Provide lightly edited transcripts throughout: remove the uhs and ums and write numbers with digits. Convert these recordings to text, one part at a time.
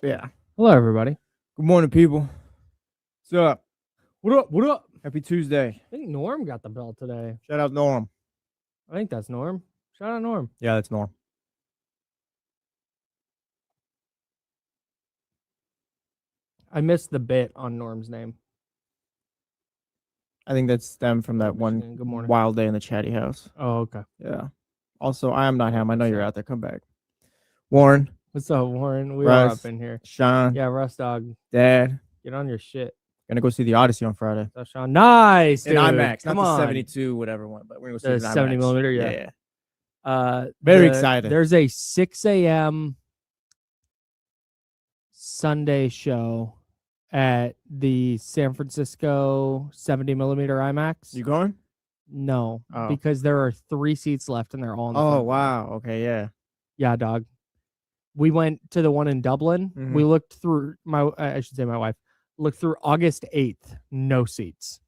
Yeah. Hello, everybody. Good morning, people. What's up? What up? What up? Happy Tuesday. I think Norm got the bell today. Shout out Norm. I think that's Norm. Shout out Norm. Yeah, that's Norm. I missed the bit on Norm's name. I think that's them from that one Good morning. wild day in the chatty house. Oh, okay. Yeah. Also, I am not him. I know you're out there. Come back. Warren. What's up, Warren? We Russ, are up in here. Sean. Yeah, Russ Dog. Dad. Get on your shit. Gonna go see the Odyssey on Friday. So, Sean. Nice, dude. In IMAX. Come not on. the 72, whatever one, but we're gonna go see The it in 70 IMAX. millimeter, yeah. Very excited. There's a 6 a.m. Sunday show at the San Francisco 70 millimeter IMAX. You going? No, Oh. because there are 3 seats left and they're all in the front row. Wow. Okay, yeah. Yeah, dog. We went to the one in Dublin. Mhm. We looked through my wife looked through August 8th, no seats.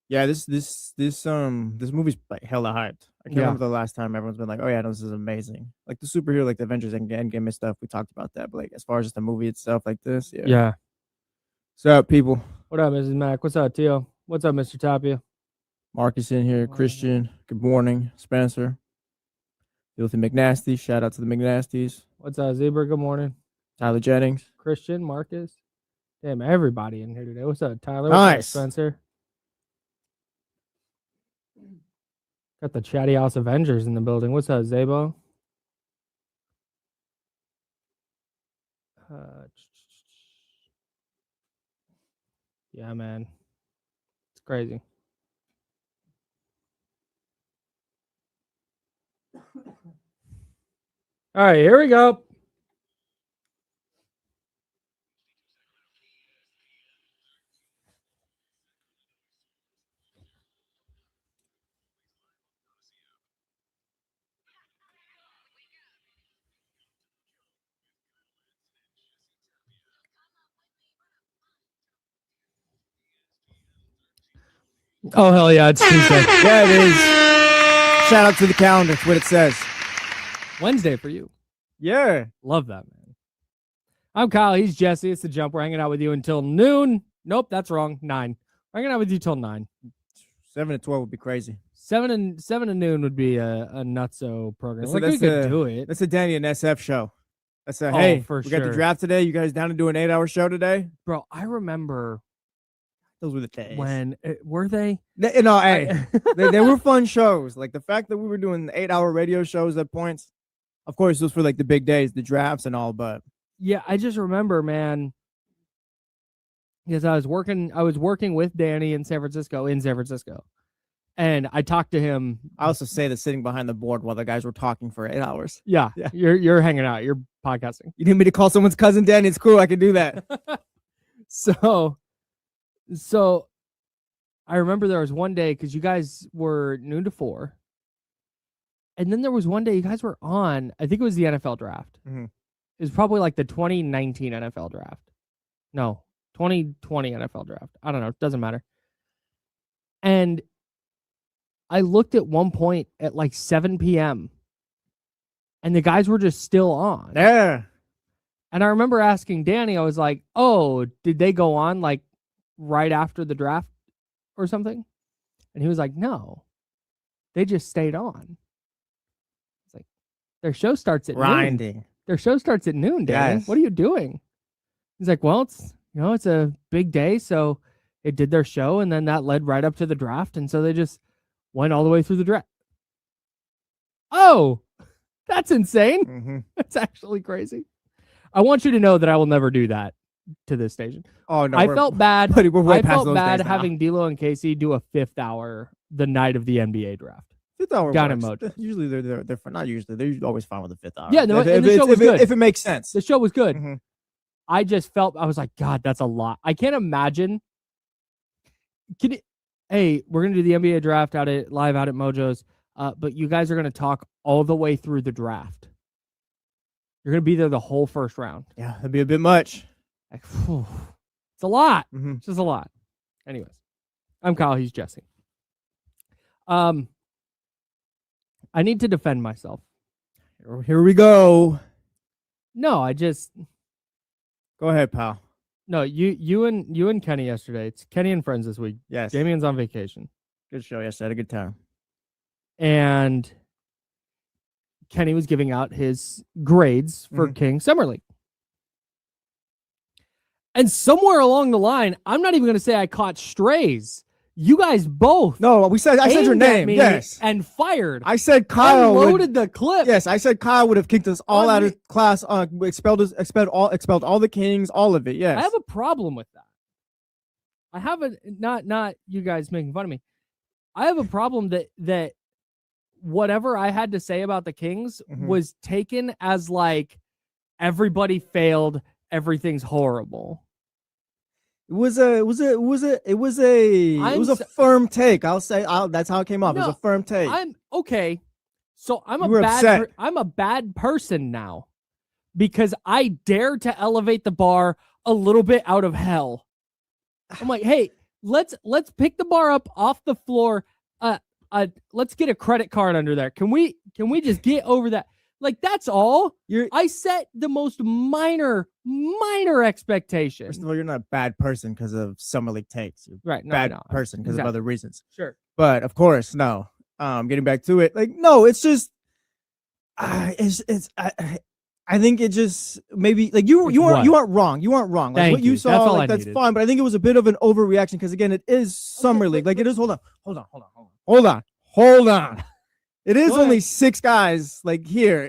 Yeah, this movie's like hella hyped. I can't remember the last time everyone's been like, "Oh yeah, no, this is amazing." Like the superhero, like the Avengers and Endgame and stuff. We talked about that, but like as far as just the movie itself, like this, yeah. Yeah. What's up, people? What up, Mrs. Mac? What's up, Tio? What's up, Mr. Tapia? Marcus in here. Christian. Good morning, Spencer. Filthy McNasty. Shout out to the McNasties. What's up, Zebra? Good morning. Tyler Jennings. Christian, Marcus. Damn, everybody in here today. What's up, Tyler? Nice. What's up, Spencer? Got the Chatty House Avengers in the building. What's up, Zabo? Yeah, man. It's crazy. All right, here we go. Oh, hell yeah, it's Tuesday. Yeah, it is. Shout out to the calendar. That's what it says. Wednesday for you. Yeah. Love that, man. I'm Kyle. He's Jesse. It's The Jump. We're hanging out with you until noon. Nope, that's wrong. 9. We're hanging out with you till 9. 7 to 12 would be crazy. 7 to noon would be a nutso program. That's Like, a- we could that's a- do it. That's a Danny and SF show. That's a, Oh, hey, for we got the sure. draft today. You guys down to do an 8-hour show today? Bro, I remember Those were the days. when, were they? No, hey, they were fun shows. Like the fact that we were doing 8-hour radio shows at points. Of course, those for like the big days, the drafts and all, but Yeah, I just remember, man, because I was working with Danny in San Francisco, and I talked to him. I also say that sitting behind the board while the guys were talking for 8 hours. Yeah, Yeah. you're hanging out, you're podcasting. You need me to call someone's cousin Danny? It's cool. I can do that. So I remember there was one day because you guys were noon to 4. And then there was one day you guys were on, I think it was the NFL draft. Mhm. It was probably like the 2019 NFL draft. No, 2020 NFL draft. I don't know. It doesn't matter. And I looked at one point at like 7 p.m. and the guys were just still on. Yeah. And I remember asking Danny, I was like, oh, did they go on like right after the draft or something? And he was like, no, they just stayed on. It's like, their show starts at noon. Grinding. Their show starts at noon, Danny. Yes. What are you doing? He's like, well, it's a big day. So it did their show and then that led right up to the draft. And so they just went all the way through the draft. Oh, that's insane. Mm-hmm. That's actually crazy. I want you to know that I will never do that to this station. Oh no, I felt bad. buddy, we're way I past felt those bad days now. having D'Lo and Casey do a 5th hour the night of the NBA draft. 5th hour down in works. Mojo. Usually they're fun. Not usually. They're always fine with the 5th hour. Yeah, no, if, and if the show it's- was if it- good. if it makes sense. The show was good. Mhm. I just felt, I was like, God, that's a lot. I can't imagine. Hey, we're going to do the NBA draft live out at Mojo's, but you guys are going to talk all the way through the draft. You're going to be there the whole first round. Yeah, that'd be a bit much. Like, whew, it's a lot. Mhm. It's just a lot. Anyways, I'm Kyle. He's Jesse. I need to defend myself. Here we go. No, I just Go ahead, pal. No, you and Kenny yesterday. It's Kenny and friends this week. Yes. Damien's on vacation. Good show yesterday. Had a good time. And Kenny was giving out his grades for King Summer League. And somewhere along the line, I'm not even going to say I caught strays. You guys both. No, I said your name. Yes. And fired. I said Kyle loaded the clip. Yes, I said Kyle would have kicked us all out of class, expelled all the Kings, all of it. Yes. I have a problem with that. I have not you guys making fun of me. I have a problem that whatever I had to say about the Kings was taken as like everybody failed, everything's horrible. It was a firm take. I'll say that's how it came off. It was a firm take. I'm okay. So I'm a bad person now because I dare to elevate the bar a little bit out of hell. I'm like, hey, let's pick the bar up off the floor. Let's get a credit card under there. Can we just get over that? Like, that's all. I set the most minor expectation. First of all, you're not a bad person because of Summer League takes. You're right. Bad person because of other reasons. Sure. But of course, no. Getting back to it, like, no, it's just, I think it just maybe like you aren't wrong. You aren't wrong. Like what you saw, like that's fine. But I think it was a bit of an overreaction because again, it is Summer League. Like it is. Hold on. It is only 6 guys like here.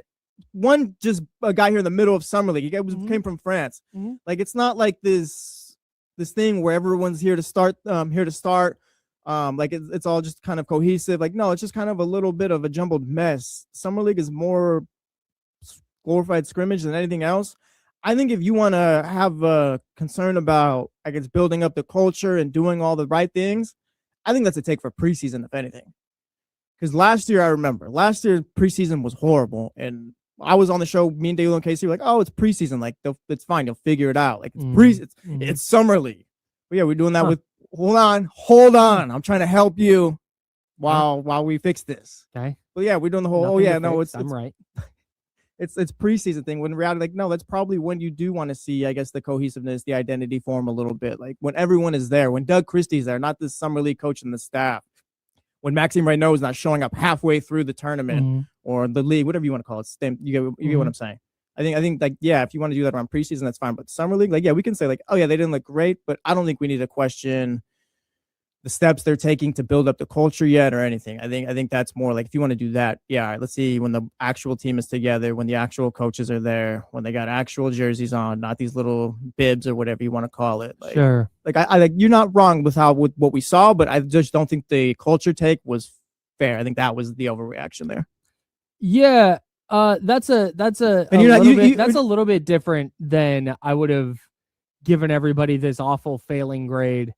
One just a guy here in the middle of Summer League. He came from France. Like it's not like this thing where everyone's here to start. Like it's all just kind of cohesive. Like no, it's just kind of a little bit of a jumbled mess. Summer League is more glorified scrimmage than anything else. I think if you want to have a concern about, I guess, building up the culture and doing all the right things, I think that's a take for preseason, if anything. Because last year preseason was horrible, and I was on the show. Me and Dale and Casey were like, "Oh, it's preseason. Like, it's fine. You'll figure it out. Like, it's Summer League." But yeah, we're doing that with. Hold on. I'm trying to help you while we fix this. Okay. But yeah, we're doing the whole. I'm right. It's preseason thing. When in reality, like, no, that's probably when you do want to see, I guess, the cohesiveness, the identity form a little bit. Like when everyone is there, when Doug Christie's there, not the Summer League coach and the staff. When Maxime Renaud is not showing up halfway through the tournament or the league, whatever you want to call it. You get what I'm saying. I think like, yeah, if you want to do that around preseason, that's fine. But Summer League, like, yeah, we can say like, oh yeah, they didn't look great, but I don't think we need to question the steps they're taking to build up the culture yet or anything. I think that's more like if you want to do that, yeah, all right, let's see when the actual team is together, when the actual coaches are there, when they got actual jerseys on, not these little bibs or whatever you want to call it. Like, sure. Like I like you're not wrong with what we saw, but I just don't think the culture take was fair. I think that was the overreaction there. Yeah, that's a little bit different than I would have given everybody this awful failing grade.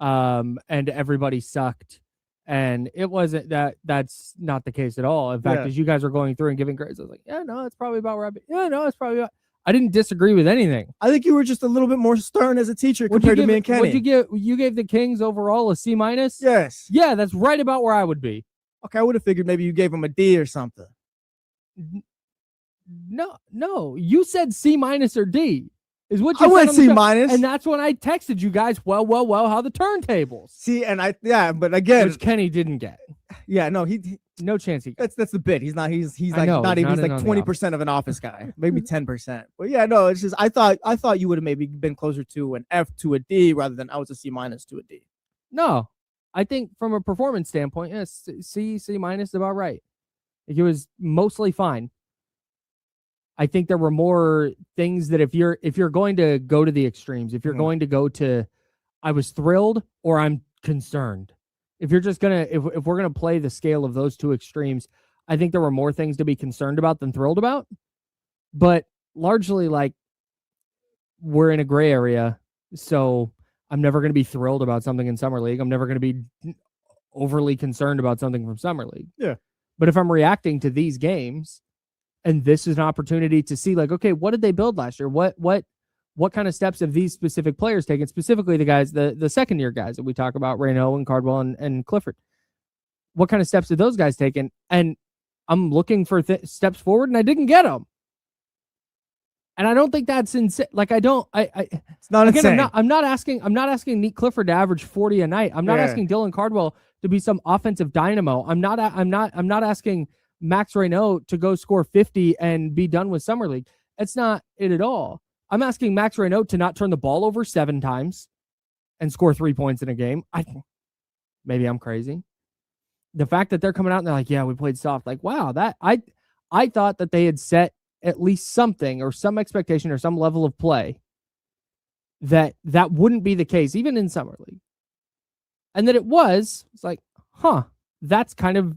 And everybody sucked, and it wasn't that's not the case at all. In fact, as you guys were going through and giving grades, I was like, yeah, no, it's probably about where it's probably about. I didn't disagree with anything. I think you were just a little bit more stern as a teacher compared to me and Kenny. You gave the Kings overall a C-? Yes. Yeah, that's right about where I would be. Okay, I would have figured maybe you gave him a D or something. No, you said C- or D. Is what you I went C-, and that's when I texted you guys. Well, how the turntables? See, and but again, which Kenny didn't get. Yeah, no, he no chance he. That's the bit. He's like 20% of an office guy, maybe 10%. But yeah, no, it's just I thought you would have maybe been closer to an F to a D rather than I was a C- to a D. No, I think from a performance standpoint, yes, C- is about right. Like, it was mostly fine. I think there were more things that if you're going to go to the extremes, if you're going to go to, I was thrilled or I'm concerned. If you're just gonna, if we're gonna play the scale of those two extremes, I think there were more things to be concerned about than thrilled about. But largely, like, we're in a gray area, so I'm never gonna be thrilled about something in Summer League. I'm never gonna be overly concerned about something from Summer League. Yeah. But if I'm reacting to these games, and this is an opportunity to see, like, okay, what did they build last year? What kind of steps have these specific players taken? Specifically, the guys, the second year guys that we talk about, Renaud and Cardwell and Clifford. What kind of steps did those guys taken? And I'm looking for steps forward, and I didn't get them. And I don't think that's insane. Like, I don't. It's not again, insane. I'm not asking Nick Clifford to average 40 a night. I'm not asking Dylan Cardwell to be some offensive dynamo. I'm not asking Max Reynaud to go score 50 and be done with Summer League. That's not it at all. I'm asking Max Reynaud to not turn the ball over 7 times and score 3 points in a game. Maybe I'm crazy. The fact that they're coming out and they're like, yeah, we played soft. Like, wow, that I thought that they had set at least something or some expectation or some level of play that wouldn't be the case, even in Summer League. And that it's like, that's kind of,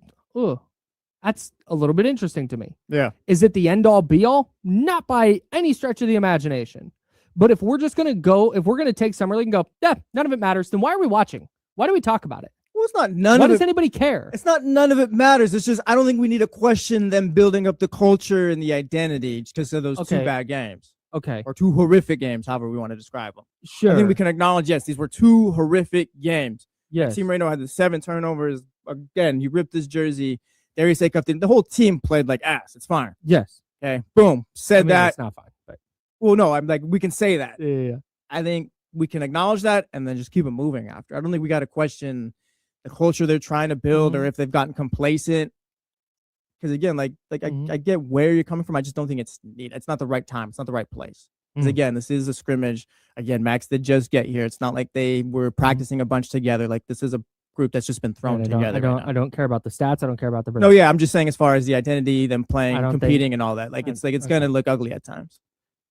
that's a little bit interesting to me. Yeah. Is it the end all be all? Not by any stretch of the imagination. But if we're just going to take Summer League and go, none of it matters, then why are we watching? Why do we talk about it? Well, it's not none Why of it. does anybody care? It's not none of it matters. It's just I don't think we need to question them building up the culture and the identity because of those 2 bad games. Okay. Or 2 horrific games, however we want to describe them. Sure. I think we can acknowledge, yes, these were 2 horrific games. Yes. Team Reno had the 7 turnovers. Again, he ripped his jersey. Darius Acuff didn't. The whole team played like ass. It's fine. Yes. Okay. Boom. Said that. It's not fine. But well, no, I'm like, we can say that. Yeah. I think we can acknowledge that and then just keep it moving after. I don't think we got to question the culture they're trying to build or if they've gotten complacent. Because again, I get where you're coming from. I just don't think it's needed. It's not the right time. It's not the right place. Because again, this is a scrimmage. Again, Max did just get here. It's not like they were practicing a bunch together. Like this is a group that's just been thrown together. I don't care about the stats. I don't care about the. No, yeah, I'm just saying as far as the identity, them playing, competing, and all that. Like it's gonna look ugly at times.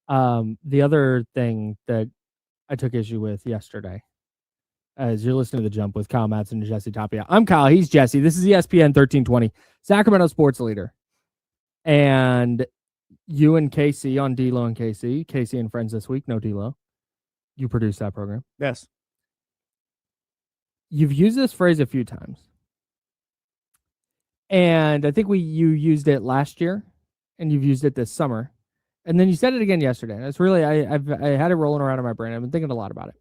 The other thing that I took issue with yesterday, as you're listening to The Jump with Kyle Madson and Jesse Tapia. I'm Kyle. He's Jesse. This is ESPN 1320, Sacramento sports leader. And you and KC on D-Lo and KC. KC and Friends this week. No D-Lo. You produce that program. Yes. You've used this phrase a few times. And I think you used it last year, and you've used it this summer. And then you said it again yesterday. And it's really, I had it rolling around in my brain. I've been thinking a lot about it.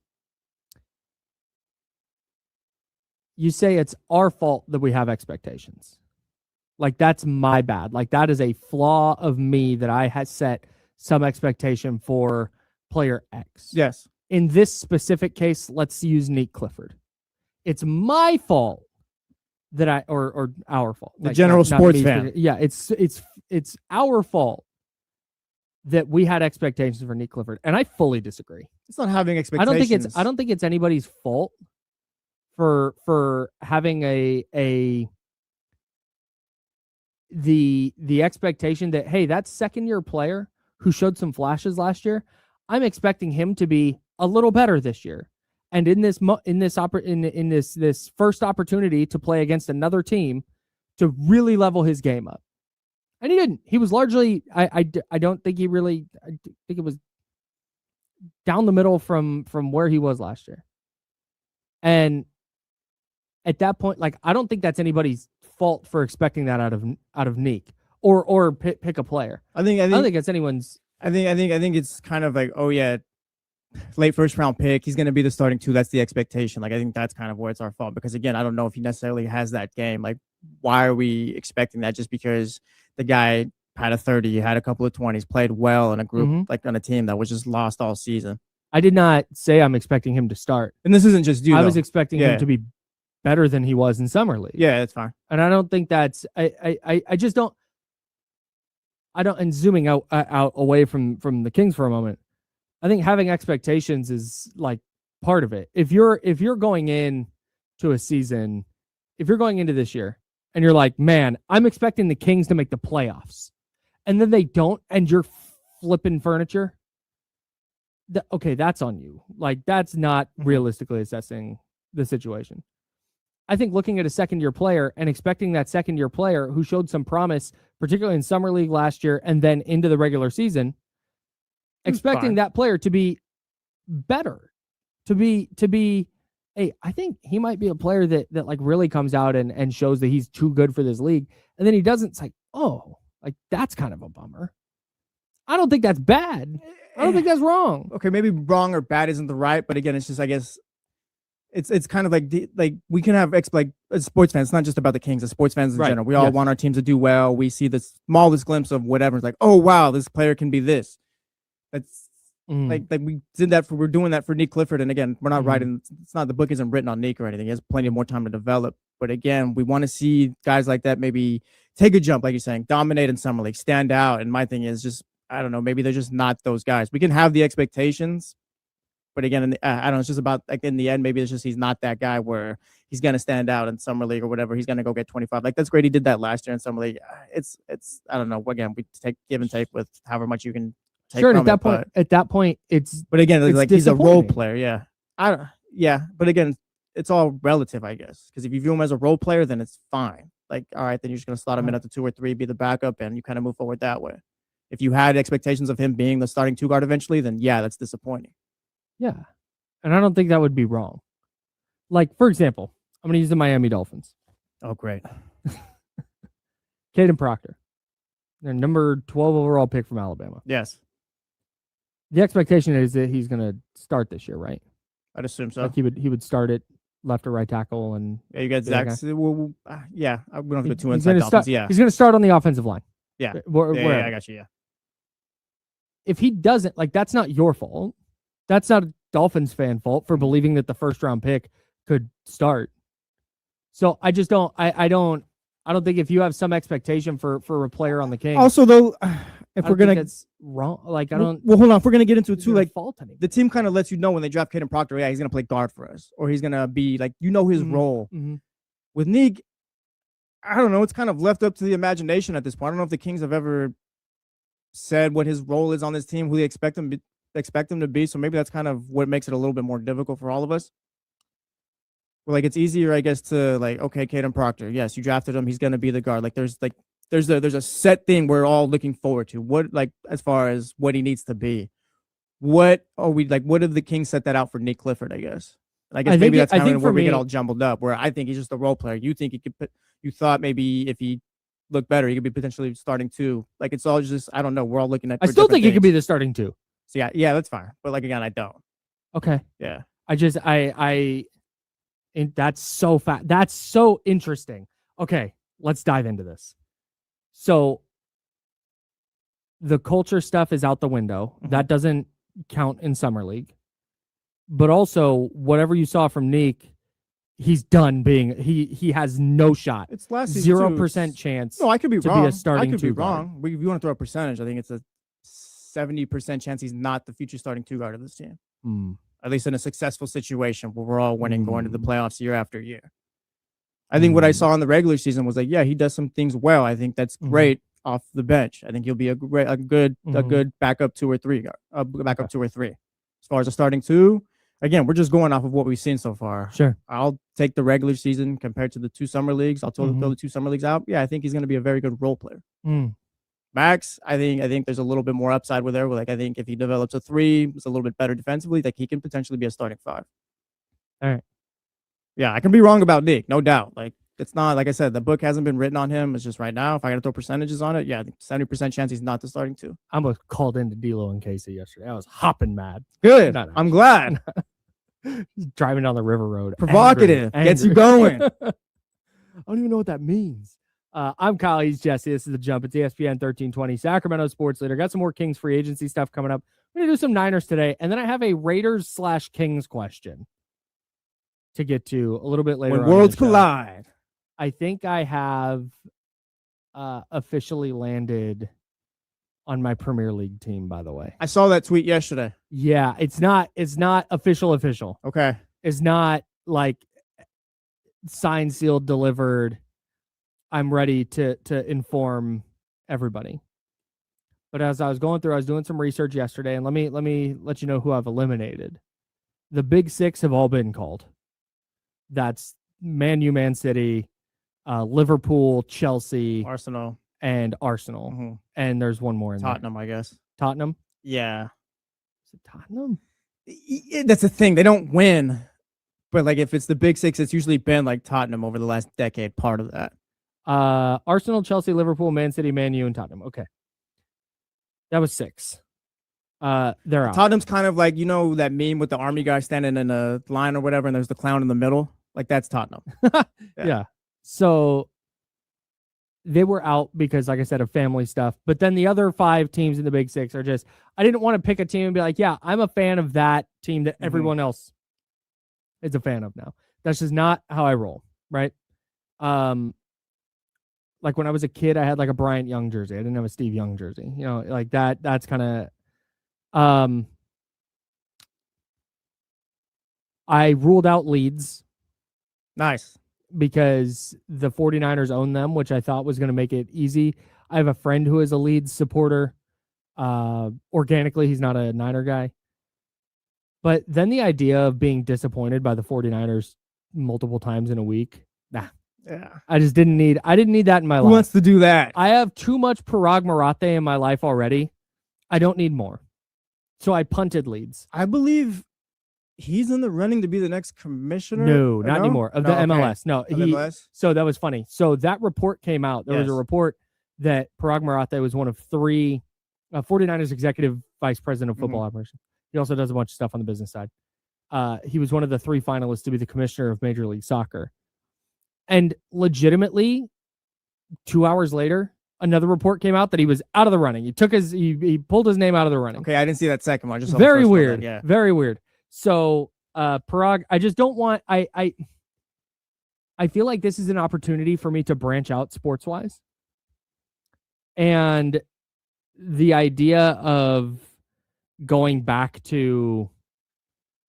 You say it's our fault that we have expectations. Like, that's my bad. Like, that is a flaw of me that I had set some expectation for player X. Yes. In this specific case, let's use Nick Clifford. It's my fault that or our fault. The general sports fan. Yeah, it's our fault that we had expectations for Nick Clifford, and I fully disagree. It's not having expectations. I don't think it's anybody's fault for having the expectation that, hey, that second-year player who showed some flashes last year, I'm expecting him to be a little better this year. And in this first opportunity to play against another team, to really level his game up, and he didn't. He was largely, I don't think he really. I think it was down the middle from where he was last year. And at that point, like, I don't think that's anybody's fault for expecting that out of Neek or pick a player. I don't think it's anyone's. I think it's kind of like, oh yeah, late first round pick, he's going to be the starting 2. That's the expectation. Like, I think that's kind of where it's our fault, because again, I don't know if he necessarily has that game. Like, why are we expecting that just because the guy had a 30, he had a couple of 20s, played well in a group, like on a team that was just lost all season? I did not say I'm expecting him to start. And this isn't just you. I was expecting him to be better than he was in Summer League. Yeah, that's fine. And I don't think that's, I just don't, and zooming out away from the Kings for a moment, I think having expectations is like part of it. If you're going in to a season, if you're going into this year and you're like, man, I'm expecting the Kings to make the playoffs, and then they don't, and you're flipping furniture, okay, that's on you. Like, that's not realistically assessing the situation. I think looking at a second-year player and expecting that second-year player who showed some promise, particularly in Summer League last year and then into the regular season, expecting that player to be better, to be, hey, I think he might be a player that like really comes out and shows that he's too good for this league. And then he doesn't. It's like, oh, like, that's kind of a bummer. I don't think that's bad. I don't think that's wrong. Okay, maybe wrong or bad isn't the right, but again, it's just, I guess, it's kind of like we can have like as sports fans. It's not just about the Kings. As sports fans in general, we all want our teams to do well. We see the smallest glimpse of whatever. It's like, oh wow, this player can be this. That's like we're doing that for Nick Clifford. And again, we're not writing. It's not the book isn't written on Nick or anything. He has plenty more time to develop. But again, we want to see guys like that maybe take a jump, like you're saying, dominate in summer league, stand out. And my thing is just I don't know, maybe they're just not those guys. We can have the expectations, but again, I don't know. It's just about like in the end, maybe it's just he's not that guy where he's gonna stand out in summer league or whatever. He's gonna go get 25. Like that's great. He did that last year in summer league. It's I don't know. Again, we take give and take with however much you can. Sure, at that point, it's. But again, it's like he's a role player. Yeah, but again, it's all relative, I guess. Because if you view him as a role player, then it's fine. Like, all right, then you're just gonna slot him in at the 2 or 3, be the backup, and you kind of move forward that way. If you had expectations of him being the starting 2 guard eventually, then yeah, that's disappointing. Yeah, and I don't think that would be wrong. Like for example, I'm gonna use the Miami Dolphins. Oh, great. Caden Proctor, their number 12 overall pick from Alabama. Yes. The expectation is that he's going to start this year, right? I'd assume so. Like he would start it left or right tackle, and yeah, you got Zach. Well, yeah, we don't have to go too inside Dolphins. Yeah, he's going to start on the offensive line. Yeah, yeah, I got you. Yeah. If he doesn't, like, that's not your fault. That's not a Dolphins fan fault for believing that the first round pick could start. So I just don't. I don't think if you have some expectation for a player on the Kings. Also, though. If we're gonna, it's wrong. Like I don't. Well, hold on. If we're gonna get into it too, like fault anything. The team kind of lets you know when they draft Caden Proctor, yeah, he's gonna play guard for us, or he's gonna be like his role. With Neek, I don't know. It's kind of left up to the imagination at this point. I don't know if the Kings have ever said what his role is on this team, who they expect him to be. So maybe that's kind of what makes it a little bit more difficult for all of us. Well, like it's easier, I guess, to like okay, Caden Proctor. Yes, you drafted him. He's gonna be the guard. Like there's a set thing we're all looking forward to. What like as far as what he needs to be. What are we like? What if the Kings set that out for Nick Clifford? I guess. And I guess maybe that's kind of where we get all jumbled up. Where I think he's just a role player. You think he could? You thought maybe if he looked better, he could be potentially starting 2. Like it's all just I don't know. We're all looking at. I still think he could be the starting 2. So yeah, that's fine. But like again, I don't. Okay. Yeah. That's so fat. That's so interesting. Okay, let's dive into this. So the culture stuff is out the window. That doesn't count in summer league. But also, whatever you saw from Nick, he's done being. He has no shot. It's last season 0% chance. No, I could be wrong. Be a starting I could be guard. wrong. If you want to throw a percentage, I think it's a 70% chance he's not the future starting 2 guard of this team. At least in a successful situation where we're all winning, going to the playoffs year after year. I think what I saw in the regular season was like, yeah, he does some things well. I think that's great off the bench. I think he'll be a good backup 2 or 3 guard, 2 or 3. As far as a starting 2, again, we're just going off of what we've seen so far. Sure. I'll take the regular season compared to the 2 summer leagues. I'll throw the 2 summer leagues out. Yeah, I think he's going to be a very good role player. Max, I think there's a little bit more upside with there. Like I think if he develops a 3, it's a little bit better defensively. Like he can potentially be a starting 5. All right. Yeah, I can be wrong about Nick, no doubt. Like it's not like I said, the book hasn't been written on him. It's just right now. If I got to throw percentages on it, yeah, 70% chance he's not the starting 2. I was called into D'Lo and Casey yesterday. I was hopping mad. Good. I'm glad. Driving down the river road. Provocative. Angry. Gets you going. I don't even know what that means. I'm Kyle. He's Jesse. This is The Jump. It's ESPN 1320, Sacramento sports leader. Got some more Kings free agency stuff coming up. We're going to do some Niners today, and then I have a Raiders/Kings question to get to a little bit later. When worlds collide. I think I have officially landed on my Premier League team, by the way. I saw that tweet yesterday. Yeah, it's not official. Okay. It's not like signed, sealed, delivered. I'm ready to inform everybody. But as I was going through, I was doing some research yesterday, and let me let you know who I've eliminated. The big 6 have all been called. That's Man U, Man City, Liverpool, Chelsea, Arsenal. And there's one more in Tottenham, I guess. Tottenham? Yeah. Is it Tottenham? That's the thing. They don't win. But like if it's the big 6, it's usually been like Tottenham over the last decade, part of that. Arsenal, Chelsea, Liverpool, Man City, Man U, and Tottenham. Okay. That was 6. They're out. Tottenham's kind of like, that meme with the army guy standing in a line or whatever, and there's the clown in the middle. Like that's Tottenham. Yeah. So they were out because, like I said, of family stuff. But then the other 5 teams in the Big Six are just, I didn't want to pick a team and be like, yeah, I'm a fan of that team that everyone else is a fan of now. That's just not how I roll, right? Like when I was a kid, I had like a Bryant Young jersey. I didn't have a Steve Young jersey. You know, like that's kind of I ruled out Leeds. Nice. Because the 49ers own them, which I thought was going to make it easy. I have a friend who is a Leeds supporter. Organically, he's not a Niner guy. But then the idea of being disappointed by the 49ers multiple times in a week, nah. Yeah. I didn't need that in my life. Who wants to do that? I have too much Parag Marathe in my life already. I don't need more. So I punted Leeds. I believe he's in the running to be the next commissioner. No, not anymore. Of the MLS. No, MLS? So that was funny. So that report came out. There was a report that Parag Marathe was one of 3 49ers executive vice president of football operations. He also does a bunch of stuff on the business side. He was one of the 3 finalists to be the commissioner of Major League Soccer. And legitimately, 2 hours later, another report came out that he was out of the running. He pulled his name out of the running. Okay, I didn't see that second one. I just saw very the first weird. one then, yeah. Very weird. So Parag, I just don't want I feel like this is an opportunity for me to branch out sports wise. And the idea of going back to,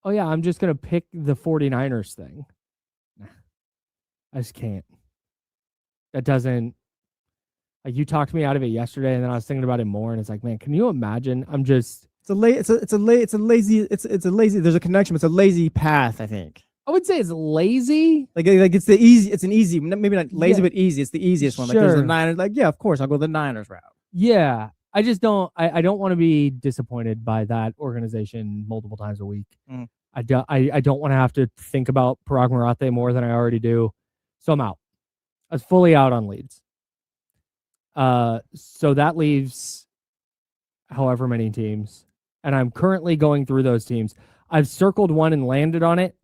oh yeah, I'm just gonna pick the 49ers thing. I just can't. That doesn't, like, you talked me out of it yesterday, and then I was thinking about it more, and it's like, man, can you imagine? I'm just, it's a lazy. There's a connection. But it's a lazy path, I think. I would say it's lazy. Like it's the easy. It's an easy, maybe not lazy, but easy. It's the easiest one. Like there's the Niners. Like, yeah, of course, I'll go the Niners route. Yeah, I just don't. I don't want to be disappointed by that organization multiple times a week. I don't want to have to think about Parag Marathe more than I already do. So I'm out. I was fully out on Leeds. So that leaves however many teams, and I'm currently going through those teams. I've circled one and landed on it,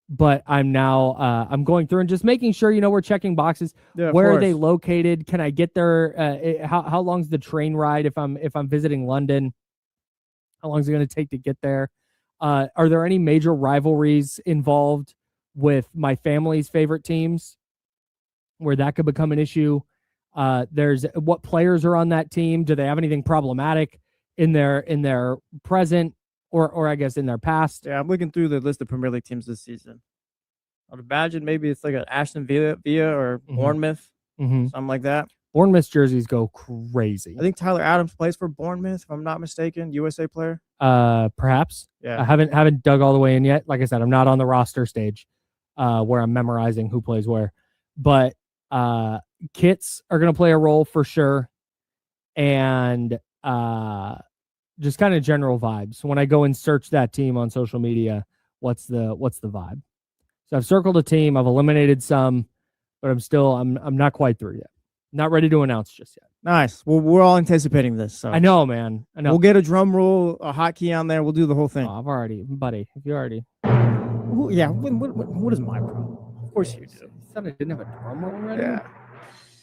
but I'm now I'm going through and just making sure, we're checking boxes. Yeah, where are they located? Can I get there? How long's the train ride if I'm visiting London? How long is it going to take to get there? Are there any major rivalries involved with my family's favorite teams where that could become an issue? There's what players are on that team. Do they have anything problematic in their present or I guess in their past? Yeah, I'm looking through the list of Premier League teams this season. I'd imagine maybe it's like an Aston Villa or Bournemouth, something like that. Bournemouth jerseys go crazy. I think Tyler Adams plays for Bournemouth, if I'm not mistaken. USA player. Perhaps. Yeah. I haven't dug all the way in yet. Like I said, I'm not on the roster stage where I'm memorizing who plays where. But kits are going to play a role for sure. And just kind of general vibes. When I go and search that team on social media, what's the vibe? So I've circled a team. I've eliminated some, but I'm not quite through yet. Not ready to announce just yet. Nice. Well, we're all anticipating this. So I know, man. I know. We'll get a drum roll, a hotkey on there. We'll do the whole thing. Oh, I've already, buddy. If you already, yeah. What is my problem? Of course you do. I thought I didn't have a drum roll already. Yeah.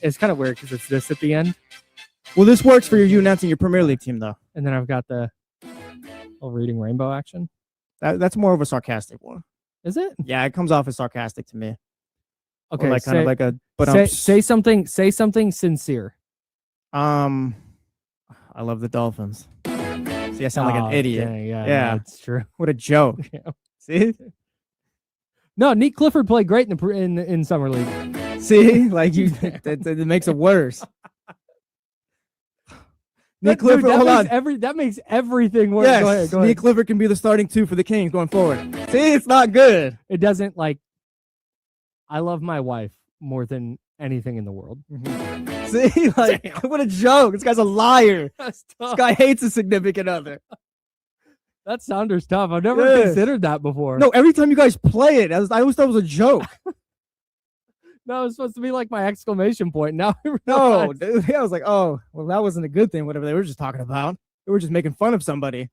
It's kind of weird because it's this at the end. Well, this works for you announcing your Premier League team, though. And then I've got the little reading rainbow action. That's more of a sarcastic one. Is it? Yeah, it comes off as sarcastic to me. Okay, or like kind of like a. But say something sincere. I love the Dolphins. See, I sound like an idiot. Dang, yeah, that's true. What a joke. Yeah. See? No, Nick Clifford played great in summer league. See, like you, that makes it worse. Nick Clifford, hold on. That makes everything worse. Yes, go ahead. Nick Clifford can be the starting 2 for the Kings going forward. See, it's not good. It doesn't I love my wife more than anything in the world. See, what a joke. This guy's a liar. This guy hates his significant other. That sounder's tough. I've never considered that before. No, every time you guys play it, I always thought it was a joke. No, it was supposed to be like my exclamation point. Now no, dude, I was like, oh, well, that wasn't a good thing, whatever they were just talking about. They were just making fun of somebody.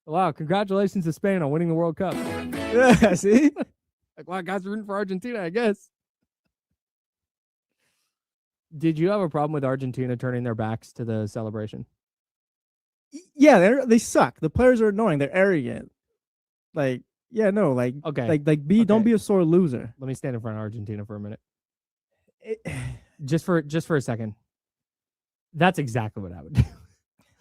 Wow, congratulations to Spain on winning the World Cup. Yeah, see? Wow, guys are rooting for Argentina, I guess. Did you have a problem with Argentina turning their backs to the celebration? Yeah, they suck. The players are annoying. They're arrogant. Like, yeah, no, like, Okay. don't be a sore loser. Let me stand in front of Argentina for a minute. It, Just for a second. That's exactly what I would do.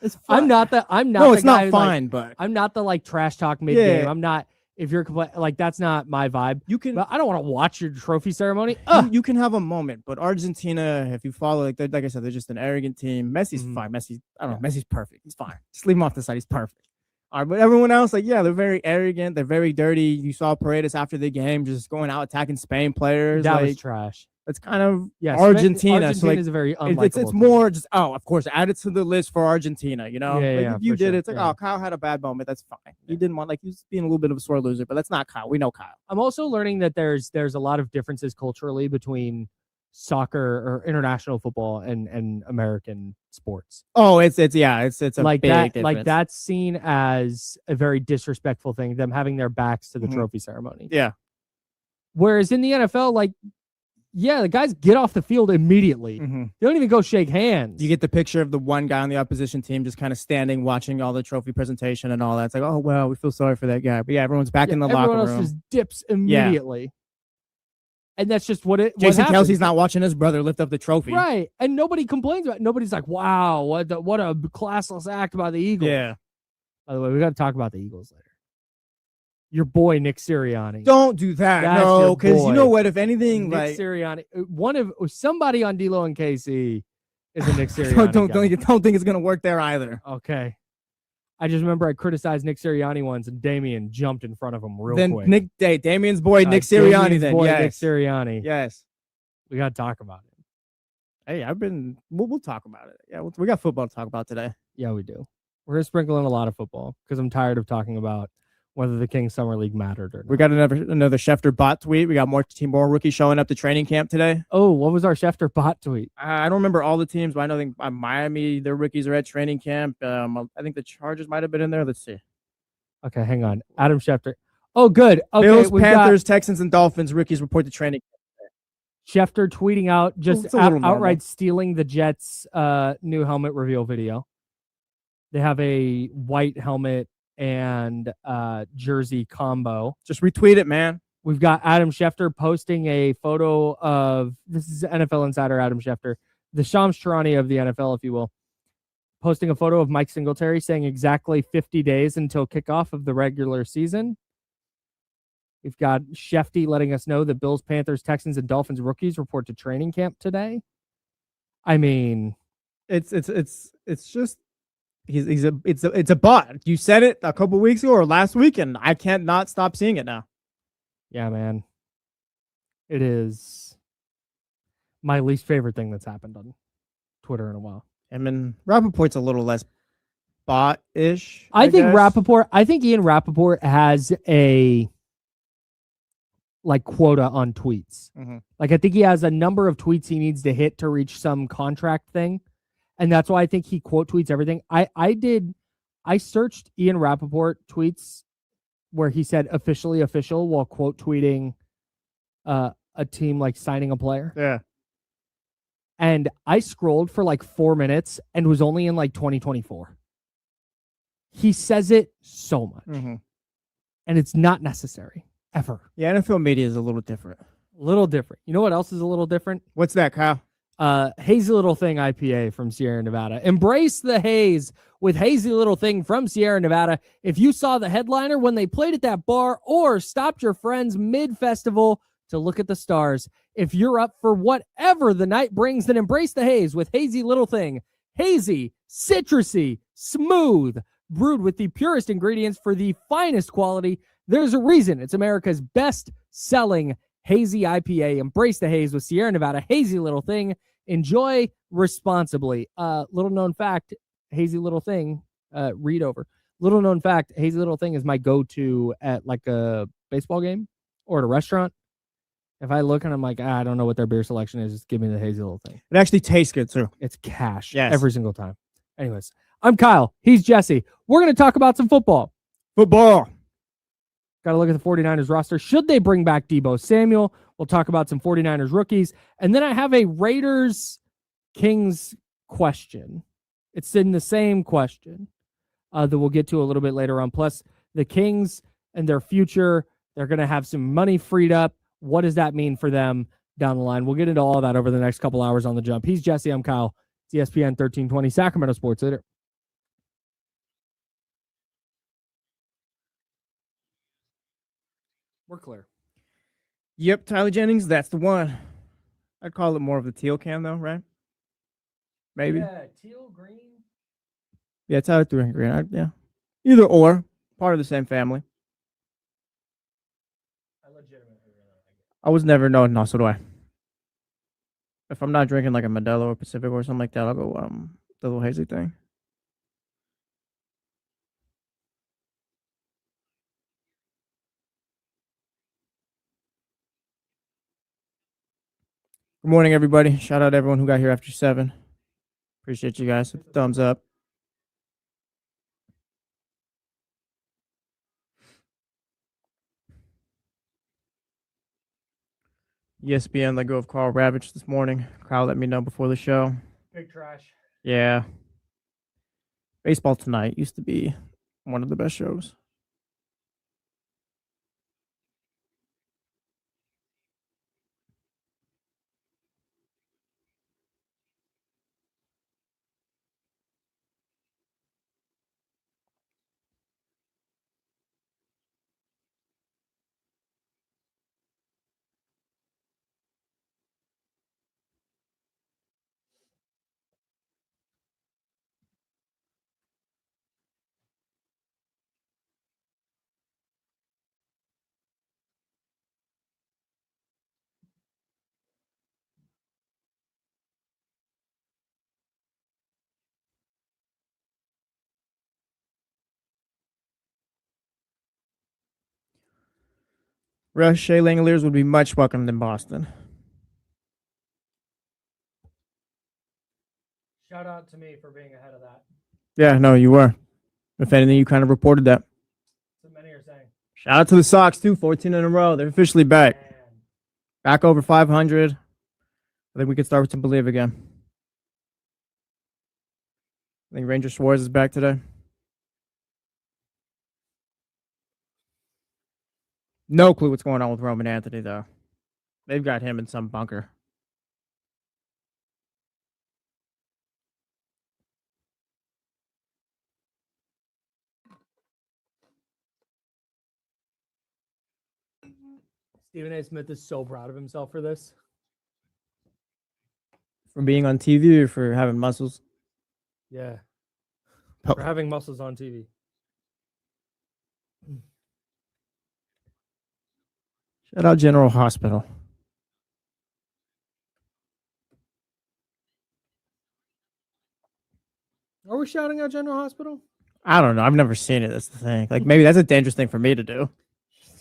it's fine. I'm not No, the it's guy not who, fine, like, but I'm not the like trash talk mid game. Yeah. I'm not if you're like that's not my vibe. you can But I don't want to watch your trophy ceremony. you can have a moment, but Argentina, if you follow, like I said, they're just an arrogant team. Messi's fine. I don't know. Messi's perfect. He's fine. Just leave him off the side. He's perfect. All right, but everyone else, like, yeah, they're very arrogant. They're very dirty. You saw Paredes after the game just going out attacking Spain players. That like, was trash. That's kind of Argentina. Argentina. So like, is a very it's more just of course, add it to the list for Argentina. You know, Yeah, if you did sure. it, it's like Kyle had a bad moment. That's fine. He didn't want he was being a little bit of a sore loser, but that's not Kyle. We know Kyle. I'm also learning that there's a lot of differences culturally between soccer or international football and American sports. Oh, it's a like big that. difference. Like that's seen as a very disrespectful thing. Them having their backs to the trophy ceremony. Yeah. Whereas in the NFL, like, yeah, the guys get off the field immediately. They don't even go shake hands. You get the picture of the one guy on the opposition team just kind of standing, watching all the trophy presentation and all that. It's like, oh, well, we feel sorry for that guy. But yeah, everyone's back in the locker room. Everyone else just dips immediately. Yeah. And that's just what Jason Kelsey's not watching his brother lift up the trophy. Right. And nobody complains about it. Nobody's like, wow, what a classless act by the Eagles. Yeah. By the way, we got to talk about the Eagles later. Your boy Nick Sirianni. Don't do that. No, because you know what? If anything, Nick Sirianni, somebody on D-Lo and KC is a Nick Sirianni. don't think it's gonna work there either. Okay. I just remember I criticized Nick Sirianni once, and Damien jumped in front of him real quick. Damien's boy Nick Sirianni. Nick Sirianni. Yes, we got to talk about it. Hey, we'll talk about it. Yeah, we got football to talk about today. Yeah, we do. We're gonna sprinkle in a lot of football because I'm tired of talking about whether the Kings Summer League mattered or not. We got another Schefter bot tweet. We got more rookies showing up to training camp today. Oh, what was our Schefter bot tweet? I don't remember all the teams, but I know Miami, their rookies are at training camp. I think the Chargers might have been in there. Let's see. Okay, hang on. Adam Schefter. Oh, good. Okay, Bills, Panthers, Texans, and Dolphins rookies report to training camp. Schefter tweeting out just outright stealing the Jets' new helmet reveal video. They have a white helmet and jersey combo. Just retweet it, man. We've got Adam Schefter posting a photo of, this is NFL Insider Adam Schefter, the Shams Charania of the NFL, if you will, posting a photo of Mike Singletary saying exactly 50 days until kickoff of the regular season. We've got Shefty letting us know that Bills, Panthers, Texans, and Dolphins rookies report to training camp today. I mean, it's just it's a bot. You said it a couple weeks ago or last week, and I can't not stop seeing it now. Yeah, man. It is my least favorite thing that's happened on Twitter in a while. I mean, Rappaport's a little less bot-ish. I think Ian Rappaport has a quota on tweets. Like, I think he has a number of tweets he needs to hit to reach some contract thing. And that's why I think he quote tweets everything. I searched Ian Rappaport tweets where he said officially official while quote tweeting a team like signing a player. Yeah. And I scrolled for 4 minutes and was only in 2024. He says it so much. And it's not necessary ever. Yeah, NFL media is a little different. A little different. You know what else is a little different? What's that, Kyle? Hazy Little Thing IPA from Sierra Nevada. Embrace the haze with Hazy Little Thing from Sierra Nevada. If you saw the headliner when they played at that bar or stopped your friends mid-festival to look at the stars, if you're up for whatever the night brings, then embrace the haze with Hazy Little Thing. Hazy, citrusy, smooth, brewed with the purest ingredients for the finest quality. There's a reason it's America's best-selling Hazy IPA. Embrace the haze with Sierra Nevada. Hazy Little Thing. Enjoy responsibly. Little known fact, Hazy Little Thing, read over. Little known fact, Hazy Little Thing is my go-to at a baseball game or at a restaurant. If I look and I'm like, I don't know what their beer selection is, just give me the Hazy Little Thing. It actually tastes good too. It's cash every single time. Anyways, I'm Kyle. He's Jesse. We're going to talk about some football. Got to look at the 49ers roster. Should they bring back Deebo Samuel? We'll talk about some 49ers rookies. And then I have a Raiders Kings question. It's in the same question that we'll get to a little bit later on. Plus, the Kings and their future, they're going to have some money freed up. What does that mean for them down the line? We'll get into all that over the next couple hours on The Jump. He's Jesse. I'm Kyle. It's ESPN 1320, Sacramento Sports Leader. We're clear. Yep, Tyler Jennings, that's the one. I'd call it more of the teal can, though, right? Maybe. Yeah, teal, green. Yeah, Tyler threw in green. Yeah. Either or. Part of the same family. I legitimately I was never, no, so do I. If I'm not drinking like a Modelo or Pacific or something like that, I'll go the little hazy thing. Good morning, everybody. Shout out to everyone who got here after 7. Appreciate you guys. Thumbs up. ESPN let go of Carl Ravitch this morning. Kyle let me know before the show. Big trash. Yeah. Baseball Tonight used to be one of the best shows. Rush Shea Langoliers would be much welcomed in Boston. Shout out to me for being ahead of that. Yeah, no, you were. If anything, you kind of reported that. So many are saying. Shout out to the Sox, too. 14 in a row. They're officially back. Man. Back over 500. I think we can start to believe again. I think Ranger Suarez is back today. No clue what's going on with Roman Anthony, though. They've got him in some bunker. Stephen A. Smith is so proud of himself for this. For being on TV or for having muscles? Yeah. Oh. For having muscles on TV. Shout out General Hospital. Are we shouting out General Hospital? I don't know. I've never seen it. That's the thing. Like, maybe that's a dangerous thing for me to do.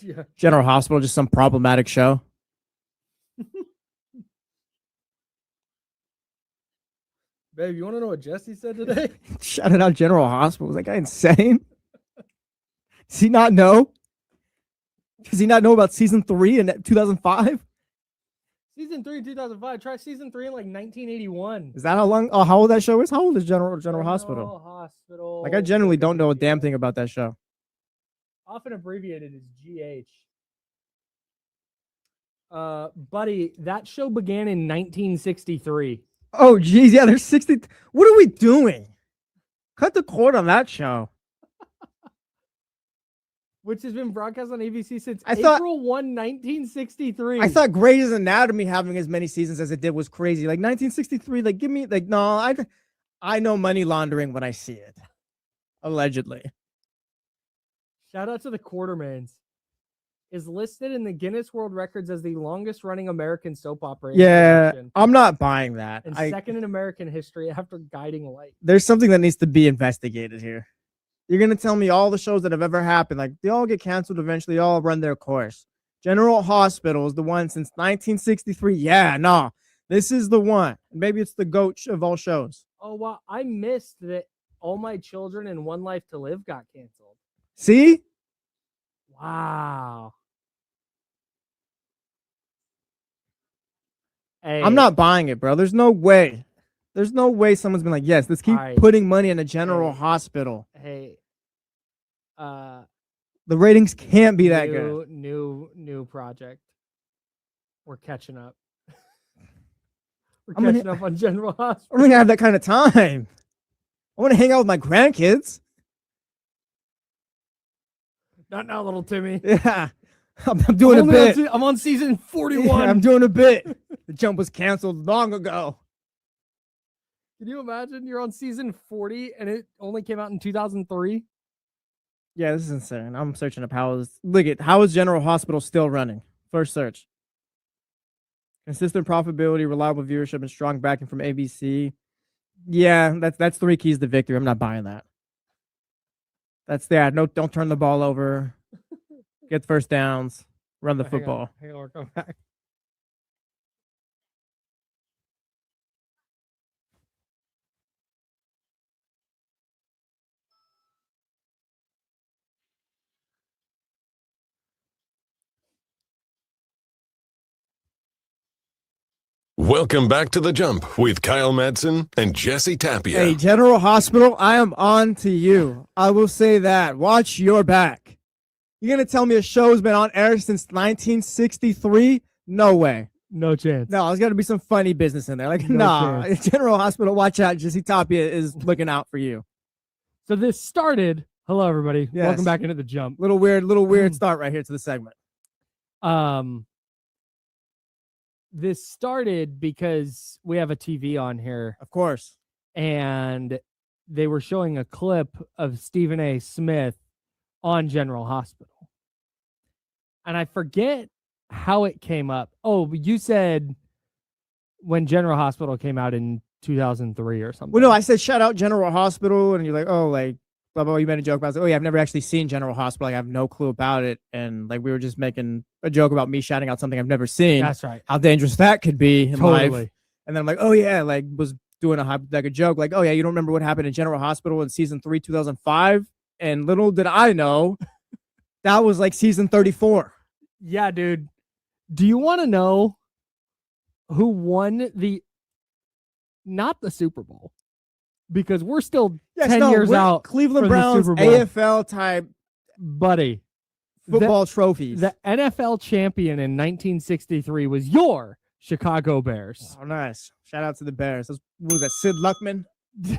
Yeah. General Hospital, just some problematic show. Babe, you want to know what Jesse said today? Shouting out General Hospital. Is that guy insane? Does he not know? Does he not know about season 3 in 2005? Season 3 in 2005. Try season 3 in like 1981. Is that how long? Oh, how old that show is? How old is General Hospital? Hospital. Like, I generally don't know a damn thing about that show. Often abbreviated as GH. Buddy, that show began in 1963. Oh, geez. Yeah, there's 60. What are we doing? Cut the cord on that show. Which has been broadcast on ABC since April 1, 1963. I thought Grey's Anatomy having as many seasons as it did was crazy. Like 1963, like give me like no, I know money laundering when I see it. Allegedly. Shout out to the Quartermains. Is listed in the Guinness World Records as the longest running American soap opera. Yeah, I'm not buying that. And second in American history after Guiding Light. There's something that needs to be investigated here. You're going to tell me all the shows that have ever happened, like they all get canceled eventually, they all run their course. General Hospital is the one since 1963. Yeah, no, this is the one. Maybe it's the GOAT of all shows. Oh, wow. I missed that All My Children and One Life to Live got canceled. See? Wow. Hey, I'm not buying it, bro. There's no way. There's no way someone's been like, yes, let's keep putting money in a general hospital. Hey, the ratings can't be that good. New project. We're catching up. We're I'm catching up on General Hospital. I'm gonna have that kind of time. I want to hang out with my grandkids. Not now, little Timmy. Yeah, I'm doing a bit. I'm on season 41. Yeah, I'm doing a bit. The jump was canceled long ago. Can you imagine you're on season 40 and it only came out in 2003? Yeah, this is insane. I'm searching up how is General Hospital still running? First search. Consistent profitability, reliable viewership, and strong backing from ABC. Yeah, that's 3 keys to victory. I'm not buying that. That's that. No, don't turn the ball over. Get first downs. Run the football. Hang on, we're coming back. Welcome back to The Jump with Kyle Madson and Jesse Tapia. Hey, General Hospital, I am on to you. I will say that. Watch your back. You're going to tell me a show's been on air since 1963? No way. No chance. No, there's got to be some funny business in there. Like, no chance. General Hospital, watch out. Jesse Tapia is looking out for you. So this started. Hello, everybody. Yes. Welcome back into The Jump. Little weird start right here to the segment. This started because we have a TV on here. Of course. And they were showing a clip of Stephen A. Smith on General Hospital. And I forget how it came up. Oh, you said when General Hospital came out in 2003 or something. Well, no, I said shout out General Hospital, and you're like, oh, like, blah, blah, blah. You made a joke about it. I was like, oh, yeah, I've never actually seen General Hospital. Like, I have no clue about it. And like, we were just making a joke about me shouting out something I've never seen. That's right. How dangerous that could be in totally. life. And then I'm like, oh, yeah, like, was doing a joke. Like, oh, yeah, you don't remember what happened in General Hospital in season 3, 2005? And little did I know, that was like season 34. Yeah, dude. Do you want to know who won not the Super Bowl? Because we're still 10 years out. Cleveland Browns, AFL type buddy football trophies. The NFL champion in 1963 was your Chicago Bears. Oh, nice. Shout out to the Bears. What was that, Sid Luckman?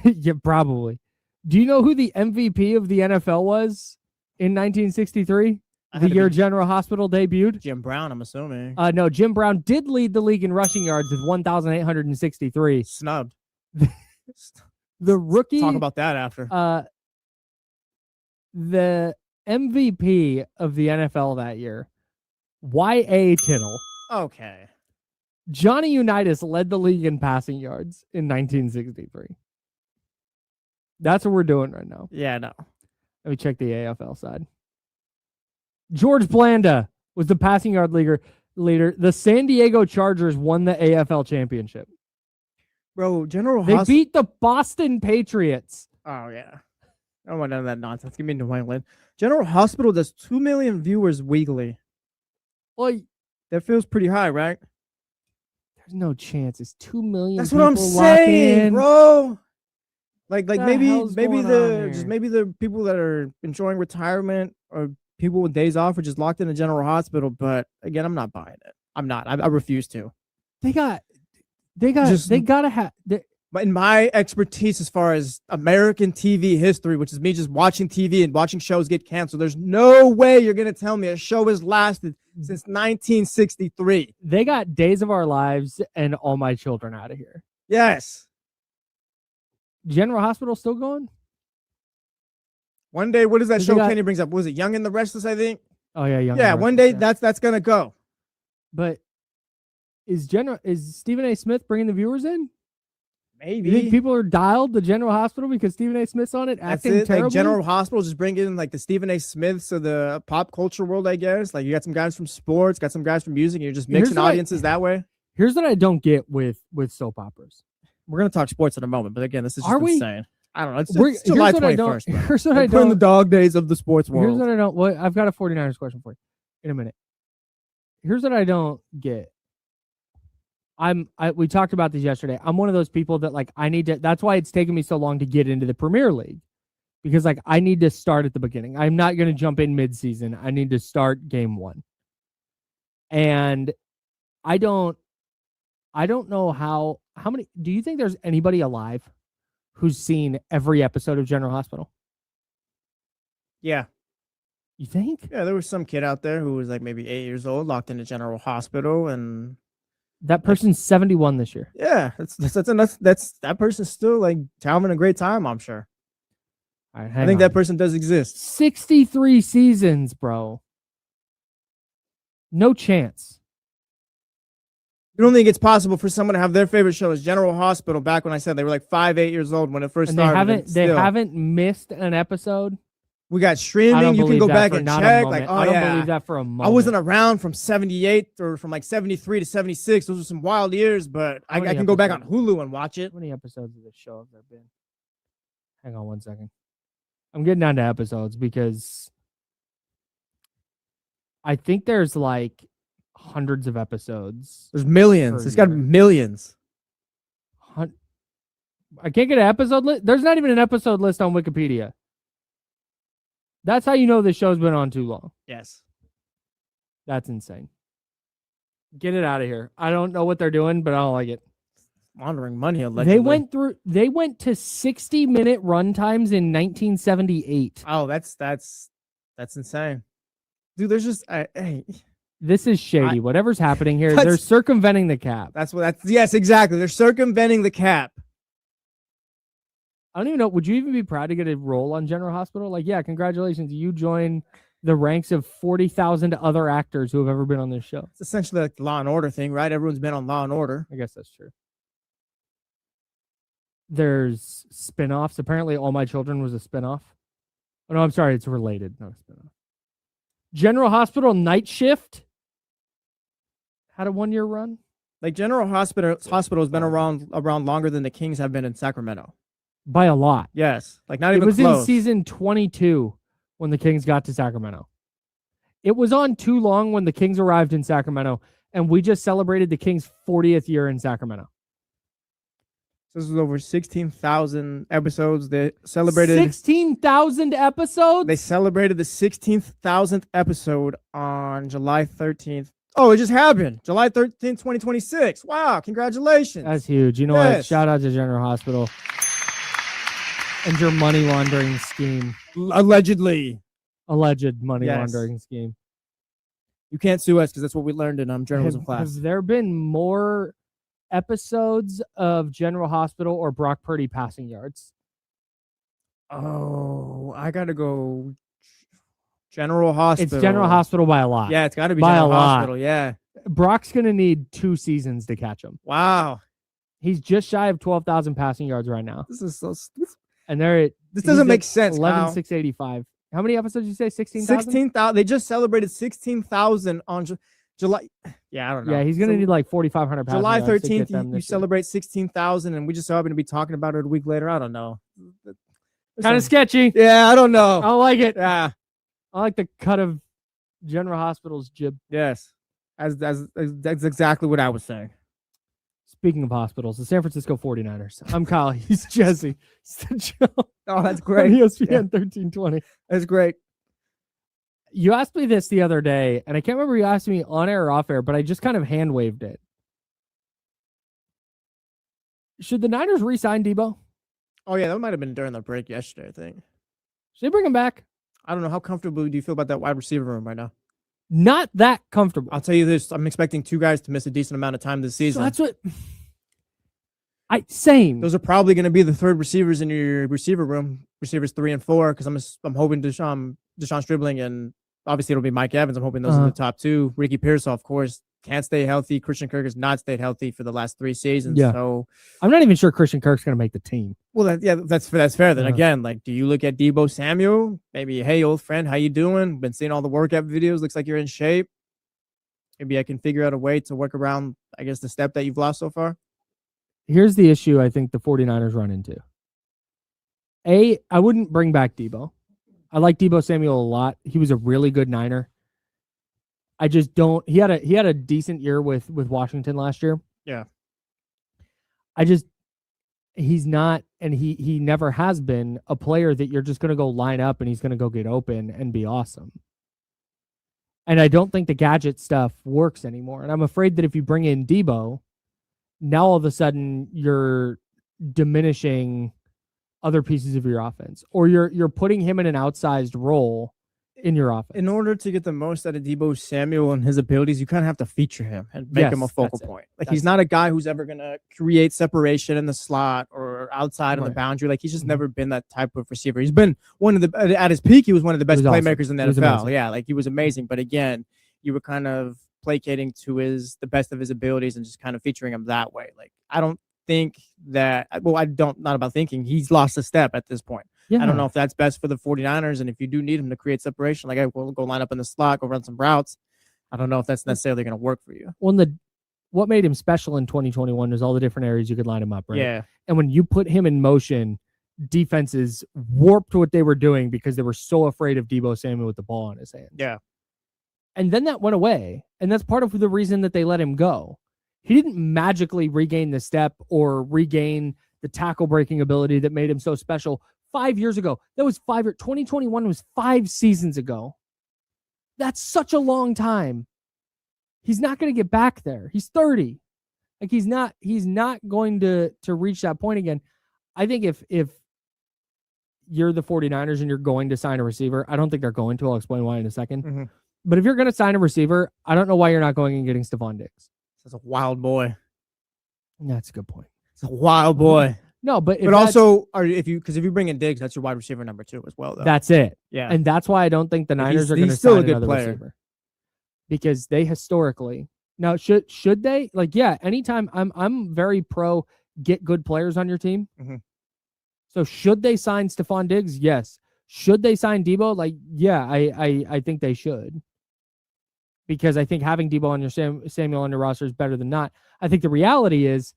Yeah, probably. Do you know who the MVP of the NFL was in 1963? The year General Hospital debuted? Jim Brown, I'm assuming. No, Jim Brown did lead the league in rushing yards with 1,863. Snubbed. The rookie. Talk about that after. The MVP of the NFL that year, Y.A. Tittle. Okay. Johnny Unitas led the league in passing yards in 1963. That's what we're doing right now. Yeah, no. Let me check the AFL side. George Blanda was the passing yard leader. The San Diego Chargers won the AFL championship. Bro, They beat the Boston Patriots. Oh, yeah. I don't want none of that nonsense. Give me New England. General Hospital does 2 million viewers weekly. Well, that feels pretty high, right? There's no chance. It's 2 million. That's what I'm saying, bro. Like maybe the people that are enjoying retirement or people with days off are just locked in a General Hospital. But again, I'm not buying it. I'm not. I refuse to. They gotta have. But in my expertise as far as American TV history, which is me just watching TV and watching shows get canceled, there's no way you're gonna tell me a show has lasted since 1963. They got Days of Our Lives and All My Children out of here. Yes. General Hospital still going? One day, what is that show Kenny brings up? Was it Young and the Restless, I think? Oh, yeah, Young. Yeah, one day that's going to go. But is Stephen A. Smith bringing the viewers in? Maybe. You think people are dialed to General Hospital because Stephen A. Smith's on it acting terribly? Like General Hospital just bring in like the Stephen A. Smiths of the pop culture world, I guess. Like you got some guys from sports, got some guys from music, and you're just mixing audiences that way. Here's what I don't get with soap operas. We're going to talk sports in a moment, but again, this is just insane. I don't know. It's July 21st. Here's what I don't. In the dog days of the sports world. Here's what I don't. Well, I've got a 49ers question for you in a minute. Here's what I don't get. We talked about this yesterday. I'm one of those people that like I need to. That's why it's taken me so long to get into the Premier League, because like I need to start at the beginning. I'm not going to jump in mid-season. I need to start game one. And I don't know how many. Do you think there's anybody alive who's seen every episode of General Hospital? Yeah. You think? Yeah, there was some kid out there who was like maybe 8 years old, locked in a general hospital, and That person's 71 this year. yeah, that's that person's still like having a great time, I'm sure. All right, I think that person does exist. 63 seasons, bro. No chance. You don't think it's possible for someone to have their favorite show as General Hospital back when I said they were like 5-8 years old when it first And started? they haven't missed an episode. We got I streaming. don't You can believe go that back for and not a check. moment. Like, oh I don't yeah, believe that for a moment. I wasn't around from 78 or from like 73 to 76. Those were some wild years, but I many can go back on episodes? Hulu and watch it. How many episodes of this show have there been? Hang on one second. I'm getting down to episodes because I think there's like hundreds of episodes. There's millions. Per It's got to be year. millions. I can't get an episode list. There's not even an episode list on Wikipedia. That's how you know this show's been on too long. Yes. That's insane. Get it out of here. I don't know what they're doing, but I don't like it. Laundering money, allegedly. They went to 60-minute run times in 1978. Oh, that's insane, dude. There's just hey, This is shady. Whatever's happening here, That's- they're circumventing the cap. yes, exactly. They're circumventing the cap. I don't even know. Would you even be proud to get a role on General Hospital? Like, yeah, congratulations. You join the ranks of 40,000 other actors who have ever been on this show. It's essentially like the Law and Order thing, right? Everyone's been on Law and Order. I guess that's true. There's spinoffs. Apparently, All My Children was a spinoff. Oh, no, I'm sorry. It's related. Not a spinoff. General Hospital Night Shift had a 1-year run. Like General Hospital has been around longer than the Kings have been in Sacramento. By a lot. Yes, like not It even was close. in season 22 when the Kings got to Sacramento. It was on too long when the Kings arrived in Sacramento, and we just celebrated the Kings' 40th year in Sacramento. This was over 16,000 episodes. They celebrated 16,000 episodes? They celebrated the 16,000th episode on July 13th. Oh, it just happened. July 13th, 2026. Wow, congratulations. That's huge. You know what? Yes. Shout out to General Hospital and your money laundering scheme. Allegedly. Alleged money Yes. laundering scheme. You can't sue us because that's what we learned in journalism class. Have there been more episodes of General Hospital or Brock Purdy passing yards? Oh, I got to go General Hospital. It's General Hospital by a lot. Yeah, it's got to be By a General lot. Hospital. Yeah. Brock's going to need 2 seasons to catch him. Wow. He's just shy of 12,000 passing yards right now. This is so And they're at This doesn't make sense. 11,685. How many episodes did you say? 16,000? 16,000. They just celebrated 16,000 on July. Yeah, I don't know. Yeah, he's going to So need like 4,500 passing July yards to get 13th, them you this year. celebrate 16,000, and we just so happen to be talking about it a week later. I don't know. Kind of sketchy. Yeah, I don't know. I don't like it. Yeah. I like the cut of General Hospital's jib. Yes. That's exactly what I was saying. Speaking of hospitals, the San Francisco 49ers. I'm Kyle. He's Jesse. It's the show Oh, that's on great. ESPN 1320. That's great. You asked me this the other day, and I can't remember you asked me on air or off air, but I just kind of hand waved it. Should the Niners re-sign Debo? Oh, yeah, that might have been during the break yesterday, I think. Should they bring him back? I don't know. How comfortable do you feel about that wide receiver room right now? Not that comfortable. I'll tell you this. I'm expecting 2 guys to miss a decent amount of time this So season. that's what same. Those are probably going to be the third receivers in your receiver room, receivers 3 and 4, because I'm hoping Deshaun Stribling, and obviously it'll be Mike Evans. I'm hoping those are the top 2. Ricky Pearsall, of course, can't stay healthy. Christian Kirk has not stayed healthy for the last 3 seasons. Yeah. So, I'm not even sure Christian Kirk's going to make the team. well, that's fair. Then Yeah. again, like, do you look at Debo Samuel? Maybe, hey, old friend, how you doing? Been seeing all the workout videos. Looks like you're in shape. Maybe I can figure out a way to work around, I guess, the step that you've lost so far. Here's the issue I think the 49ers run into. I wouldn't bring back Debo. I like Debo Samuel a lot. He was a really good Niner. I just don't. He had a decent year with Washington last year. Yeah. He's not, and he never has been a player that you're just going to go line up and he's going to go get open and be awesome. And I don't think the gadget stuff works anymore. And I'm afraid that if you bring in Debo, now all of a sudden you're diminishing other pieces of your offense, or you're putting him in an outsized role in your offense. In order to get the most out of Debo Samuel and his abilities, you kind of have to feature him and make him a focal point. Like, he's not a guy who's ever going to create separation in the slot or outside of the boundary. Like, he's just never been that type of receiver. He's been at his peak, he was one of the best playmakers in the NFL. Yeah, like, he was amazing. But again, you were kind of placating to the best of his abilities and just kind of featuring him that way. Like, I don't think that, not about thinking, he's lost a step at this point. Yeah. I don't know if that's best for the 49ers. And if you do need him to create separation, like, we'll go line up in the slot, go run some routes. I don't know if that's necessarily going to work for you. Well, what made him special in 2021 was all the different areas you could line him up, right? Yeah. And when you put him in motion, defenses warped what they were doing because they were so afraid of Debo Samuel with the ball in his hand. Yeah. And then that went away. And that's part of the reason that they let him go. He didn't magically regain the step or regain the tackle breaking ability that made him so special 5 years ago. That was 2021 was 5 seasons ago. That's such a long time. He's not going to get back there. He's 30. Like, he's not going to reach that point again. I think if you're the 49ers and you're going to sign a receiver, I don't think they're going to. I'll explain why in a second. Mm-hmm. But if you're going to sign a receiver, I don't know why you're not going and getting Stephon Diggs. That's a wild boy. That's a good point. It's a wild boy. No, but also, if you bring in Diggs, that's your wide receiver number 2 as well, though. That's it. Yeah, and that's why I don't think the Niners are going to sign another receiver, because they historically now should they, like, yeah. Anytime I'm very pro get good players on your team. Mm-hmm. So should they sign Stephon Diggs? Yes. Should they sign Debo? Like, yeah, I think they should, because I think having Debo on your Samuel on your roster is better than not. I think the reality is,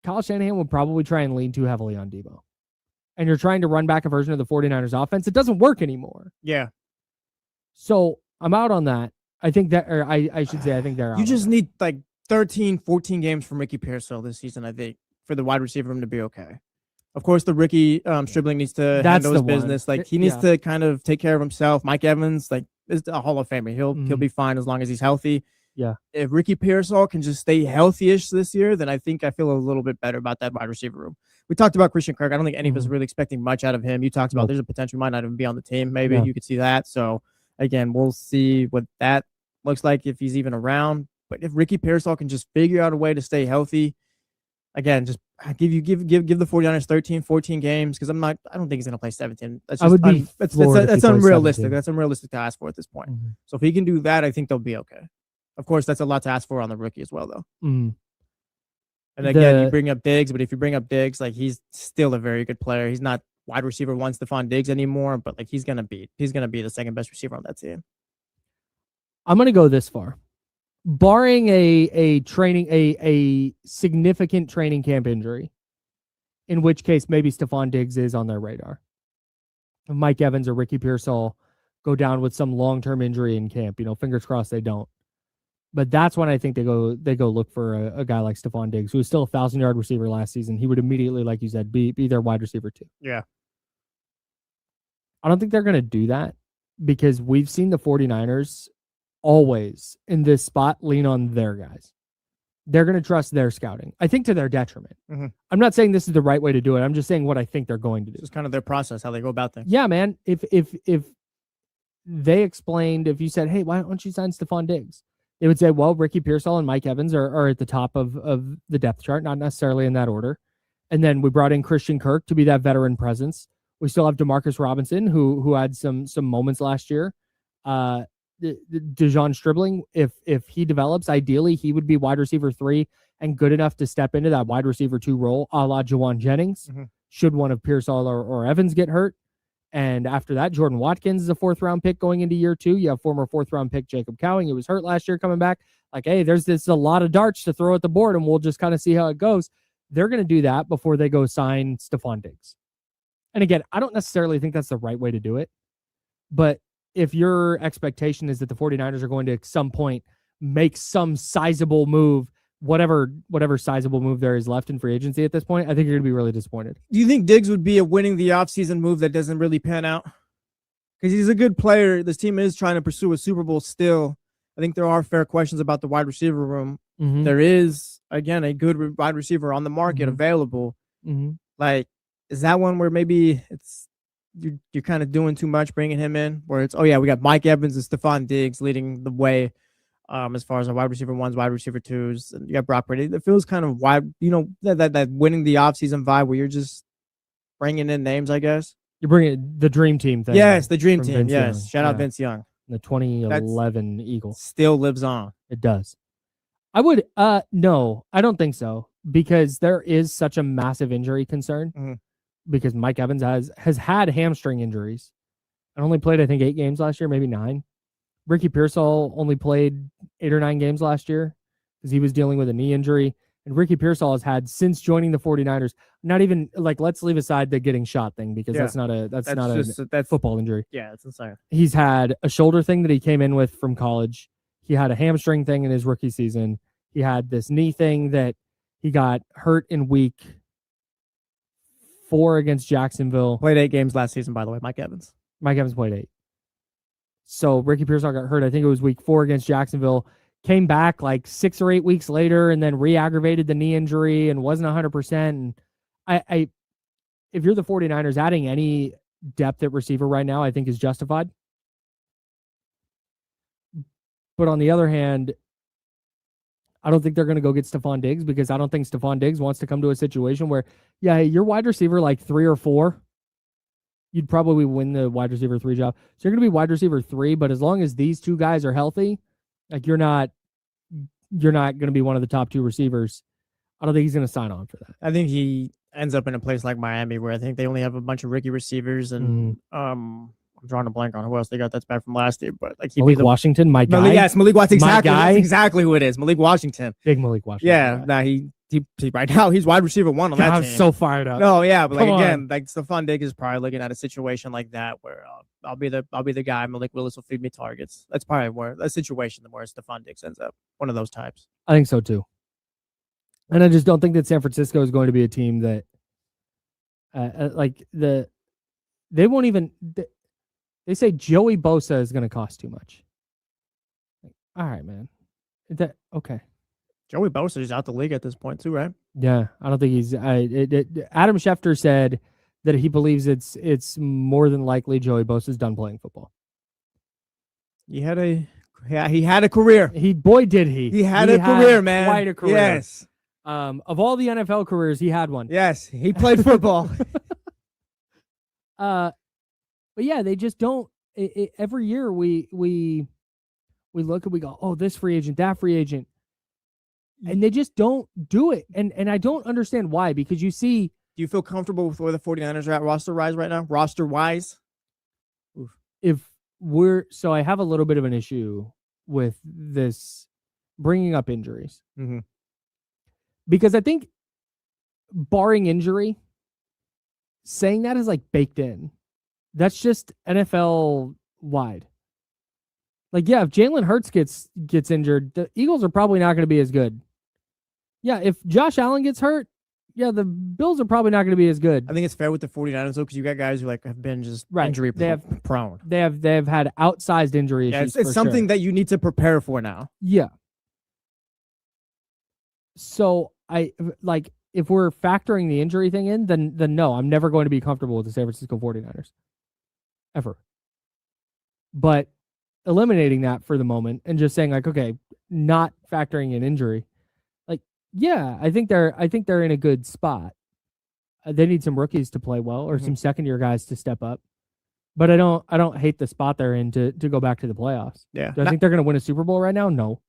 Kyle Shanahan would probably try and lean too heavily on Debo. And you're trying to run back a version of the 49ers offense. It doesn't work anymore. Yeah. So I'm out on that. I think that, or I should say, I think they're out. You just need like 13, 14 games from Ricky Pearsall this season, I think, for the wide receiver room to be okay. Of course, the Ricky Stribling needs to handle his business. Like, he needs to kind of take care of himself. Mike Evans, like, is a Hall of Famer. He'll be fine as long as he's healthy. Yeah. If Ricky Pearsall can just stay healthy-ish this year, then I think I feel a little bit better about that wide receiver room. We talked about Christian Kirk. I don't think any of us really expecting much out of him. You talked about there's a potential he might not even be on the team. Maybe you could see that. So, again, we'll see what that looks like if he's even around. But if Ricky Pearsall can just figure out a way to stay healthy, again, just give the 49ers 13, 14 games, because I don't think he's going to play 17. That's just that's unrealistic. 17. That's unrealistic to ask for at this point. Mm-hmm. So if he can do that, I think they'll be okay. Of course, that's a lot to ask for on the rookie as well, though. Mm. And again, you bring up Diggs, but if you bring up Diggs, like, he's still a very good player. He's not wide receiver 1 Stephon Diggs anymore, but like, he's gonna be the second best receiver on that team. I'm gonna go this far, barring a significant training camp injury, in which case maybe Stephon Diggs is on their radar. If Mike Evans or Ricky Pearsall go down with some long-term injury in camp, fingers crossed they don't. But that's when I think they go look for a guy like Stephon Diggs, who was still a 1,000-yard receiver last season. He would immediately, like you said, be their wide receiver 2. Yeah. I don't think they're going to do that, because we've seen the 49ers always in this spot lean on their guys. They're going to trust their scouting, I think, to their detriment. Mm-hmm. I'm not saying this is the right way to do it. I'm just saying what I think they're going to do. It's kind of their process, how they go about things. Yeah, man. If they explained, if you said, hey, why don't you sign Stephon Diggs? They would say, well, Ricky Pearsall and Mike Evans are at the top of the depth chart, not necessarily in that order. And then we brought in Christian Kirk to be that veteran presence. We still have Demarcus Robinson, who had some moments last year. Dejon Stribling, if he develops, ideally he would be wide receiver 3 and good enough to step into that wide receiver 2 role, a la Juwan Jennings, should one of Pearsall or Evans get hurt. And after that, Jordan Watkins is a 4th-round pick going into year 2. You have former 4th-round pick Jacob Cowing. He was hurt last year coming back. Like, hey, there's a lot of darts to throw at the board, and we'll just kind of see how it goes. They're going to do that before they go sign Stephon Diggs. And again, I don't necessarily think that's the right way to do it. But if your expectation is that the 49ers are going to, at some point, make some sizable move whatever sizable move there is left in free agency at this point, I think you're going to be really disappointed. Do you think Diggs would be a winning the offseason move that doesn't really pan out? Because he's a good player. This team is trying to pursue a Super Bowl still. I think there are fair questions about the wide receiver room. Mm-hmm. There is, again, a good wide receiver on the market available. Mm-hmm. Like, is that one where maybe you're kind of doing too much bringing him in? Where it's, oh yeah, we got Mike Evans and Stephon Diggs leading the way as far as our wide receiver ones, wide receiver twos, and you got Brock Purdy. It feels kind of wide, that winning the offseason vibe where you're just bringing in names, I guess. You're bringing the dream team thing. Yes, the dream team. Vince Yes, Young. shout out Vince Young. The 2011 Eagles still lives on. It does. I would no, I don't think so, because there is such a massive injury concern because Mike Evans has had hamstring injuries and only played, I think, 8 games last year, maybe 9. Ricky Pearsall only played 8 or 9 games last year because he was dealing with a knee injury. And Ricky Pearsall has had, since joining the 49ers, not even, like, let's leave aside the getting shot thing because that's not a football injury. Yeah, it's insane. He's had a shoulder thing that he came in with from college. He had a hamstring thing in his rookie season. He had this knee thing that he got hurt in week 4 against Jacksonville. Played 8 games last season, by the way, Mike Evans. Mike Evans played 8. So Ricky Pearsall got hurt. I think it was week 4 against Jacksonville. Came back like 6 or 8 weeks later and then re-aggravated the knee injury and wasn't 100%. And I if you're the 49ers, adding any depth at receiver right now, I think is justified. But on the other hand, I don't think they're going to go get Stephon Diggs because I don't think Stephon Diggs wants to come to a situation where, yeah, your wide receiver like 3 or 4, you'd probably win the wide receiver 3 job. So you're going to be wide receiver 3, but as long as these 2 guys are healthy, like you're not going to be one of the top 2 receivers. I don't think he's going to sign on for that. I think he ends up in a place like Miami where I think they only have a bunch of rookie receivers and I'm drawing a blank on who else they got that's back from last year, but like Malik Washington, my guy. Yes, Malik Washington. Exactly, my guy. That's exactly who it is. Malik Washington. Big Malik Washington. Yeah, nah, he right now he's wide receiver 1 on that I'm team. so fired up. No, yeah, but like Come again, on. like Stephon Diggs is probably looking at a situation like that where I'll be the guy. Malik Willis will feed me targets. That's probably where a situation where Stephon Diggs ends up. One of those types. I think so too. And I just don't think that San Francisco is going to be a team that they won't even. They say Joey Bosa is going to cost too much. All right, man. Okay? Joey Bosa is out the league at this point too, right? Yeah, I don't think he's. Adam Schefter said that he believes it's more than likely Joey Bosa's done playing football. He had a career. He did he? He had a career, man. Quite a career. Yes. Of all the NFL careers, he had one. Yes, he played football. But yeah, they just don't. Every year we look and we go, oh, this free agent, that free agent, and they just don't do it. And I don't understand why, because you see. Do you feel comfortable with where the 49ers are at roster-wise right now? Roster-wise? So I have a little bit of an issue with this bringing up injuries. Mm-hmm. Because I think barring injury, saying that is like baked in. That's just NFL wide. Like, yeah, if Jalen Hurts gets injured, the Eagles are probably not going to be as good. Yeah, if Josh Allen gets hurt, yeah, the Bills are probably not going to be as good. I think it's fair with the 49ers though, because you got guys who like have been just injury prone. They have had outsized injury issues. It's something that you need to prepare for now. Yeah. So if we're factoring the injury thing in, then no, I'm never going to be comfortable with the San Francisco 49ers. Ever. But eliminating that for the moment and just saying like, okay, not factoring in injury. Like, yeah, I think they're in a good spot. They need some rookies to play well or some second year guys to step up. But I don't hate the spot they're in to go back to the playoffs. Yeah. Do I think they're going to win a Super Bowl right now? No.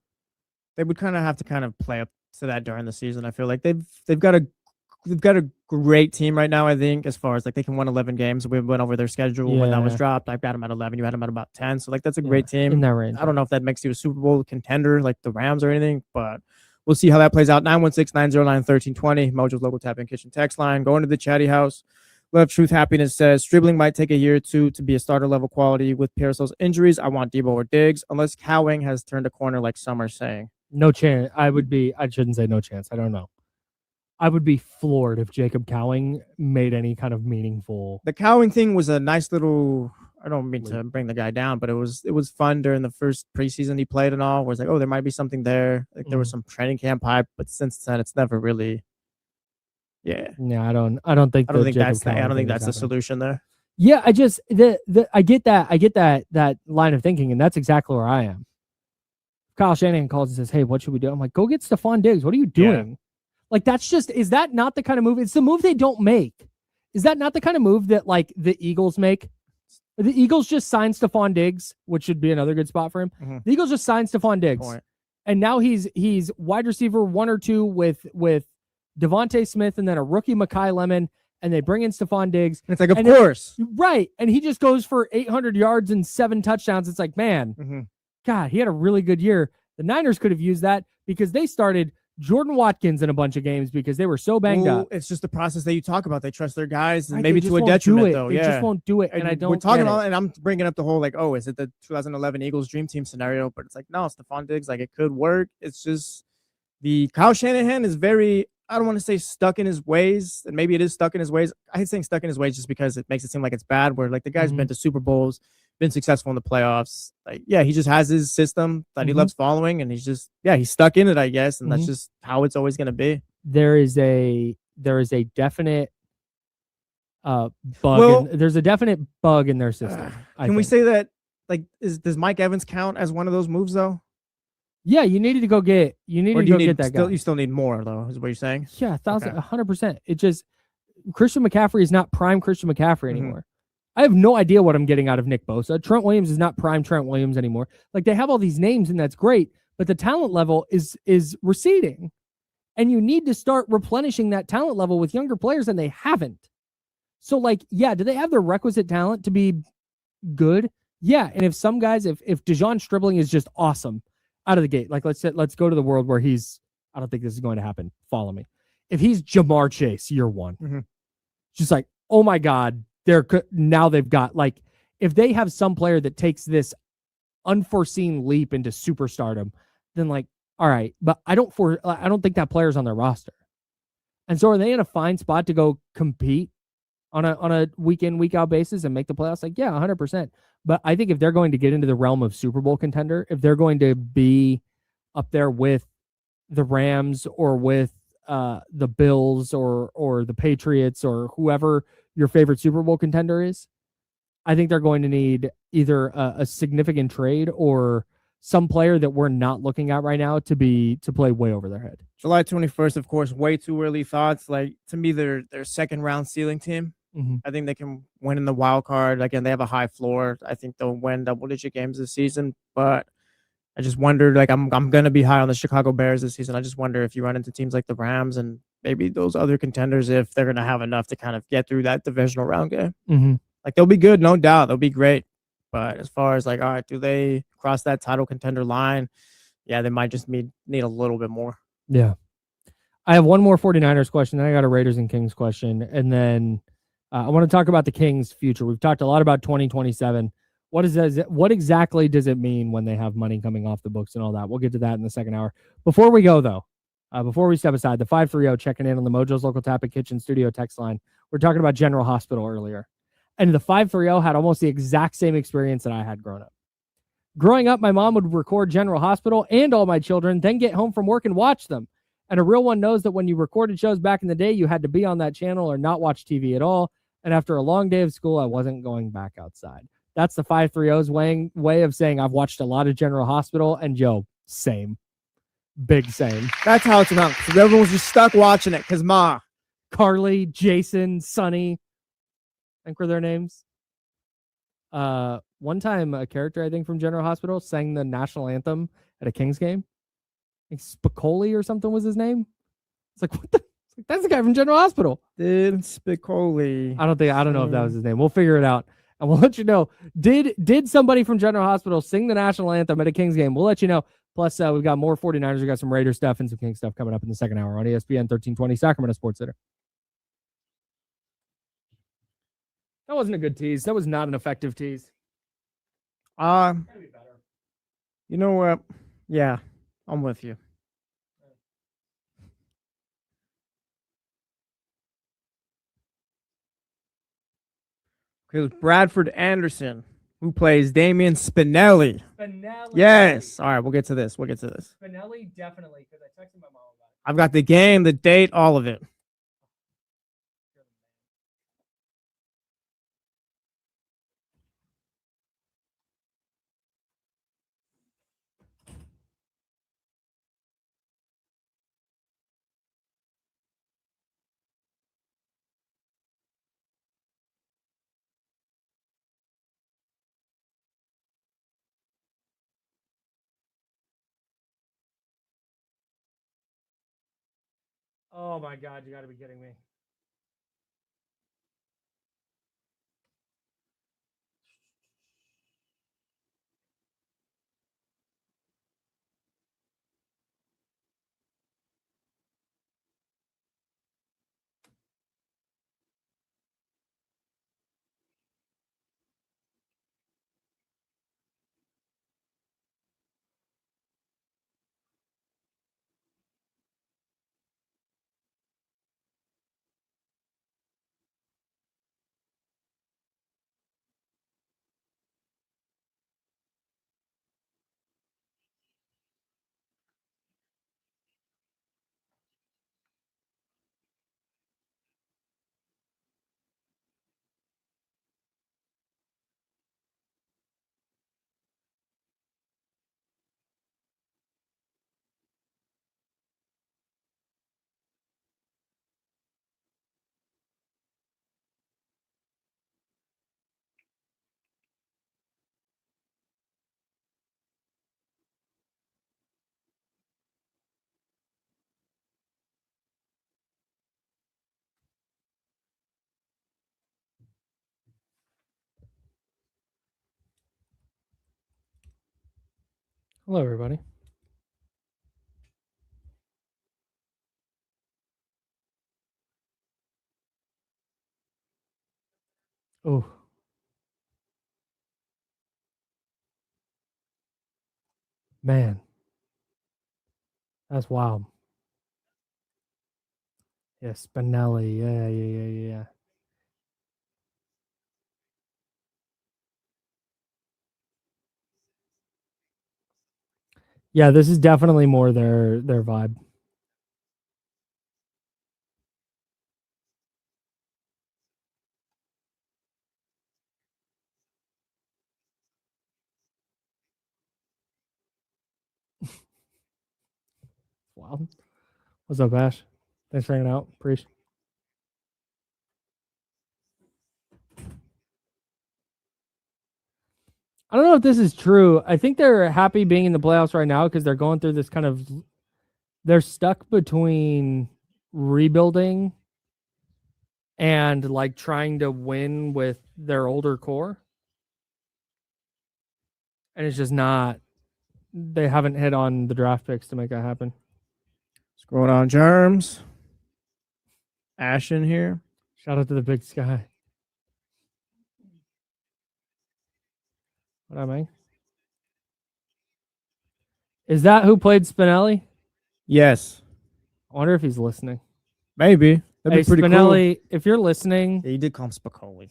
They would kind of have to play up to that during the season. I feel like they've got a great team right now. I think as far as like they can win 11 games. We went over their schedule when that was dropped. I've got them at 11. You had them at about 10. So like that's a great team in that range. I don't know if that makes you a Super Bowl contender like the Rams or anything, but we'll see how that plays out. 916-909-1320. Mojo's local tap in kitchen text line. Going to the chatty house. Love Truth Happiness says dribbling might take a year or two to be a starter level quality with Pearsall's injuries. I want Debo or Diggs unless Cowing has turned a corner like some are saying. No chance. I shouldn't say no chance. I don't know. I would be floored if Jacob Cowing made any kind of meaningful. The Cowing thing was a nice little. I don't mean to bring the guy down, but it was fun during the first preseason he played and all. Where it's like, oh, there might be something there. Like there was some training camp hype, but since then it's never really. Yeah. Yeah, I don't think that's the solution there. Yeah, I get that line of thinking, and that's exactly where I am. Kyle Shanahan calls and says, "Hey, what should we do?" I'm like, "Go get Stephon Diggs. What are you doing?" Yeah. Like, is that not the kind of move? It's the move they don't make. Is that not the kind of move that like the Eagles make? The Eagles just signed Stephon Diggs, which should be another good spot for him. Mm-hmm. The Eagles just signed Stephon Diggs, and now he's wide receiver 1 or 2 with Devontae Smith and then a rookie Mekhi Lemon, and they bring in Stephon Diggs. And it's like, of course, right? And he just goes for 800 yards and 7 touchdowns. It's like, man, God, he had a really good year. The Niners could have used that because they started Jordan Watkins in a bunch of games because they were so banged up. It's just the process that you talk about. They trust their guys, and maybe to a detriment, though. They just won't do it, and I don't. We're talking about, and I'm bringing up the whole like, oh, is it the 2011 Eagles dream team scenario? But it's like, no, Stephon Diggs, like it could work. It's just the Kyle Shanahan is very. I don't want to say stuck in his ways, and maybe it is stuck in his ways. I hate saying stuck in his ways just because it makes it seem like it's bad. Where like the guy's been to Super Bowls, been successful in the playoffs. Like, yeah, he just has his system that he loves following, and he's stuck in it, I guess, and that's just how it's always going to be. There is a definite bug. There's a definite bug in their system. Can we say that? Like, does Mike Evans count as one of those moves though? Yeah, you needed to go get. You needed to go get that guy. You still need more though, is what you're saying? Yeah, 100%. It just Christian McCaffrey is not prime Christian McCaffrey anymore. I have no idea what I'm getting out of Nick Bosa. Trent Williams is not prime Trent Williams anymore. Like, they have all these names, and that's great, but the talent level is receding, and you need to start replenishing that talent level with younger players, and they haven't. So, like, yeah, do they have the requisite talent to be good? Yeah, and if some guys, if Dejon Stribling is just awesome out of the gate, like let's go to the world where he's. I don't think this is going to happen. Follow me. If he's Jamar Chase year one, just like, oh my God. Now they've got, like, if they have some player that takes this unforeseen leap into superstardom, then like, all right, but I don't think that player's on their roster. And so are they in a fine spot to go compete on a week in, week out basis and make the playoffs? Like, yeah, 100%. But I think if they're going to get into the realm of Super Bowl contender, if they're going to be up there with the Rams or with the Bills or the Patriots or whoever your favorite Super Bowl contender is, I think they're going to need either a significant trade or some player that we're not looking at right now to play way over their head. July 21st, of course, way too early thoughts. Like, to me, they're second round ceiling team. I think they can win in the wild card. Again, they have a high floor. I think they'll win double-digit games this season, but I just wondered, like, I'm going to be high on the Chicago Bears this season. I just wonder if you run into teams like the Rams and maybe those other contenders, if they're going to have enough to kind of get through that divisional round game. Like, they'll be good, no doubt. They'll be great. But as far as, like, all right, do they cross that title contender line? Yeah, they might just need a little bit more. Yeah. I have one more 49ers question, then I got a Raiders and Kings question, and then I want to talk about the Kings' future. We've talked a lot about 2027. What exactly does it mean when they have money coming off the books and all that? We'll get to that in the second hour. Before we go, though, before we step aside, the 530 checking in on the Mojo's Local Tapia Kitchen Studio text line. We're talking about General Hospital earlier. And the 530 had almost the exact same experience that I had growing up. Growing up, my mom would record General Hospital and all my children, then get home from work and watch them. And a real one knows that when you recorded shows back in the day, you had to be on that channel or not watch TV at all. And after a long day of school, I wasn't going back outside. That's the 530's way of saying I've watched a lot of General Hospital, and Joe, same. Big same. That's how it's about. So everyone's just stuck watching it because Ma. Carly, Jason, Sonny, I think were their names. One time, a character, I think, from General Hospital sang the national anthem at a Kings game. I think Spicoli or something was his name. It's like, what the? That's the guy from General Hospital. Did Spicoli. I don't know if that was his name. We'll figure it out. And we'll let you know. Did somebody from General Hospital sing the national anthem at a Kings game? We'll let you know. Plus, we've got more 49ers. We've got some Raiders stuff and some Kings stuff coming up in the second hour on ESPN 1320 Sacramento Sports Center. That wasn't a good tease. That was not an effective tease. You know what? Yeah, I'm with you. Because Bradford Anderson, who plays Damian Spinelli. Spinelli. Yes. All right, we'll get to this. Spinelli, definitely, because I texted my mom about it. I've got the game, the date, all of it. Oh my God, you got to be kidding me. Hello, everybody. Oh. Man. That's wild. Yeah, Spinelli. Yeah. Yeah, this is definitely more their vibe. Wild. What's up, Ash? Thanks for hanging out. Appreciate. I don't know if this is true. I think they're happy being in the playoffs right now because they're going through this kind of. They're stuck between rebuilding and like trying to win with their older core, and it's just not. They haven't hit on the draft picks to make that happen. What's going on, Germs? Ash in here. Shout out to the Big Sky. What I mean? Is that who played Spinelli? Yes. I wonder if he's listening. Maybe. That'd be pretty Spinelli, cool. if you're listening. Yeah, you did call him Spicoli.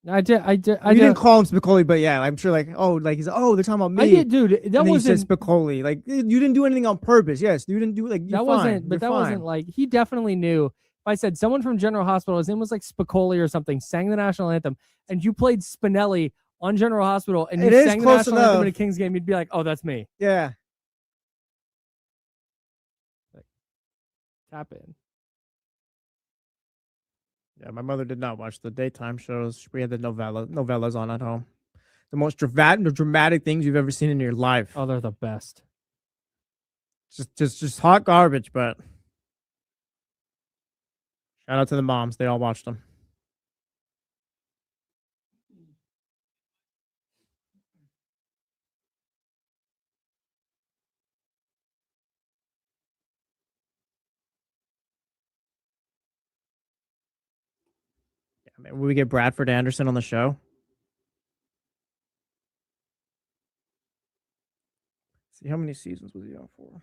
I did. You didn't call him Spicoli, but yeah, I'm sure like, he's like, they're talking about me. I did, dude. That wasn't Spicoli. Like, you didn't do anything on purpose. Yes, you didn't do like that wasn't, but that wasn't like he definitely knew. If I said someone from General Hospital, his name was like Spicoli or something, sang the national anthem, and you played Spinelli on General Hospital, and you sang the national anthem in a Kings game, you'd be like, oh, that's me. Yeah. Like, tap in. Yeah, my mother did not watch the daytime shows. We had the novellas on at home. The most dramatic things you've ever seen in your life. Oh, they're the best. Just hot garbage, but shout out to the moms. They all watched them. Yeah, man, will we get Bradford Anderson on the show? See how many seasons was he out for?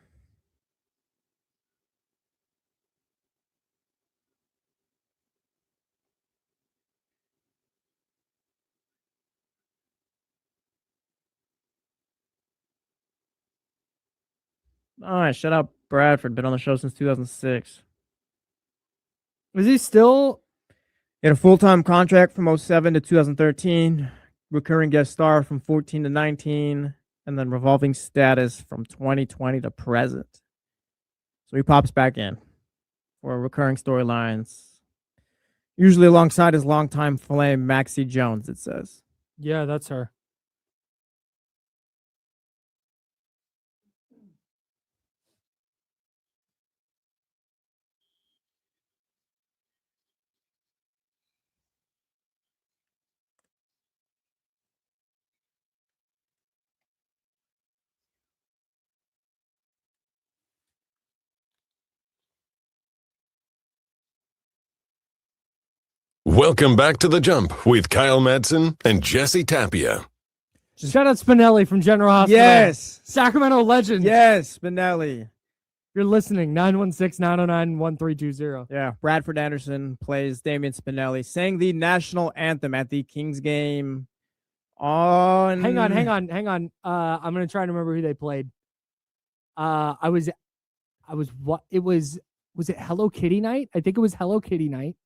Nice. Shout out Bradford. Been on the show since 2006. Is he still? He had a full-time contract from 07 to 2013. Recurring guest star from 14 to 19. And then revolving status from 2020 to present. So he pops back in for recurring storylines. Usually alongside his longtime flame, Maxie Jones, it says. Yeah, that's her. Welcome back to The Jump with Kyle Madson and Jesse Tapia. Shout out Spinelli from General Hospital. Yes. Sacramento legend. Yes, Spinelli. You're listening. 916-909-1320. Yeah, Bradford Anderson plays Damian Spinelli, sang the national anthem at the Kings game on... Hang on. I'm going to try to remember who they played. Was it Hello Kitty night? I think it was Hello Kitty night.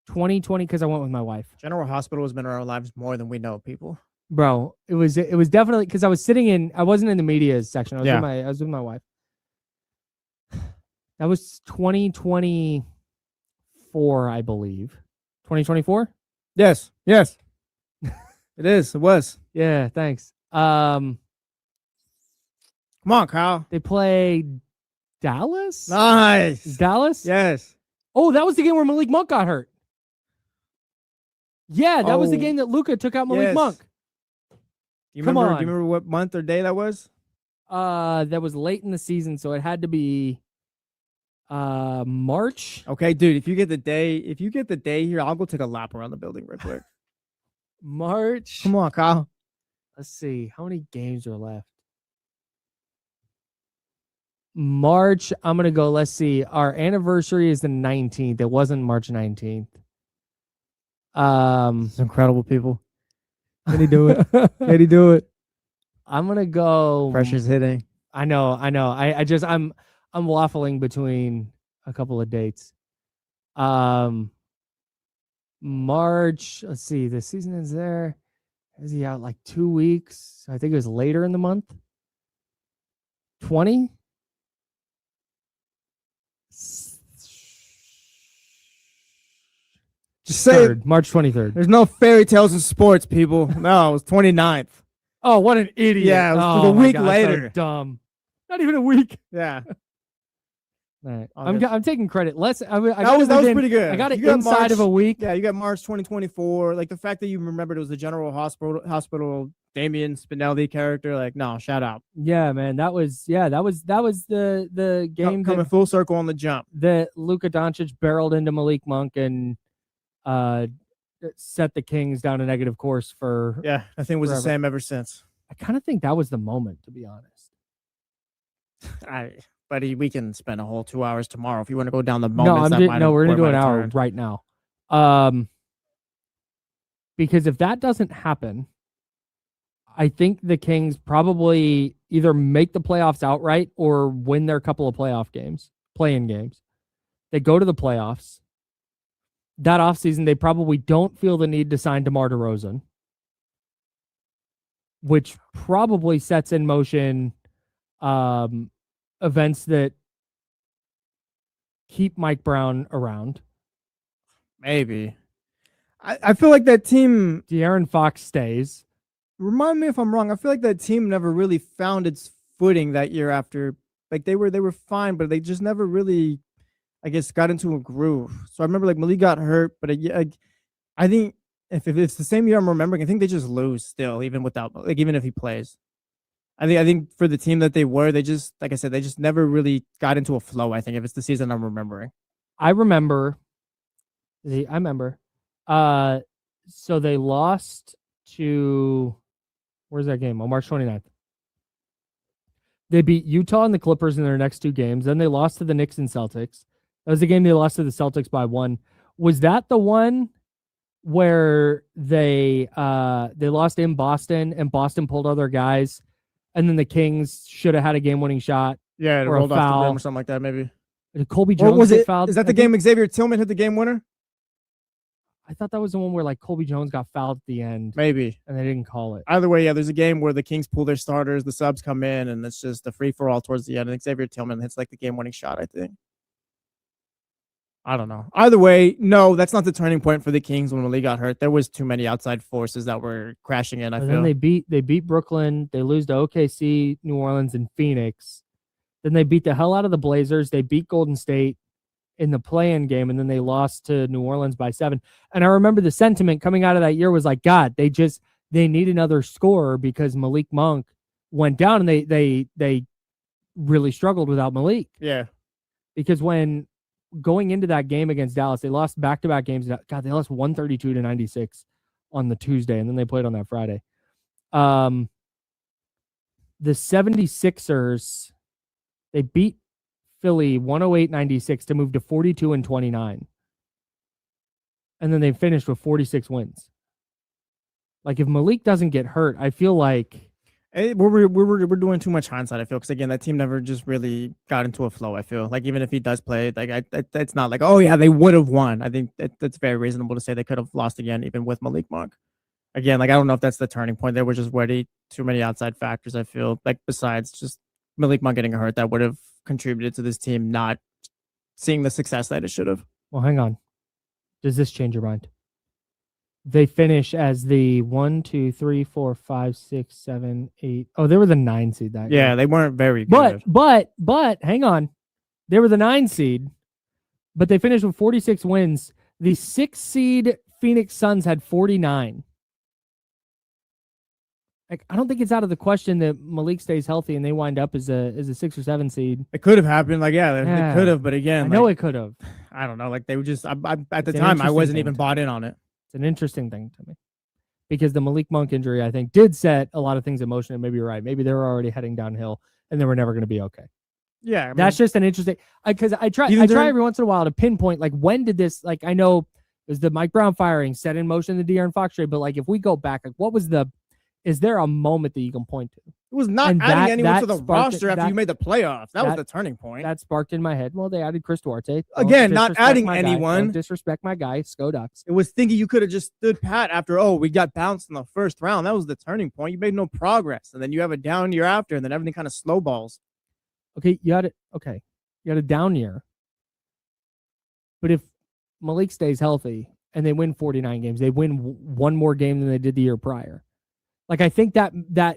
2020, because I went with my wife. General Hospital has been in our lives more than we know, people. Bro, it was definitely because I wasn't in the media section. I was with my wife. That was 2024, I believe. 2024? Yes. It was. Yeah, thanks. Come on, Kyle. They played Dallas? Nice. Dallas? Yes. Oh, that was the game where Malik Monk got hurt. Yeah, that was the Oh. game that Luka took out Malik Yes. Monk. Do you Come remember? on. Do you remember what month or day that was? That was late in the season, so it had to be March. Okay, dude. If you get the day here, I'll go take a lap around the building real quick. March. Come on, Kyle. Let's see. How many games are left? March. I'm going to go. Let's see. Our anniversary is the 19th. It wasn't March 19th. It's incredible, people. Can he do it? Can he do it? I'm going to go. Pressure's hitting. I know. I'm waffling between a couple of dates. March. Let's see. The season is there. Is he out like 2 weeks? I think it was later in the month. 20. Just say it. March 23rd. There's no fairy tales in sports, people. No, it was 29th. Oh, what an idiot. Yeah, it was oh, a my week God, so later. dumb. Not even a week. Yeah. All right. All I'm good. taking credit. That was pretty good. I got it You got inside of a week. Yeah, you got March 2024. Like the fact that you remembered it was the General Hospital Damian Spinelli character. Like, no, shout out. Yeah, man. That was the game Coming full circle on the jump. that Luka Doncic barreled into Malik Monk and set the Kings down a negative course for. Yeah, that thing was the Forever. same ever since. I kind of think that was the moment, to be honest. Buddy, we can spend a whole 2 hours tomorrow if you want to go down the No, moments. we're gonna do an hour right now. Because if that doesn't happen, I think the Kings probably either make the playoffs outright or win their couple of play-in games. They go to the playoffs. That offseason, they probably don't feel the need to sign DeMar DeRozan, which probably sets in motion events that keep Mike Brown around. Maybe. I feel like that team. De'Aaron Fox stays. Remind me if I'm wrong. I feel like that team never really found its footing that year after. Like they were fine, but they just never really, I guess, got into a groove. So I remember like Malik got hurt, but I think if it's the same year I'm remembering, I think they just lose still, even if he plays. I think for the team that they were, they just, like I said, they just never really got into a flow. I think if it's the season I'm remembering. I remember. So they lost to, where's that game? On March 29th. They beat Utah and the Clippers in their next two games. Then they lost to the Knicks and Celtics. That was the game they lost to the Celtics by 1. Was that the one where they lost in Boston and Boston pulled other guys, and then the Kings should have had a game-winning shot Yeah, it or a rolled off the foul. rim or something like that, maybe. Did Colby Or Jones was get it? fouled? Is that the game Xavier Tillman hit the game winner? I thought that was the one where like Colby Jones got fouled at the end Maybe. and they didn't call it. Either way, yeah, there's a game where the Kings pull their starters, the subs come in, and it's just a free for all towards the end. And Xavier Tillman hits like the game winning shot, I think. I don't know. Either way, no, that's not the turning point for the Kings when Malik got hurt. There was too many outside forces that were crashing in. I And feel. then they beat Brooklyn. They lose to OKC, New Orleans, and Phoenix. Then they beat the hell out of the Blazers. They beat Golden State in the play-in game, and then they lost to New Orleans by 7. And I remember the sentiment coming out of that year was like, God, they need another scorer because Malik Monk went down, and they really struggled without Malik. Yeah. Because when going into that game against Dallas, they lost back-to-back games. God, they lost 132-96 on the Tuesday, and then they played on that Friday. The 76ers, they beat Philly 108-96 to move to 42-29. And then they finished with 46 wins. Like, if Malik doesn't get hurt, I feel like we're doing too much hindsight, I feel, because again, that team never just really got into a flow. I feel like even if he does play, like it's not like, oh yeah, they would have won. I think that's very reasonable to say they could have lost again, even with Malik Monk. Again, like I don't know if that's the turning point. There were just way too many outside factors. I feel like besides just Malik Monk getting hurt, that would have contributed to this team not seeing the success that it should have. Well, hang on. Does this change your mind? They finish as the 1, 2, 3, 4, 5, 6, 7, 8. Oh, they were the 9 seed that year. Yeah, they weren't very good. But hang on. They were the 9 seed, but they finished with 46 wins. The 6 seed Phoenix Suns had 49. Like, I don't think it's out of the question that Malik stays healthy and they wind up as a 6 or 7 seed. It could have happened. Like, yeah, they could have. But again, I know it could have. I don't know. Like, they were just, at the time, I wasn't even bought in on it. It's an interesting thing to me because the Malik Monk injury, I think, did set a lot of things in motion. And maybe you're right. Maybe they were already heading downhill and they were never going to be okay. Yeah. I mean, that's just an interesting, because I try every once in a while to pinpoint, like, when did this, like, I know it was the Mike Brown firing set in motion the De'Aaron Fox trade, but like, if we go back, like, is there a moment that you can point to? It was not adding anyone to the roster after you made the playoffs. That was the turning point. That sparked in my head. Well, they added Chris Duarte. Again, not adding anyone. Don't disrespect my guy, Sko Ducks. It was thinking you could have just stood pat after, we got bounced in the first round. That was the turning point. You made no progress. And then you have a down year after, and then everything kind of snowballs. Okay, you had a down year. But if Malik stays healthy and they win 49 games, they win one more game than they did the year prior. Like, I think that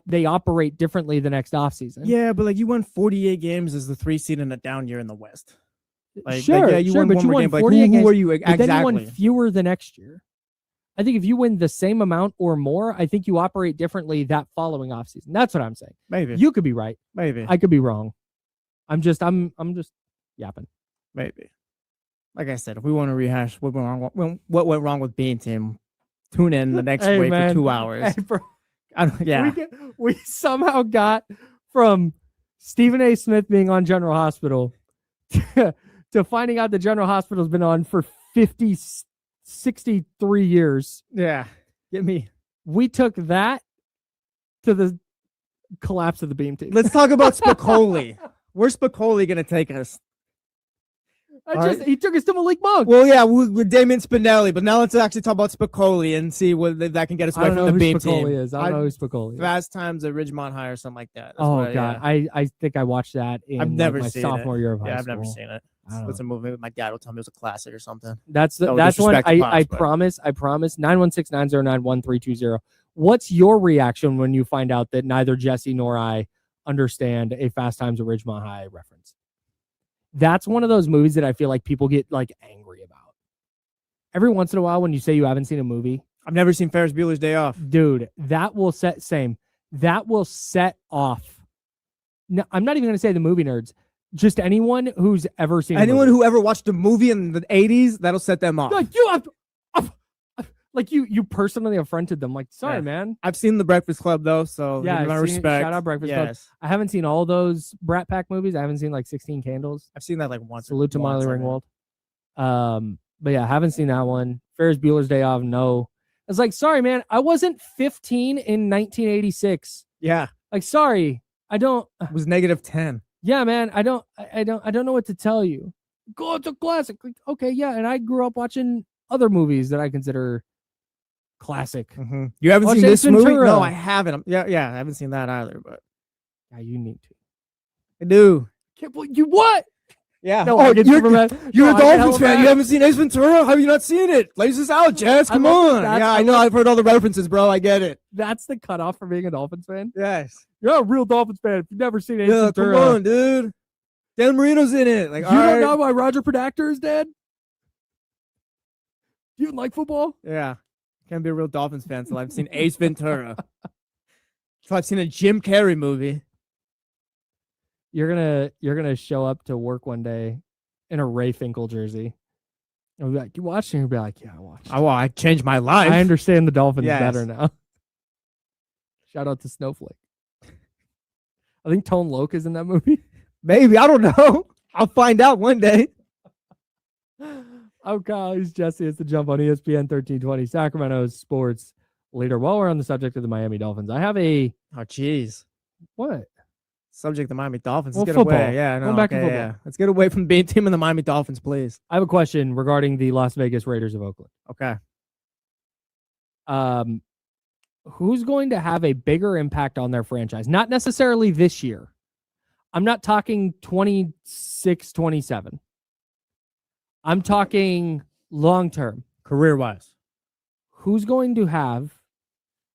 they operate differently the next offseason. Yeah, but like, you won 48 games as the 3 seed in a down year in the West. Like, sure, yeah, you won one more game. But 48 who were you exactly? exactly? Then you won fewer the next year. I think if you win the same amount or more, I think you operate differently that following offseason. That's what I'm saying. Maybe you could be right. Maybe I could be wrong. I'm just yapping. Maybe. Like I said, if we want to rehash what went wrong with Bean Team, tune in the next week for 2 hours. Hey, bro. Yeah. We somehow got from Stephen A. Smith being on General Hospital to finding out the General Hospital's been on for 63 years. Yeah. Get me. We took that to the collapse of the Beam Team. Let's talk about Spicoli. Where's Spicoli going to take us? He took us to Malik Monk. Well, yeah, with Damien Spinelli, but now let's actually talk about Spicoli and see what that can get us away from the Beam Team. I don't know who Spicoli is. Fast Times at Ridgemont High or something like that. God, yeah. I think I watched that in my sophomore year of high school. I've never seen it. It's a movie. My dad will tell me it was a classic or something. That's one. I promise. 916-909-1320. What's your reaction when you find out that neither Jesse nor I understand a Fast Times at Ridgemont High reference? That's one of those movies that I feel like people get like angry about. Every once in a while when you say you haven't seen a movie. I've never seen Ferris Bueller's Day Off. Dude, that will set off. No, I'm not even going to say the movie nerds. Just anyone who's ever seen anyone who ever watched a movie in the 80s, that'll set them off. Like you personally affronted them. Like, sorry, man. I've seen The Breakfast Club though, so yeah, my respect. Shout out Breakfast Club. I haven't seen all those Brat Pack movies. I haven't seen like 16 Candles. I've seen that like once. Salute to Molly Ringwald. But yeah, I haven't seen that one. Ferris Bueller's Day Off, no. I was like, sorry, man. I wasn't 15 in 1986. Yeah. Like, sorry. I don't. It was -10. Yeah, man. I don't know what to tell you. Go, it's a classic. Like, okay, yeah. And I grew up watching other movies that I consider classic. Mm-hmm. You haven't Watch seen Ace this movie? Ventura. No, I haven't. Yeah, I haven't seen that either. But yeah, you need to. I do. Can't believe you what? Yeah. No, oh, you're a Dolphins fan. You haven't seen Ace Ventura? How have you not seen it? Lace this out, Jess. Come on. Yeah, I know. I've heard all the references, bro. I get it. That's the cutoff for being a Dolphins fan? Yes. You're a real Dolphins fan if you've never seen Ace Ventura. Come on, dude. Dan Marino's in it. Like, you don't know why Roger Predactor is dead? You even like football? Yeah. Can't be a real Dolphins fan until I've seen Ace Ventura. So I've seen a Jim Carrey movie. You're gonna show up to work one day in a Ray Finkel jersey. And be like, you watched it? You'll be like, yeah, I watched. Oh, well, I changed my life. I understand the Dolphins better now. Shout out to Snowflake. I think Tone Loc is in that movie. Maybe. I don't know. I'll find out one day. I'm Kyle. He's Jesse. It's The Jump on ESPN 1320, Sacramento's sports leader. While we're on the subject of the Miami Dolphins, I have a... Oh, jeez. What? Subject the Miami Dolphins. Well, Let's get football. away. Yeah, no, Going back to football. Yeah. Let's get away from being team of the Miami Dolphins, please. I have a question regarding the Las Vegas Raiders of Oakland. Okay. Who's going to have a bigger impact on their franchise? Not necessarily this year. I'm not talking 26, 27. I'm talking long-term. Career-wise. Who's going to have,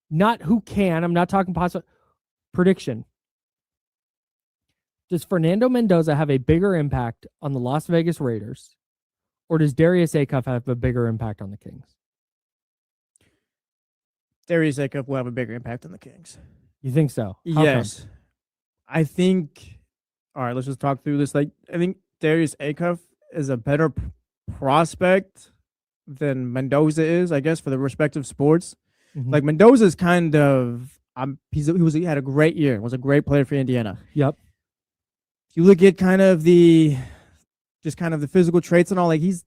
not who can, I'm not talking possible, prediction. Does Fernando Mendoza have a bigger impact on the Las Vegas Raiders, or does Darius Acuff have a bigger impact on the Kings? Darius Acuff will have a bigger impact on the Kings. You think so? How Yes. come? I think, all right, let's just talk through this. Like, I think Darius Acuff is a better prospect than Mendoza is, I guess, for the respective sports. Mm-hmm. Like, Mendoza's kind of, he had a great year, was a great player for Indiana. Yep. If you look at kind of the physical traits and all, like, he's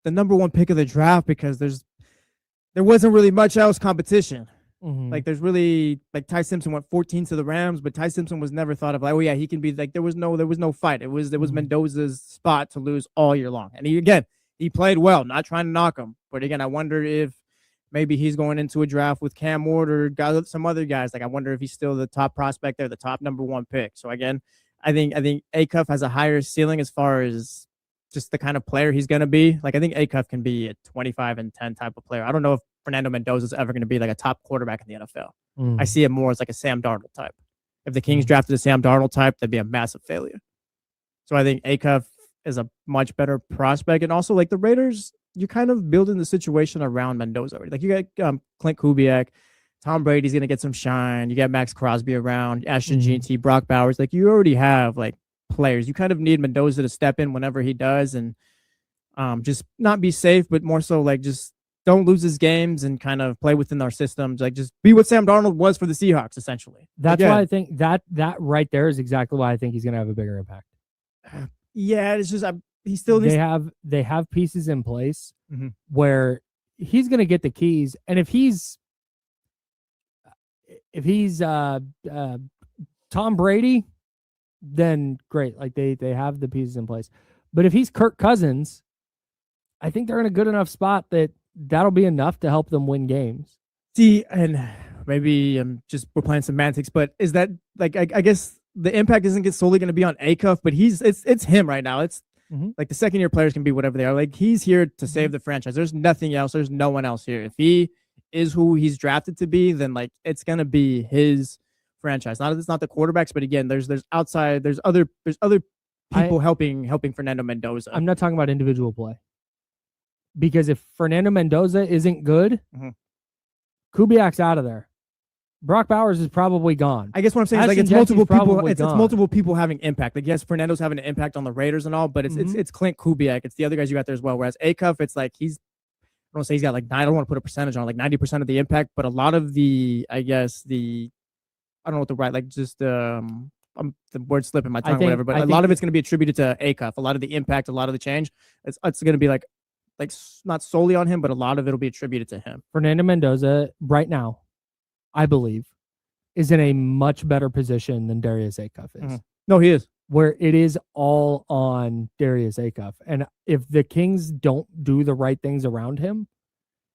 the number one pick of the draft because there wasn't really much else competition. Mm-hmm. Like, there's really, like, Ty Simpson went 14 to the Rams, but Ty Simpson was never thought of like, oh yeah, he can be like, there was no fight. There was Mendoza's spot to lose all year long. And he played well, not trying to knock him. But again, I wonder if maybe he's going into a draft with Cam Ward or some other guys. Like, I wonder if he's still the top prospect there, the top number one pick. So again, I think Acuff has a higher ceiling as far as just the kind of player he's going to be. Like, I think Acuff can be a 25-10 type of player. I don't know if Fernando Mendoza is ever going to be like a top quarterback in the NFL. I see it more as like a Sam Darnold type. If the Kings drafted a Sam Darnold type, that'd be a massive failure. So I think Acuff is a much better prospect. And also, like, the Raiders, you're kind of building the situation around Mendoza already. Like, you got Clint Kubiak, Tom Brady's going to get some shine. You got Max Crosby around, Ashton Jeanty, Brock Bowers. Like, you already have, like, players. You kind of need Mendoza to step in whenever he does and just not be safe, but more so, like, just don't lose his games and kind of play within our systems. Like, just be what Sam Darnold was for the Seahawks, essentially. That's why I think that right there is exactly why I think he's going to have a bigger impact. Yeah, it's just he still needs. They have pieces in place where he's going to get the keys, and if he's Tom Brady, then great. Like, they have the pieces in place. But if he's Kirk Cousins, I think they're in a good enough spot that that'll be enough to help them win games. See, and maybe we're playing semantics, but is that, like, I guess the impact isn't solely going to be on Acuff, but it's him right now. It's like the second year players can be whatever they are. Like, he's here to save the franchise. There's nothing else. There's no one else here. If he is who he's drafted to be, then, like, it's going to be his franchise. It's not the quarterbacks, but again, there's other people helping Fernando Mendoza. I'm not talking about individual play. Because if Fernando Mendoza isn't good, Kubiak's out of there. Brock Bowers is probably gone. I guess what I'm saying is, like, it's multiple people. It's multiple people having impact. Like, yes, Fernando's having an impact on the Raiders and all, but it's Clint Kubiak. It's the other guys you got there as well. Whereas Acuff, it's like I don't want to say he's got like I don't want to put a percentage on, like 90% of the impact, but a lot of the, I guess the, I don't know what the right, like, just the word slipping my tongue, whatever. But a lot of it's going to be attributed to Acuff. A lot of the impact, a lot of the change, it's going to be like not solely on him, but a lot of it'll be attributed to him. Fernando Mendoza right now, I believe, is in a much better position than Darius Acuff is. No, he is. where it is all on Darius Acuff. And if the Kings don't do the right things around him,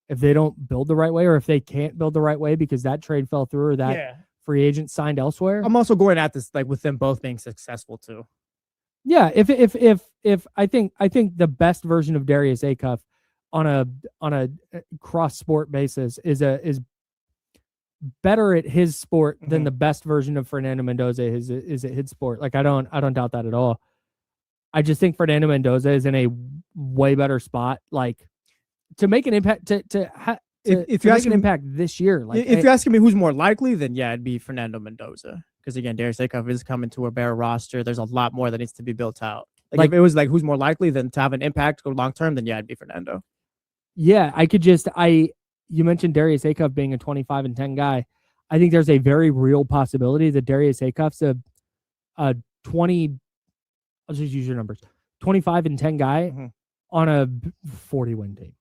if they don't build the right way, or if they can't build the right way because that trade fell through or that free agent signed elsewhere. I'm also going at this like with them both being successful too. Yeah, if I think the best version of Darius Acuff on a cross sport basis is better at his sport than the best version of Fernando Mendoza is at his sport. Like I don't doubt that at all. I just think Fernando Mendoza is in a way better spot, like to make an impact if you make an impact this year. Like if you're asking me who's more likely, then yeah, it'd be Fernando Mendoza. Because again, Darius Acuff is coming to a bare roster. There's a lot more that needs to be built out. Like if it was like who's more likely than to have an impact go long term, then yeah, it'd be Fernando. Yeah, you mentioned Darius Acuff being a 25-10 guy. I think there's a very real possibility that Darius Acuff's a 20. I'll just use your numbers. 25-10 guy on a 40-win team.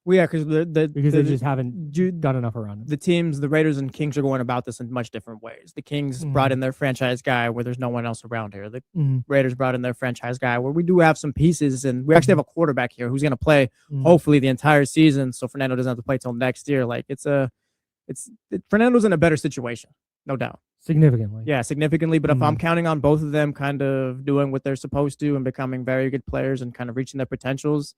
Well, yeah, because they just haven't done enough around him. The teams, the Raiders and Kings are going about this in much different ways. The Kings brought in their franchise guy where there's no one else around here. The Raiders brought in their franchise guy where we do have some pieces, and we actually have a quarterback here who's going to play hopefully the entire season, so Fernando doesn't have to play till next year. Like Fernando's in a better situation, no doubt. Significantly. Yeah, significantly. But if I'm counting on both of them kind of doing what they're supposed to and becoming very good players and kind of reaching their potentials,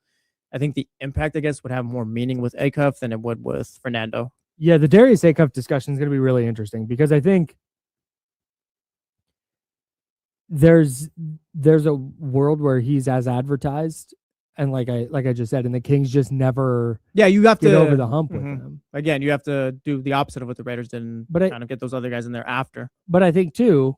I think the impact, I guess, would have more meaning with Acuff than it would with Fernando. Yeah, the Darius Acuff discussion is going to be really interesting because I think there's a world where he's as advertised, and like I just said, and the Kings just never you have to get over the hump with him. Again, you have to do the opposite of what the Raiders did and kind of get those other guys in there after. But I think too,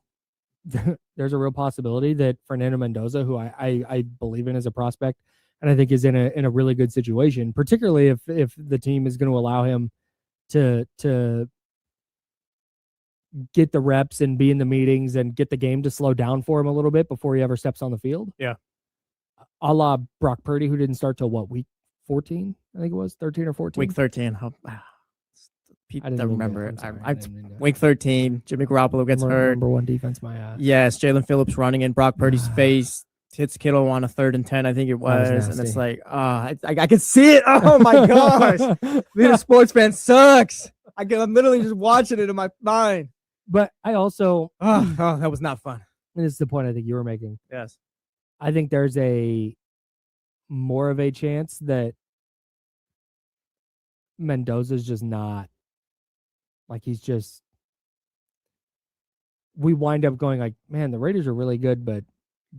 there's a real possibility that Fernando Mendoza, who I believe in as a prospect, and I think is in a really good situation, particularly if the team is going to allow him to get the reps and be in the meetings and get the game to slow down for him a little bit before he ever steps on the field. Yeah. A la Brock Purdy, who didn't start till week 14? I think it was 13 or 14. Week 13. People don't remember it. Week 13. Jimmy Garoppolo gets hurt. Number one defense, my ass. Yes, Jalen Phillips running in Brock Purdy's face. Hits Kittle on a 3rd and 10, I think it was. And it's like, I can see it. Oh my gosh. Being a sports fan sucks. I'm literally just watching it in my mind. But I also that was not fun. And this is the point I think you were making. Yes. I think there's a more of a chance that Mendoza's just not like we wind up going like, man, the Raiders are really good, but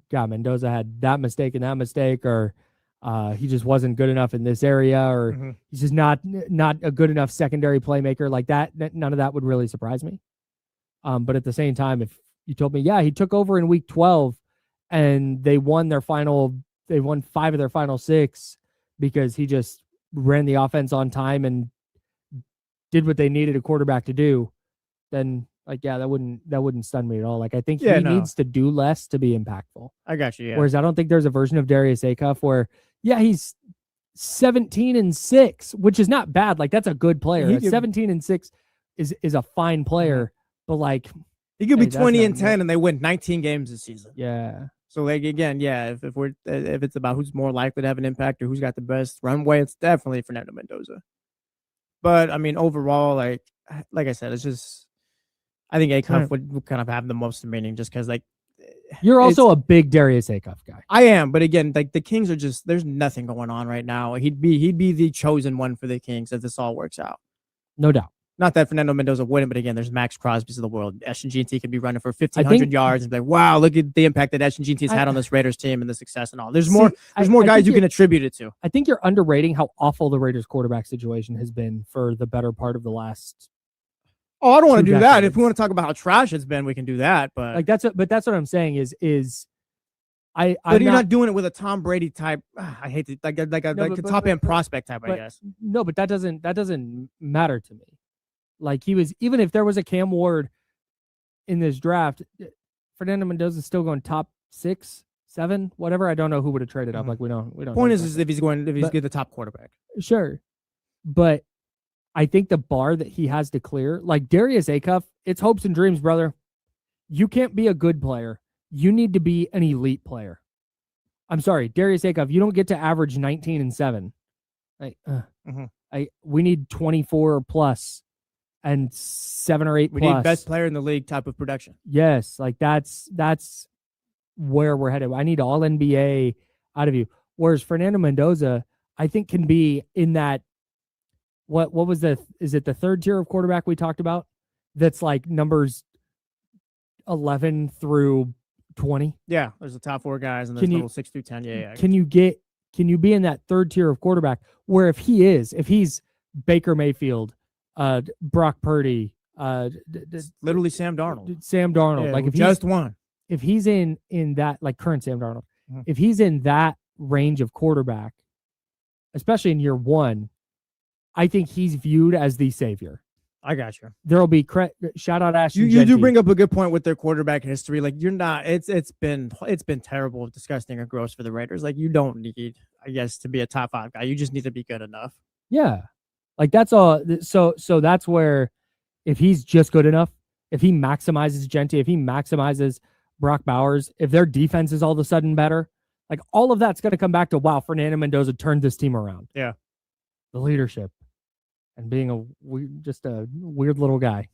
God, Mendoza had that mistake and that mistake, or he just wasn't good enough in this area, or he's just not a good enough secondary playmaker like that. None of that would really surprise me. But at the same time, if you told me, yeah, he took over in week 12 and they won 5 of their final 6 because he just ran the offense on time and did what they needed a quarterback to do, then like, yeah, that wouldn't stun me at all. Like, I think he needs to do less to be impactful. I got you. Yeah. Whereas I don't think there's a version of Darius Acuff where, yeah, he's 17-6, which is not bad. Like, that's a good player. 17-6 is a fine player, but like he could be 20-10 and they win 19 games this season. Yeah. So like again, yeah, if it's about who's more likely to have an impact or who's got the best runway, it's definitely Fernando Mendoza. But I mean, overall, like I said, it's just. I think Acuff would kind of have the most meaning just because, like, you're also a big Darius Acuff guy. I am, but again, like the Kings are just there's nothing going on right now. He'd be the chosen one for the Kings if this all works out. No doubt. Not that Fernando Mendoza wouldn't, but again, there's Max Crosby's of the world. SG&T could be running for 1,500 yards and be like, wow, look at the impact that SG&T's had on this Raiders team and the success and all. There's more guys you can attribute it to. I think you're underrating how awful the Raiders quarterback situation has been for the better part of the last. Oh, I don't want to do that. If we want to talk about how trash it's been, we can do that. But like that's what I'm saying is But you're not doing it with a Tom Brady type. I hate to like a top end prospect type. I guess. No, but that doesn't matter to me. Like he was, even if there was a Cam Ward in this draft, Fernando Mendoza is still going top 6, 7, whatever. I don't know who would have traded up. Like we don't. Point is if he's good, the top quarterback. Sure, but. I think the bar that he has to clear, like Darius Acuff, it's hopes and dreams, brother. You can't be a good player you need to be an elite player. I'm sorry, Darius Acuff, you don't get to average 19 and 7. We need 24 plus and 7 or 8 We plus. need best player in the league type of production. Yes, like that's where we're headed. I need all NBA out of you. Whereas Fernando Mendoza, I think, can be in that. What was is it the third tier of quarterback we talked about? That's like numbers 11 through 20. Yeah, there's the top 4 guys and there's little 6 through 10. Yeah. Can you be in that third tier of quarterback where if he's Baker Mayfield, Brock Purdy, literally Sam Darnold. Yeah, like if just one. If he's in that, like current Sam Darnold, if he's in that range of quarterback, especially in year 1, I think he's viewed as the savior. I got you. There'll be shout out Ashton. You do bring up a good point with their quarterback history. Like you're not. It's been terrible, disgusting, or gross for the Raiders. Like you don't need, I guess, to be a top 5 guy. You just need to be good enough. Yeah, like that's all. So that's where, if he's just good enough, if he maximizes Genti, if he maximizes Brock Bowers, if their defense is all of a sudden better, like all of that's going to come back to, wow, Fernando Mendoza turned this team around. Yeah, the leadership. And being just a weird little guy.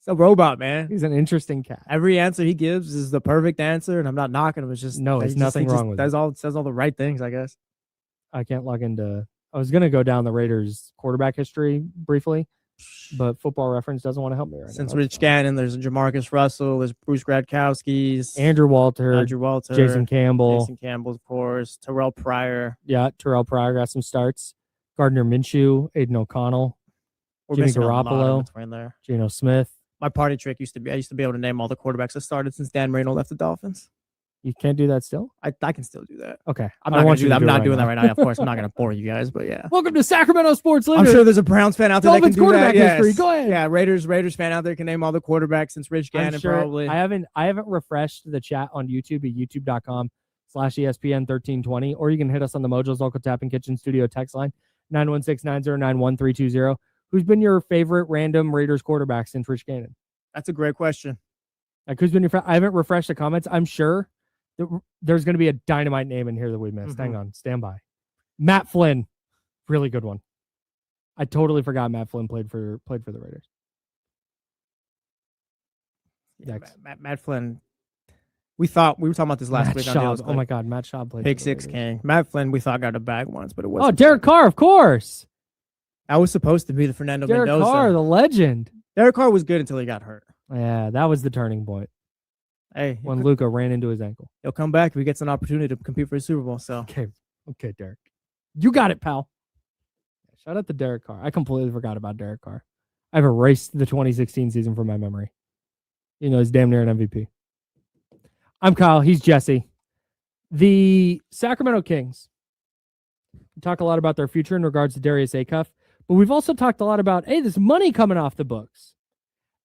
He's a robot, man. He's an interesting cat. Every answer he gives is the perfect answer, and I'm not knocking him. It's just there's nothing wrong with it. Says all the right things, I guess. I can't log into. I was gonna go down the Raiders quarterback history briefly, but Football Reference doesn't want to help me right now. Since Rich Gannon, there's Jamarcus Russell, there's Bruce Gradkowski's, Andrew Walter, Jason Campbell, of course, Terrell Pryor. Yeah, Terrell Pryor got some starts. Gardner Minshew, Aiden O'Connell, Jimmy Garoppolo, Geno Smith. My party trick used to be I used to be able to name all the quarterbacks that started since Dan Marino left the Dolphins. You can't do that still? I can still do that. Okay. I'm not doing that right now. Of course, I'm not going to bore you guys, but yeah. Welcome to Sacramento Sports Leader. I'm sure there's a Browns fan out there that can do quarterback that. History. Go ahead. Yeah, Raiders fan out there can name all the quarterbacks since Rich Gannon probably. I haven't refreshed the chat on YouTube at youtube.com/ESPN1320, or you can hit us on the Mojo's Local Tap and Kitchen Studio text line 916-909-1320. Who's been your favorite random Raiders quarterback since Rich Gannon? That's a great question. Like, who's been your I haven't refreshed the comments. I'm sure that there's going to be a dynamite name in here that we missed. Hang on. Stand by. Matt Flynn. Really good one. I totally forgot Matt Flynn played for the Raiders. Yeah, Matt Flynn. We were talking about this last week. Oh my God, Matt Schaub played. Big Six King. Matt Flynn, we thought got a bag once, but it wasn't. Oh, Derek Carr, of course. That was supposed to be the Fernando Mendoza. Derek Carr, the legend. Derek Carr was good until he got hurt. Yeah, that was the turning point. Hey, when Luka ran into his ankle. He'll come back if he gets an opportunity to compete for a Super Bowl. So okay, Derek, you got it, pal. Shout out to Derek Carr. I completely forgot about Derek Carr. I've erased the 2016 season from my memory. You know, he's damn near an MVP. I'm Kyle. He's Jesse. The Sacramento Kings. We talk a lot about their future in regards to Darius Acuff, but we've also talked a lot about, hey, this money coming off the books.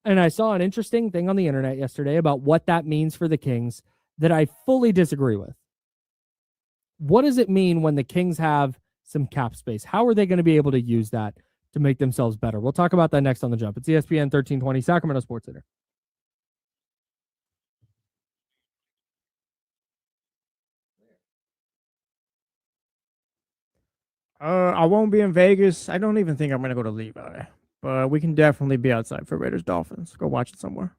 And I saw an interesting thing on the internet yesterday about what that means for the Kings that I fully disagree with. What does it mean when the Kings have some cap space? How are they going to be able to use that to make themselves better? We'll talk about that next on The Jump. It's ESPN 1320, Sacramento Sports Center. I won't be in Vegas. I don't even think I'm going to go to Levi. But we can definitely be outside for Raiders Dolphins. Go watch it somewhere.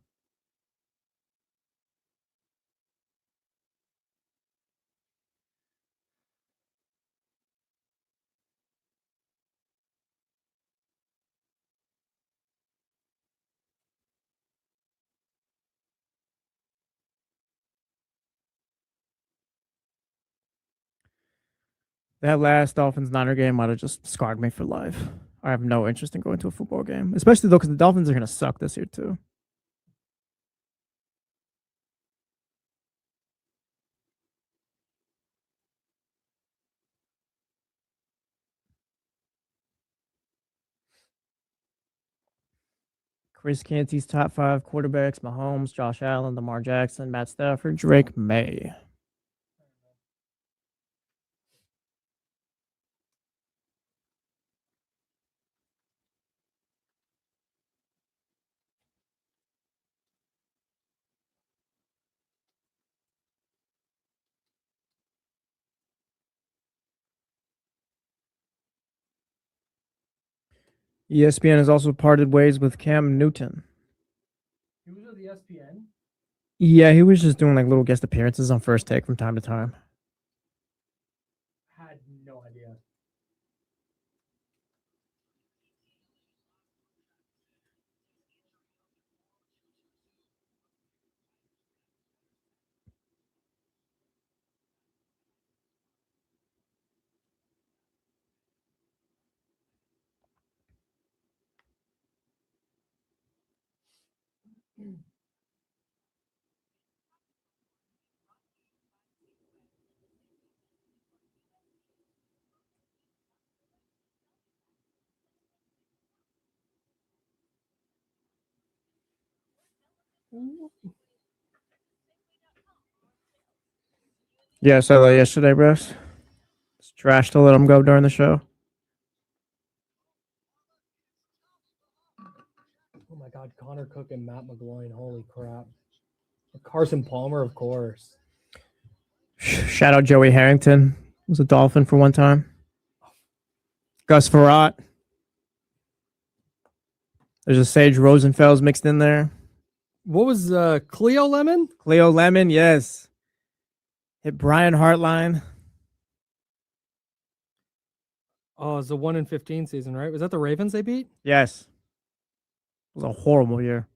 That last Dolphins-Niner game might have just scarred me for life. I have no interest in going to a football game, especially though because the Dolphins are going to suck this year too. Chris Canty's top 5 quarterbacks: Mahomes, Josh Allen, Lamar Jackson, Matt Stafford, Drake May. ESPN has also parted ways with Cam Newton. He was with ESPN? Yeah, he was just doing like little guest appearances on First Take from time to time. Had no idea. Yeah, I saw that yesterday, bros. It's trash to let him go during the show. Oh my God, Connor Cook and Matt McGloin. Holy crap. Carson Palmer, of course. Shout out Joey Harrington. Was a Dolphin for one time. Gus Farrat. There's a Sage Rosenfels mixed in there. What was Cleo Lemon? Cleo Lemon, yes. Hit Brian Hartline. Oh, it's the 1-15 season, right? Was that the Ravens they beat? Yes. It was a horrible year.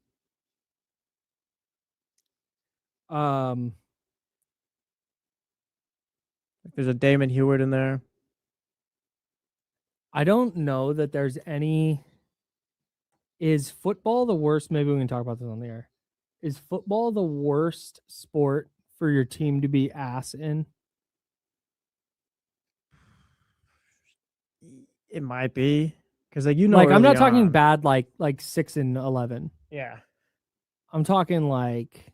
There's a Damon Heward in there. I don't know that there's any. Is football the worst? Maybe we can talk about this on the air. Is football the worst sport for your team to be ass in? It might be. Because like Like I'm not early talking on- bad like 6-11. Yeah. I'm talking like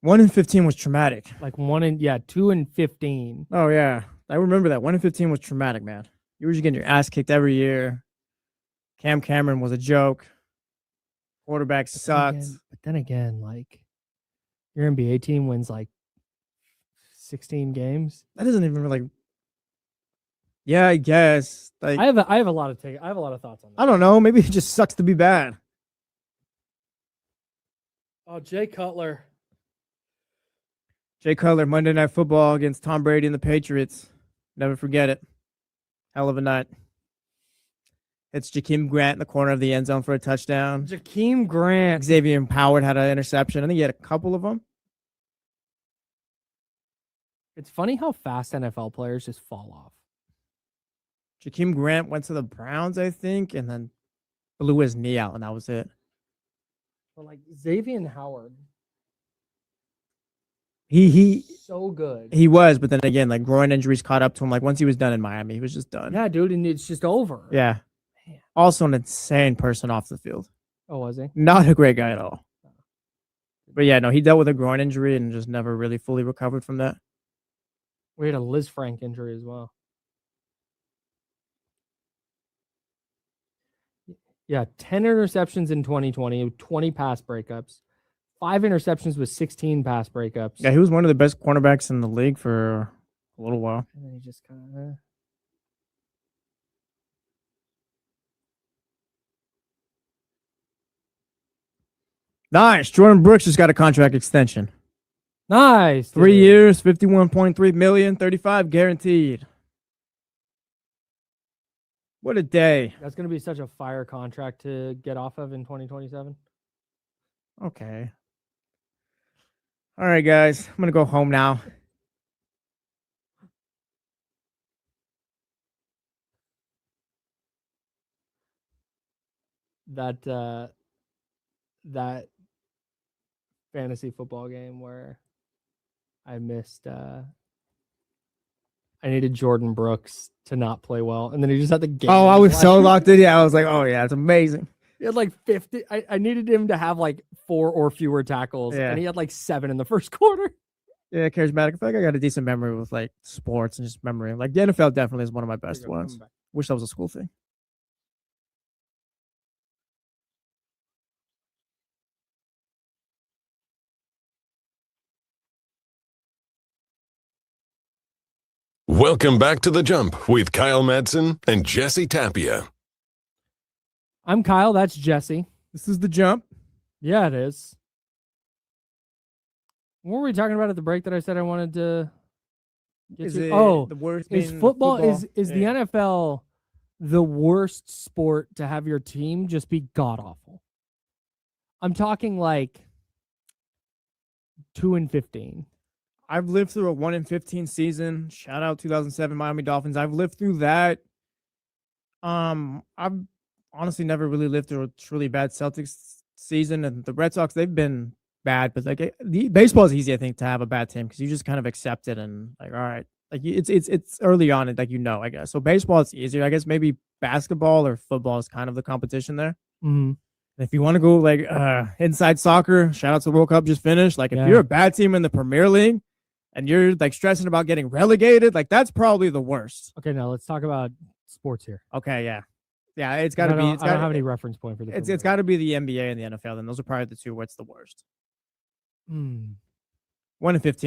1-15 was traumatic. 2-15. Oh yeah. I remember that. 1-15 was traumatic, man. You were just getting your ass kicked every year. Cam Cameron was a joke. Quarterback sucked. But then again, like your NBA team wins like 16 games. That isn't even like. Yeah, I guess. Like I have a lot of thoughts on that. I don't know. Maybe it just sucks to be bad. Oh, Jay Cutler. Jay Cutler, Monday Night Football against Tom Brady and the Patriots. Never forget it. Hell of a night. It's Jakeem Grant in the corner of the end zone for a touchdown. Jakeem Grant. Xavier Howard had an interception. I think he had a couple of them. It's funny how fast NFL players just fall off. Jakeem Grant went to the Browns, I think, and then blew his knee out, and that was it. But like Xavier Howard, He so good. he was, but then again, like groin injuries caught up to him. Like once he was done in Miami, he was just done. Yeah, dude, and it's just over. Yeah. Man. Also an insane person off the field. Oh, was he? Not a great guy at all. But yeah, no, he dealt with a groin injury and just never really fully recovered from that. We had a Liz Frank injury as well. Yeah, 10 interceptions in 2020, 20 pass breakups, 5 interceptions with 16 pass breakups. Yeah, he was one of the best cornerbacks in the league for a little while. And then he just kind of. Nice. Jordan Brooks just got a contract extension. Nice. 3 dude. years, 51.3 million, 35 guaranteed. What a day. That's going to be such a fire contract to get off of in 2027. Okay. All right, guys. I'm going to go home now. That fantasy football game where I missed I needed Jordan Brooks to not play well, and then he just had the game. Oh, I was so locked in. Yeah, I was like, oh, yeah, it's amazing. He had like 50. I needed him to have like 4 or fewer tackles, Yeah. and he had like 7 in the first quarter. Yeah, charismatic. I feel like I got a decent memory with like sports and just memory. Like the NFL definitely is one of my best ones. Wish that was a school thing. Welcome back to The Jump with Kyle Madson and Jesse Tapia. I'm Kyle. That's Jesse. This is The Jump. Yeah, it is. What were we talking about at the break that I said I wanted to get Is to? it Oh, the worst? is being football, is the Yeah. NFL the worst sport to have your team just be god awful? I'm talking like 2-15. I've lived through a 1-15 season. Shout out 2007 Miami Dolphins. I've lived through that. I've honestly never really lived through a truly bad Celtics season, and the Red Sox, they've been bad, but like the baseball is easy, I think, to have a bad team because you just kind of accept it and like, all right, like it's early on, and like I guess. So baseball, it's easier, I guess. Maybe basketball or football is kind of the competition there. Mm-hmm. If you want to go like inside soccer, shout out to the World Cup just finished. Like if you're a bad team in the Premier League and you're like stressing about getting relegated, like that's probably the worst. Okay, now let's talk about sports here. Okay, yeah. It's got to be. I don't have any reference point for the. It's got to be the NBA and the NFL. Then those are probably the two where it's the worst. 1-15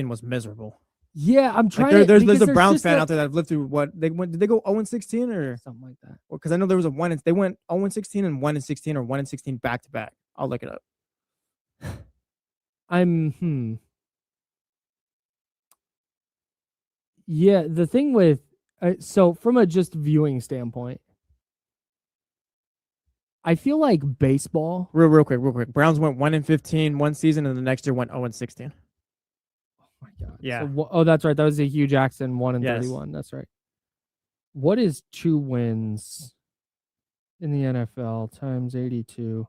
was miserable. Yeah, I'm trying. Like there's a Browns fan out there that have lived through what they went. Did they go 0-16 or something like that? Because I know there was they went 0-16 and 1-16 or 1-16 back to back. I'll look it up. Yeah, the thing with so from a just viewing standpoint, I feel like baseball. Real quick. Browns went 1-15 one season, and the next year went 0-16. Oh my god! Yeah. So, that's right. That was a Hugh Jackson 1-31. That's right. What is 2 wins in the NFL times 82?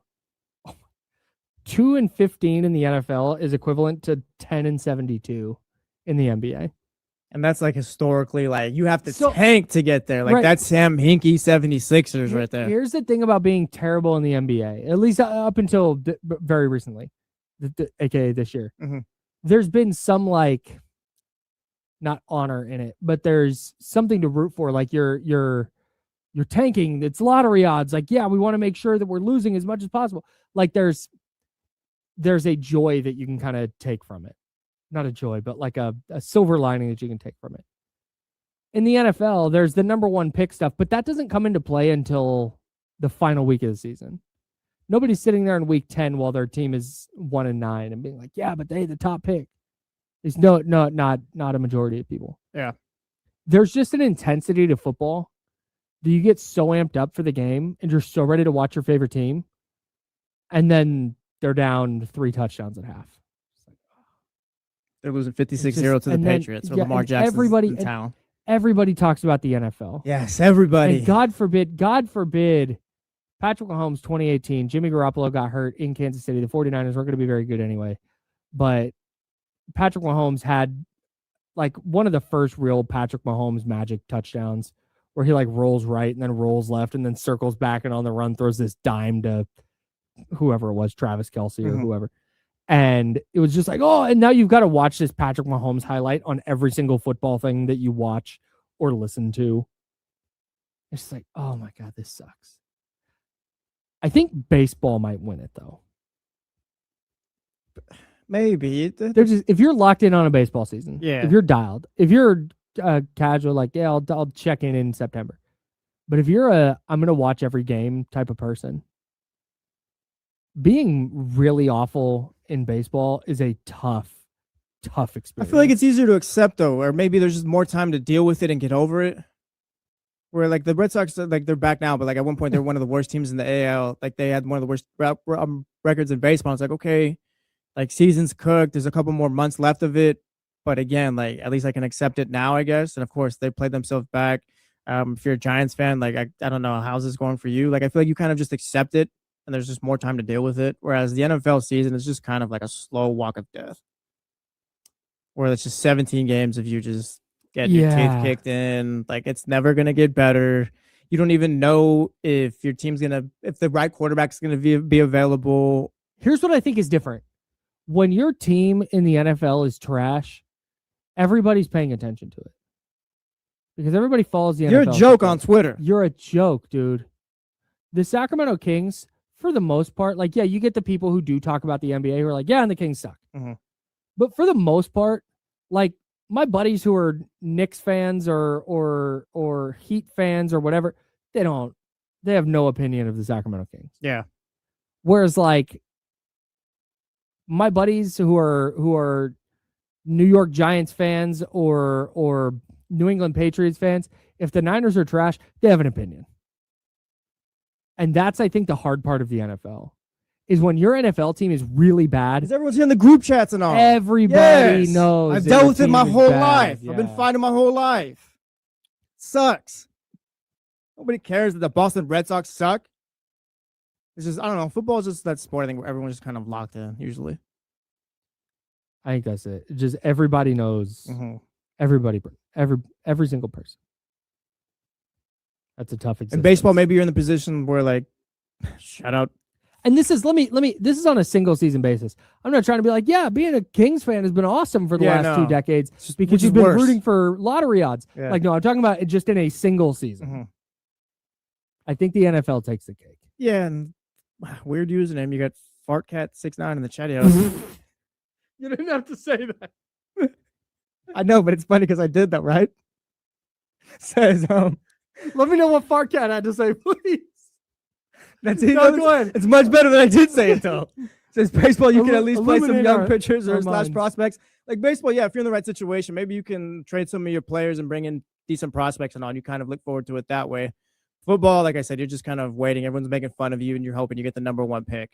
2-15 in the NFL is equivalent to 10-72 in the NBA. And that's like historically, like you have to tank to get there. Like that's Sam Hinkie 76ers right there. Here's the thing about being terrible in the NBA, at least up until very recently, aka this year. Mm-hmm. There's been some like not honor in it, but there's something to root for. Like you're tanking. It's lottery odds. Like, yeah, we want to make sure that we're losing as much as possible. Like there's a joy that you can kind of take from it. Not a joy, but like a silver lining that you can take from it. In the NFL, there's the number 1 pick stuff, but that doesn't come into play until the final week of the season. Nobody's sitting there in week 10 while their team is 1-9 and being like, yeah, but they the top pick. There's not a majority of people. Yeah. There's just an intensity to football that you get so amped up for the game and you're so ready to watch your favorite team. And then they're down 3 touchdowns at half. They're losing 56-0 to the Patriots. Or Lamar Jackson's in town. Everybody talks about the NFL. Yes, everybody. And God forbid, Patrick Mahomes 2018, Jimmy Garoppolo got hurt in Kansas City. The 49ers weren't going to be very good anyway. But Patrick Mahomes had like one of the first real Patrick Mahomes magic touchdowns where he like rolls right and then rolls left and then circles back and on the run throws this dime to whoever it was, Travis Kelce or whoever. And it was just like, oh, and now you've got to watch this Patrick Mahomes highlight on every single football thing that you watch or listen to. It's just like, oh my God, this sucks. I think baseball might win it though. Maybe. They're just, if you're locked in on a baseball season, if you're dialed, if you're casual, like, yeah, I'll check in September. But if you're I'm going to watch every game type of person, being really awful in baseball is a tough experience. I feel like it's easier to accept though, or maybe there's just more time to deal with it and get over it. Where like the Red Sox, like they're back now, but like at one point they're one of the worst teams in the AL. Like they had one of the worst records in baseball. It's like, okay, like season's cooked. There's a couple more months left of it, but again, like at least I can accept it now, I guess. And of course, they played themselves back. If you're a Giants fan, like I don't know how's this going for you. Like I feel like you kind of just accept it. And there's just more time to deal with it. Whereas the NFL season is just kind of like a slow walk of death. Where it's just 17 games of you just getting your teeth kicked in. Like it's never going to get better. You don't even know if your team's if the right quarterback's going to be available. Here's what I think is different. When your team in the NFL is trash, everybody's paying attention to it. Because everybody follows the NFL. You're a joke on Twitter. You're a joke, dude. The Sacramento Kings, for the most part, like, yeah, you get the people who do talk about the NBA who are like, yeah, and the Kings suck. Mm-hmm. But for the most part, like my buddies who are Knicks fans or Heat fans or whatever, they don't they have no opinion of the Sacramento Kings. Yeah. Whereas like my buddies who are New York Giants fans or New England Patriots fans, if the Niners are trash, they have an opinion. And that's, I think, the hard part of the NFL is when your NFL team is really bad. Because everyone's in the group chats and all. Everybody knows. I've that dealt your with it team my is whole bad. life. Yeah. I've been fighting my whole life. Sucks. Nobody cares that the Boston Red Sox suck. It's just, I don't know. Football is just that sport, I think, where everyone's just kind of locked in, usually. I think that's it. Just everybody knows. Mm-hmm. Everybody, every single person. That's a tough existence. In baseball, maybe you're in the position where, like, shout out. And this is this is on a single season basis. I'm not trying to be like, yeah, being a Kings fan has been awesome for the last 2 decades because you've been rooting for lottery odds. Yeah. Like, no, I'm talking about it just in a single season. Mm-hmm. I think the NFL takes the cake. Yeah, and weird username. You got FartCat69 in the chat. You didn't have to say that. I know, but it's funny because I did that, right? Says, let me know what FartCat had to say, please. That's it. No, go ahead. It's much better than I did say it, though. Says baseball, you can at least play some young pitchers or slash prospects. Like baseball, yeah, if you're in the right situation, maybe you can trade some of your players and bring in decent prospects and all. You kind of look forward to it that way. Football, like I said, you're just kind of waiting. Everyone's making fun of you, and you're hoping you get the number 1 pick.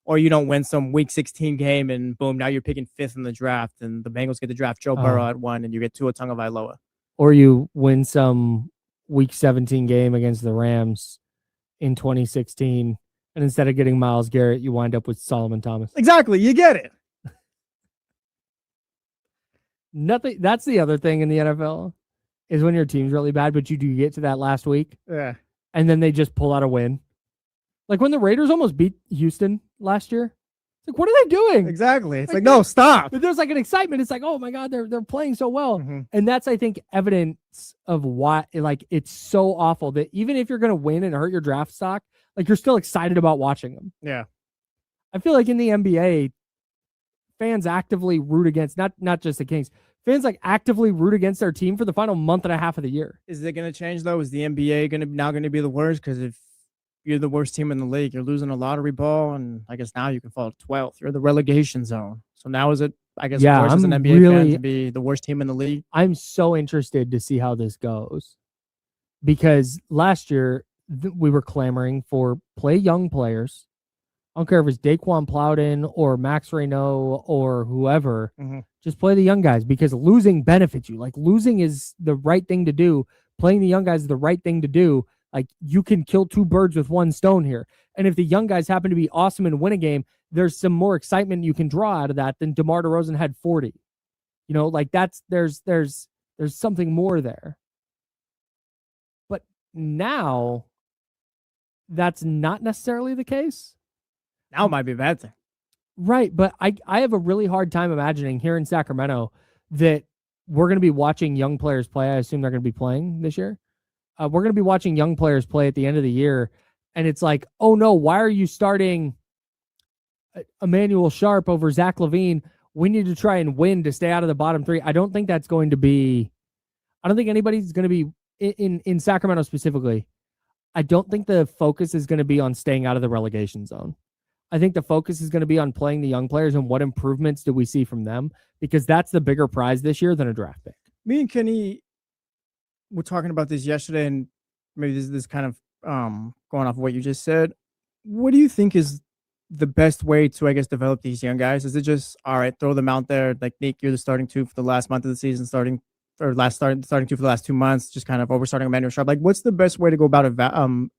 Or you don't win some week 16 game, and boom, now you're picking 5th in the draft, and the Bengals get to draft Joe Burrow at 1, and you get Tua Tagovailoa. Or you win some week 17 game against the Rams in 2016, and instead of getting Myles Garrett, you wind up with Solomon Thomas. Exactly, you get it. Nothing. That's the other thing in the NFL is when your team's really bad, but you do get to that last week, yeah, and then they just pull out a win. Like when the Raiders almost beat Houston last year. It's like, what are they doing? Exactly. It's like no, stop. But there's like an excitement. It's like, oh my God, they're playing so well. Mm-hmm. And that's, I think, evidence of why like it's so awful that even if you're gonna win and hurt your draft stock, like you're still excited about watching them. Yeah. I feel like in the NBA, fans actively root against not just the Kings. Fans like actively root against their team for the final month and a half of the year. Is it going to change though? Is the NBA now going to be the worst? Because if you're the worst team in the league, you're losing a lottery ball, and I guess now you can fall to 12th. You're the relegation zone. So now is it? I guess worse as an NBA fan to be the worst team in the league. I'm so interested to see how this goes because last year we were clamoring for play young players. I don't care if it's Daquan Plowden or Max Reynaud or whoever. Mm-hmm. Just play the young guys because losing benefits you. Like losing is the right thing to do. Playing the young guys is the right thing to do. Like you can kill 2 birds with 1 stone here. And if the young guys happen to be awesome and win a game, there's some more excitement you can draw out of that than DeMar DeRozan had 40. You know, like there's something more there. But now that's not necessarily the case. Now it might be a bad thing. Right, but I have a really hard time imagining here in Sacramento that we're going to be watching young players play. I assume they're going to be playing this year. We're going to be watching young players play at the end of the year, and it's like, oh no, why are you starting Emmanuel Sharp over Zach LaVine? We need to try and win to stay out of the bottom 3. I don't think that's going to be. I don't think anybody's going to be in Sacramento specifically. I don't think the focus is going to be on staying out of the relegation zone. I think the focus is going to be on playing the young players and what improvements do we see from them, because that's the bigger prize this year than a draft pick. Me and Kenny were talking about this yesterday, and maybe this kind of going off of what you just said. What do you think is the best way to, I guess, develop these young guys? Is it just, all right, throw them out there, like Nick, you're the starting 2 for the last month of the season, starting 2 for the last 2 months, just kind of overstarting Emmanuel Sharp? Like, what's the best way to go about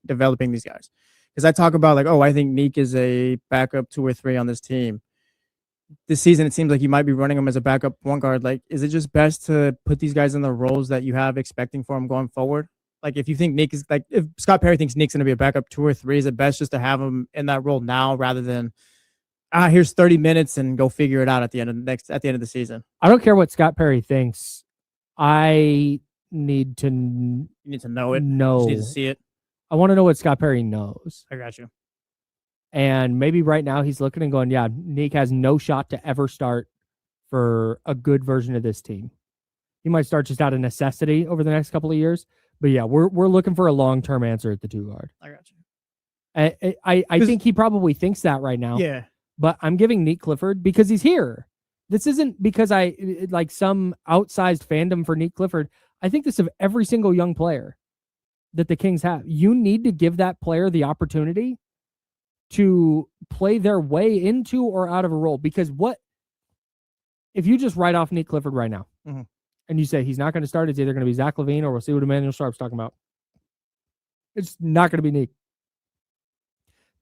developing these guys? Because I talk about like, oh, I think Neek is a backup 2 or 3 on this team. This season, it seems like you might be running him as a backup point guard. Like, is it just best to put these guys in the roles that you have expecting for him going forward? Like, if you think Nick is like, if Scott Perry thinks Nick's going to be a backup 2 or 3, is it best just to have him in that role now rather than, here's 30 minutes and go figure it out at the end of the season? I don't care what Scott Perry thinks. I need to You need to know it. No, You need to see it. I want to know what Scott Perry knows. I got you. And maybe right now he's looking and going, yeah, Nick has no shot to ever start for a good version of this team. He might start just out of necessity over the next couple of years, But yeah, we're looking for a long-term answer at the 2 guard. I got you. I think he probably thinks that right now. Yeah. But I'm giving Nick Clifford because he's here. This isn't because I like some outsized fandom for Nick Clifford. I think this of every single young player that the Kings have. You need to give that player the opportunity to play their way into or out of a role. Because what if you just write off Nick Clifford right now and you say he's not going to start? It's either going to be Zach LaVine or we'll see what Emmanuel Sharp's talking about. It's not going to be Nick.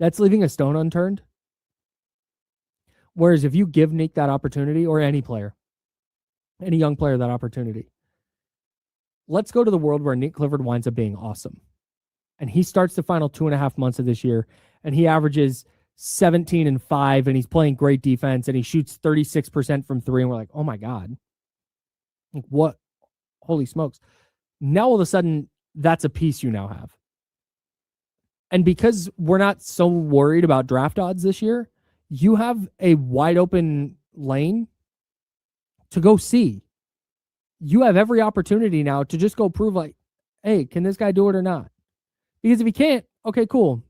That's leaving a stone unturned. Whereas if you give Nick that opportunity, or any player, any young player that opportunity, let's go to the world where Nick Clifford winds up being awesome. And he starts the final 2.5 months of this year, and he averages 17 and 5, and he's playing great defense, and he shoots 36% from 3, and we're like, oh my God. Like, what? Holy smokes. Now all of a sudden, that's a piece you now have. And because we're not so worried about draft odds this year, you have a wide open lane to go see. You have every opportunity now to just go prove, like, hey, can this guy do it or not? Because if he can't, okay, cool.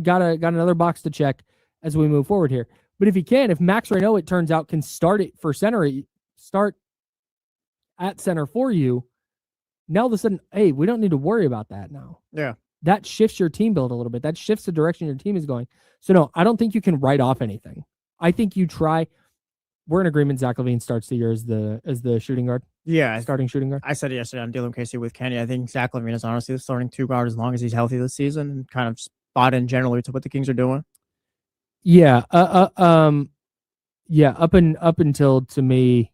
Got another box to check as we move forward here. But if he can, if Max Reno, it turns out, can start it for center, start at center for you, now all of a sudden, hey, we don't need to worry about that now. Yeah. That shifts your team build a little bit. That shifts the direction your team is going. So no, I don't think you can write off anything. I think you try. We're in agreement. Zach LaVine starts the year as the shooting guard. Yeah, Starting shooting guard. I said it yesterday on Dylan Casey with Kenny. I think Zach LaVine is honestly the starting 2 guard as long as he's healthy this season, and kind of spot in generally to what the Kings are doing. Yeah. Yeah. Up until, to me,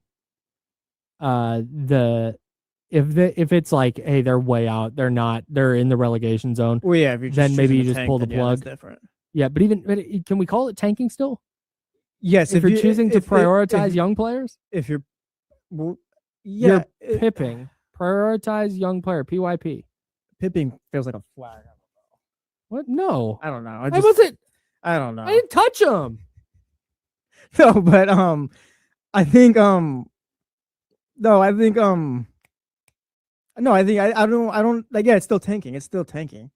if it's like, hey, they're way out, they're in the relegation zone. Well, yeah, if you're just then maybe you choosing just tank, pull the then yeah, plug. that's different. Yeah, but can we call it tanking still? Yes, if you're choosing to prioritize young players. If you're, well, yeah, you're pipping. Prioritize young player. PYP. Pipping feels like a flag. What? No, I don't know. I wasn't. I don't know. I didn't touch him. No, but I think no, I think no, I think I don't like. Yeah, it's still tanking. It's still tanking.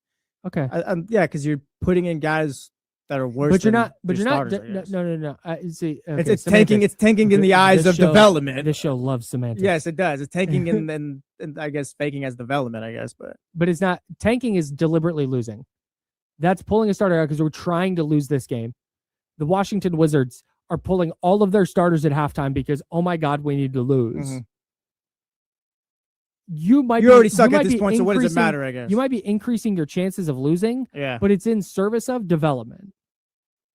Okay. Yeah, because you're putting in guys that are worse. But you're not. Starters, No. See, okay, it's tanking. It's tanking in the eyes of development. This show loves semantics. Yes, it does. It's tanking and I guess faking as development. I guess, but it's not. Tanking is deliberately losing. That's pulling a starter out because we're trying to lose this game. The Washington Wizards are pulling all of their starters at halftime because, oh my God, we need to lose. Mm-hmm. You already suck at this point, so what does it matter, I guess? You might be increasing your chances of losing, but it's in service of development.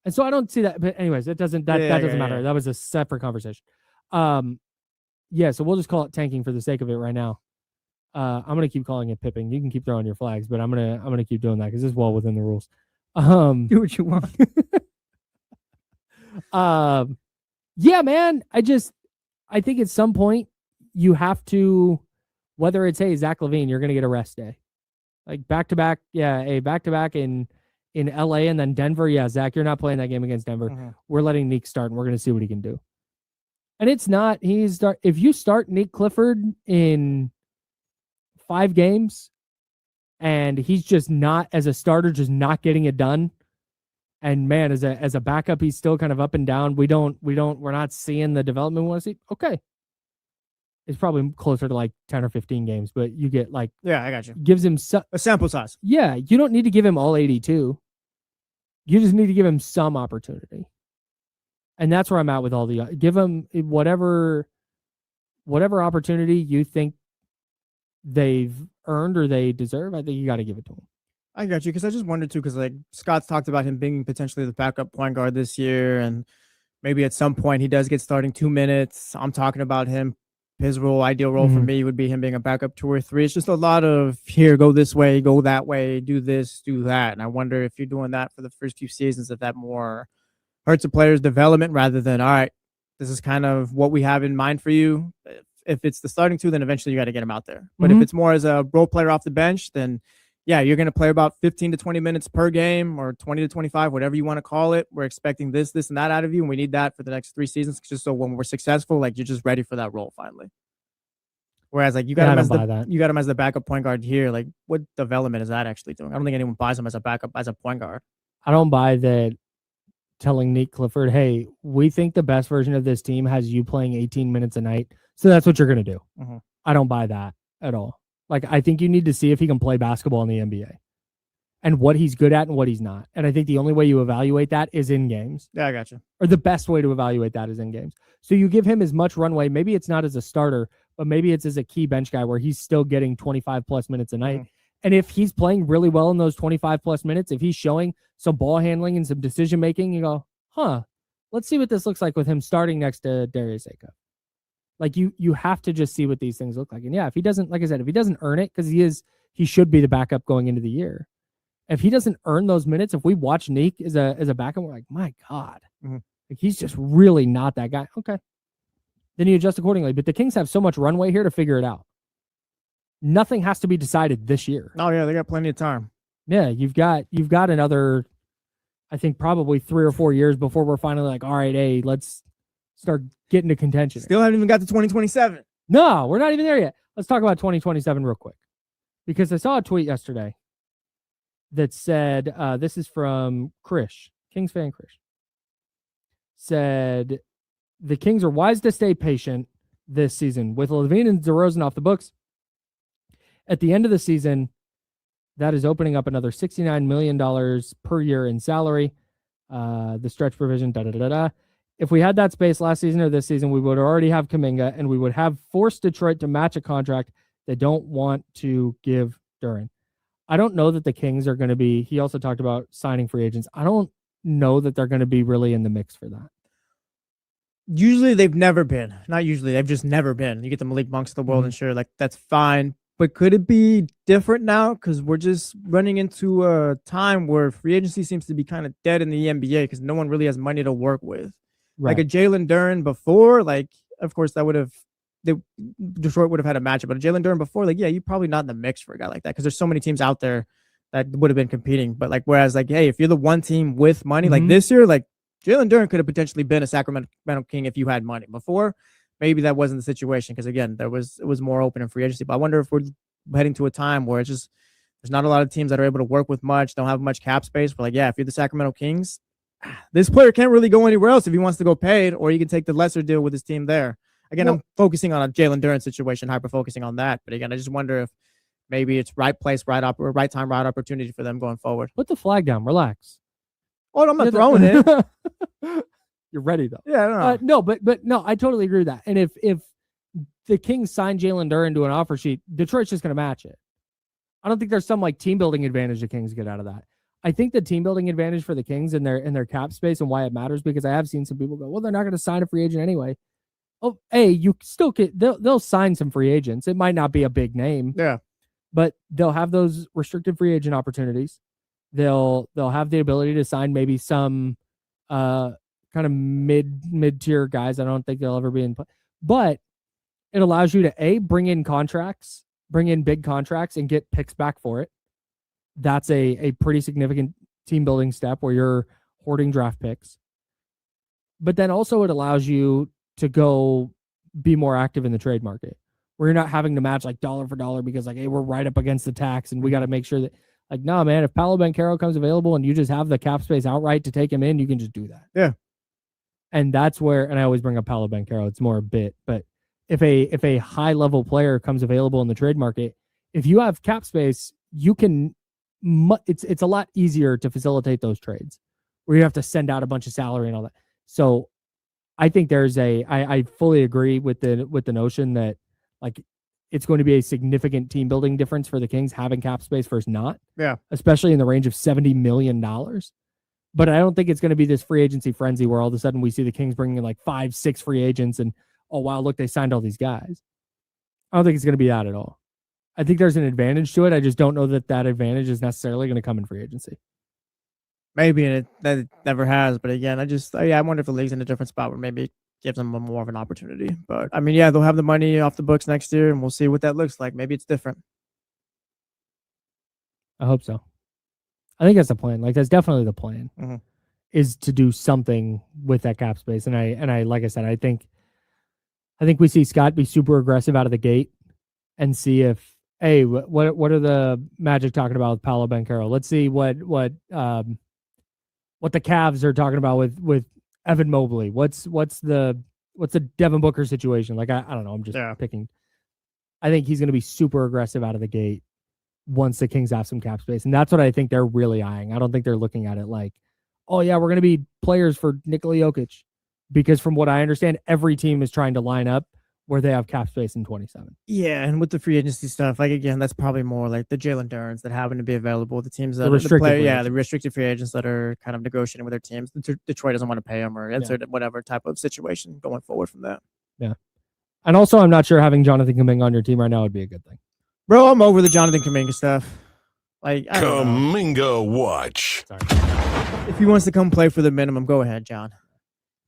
And so I don't see that. But anyways, that doesn't matter. That was a separate conversation. Yeah, so we'll just call it tanking for the sake of it right now. I'm gonna keep calling it pipping. You can keep throwing your flags, but I'm gonna keep doing that because it's well within the rules. Do what you want. Yeah, man. I think at some point you have to, whether it's, hey, Zach LaVine, you're gonna get a rest day, like back to back. Yeah, back to back in LA and then Denver. Yeah, Zach, you're not playing that game against Denver. Mm-hmm. We're letting Nick start, and we're gonna see what he can do. And it's not if you start Nick Clifford in 5 games and he's just not, as a starter, just not getting it done. And man, as a backup, he's still kind of up and down. We're not seeing the development we want to see. Okay. It's probably closer to like 10 or 15 games, but you get like, yeah, I got you. Gives him a sample size. Yeah. You don't need to give him all 82. You just need to give him some opportunity. And that's where I'm at with all give him whatever opportunity you think they've earned or they deserve. I think you got to give it to him. I got you, because I just wondered too, because like Scott's talked about him being potentially the backup point guard this year, and maybe at some point he does get starting 2 minutes. I'm talking about him. His ideal role for me would be him being a backup 2 or 3. It's just a lot of here, go this way, go that way, do this, do that. And I wonder if you're doing that for the first few seasons, if that more hurts a player's development rather than, all right, this is kind of what we have in mind for you. If it's the starting 2, then eventually you got to get him out there. But if it's more as a role player off the bench, then yeah, you're going to play about 15 to 20 minutes per game, or 20 to 25, whatever you want to call it. We're expecting this, and that out of you, and we need that for the next 3 seasons, just so when we're successful, like, you're just ready for that role finally. Whereas like you got him as the backup point guard here. Like what development is that actually doing? I don't think anyone buys him as a backup as a point guard. I don't buy that telling Nate Clifford, hey, we think the best version of this team has you playing 18 minutes a night. So that's what you're going to do. Mm-hmm. I don't buy that at all. Like, I think you need to see if he can play basketball in the NBA and what he's good at and what he's not. And I think the only way you evaluate that is in games. Yeah, I got you. Or the best way to evaluate that is in games. So you give him as much runway. Maybe it's not as a starter, but maybe it's as a key bench guy where he's still getting 25 plus minutes a night. Mm-hmm. And if he's playing really well in those 25 plus minutes, if he's showing some ball handling and some decision making, you go, let's see what this looks like with him starting next to Darius Acuff. Like you have to just see what these things look like. And yeah, if he doesn't, like I said, if he doesn't earn it, because he should be the backup going into the year. If he doesn't earn those minutes, if we watch Neek as a backup, we're like, my God, like he's just really not that guy. Okay. Then you adjust accordingly. But the Kings have so much runway here to figure it out. Nothing has to be decided this year. Oh yeah, they got plenty of time. Yeah, you've got another, I think probably 3 or 4 years before we're finally like, all right, hey, let's start getting to contention. Still haven't even got to 2027. No, we're not even there yet. Let's talk about 2027 real quick. Because I saw a tweet yesterday that said, this is from Krish, Kings fan Krish, said, the Kings are wise to stay patient this season. With Levine and DeRozan off the books, at the end of the season, that is opening up another $69 million per year in salary. The stretch provision, If we had that space last season or this season, we would already have Kuminga, and we would have forced Detroit to match a contract they don't want to give Duren. I don't know that the Kings are going to be, he also talked about signing free agents. I don't know that they're going to be really in the mix for that. Usually they've never been. Not usually, they've just never been. You get the Malik Monks of the world, and sure, like that's fine. But could it be different now? Because we're just running into a time where free agency seems to be kind of dead in the NBA because no one really has money to work with. Right. Like a Jalen Duren before, like, of course, Detroit would have had a matchup. But a Jalen Duren before, like, yeah, you're probably not in the mix for a guy like that because there's so many teams out there that would have been competing. But like, whereas, like, hey, if you're the one team with money, like this year, like Jalen Duren could have potentially been a Sacramento King if you had money. Before, maybe that wasn't the situation because again, it was more open in free agency. But I wonder if we're heading to a time where it's just there's not a lot of teams that are able to work with much, don't have much cap space. But like, yeah, if you're the Sacramento Kings, this player can't really go anywhere else if he wants to go paid, or you can take the lesser deal with his team there. Again, I'm focusing on a Jalen Duren situation, hyper focusing on that. But again, I just wonder if maybe it's right place, right time, right opportunity for them going forward. Put the flag down, relax. Oh, I'm not throwing it. You're ready though. Yeah, I don't know. But no, I totally agree with that. And if the Kings sign Jalen Duren to an offer sheet, Detroit's just going to match it. I don't think there's some like team building advantage the Kings get out of that. I think the team building advantage for the Kings in their cap space and why it matters, because I have seen some people go, well, they're not going to sign a free agent anyway. Oh, hey, you still get they'll sign some free agents. It might not be a big name, yeah, but they'll have those restricted free agent opportunities. They'll have the ability to sign maybe some kind of mid-tier guys. I don't think they'll ever be in, but it allows you to bring in big contracts and get picks back for it. That's a pretty significant team building step where you're hoarding draft picks. But then also it allows you to go be more active in the trade market where you're not having to match like dollar for dollar because like, hey, we're right up against the tax and we got to make sure that like, no, man, if Paolo Banchero comes available and you just have the cap space outright to take him in, you can just do that. Yeah. And that's where, and I always bring up Paolo Banchero. It's more a bit, but if a high level player comes available in the trade market, if you have cap space, you can, it's a lot easier to facilitate those trades where you have to send out a bunch of salary and all that. So I think I fully agree with the notion that like it's going to be a significant team building difference for the Kings having cap space versus not. Yeah. Especially in the range of $70 million. But I don't think it's going to be this free agency frenzy where all of a sudden we see the Kings bringing in like 5-6 free agents and, oh, wow, look, they signed all these guys. I don't think it's going to be that at all. I think there's an advantage to it. I just don't know that advantage is necessarily going to come in free agency. Maybe, and it never has. But again, I wonder if the league's in a different spot where maybe it gives them more of an opportunity. But I mean, yeah, they'll have the money off the books next year, and we'll see what that looks like. Maybe it's different. I hope so. I think that's the plan. Like, that's definitely the plan, is to do something with that cap space. And I like I said, I think we see Scott be super aggressive out of the gate and see if what are the Magic talking about with Paolo Banchero? Let's see what the Cavs are talking about with Evan Mobley. What's the Devin Booker situation? Like I don't know. I'm just picking. I think he's going to be super aggressive out of the gate once the Kings have some cap space, and that's what I think they're really eyeing. I don't think they're looking at it like, oh yeah, we're going to be players for Nikola Jokic, because from what I understand, every team is trying to line up where they have cap space in 27. Yeah, and with the free agency stuff, like again, that's probably more like the Jalen Durns that happen to be available. The teams that The restricted free the restricted free agents that are kind of negotiating with their teams. Detroit doesn't want to pay them or insert whatever type of situation going forward from that. Yeah, and also I'm not sure having Jonathan Kuminga on your team right now would be a good thing. Bro, I'm over the Jonathan Kuminga stuff. Like Kuminga watch. Sorry. If he wants to come play for the minimum, go ahead, John.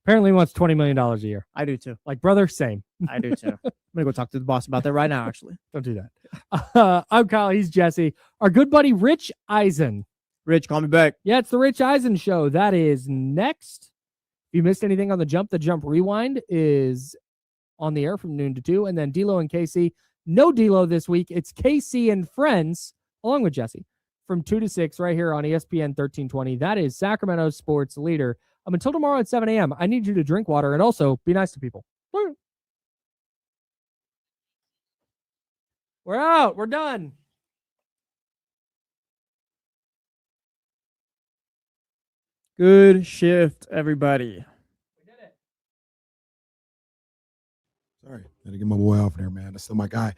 Apparently he wants $20 million a year. I do too. Like, brother, same. I do too. I'm gonna go talk to the boss about that right now. Actually, don't do that. I'm Kyle. He's Jesse. Our good buddy Rich Eisen. Rich, call me back. Yeah, it's the Rich Eisen show. That is next. If you missed anything on the Jump Rewind is on the air from noon to 2, and then D'Lo and Casey. No D'Lo this week. It's Casey and friends along with Jesse from 2 to 6 right here on ESPN 1320. That is Sacramento sports leader. Until tomorrow at 7 a.m., I need you to drink water and also be nice to people. We're out. We're done. Good shift, everybody. We did it. Sorry, had to get my boy off there, man. That's still my guy.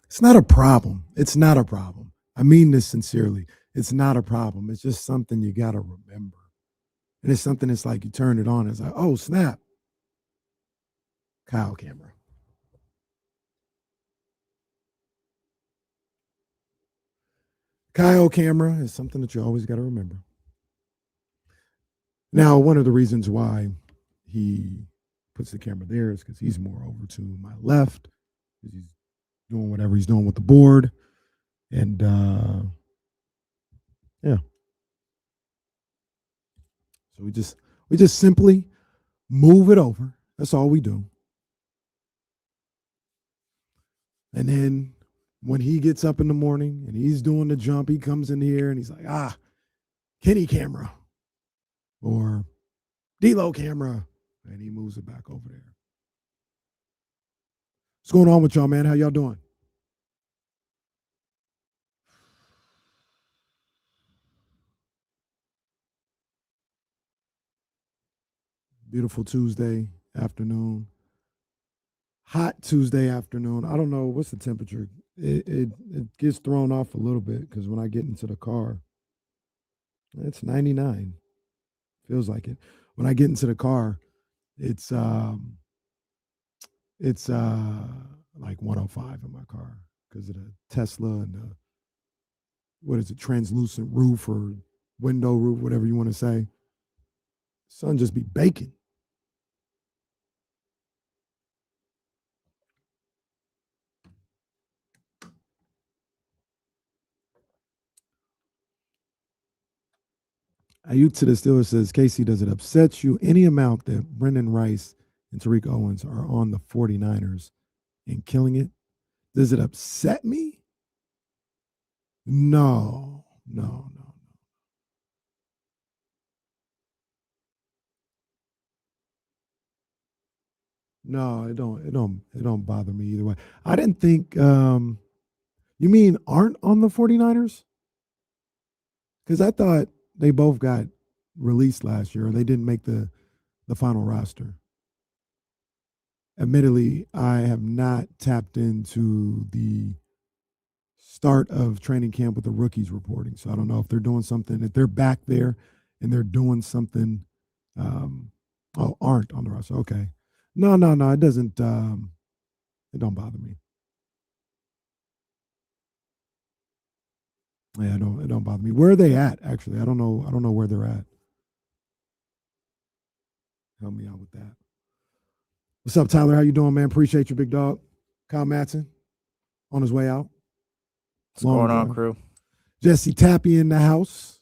It's not a problem. It's not a problem. I mean this sincerely. It's not a problem. It's just something you got to remember. And it's something that's like you turn it on. It's like, oh, snap. Kyle camera. Kyle camera is something that you always got to remember. Now, one of the reasons why he puts the camera there is because he's more over to my left. He's doing whatever he's doing with the board. And, yeah. So we just simply move it over. That's all we do. And then when he gets up in the morning and he's doing the jump, he comes in here and he's like, Kenny camera or D-Lo camera. And he moves it back over there. What's going on with y'all, man? How y'all doing? Beautiful Tuesday afternoon. Hot Tuesday afternoon. I don't know. What's the temperature? It gets thrown off a little bit because when I get into the car, it's 99. Feels like it. When I get into the car, it's like 105 in my car because of the Tesla and the, what is it, translucent roof or window roof, whatever you want to say. Sun just be baking. Ayuk to the Steelers says, Casey, does it upset you any amount that Brendan Rice and Tariq Owens are on the 49ers and killing it? Does it upset me? No. No, it don't bother me either way. I didn't think you mean aren't on the 49ers? Because I thought they both got released last year, or they didn't make the final roster. Admittedly, I have not tapped into the start of training camp with the rookies reporting, so I don't know if they're doing something. If they're back there and they're doing something, aren't on the roster. Okay, no, it doesn't. It don't bother me. Yeah, it don't bother me. Where are they at? Actually, I don't know where they're at. Help me out with that. What's up, Tyler? How you doing, man? Appreciate you, big dog. Kyle Madson on his way out. What's going on, crew? Jesse Tapia in the house.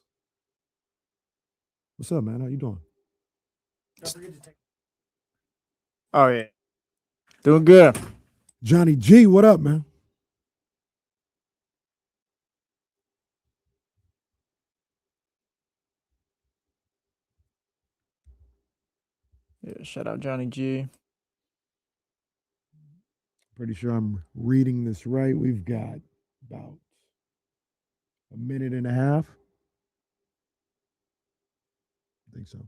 What's up, man? How you doing? Oh yeah. Doing good. Johnny G, what up, man? Yeah, shout out Johnny G. Pretty sure I'm reading this right. We've got about a minute and a half. I think so.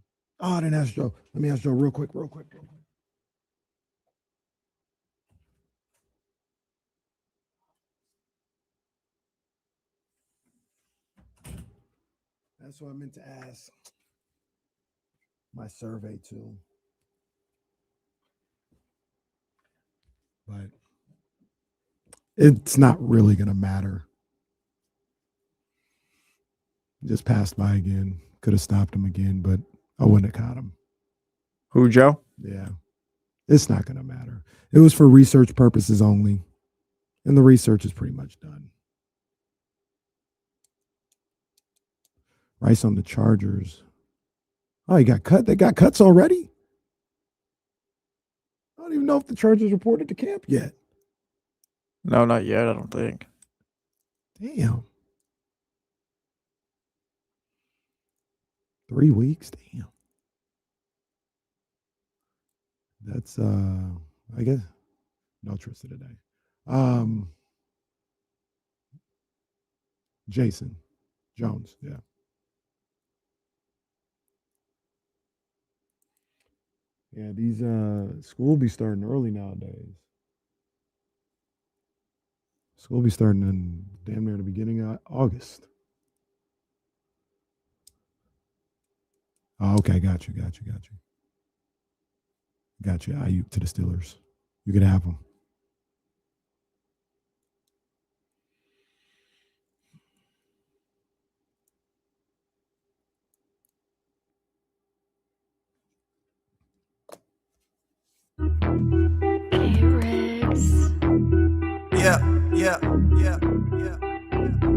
Oh, I didn't ask Joe. Let me ask Joe real quick. That's what I meant to ask. My survey too. But it's not really going to matter. Just passed by again. Could have stopped him again, but I wouldn't have caught him. Who, Joe? Yeah. It's not going to matter. It was for research purposes only. And the research is pretty much done. Rice on the Chargers. Oh, he got cut. They got cuts already? I don't even know if the Chargers reported to camp yet. No, not yet, I don't think. Damn. 3 weeks? Damn. That's I guess no Trista today. Jason Jones, yeah. Yeah, these school be starting early nowadays. School be starting in damn near the beginning of August. Oh, okay, got you. Ayuk to the Steelers. You could have them. Yeah.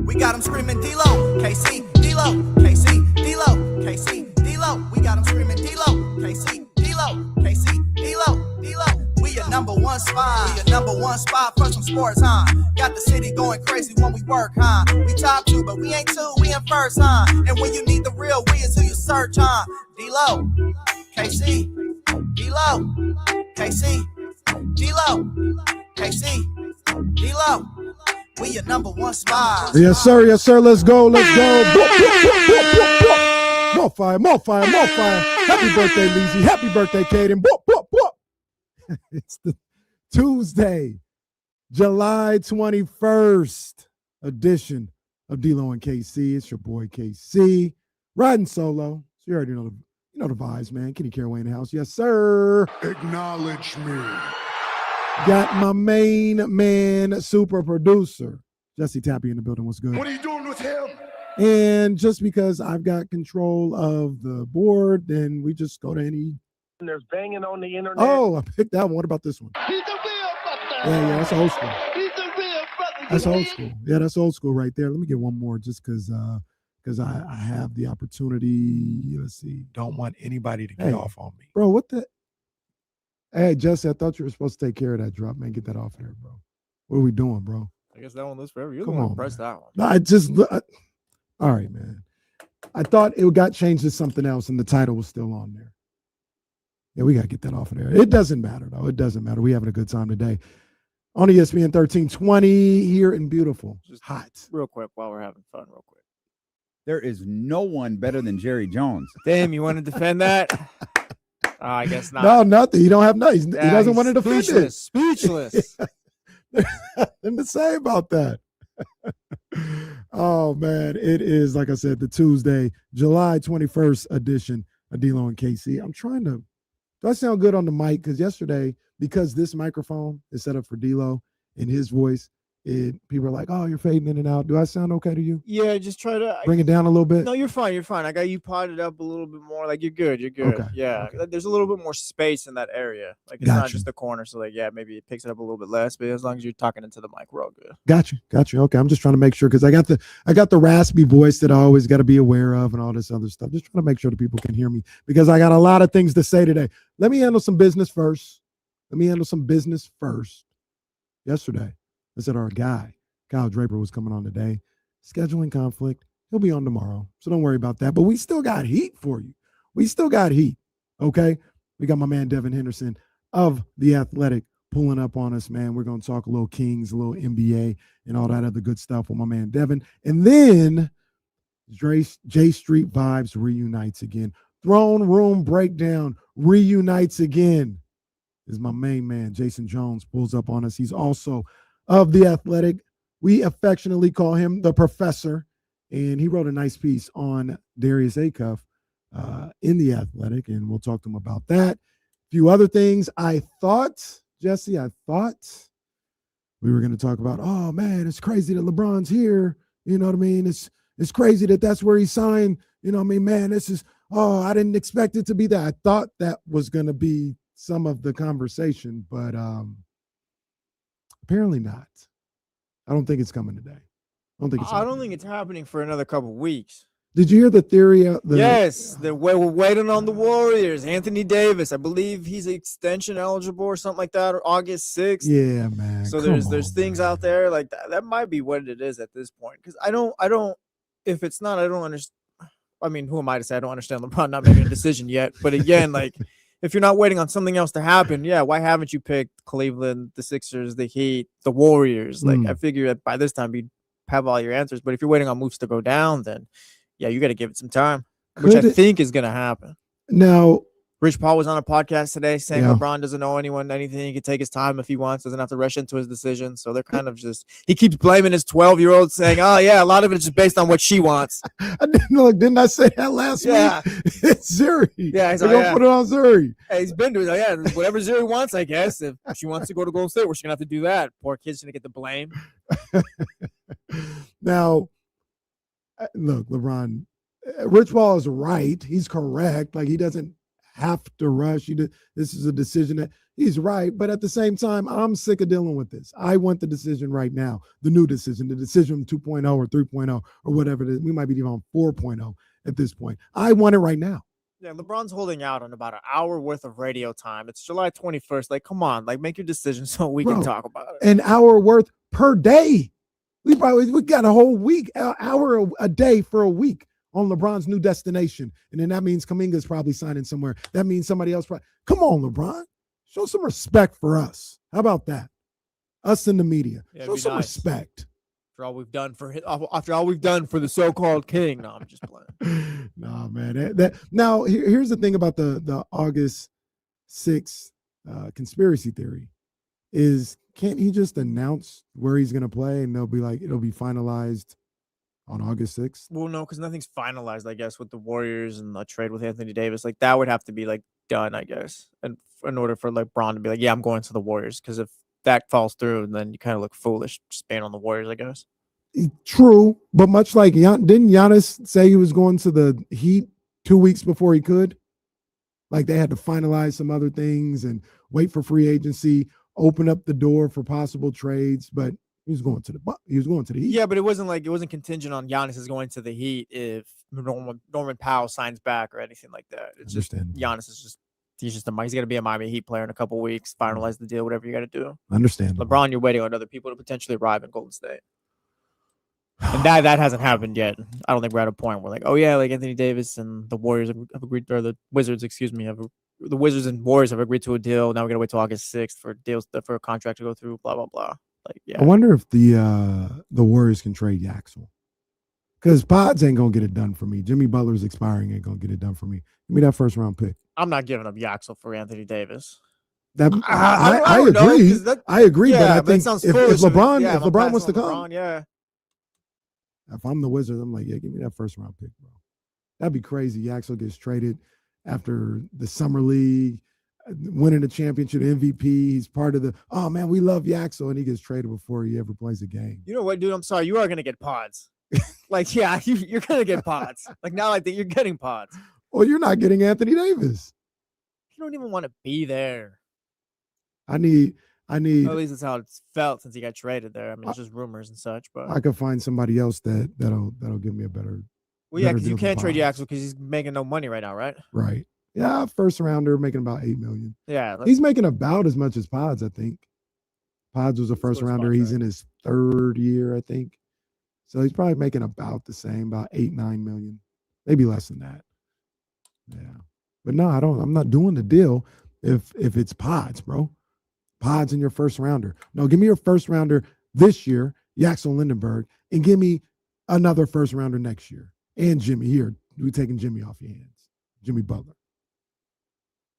We got them screaming D-Lo, KC, D-Lo, KC, D-Lo, KC, D-Lo. We got them screaming D-Lo, KC, D-Lo, KC, D-Lo, D-Lo. We your number one spot for some sports, huh? Got the city going crazy when we work, huh? We top two, but we ain't two, we in first, huh? And when you need the real, we is who you search, huh? D-Lo, KC, D-Lo, KC, D-Lo, KC, D-Lo. We your number one spot. Yes, sir. Let's go. More fire. Happy birthday, Leezy. Happy birthday, Caden. It's the Tuesday, July 21st edition of D-Lo and KC. It's your boy KC riding solo. So you already know the vibes, man. Kenny Caraway in the house. Yes, sir. Acknowledge me. Got my main man, super producer, Jesse Tapia in the building. What's good? What are you doing with him? And just because I've got control of the board, then we just go to any. And there's banging on the internet. Oh, I picked that one. What about this one? He's a real brother. Yeah, that's old school. He's a real brother. That's old school. Yeah, that's old school right there. Let me get one more just because I have the opportunity. Let's see. Don't want anybody to get off on me. Bro, what the? Hey, Jesse, I thought you were supposed to take care of that drop, man. Get that off there, bro. What are we doing, bro? I guess that one lives forever. You're Come the one on, who pressed man. that one. No, all right, man. I thought it got changed to something else and the title was still on there. Yeah, we got to get that off of there. It doesn't matter, though. It doesn't matter. We're having a good time today. On ESPN 1320 here in beautiful. Just hot. Real quick while we're having fun, real quick. There is no one better than Jerry Jones. Damn, you want to defend that? I guess not. No, nothing. He don't have nothing. He doesn't want to defend it. Speechless. Nothing to say about that. Oh, man. It is, like I said, the Tuesday, July 21st edition of D-Lo and KC. I'm trying to, do I sound good on the mic? Because yesterday, because this microphone is set up for D-Lo and his voice, people are like, oh, you're fading in and out. Do I sound okay to you? Yeah, just try to Bring it down a little bit? No, you're fine. I got you potted up a little bit more. Like, you're good. Okay, Yeah. okay. There's a little bit more space in that area. Like, it's not Gotcha. just the corner. So, like, yeah, maybe it picks it up a little bit less. But as long as you're talking into the mic, we're all good. Got you. Okay, I'm just trying to make sure because I got the raspy voice that I always got to be aware of and all this other stuff. Just trying to make sure that people can hear me because I got a lot of things to say today. Let me handle some business first. Let me handle some business first. Yesterday, I said our guy, Kyle Draper, was coming on today. Scheduling conflict. He'll be on tomorrow. So don't worry about that. But we still got heat for you. We still got heat. Okay? We got my man Devon Henderson of The Athletic pulling up on us, man. We're going to talk a little Kings, a little NBA, and all that other good stuff with my man Devon. And then J Street Vibes reunites again. Throne Room Breakdown reunites again. Is my main man, Jason Jones, pulls up on us. He's also of The Athletic. We affectionately call him the Professor. And he wrote a nice piece on Darius Acuff in The Athletic, and we'll talk to him about that. A few other things. Jesse, I thought we were going to talk about, oh, man, it's crazy that LeBron's here. You know what I mean? It's crazy that that's where he signed. You know what I mean? Man, this is, I didn't expect it to be that. I thought that was going to be some of the conversation, but apparently not. I don't think it's coming today. I don't think it's happening for another couple of weeks. Did you hear the theory? Yes, we're waiting on the Warriors. Anthony Davis, I believe he's extension eligible or something like that, or August 6th. Yeah, man. So there's things out there like that. That might be what it is at this point. Because I don't. If it's not, I don't understand. I mean, who am I to say I don't understand LeBron not making a decision yet? But again, like, if you're not waiting on something else to happen, yeah, why haven't you picked Cleveland, the Sixers, the Heat, the Warriors? Like, I figure that by this time you'd have all your answers. But if you're waiting on moves to go down, then yeah, you got to give it some time, which I think is going to happen. Now, Rich Paul was on a podcast today saying LeBron doesn't owe anyone anything. He can take his time if he wants, doesn't have to rush into his decision. So they're kind of just, he keeps blaming his 12-year-old saying, oh, yeah, a lot of it is just based on what she wants. Didn't I say that last week? It's Zuri. Yeah, he's like, put it on Zuri. Hey, he's been doing it. Whatever Zuri wants, I guess. If she wants to go to Golden State, we're just going to have to do that. Poor kid's going to get the blame. Now, look, LeBron, Rich Paul is right. He's correct. Like, he doesn't have to rush. This is a decision that he's right. But at the same time, I'm sick of dealing with this. I want the decision right now, the new decision, the decision 2.0 or 3.0 or whatever it is. We might be even on 4.0 at this point. I want it right now. Yeah, LeBron's holding out on about an hour worth of radio time. It's July 21st. Like, come on, like, make your decision so we can talk about it. An hour worth per day. We got a whole week, an hour a day for a week on LeBron's new destination. And then that means Kuminga's probably signing somewhere. That means somebody else. Come on, LeBron. Show some respect for us. How about that? Us in the media. Yeah, show some respect. After all we've done for the so-called king. No, I'm just playing. No, man. Now, here's the thing about the August 6th conspiracy theory is, can't he just announce where he's going to play and they'll be like, it'll be finalized on August 6th? Well, no, because nothing's finalized, I guess, with the Warriors and the trade with Anthony Davis. Like, that would have to be, like, done, I guess, and in order for, like, Bron to be like, yeah, I'm going to the Warriors. Because if that falls through, then you kind of look foolish just being on the Warriors, I guess. True, but much like, didn't Giannis say he was going to the Heat 2 weeks before he could? Like, they had to finalize some other things and wait for free agency, open up the door for possible trades, but he was going to the Heat. Yeah, but it wasn't contingent on Giannis is going to the Heat if Norman Powell signs back or anything like that. It's just Giannis is just he's going to be a Miami Heat player in a couple weeks, finalize the deal, whatever you got to do. Understand. LeBron, you're waiting on other people to potentially arrive in Golden State. And that hasn't happened yet. I don't think we're at a point where, like, oh yeah, like Anthony Davis and the Warriors have agreed, or the Wizards, the Wizards and Warriors have agreed to a deal. Now we're gonna wait till August 6th for a contract to go through. Blah blah blah. Like, yeah. I wonder if the Warriors can trade Yaxel, because Pods ain't gonna get it done for me. Jimmy Butler's expiring, ain't gonna get it done for me. Give me that first round pick. I'm not giving up Yaxel for Anthony Davis. I agree. I agree, yeah, but I think if LeBron wants to come, yeah. If I'm the Wizards, I'm like, yeah, give me that first round pick, bro. That'd be crazy. Yaxel gets traded after the summer league, winning the championship, MVP. He's part of the, oh man, we love Yaxel, and he gets traded before he ever plays a game. You know what, dude? I'm sorry, you are gonna get pods. Like, yeah, you're gonna get pods. Like, now I think you're getting pods. Well, you're not getting Anthony Davis. You don't even want to be there. I need. At least that's how it's felt since he got traded there. I mean, it's just rumors and such, but I could find somebody else that'll give me a better. Well, yeah, because you can't trade Yaxel because he's making no money right now, right? Right. Yeah, first rounder making about $8 million. Yeah, He's making about as much as Pods, I think. Pods was a first rounder. He's in his third year, I think. So he's probably making about the same, about 8-9 million, maybe less than that. Yeah, but no, I'm not doing the deal if it's Pods, bro. Pods in your first rounder. No, give me your first rounder this year, Yaxel Lindenberg, and give me another first rounder next year. And Jimmy here, we taking Jimmy off your hands, Jimmy Butler.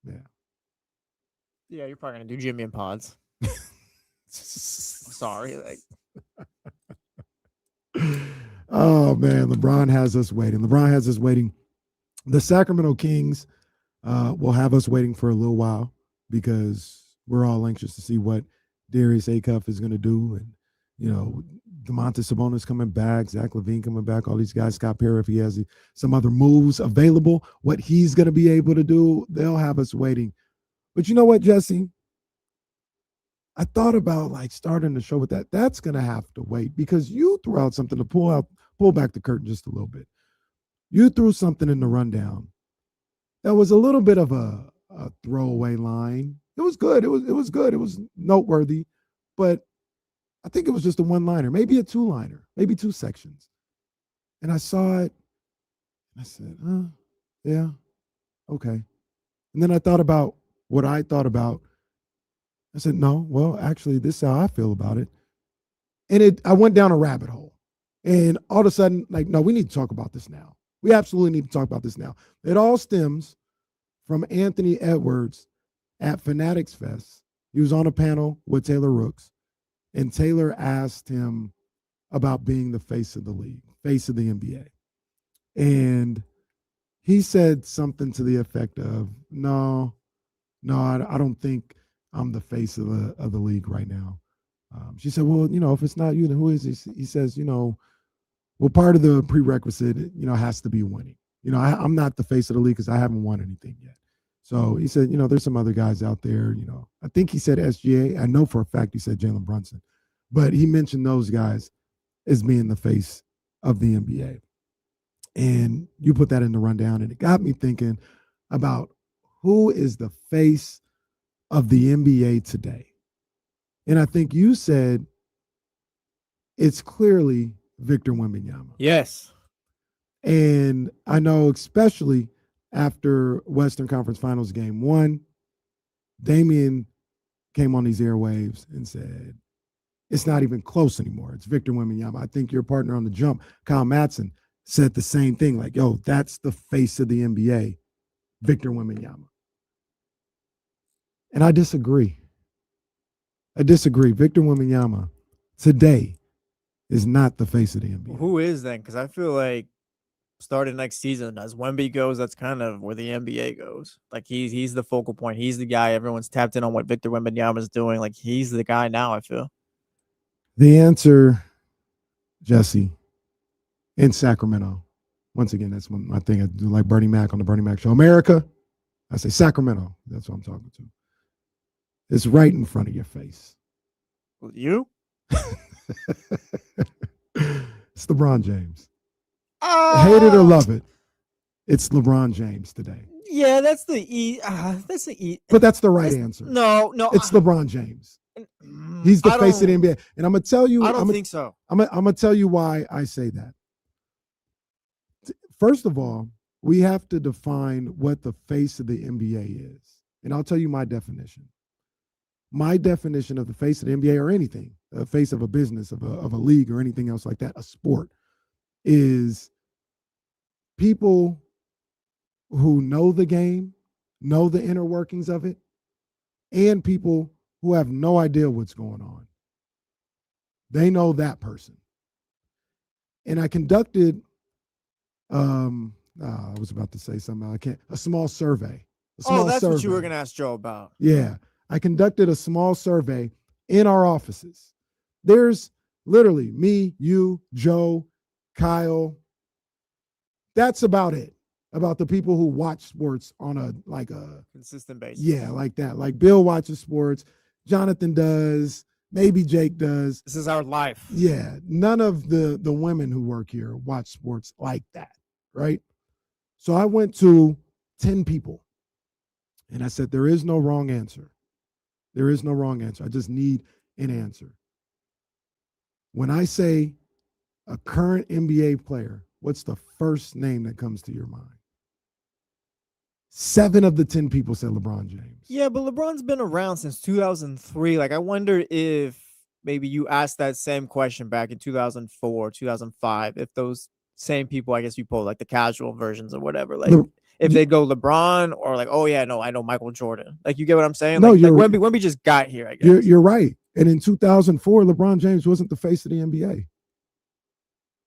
Yeah. Yeah, you're probably gonna do Jimmy and Pods. Sorry, like. Oh man, LeBron has us waiting. The Sacramento Kings will have us waiting for a little while because we're all anxious to see what Darius Acuff is going to do, and Domantas Sabonis coming back, Zach LaVine coming back, all these guys, Scott Perry, if he has some other moves available, what he's going to be able to do, they'll have us waiting. But you know what, Jesse? I thought about starting the show with that. That's going to have to wait because you threw out something to pull back the curtain just a little bit. You threw something in the rundown that was a little bit of a throwaway line. It was good. It was good. It was noteworthy, but I think it was just a one-liner, maybe a two-liner, maybe two sections. And I saw it. And I said, yeah, okay. And then I thought about what I thought about. I said, no, well, actually, this is how I feel about it. And I went down a rabbit hole. And all of a sudden, no, we need to talk about this now. We absolutely need to talk about this now. It all stems from Anthony Edwards at Fanatics Fest. He was on a panel with Taylor Rooks, and Taylor asked him about being the face of the league, face of the NBA. And he said something to the effect of, no, I don't think I'm the face of the league right now. She said, well, if it's not you, then who is he? He says, well, part of the prerequisite, has to be winning. I'm not the face of the league because I haven't won anything yet. So he said, there's some other guys out there, I think he said SGA. I know for a fact he said Jalen Brunson, but he mentioned those guys as being the face of the NBA. And you put that in the rundown, and it got me thinking about who is the face of the NBA today. And I think you said it's clearly Victor Wembanyama. Yes. And I know especially after Western Conference Finals Game 1, Damian came on these airwaves and said, it's not even close anymore. It's Victor Wembanyama. I think your partner on the jump, Kyle Madson, said the same thing. Yo, that's the face of the NBA, Victor Wembanyama. And I disagree. Victor Wembanyama today is not the face of the NBA. Who is then? Because I feel like starting next season, as Wemby goes, that's kind of where the NBA goes. He's the focal point. He's the guy. Everyone's tapped in on what Victor Wembanyama is doing. He's the guy now, I feel. The answer, Jesse, in Sacramento. Once again, that's my thing. I do like Bernie Mac on the Bernie Mac Show. America, I say Sacramento. That's what I'm talking to. It's right in front of your face. You? It's LeBron James. Hate it or love it, it's LeBron James today. Yeah, that's the E. But that's the right answer. No. It's LeBron James. He's the face of the NBA. And I'm going to tell you. I don't think so. I'm going to tell you why I say that. First of all, we have to define what the face of the NBA is. And I'll tell you my definition. My definition of the face of the NBA or anything, the face of a business, of a league or anything else like that, a sport, is people who know the game, know the inner workings of it, and people who have no idea what's going on. They know that person. And I conducted, I was about to say something. A small survey. That's what you were going to ask Joe about. Yeah. I conducted a small survey in our offices. There's literally me, you, Joe, Kyle. That's about it. About the people who watch sports on a consistent basis. Yeah, like that. Like Bill watches sports, Jonathan does, maybe Jake does. This is our life. Yeah. None of the women who work here watch sports like that, right? So I went to 10 people And I said, there is no wrong answer. There is no wrong answer. I just need an answer. When I say a current NBA player, what's the first name that comes to your mind? 7 of the 10 people said LeBron James. Yeah, but LeBron's been around since 2003. Like, I wonder if maybe you asked that same question back in 2004, 2005, if those same people, I guess you pull like the casual versions or whatever, like if they'd go LeBron or like, oh yeah, no, I know Michael Jordan. Like, you get what I'm saying? No, like Wemby just got here, I guess. You're right. And in 2004, LeBron James wasn't the face of the NBA.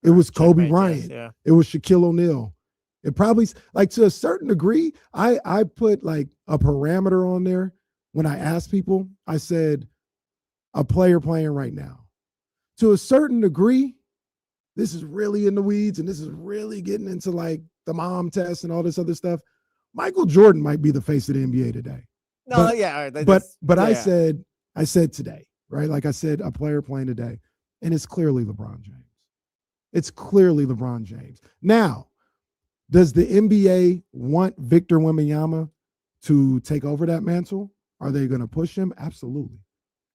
It was Kobe Bryant. Yeah. It was Shaquille O'Neal. It probably, like, to a certain degree, I put like a parameter on there when I asked people. I said, a player playing right now. To a certain degree, this is really in the weeds and this is really getting into like the mom test and all this other stuff. Michael Jordan might be the face of the NBA today. No, but, yeah. All right, but yeah. I said today, right? Like I said, a player playing today, and it's clearly LeBron James. It's clearly LeBron James. Now, does the NBA want Victor Wembanyama to take over that mantle? Are they going to push him? Absolutely.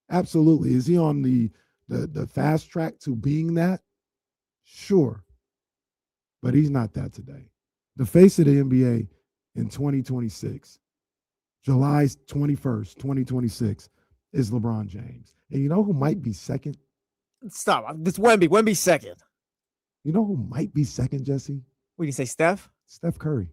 Absolutely. Is he on the fast track to being that? Sure. But he's not that today. The face of the NBA in 2026, July 21st, 2026, is LeBron James. And you know who might be second? Stop. This Wemby. Wemby's second. You know who might be second, Jesse? What do you say, Steph? Steph Curry.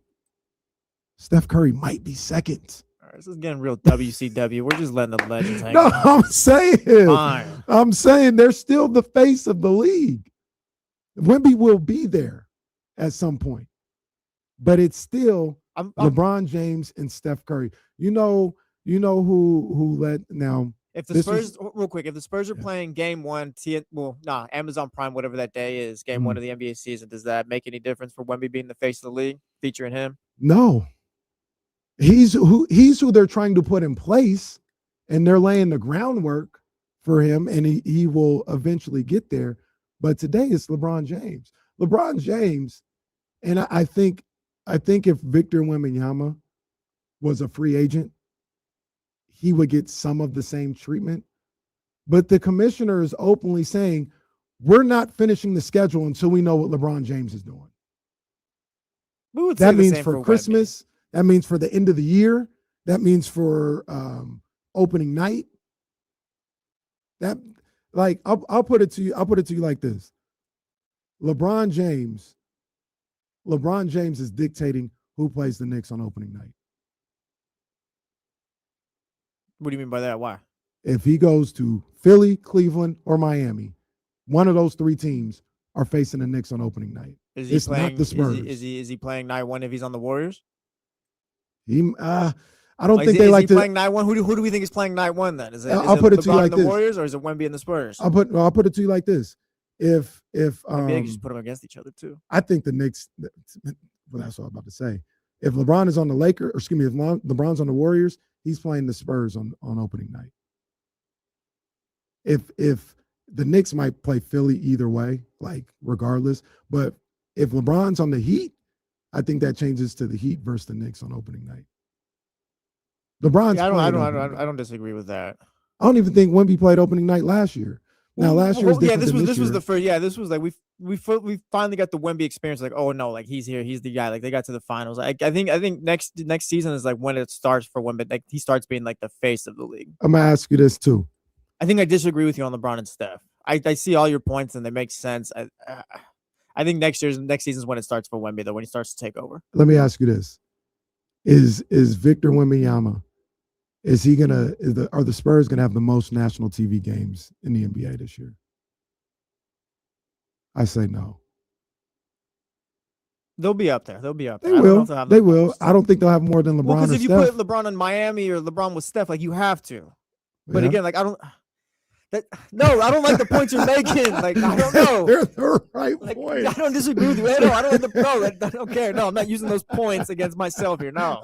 Steph Curry might be second. All right, this is getting real WCW. We're just letting the legends hang No, out. I'm saying. Fine. I'm saying they're still the face of the league. Wemby will be there at some point. But it's still LeBron James and Steph Curry. You know who led now. If the Spurs, real quick, if the Spurs are playing game one, Amazon Prime, whatever that day is, game one of the NBA season, does that make any difference for Wemby being the face of the league, featuring him? No. He's who they're trying to put in place, and they're laying the groundwork for him, and he will eventually get there. But today it's LeBron James. LeBron James, and I think if Victor Wembanyama was a free agent, he would get some of the same treatment. But the commissioner is openly saying, we're not finishing the schedule until we know what LeBron James is doing. That means for Christmas. That means for the end of the year. That means for opening night. That, like, I'll put it to you. I'll put it to you like this. LeBron James is dictating who plays the Knicks on opening night. What do you mean by that? Why? If he goes to Philly, Cleveland, or Miami, one of those 3 teams are facing the Knicks on opening night. It's not the Spurs. Is he playing night one if he's on the Warriors? I don't think they like to. Is he playing night one? Who do we think is playing night one then? I'll put it to you like the this: Warriors, or is it Wemby and the Spurs? I'll put it to you like this: if maybe just put them against each other too. I think the Knicks. Well, that's what I'm about to say. If LeBron is on the Lakers, or excuse me, if LeBron's on the Warriors, he's playing the Spurs on opening night. If the Knicks might play Philly either way, like regardless, but if LeBron's on the Heat, I think that changes to the Heat versus the Knicks on opening night. LeBron's. I don't disagree with that. I don't even think Wemby played opening night last year. Now last year was different than this was the first. Yeah, this was like we finally got the Wemby experience. Like, oh no, like he's here, he's the guy. Like they got to the finals. I think next season is like when it starts for Wemby. Like he starts being like the face of the league. I'm gonna ask you this too. I think I disagree with you on LeBron and Steph. I see all your points and they make sense. I think next season is when it starts for Wemby, though, when he starts to take over. Let me ask you this: Is Victor Wembanyama? Are the Spurs gonna have the most national TV games in the NBA this year? I say no. They'll be up there. They will. They will. I don't think they'll have more than LeBron. Well, because if you Steph. put LeBron in Miami or LeBron with Steph, like you have to. But again, like I don't like the points you're making. Like I don't know. They're the right like, point. I don't disagree with you. I don't care. No, I'm not using those points against myself here. No.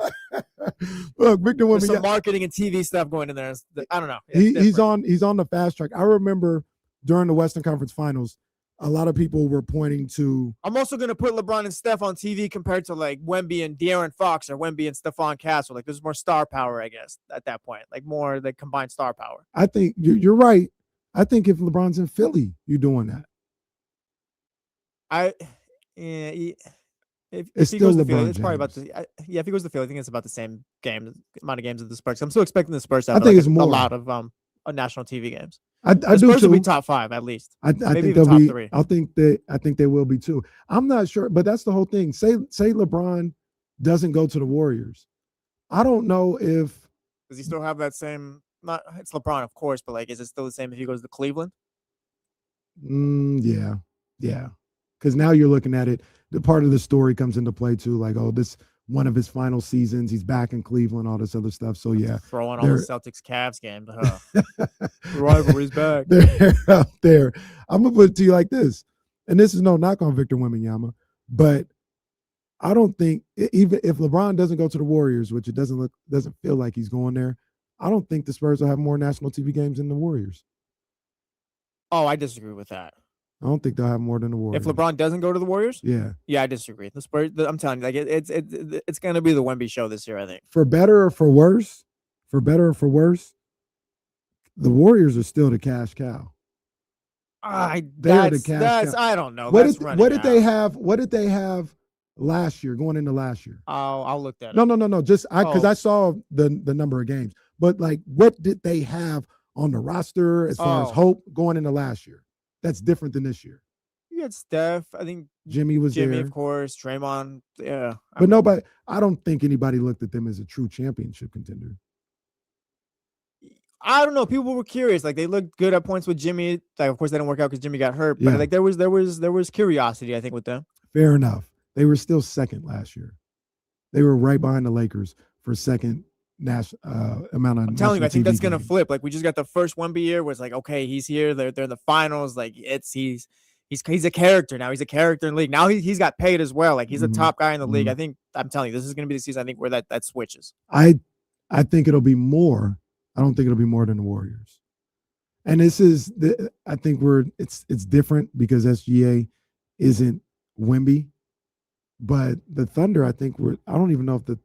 Look, Victor Wembanyama. There's some marketing and TV stuff going in there. I don't know. He's on the fast track. I remember during the Western Conference Finals, a lot of people were pointing to. I'm also gonna put LeBron and Steph on TV compared to like Wemby and De'Aaron Fox or Wemby and Stephon Castle. Like there's more star power, I guess, at that point. Like more the combined star power. I think you're right. I think if LeBron's in Philly, you're doing that. If he goes to Philly, it's probably about the if he goes to Philly, I think it's about the same amount of games of the Spurs. I'm still expecting the Spurs to have a lot of national TV games. I the do Spurs too. will be top 5 at least. I Maybe think even they'll be. 3. I think they will be too. I'm not sure, but that's the whole thing. Say LeBron doesn't go to the Warriors. I don't know if does he still have that same. Not it's LeBron, of course, but like, is it still the same if he goes to Cleveland? Yeah. Because now you're looking at it. The part of the story comes into play too. Like, oh, this one of his final seasons. He's back in Cleveland. All this other stuff. So yeah, throwing all the Celtics Cavs games. The rivalry's back. They're out there. I'm gonna put it to you like this, and this is no knock on Victor Wembanyama, but I don't think even if LeBron doesn't go to the Warriors, which it doesn't feel like he's going there, I don't think the Spurs will have more national TV games than the Warriors. Oh, I disagree with that. I don't think they'll have more than the Warriors. If LeBron doesn't go to the Warriors, yeah, I disagree. The Spurs, I'm telling you, like it's gonna be the Wemby show this year. I think for better or for worse, the Warriors are still the cash cow. They're the cash cow. I don't know. What did they have? What did they have last year? Going into last year? Oh, I'll look that. No. Just because I saw the number of games, but like, what did they have on the roster as far as hope going into last year? That's different than this year. You had Steph. I think Jimmy was there. of course. Draymond. Yeah. But nobody. I don't think anybody looked at them as a true championship contender. I don't know. People were curious. Like they looked good at points with Jimmy. Like of course they didn't work out because Jimmy got hurt. But like there was curiosity, I think, with them. Fair enough. They were still second last year. They were right behind the Lakers for second amount of. I'm telling you, I think that's gonna flip. Like we just got the first Wemby year where it's like, okay, he's here. They're in the finals. Like he's a character now. He's a character in the league. Now he's got paid as well. Like he's a top guy in the league. I think I'm telling you, this is gonna be the season I think where that switches. I think it'll be more. I don't think it'll be more than the Warriors. And this is I think it's different because SGA isn't Wemby, but the Thunder, I think I don't even know if the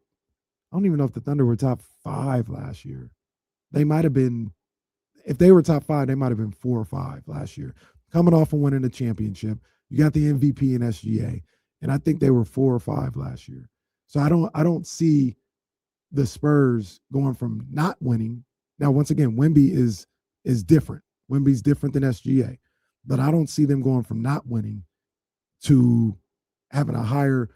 Thunder were top 5 last year. They might have been, if they were top 5, they might have been 4 or 5 last year. Coming off and winning the championship, you got the MVP in SGA, and I think they were 4 or 5 last year. So I don't see the Spurs going from not winning. Now, once again, Wemby is different. Wemby's different than SGA, but I don't see them going from not winning to having a higher.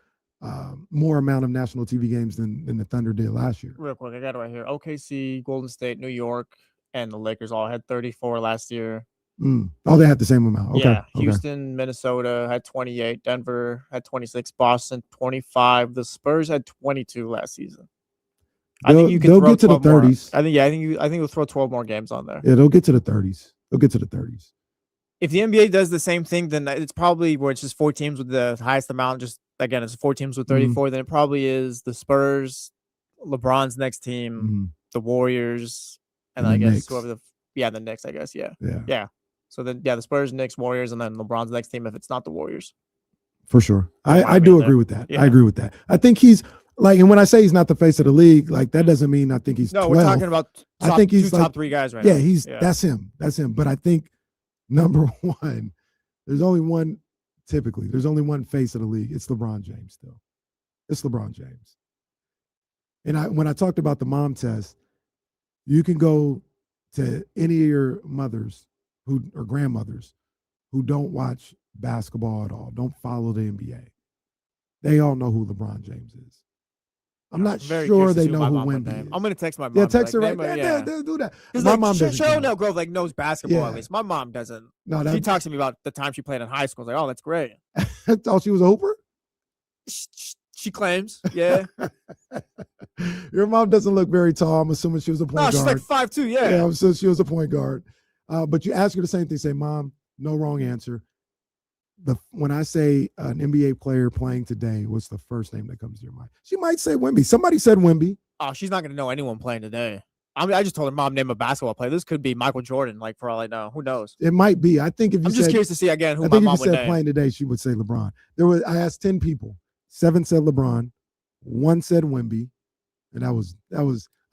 More amount of national TV games than the Thunder did last year. Real quick, I got it right here. OKC, Golden State, New York, and the Lakers all had 34 last year. Oh, they had the same amount. Okay. Yeah. Houston, Minnesota had 28. Denver had 26. Boston 25. The Spurs had 22 last season. I think you can throw get to the 30s. More. I think you'll throw 12 more games on there. Yeah, they'll get to the 30s. If the NBA does the same thing, then it's probably where it's just 4 teams with the highest amount. Just again, it's 4 teams with 34. Then it probably is the Spurs, LeBron's next team, the Warriors, and I guess Knicks. Whoever the Knicks. I guess yeah. So then the Spurs, Knicks, Warriors, and then LeBron's next team if it's not the Warriors. For sure, I do agree with that. Yeah. I agree with that. I think he's like, and when I say he's not the face of the league, like that doesn't mean I think he's. No, 12. We're talking about. I think he's top 3 guys right now. Yeah, that's him. But I think. Number one, there's only one face of the league. It's LeBron James still. It's LeBron James. And when I talked about the mom test, you can go to any of your mothers or grandmothers who don't watch basketball at all, don't follow the NBA. They all know who LeBron James is. I'm not sure they know who Wemby is. I'm gonna text my mom. Yeah, text her right now. Yeah, do that. My mom doesn't. Cheryl Grove knows basketball at least. My mom doesn't. No, she talks to me about the time she played in high school. Like, oh, that's great. Thought she was a hooper. She claims, yeah. Your mom doesn't look very tall. I'm assuming she was a point guard. No, she's like 5'2", yeah. Yeah, I'm assuming she was a point guard. But you ask her the same thing. Say, Mom, no wrong answer. When I say an NBA player playing today, what's the first name that comes to your mind? She might say Wemby. Somebody said Wemby. Oh, she's not going to know anyone playing today. I mean, I just told her, Mom, name a basketball player. This could be Michael Jordan, like, for all I know. Who knows? It might be. I think if you I'm just said, curious to see, again, who I my think mom if you would said name. playing today, she would say LeBron. I asked 10 people. 7 said LeBron. 1 said Wemby. And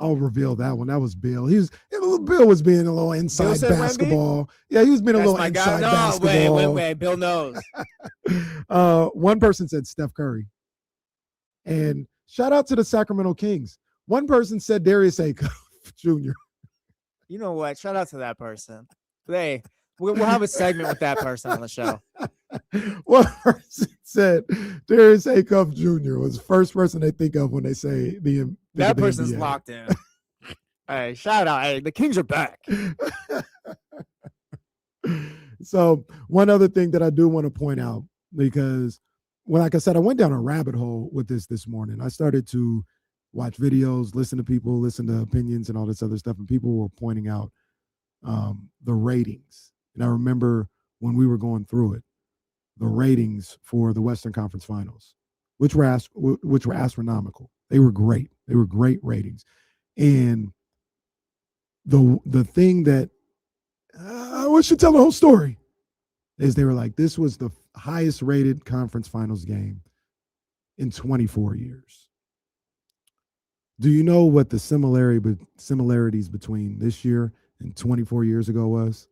I'll reveal that one. That was Bill. Bill was being a little inside said Wemby? basketball. Yeah, he was being a That's little my guy. inside No, basketball. wait. Bill knows. One person said Steph Curry. And shout out to the Sacramento Kings. One person said Darius Acuff Jr. You know what? Shout out to that person. Hey, we'll have a segment with that person on the show. One person said Darius Acuff Jr. was the first person they think of when they say That the person's NBA. locked in. Hey, shout out. Hey, the Kings are back. So one other thing that I do want to point out, because like I said, I went down a rabbit hole with this morning. I started to watch videos, listen to people, listen to opinions and all this other stuff. And people were pointing out the ratings. And I remember when we were going through it, the ratings for the Western Conference Finals, which were astronomical. They were great. They were great ratings. And the thing that we should tell the whole story is they were like, this was the highest rated conference finals game in 24 years. Do you know what the similarities between this year and 24 years ago was?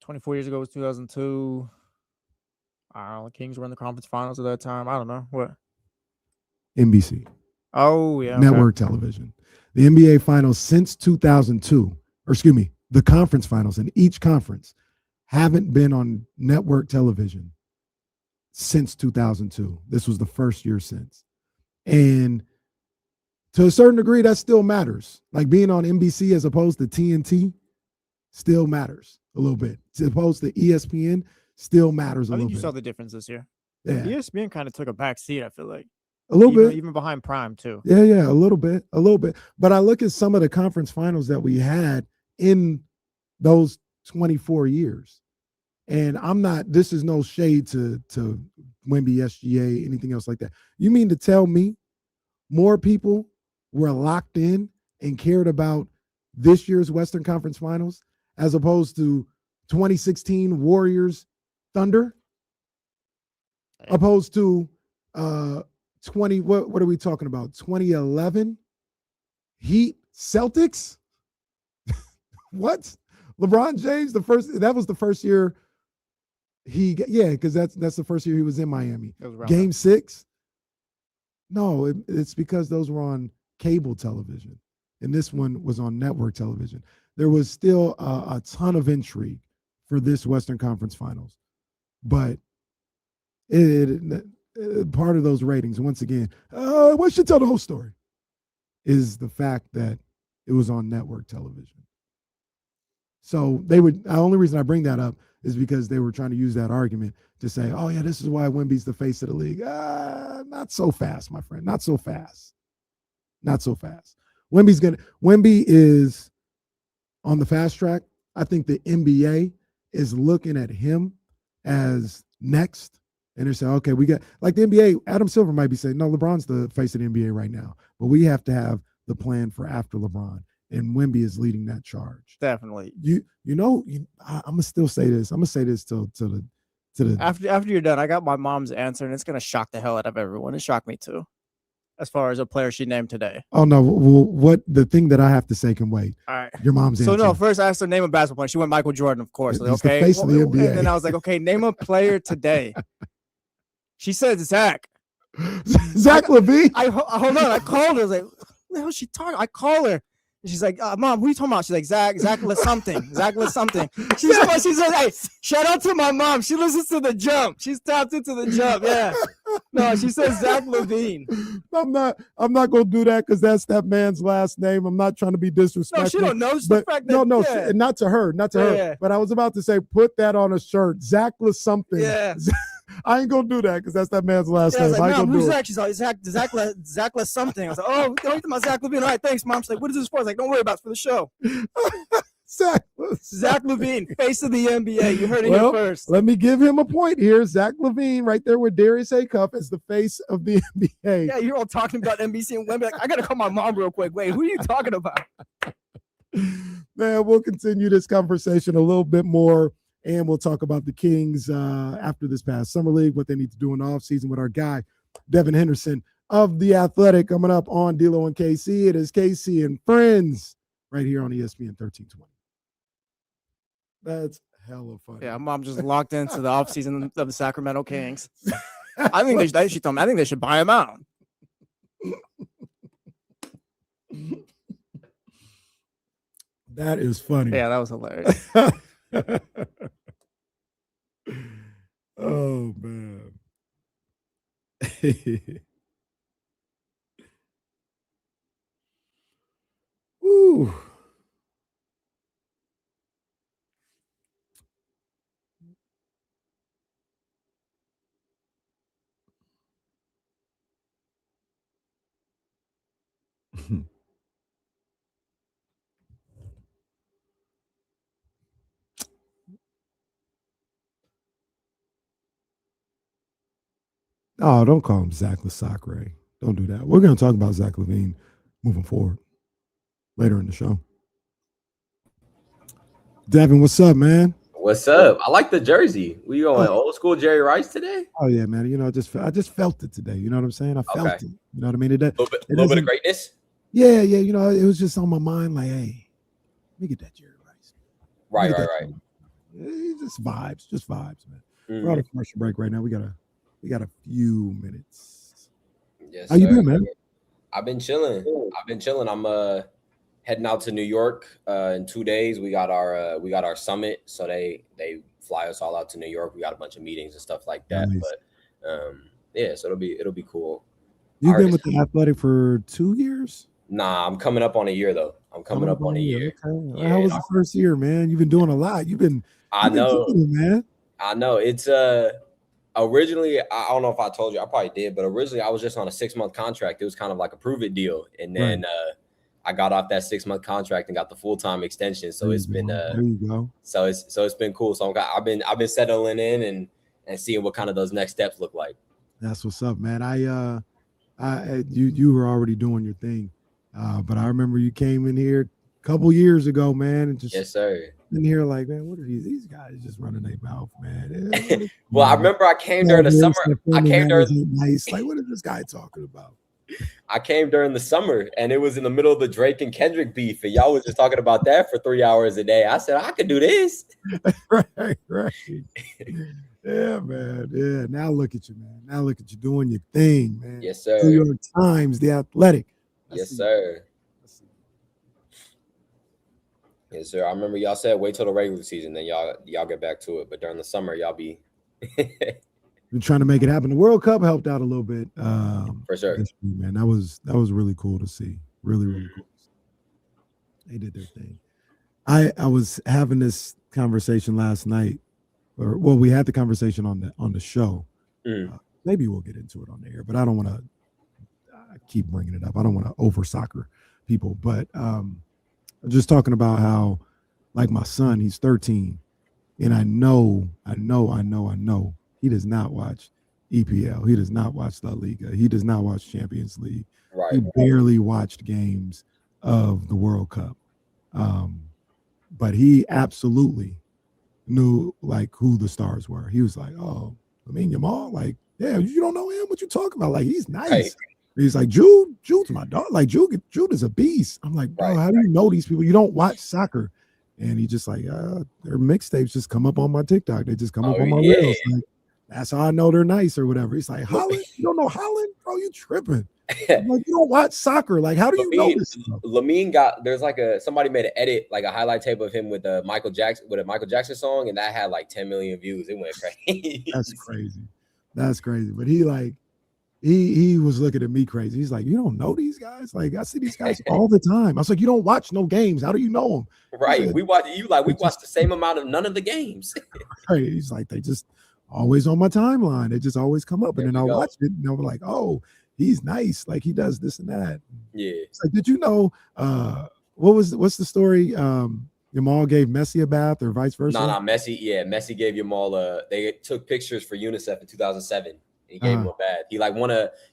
24 years ago was 2002. I don't know. The Kings were in the conference finals at that time. I don't know. What? NBC. Oh, yeah. Network television. The NBA finals since 2002, the conference finals in each conference haven't been on network television since 2002. This was the first year since. And to a certain degree, that still matters. Like being on NBC as opposed to TNT still matters a little bit. As opposed to ESPN still matters a I little think you bit. saw the difference this year. Yeah. ESPN kind of took a back seat, I feel like. A little bit. Even behind Prime, too. Yeah, a little bit. But I look at some of the conference finals that we had in those 24 years. And this is no shade to Wemby, SGA, anything else like that. You mean to tell me more people were locked in and cared about this year's Western Conference Finals as opposed to 2016 Warriors Thunder? Opposed to what are we talking about? 2011 Heat Celtics? What? LeBron James, that was the first year because that's the first year he was in Miami. Game 6? No, it's because those were on cable television, and this one was on network television. There was still a ton of intrigue for this Western Conference Finals, but part of those ratings, once again, what should tell the whole story is the fact that it was on network television. So the only reason I bring that up is because they were trying to use that argument to say, oh yeah, this is why Wemby's the face of the league. Not so fast, my friend. Not so fast. Not so fast. Wemby is on the fast track. I think the NBA is looking at him as next. And they're saying, okay, we got, like the NBA, Adam Silver might be saying, no, LeBron's the face of the NBA right now, but we have to have the plan for after LeBron. And Wemby is leading that charge. Definitely. I'm gonna still say this. I'm gonna say this to the after you're done. I got my mom's answer, and it's gonna shock the hell out of everyone. It shocked me too, as far as a player she named today. Oh no! Well, what the thing that I have to say can wait. All right. Your mom's answer. So no, first I asked her name a basketball player. She went Michael Jordan, of course. Like, He's the face of the NBA. And then I was like, okay, name a player today. She said Zach. Zach LaVine. Hold on. I called her. I was like, what the hell is she talking? I call her. And she's like, Mom, who are you talking about? She's like, Zach something. Zach something. She says, hey, shout out to my mom. She listens to The Jump. She's tapped into The Jump. Yeah. No, she says Zach LaVine. I'm not gonna do that because that's that man's last name. I'm not trying to be disrespectful. No, she don't know. It's the fact that, not to her. Yeah. But I was about to say, put that on a shirt. Zach something. Yeah. I ain't gonna do that because that's that man's last name. I was like, Mom, who's Zach? Zach? She's like, Zach something. I was like, oh, don't you talking about Zach LaVine? All right, thanks, Mom. She's like, what is this for? I was like, don't worry about it. It's for the show. Zach LaVine, face of the NBA. You heard it Well, here first. Let me give him a point here. Zach LaVine right there with Darius Acuff as the face of the NBA. Yeah, you're all talking about NBC and Wembley. I got to call my mom real quick. Wait, who are you talking about? Man, we'll continue this conversation a little bit more, and we'll talk about the Kings after this past summer league, what they need to do in the offseason with our guy, Devon Henderson of The Athletic, coming up on D-Lo and KC. It is KC and Friends right here on ESPN 1320. That's hella funny. Yeah, mom just locked into the offseason of the Sacramento Kings. I think she told me I think they should buy him out. That is funny. Yeah, that was hilarious. Oh, man. Woo. Oh, don't call him Zach LaSacre. Don't do that. We're going to talk about Zach LaVine moving forward later in the show. Devin, what's up, man? What's up? I like the jersey. We going old school Jerry Rice today? Oh yeah, man. You know, I just felt it today. You know what I'm saying? I felt it. You know what I mean? A little bit of greatness. Yeah. You know, it was just on my mind. Like, hey, let me get that Jerry Rice. Right. Just vibes, man. We're on a commercial break right now. We got a few minutes. Yes. How you been, man? I've been chilling. I'm heading out to New York in 2 days. We got our summit, so they fly us all out to New York. We got a bunch of meetings and stuff like that. Nice. But yeah, so it'll be cool. You've been with the Athletic for 2 years? Nah, I'm coming up on a year though. I'm coming up on a year. Okay. Yeah, how was the first year, man? You've been doing a lot. I know, man. I know. It's originally, I don't know if I told you, I probably did, but originally I was just on a 6-month contract. It was kind of like a prove it deal, and then I got off that 6-month contract and got the full-time extension. So it's been there you go. So it's been cool. So I've been settling in and seeing what kind of those next steps look like. That's what's up, man. You were already doing your thing, but I remember you came in here a couple years ago, man, and just yes, sir. In here like, man, what are these guys just running their mouth, man? Well, I remember I came during the summer. I came during nice. Like, what is this guy talking about? I came during the summer, and it was in the middle of the Drake and Kendrick beef, and y'all was just talking about that for 3 hours a day. I said I could do this. Right. Yeah, man. Yeah. Now look at you, man. Now look at you doing your thing, man. Yes, sir. New York Times, The Athletic. Yes, sir. Yes, sir. I remember y'all said wait till the regular season, then y'all get back to it. But during the summer, y'all be We're trying to make it happen. The World Cup helped out a little bit. For sure. Man, that was really cool to see. Really cool. They did their thing. I was having this conversation last night, we had the conversation on the show. Maybe we'll get into it on the air, but I don't want to keep bringing it up. I don't want to over soccer people, but just talking about how, like my son, he's 13, and I know he does not watch EPL. He does not watch La Liga. He does not watch Champions League. Right. He barely watched games of the World Cup. But he absolutely knew like who the stars were. He was like, oh, Lamine Yamal, like, yeah, you don't know him? What you talking about? Like, he's nice. Right. He's like, Jude's my dog. Like, Jude is a beast. I'm like, bro, how do you know these people? You don't watch soccer. And he just like, their mixtapes just come up on my TikTok. They just come up on my reels. Like, that's how I know they're nice or whatever. He's like, Holland? You don't know Holland? Bro, you tripping. I'm like, you don't watch soccer. Like, how do you know this stuff? Lamine there's like somebody made an edit, like a highlight tape of him with a Michael Jackson song, and that had like 10 million views. It went crazy. That's crazy. But he was looking at me crazy. He's like, you don't know these guys? Like, I see these guys all the time. I was like, you don't watch no games. How do you know them? Right. Like, we watch the same amount of none of the games. Right. He's like, they just always on my timeline. They just always come up. And then I'll watch it and I'm like, oh, he's nice. Like, he does this and that. Yeah. It's like, did you know what's the story? Jamal gave Messi a bath or vice versa? No, Messi. Yeah, Messi gave Jamal they took pictures for UNICEF in 2007. He gave him a bath. He like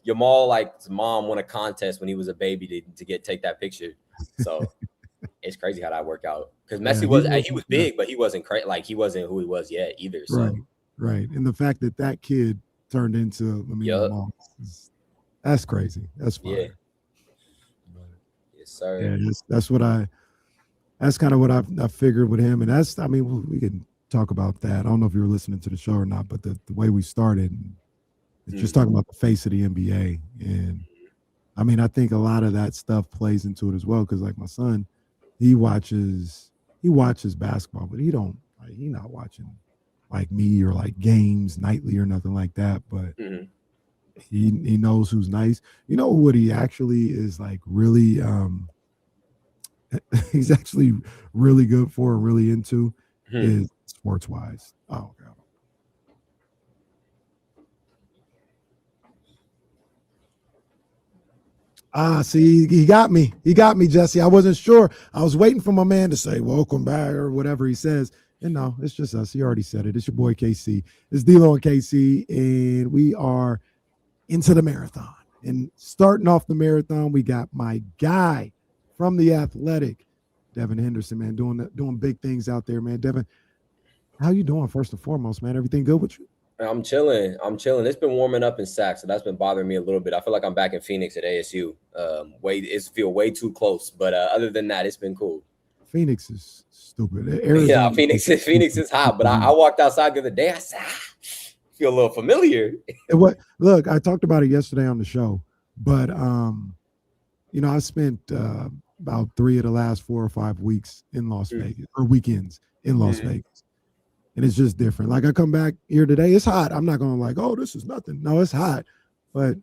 Jamal, like his mom won a contest when he was a baby to take that picture. So it's crazy how that worked out. Because Messi he was big, but he wasn't like he wasn't who he was yet either. So right. And the fact that kid turned into Jamal, that's crazy. That's fine. Yeah. Yes, sir. Yeah, that's kind of what I figured with him. And we can talk about that. I don't know if you were listening to the show or not, but the way we started, it's just talking about the face of the NBA. And I think a lot of that stuff plays into it as well. Cause like my son, he watches basketball, but he not watching like me or like games nightly or nothing like that. But he knows who's nice. You know what he actually is like really, he's actually really good for, really into is sports wise. Oh God. See, he got me. He got me, Jesse. I wasn't sure. I was waiting for my man to say welcome back or whatever he says. And no, it's just us. He already said it. It's your boy KC. It's D-Lo and KC, and we are into the marathon. And starting off the marathon, we got my guy from The Athletic, Devon Henderson, man, doing big things out there, man. Devon, how you doing first and foremost, man? Everything good with you? I'm chilling. It's been warming up in Sac, so that's been bothering me a little bit. I feel like I'm back in Phoenix at ASU. It feels way too close, but other than that, it's been cool. Phoenix is stupid. Arizona, Phoenix is hot, but I walked outside the other day. I said, feel a little familiar. Look, I talked about it yesterday on the show, but I spent about 3 of the last 4 or 5 weeks in Las Vegas, or weekends in Las Vegas. And it's just different. Like I come back here today, it's hot. I'm not going to like, oh, this is nothing. No, it's hot. But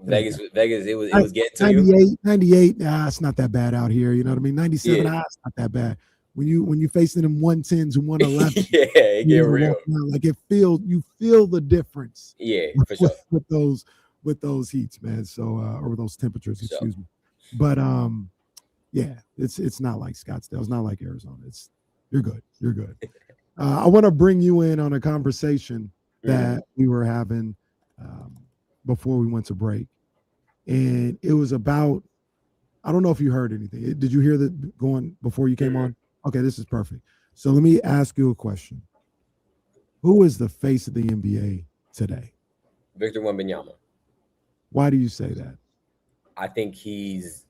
Vegas, it was getting to 98, 98, it's not that bad out here. You know what I mean? 97, it's not that bad. When you facing them 110s and 111, it get real. Like you feel the difference. Yeah, for sure. With those heats, man. So or those temperatures, excuse me. But it's not like Scottsdale. It's not like Arizona. You're good. You're good. I want to bring you in on a conversation that we were having before we went to break. And it was about, I don't know if you heard anything. Did you hear that going before you came on? Okay, this is perfect. So let me ask you a question. Who is the face of the NBA today? Victor Wembanyama. Why do you say that? I think he's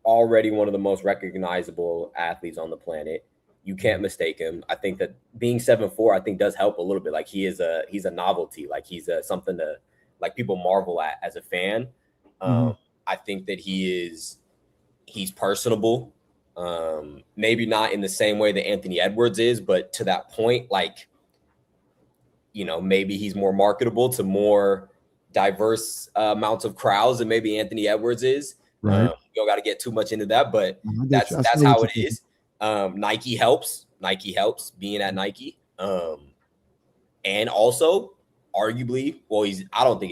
already one of the most recognizable athletes on the planet. You can't mistake him. I think that being 7'4", I think does help a little bit. Like he's a novelty. Like he's something to like people marvel at as a fan. I think that he's personable. Maybe not in the same way that Anthony Edwards is, but to that point, like, maybe he's more marketable to more diverse amounts of crowds than maybe Anthony Edwards is. Right. You don't got to get too much into that, but that's how it is. Nike helps being at Nike. And also arguably, I don't think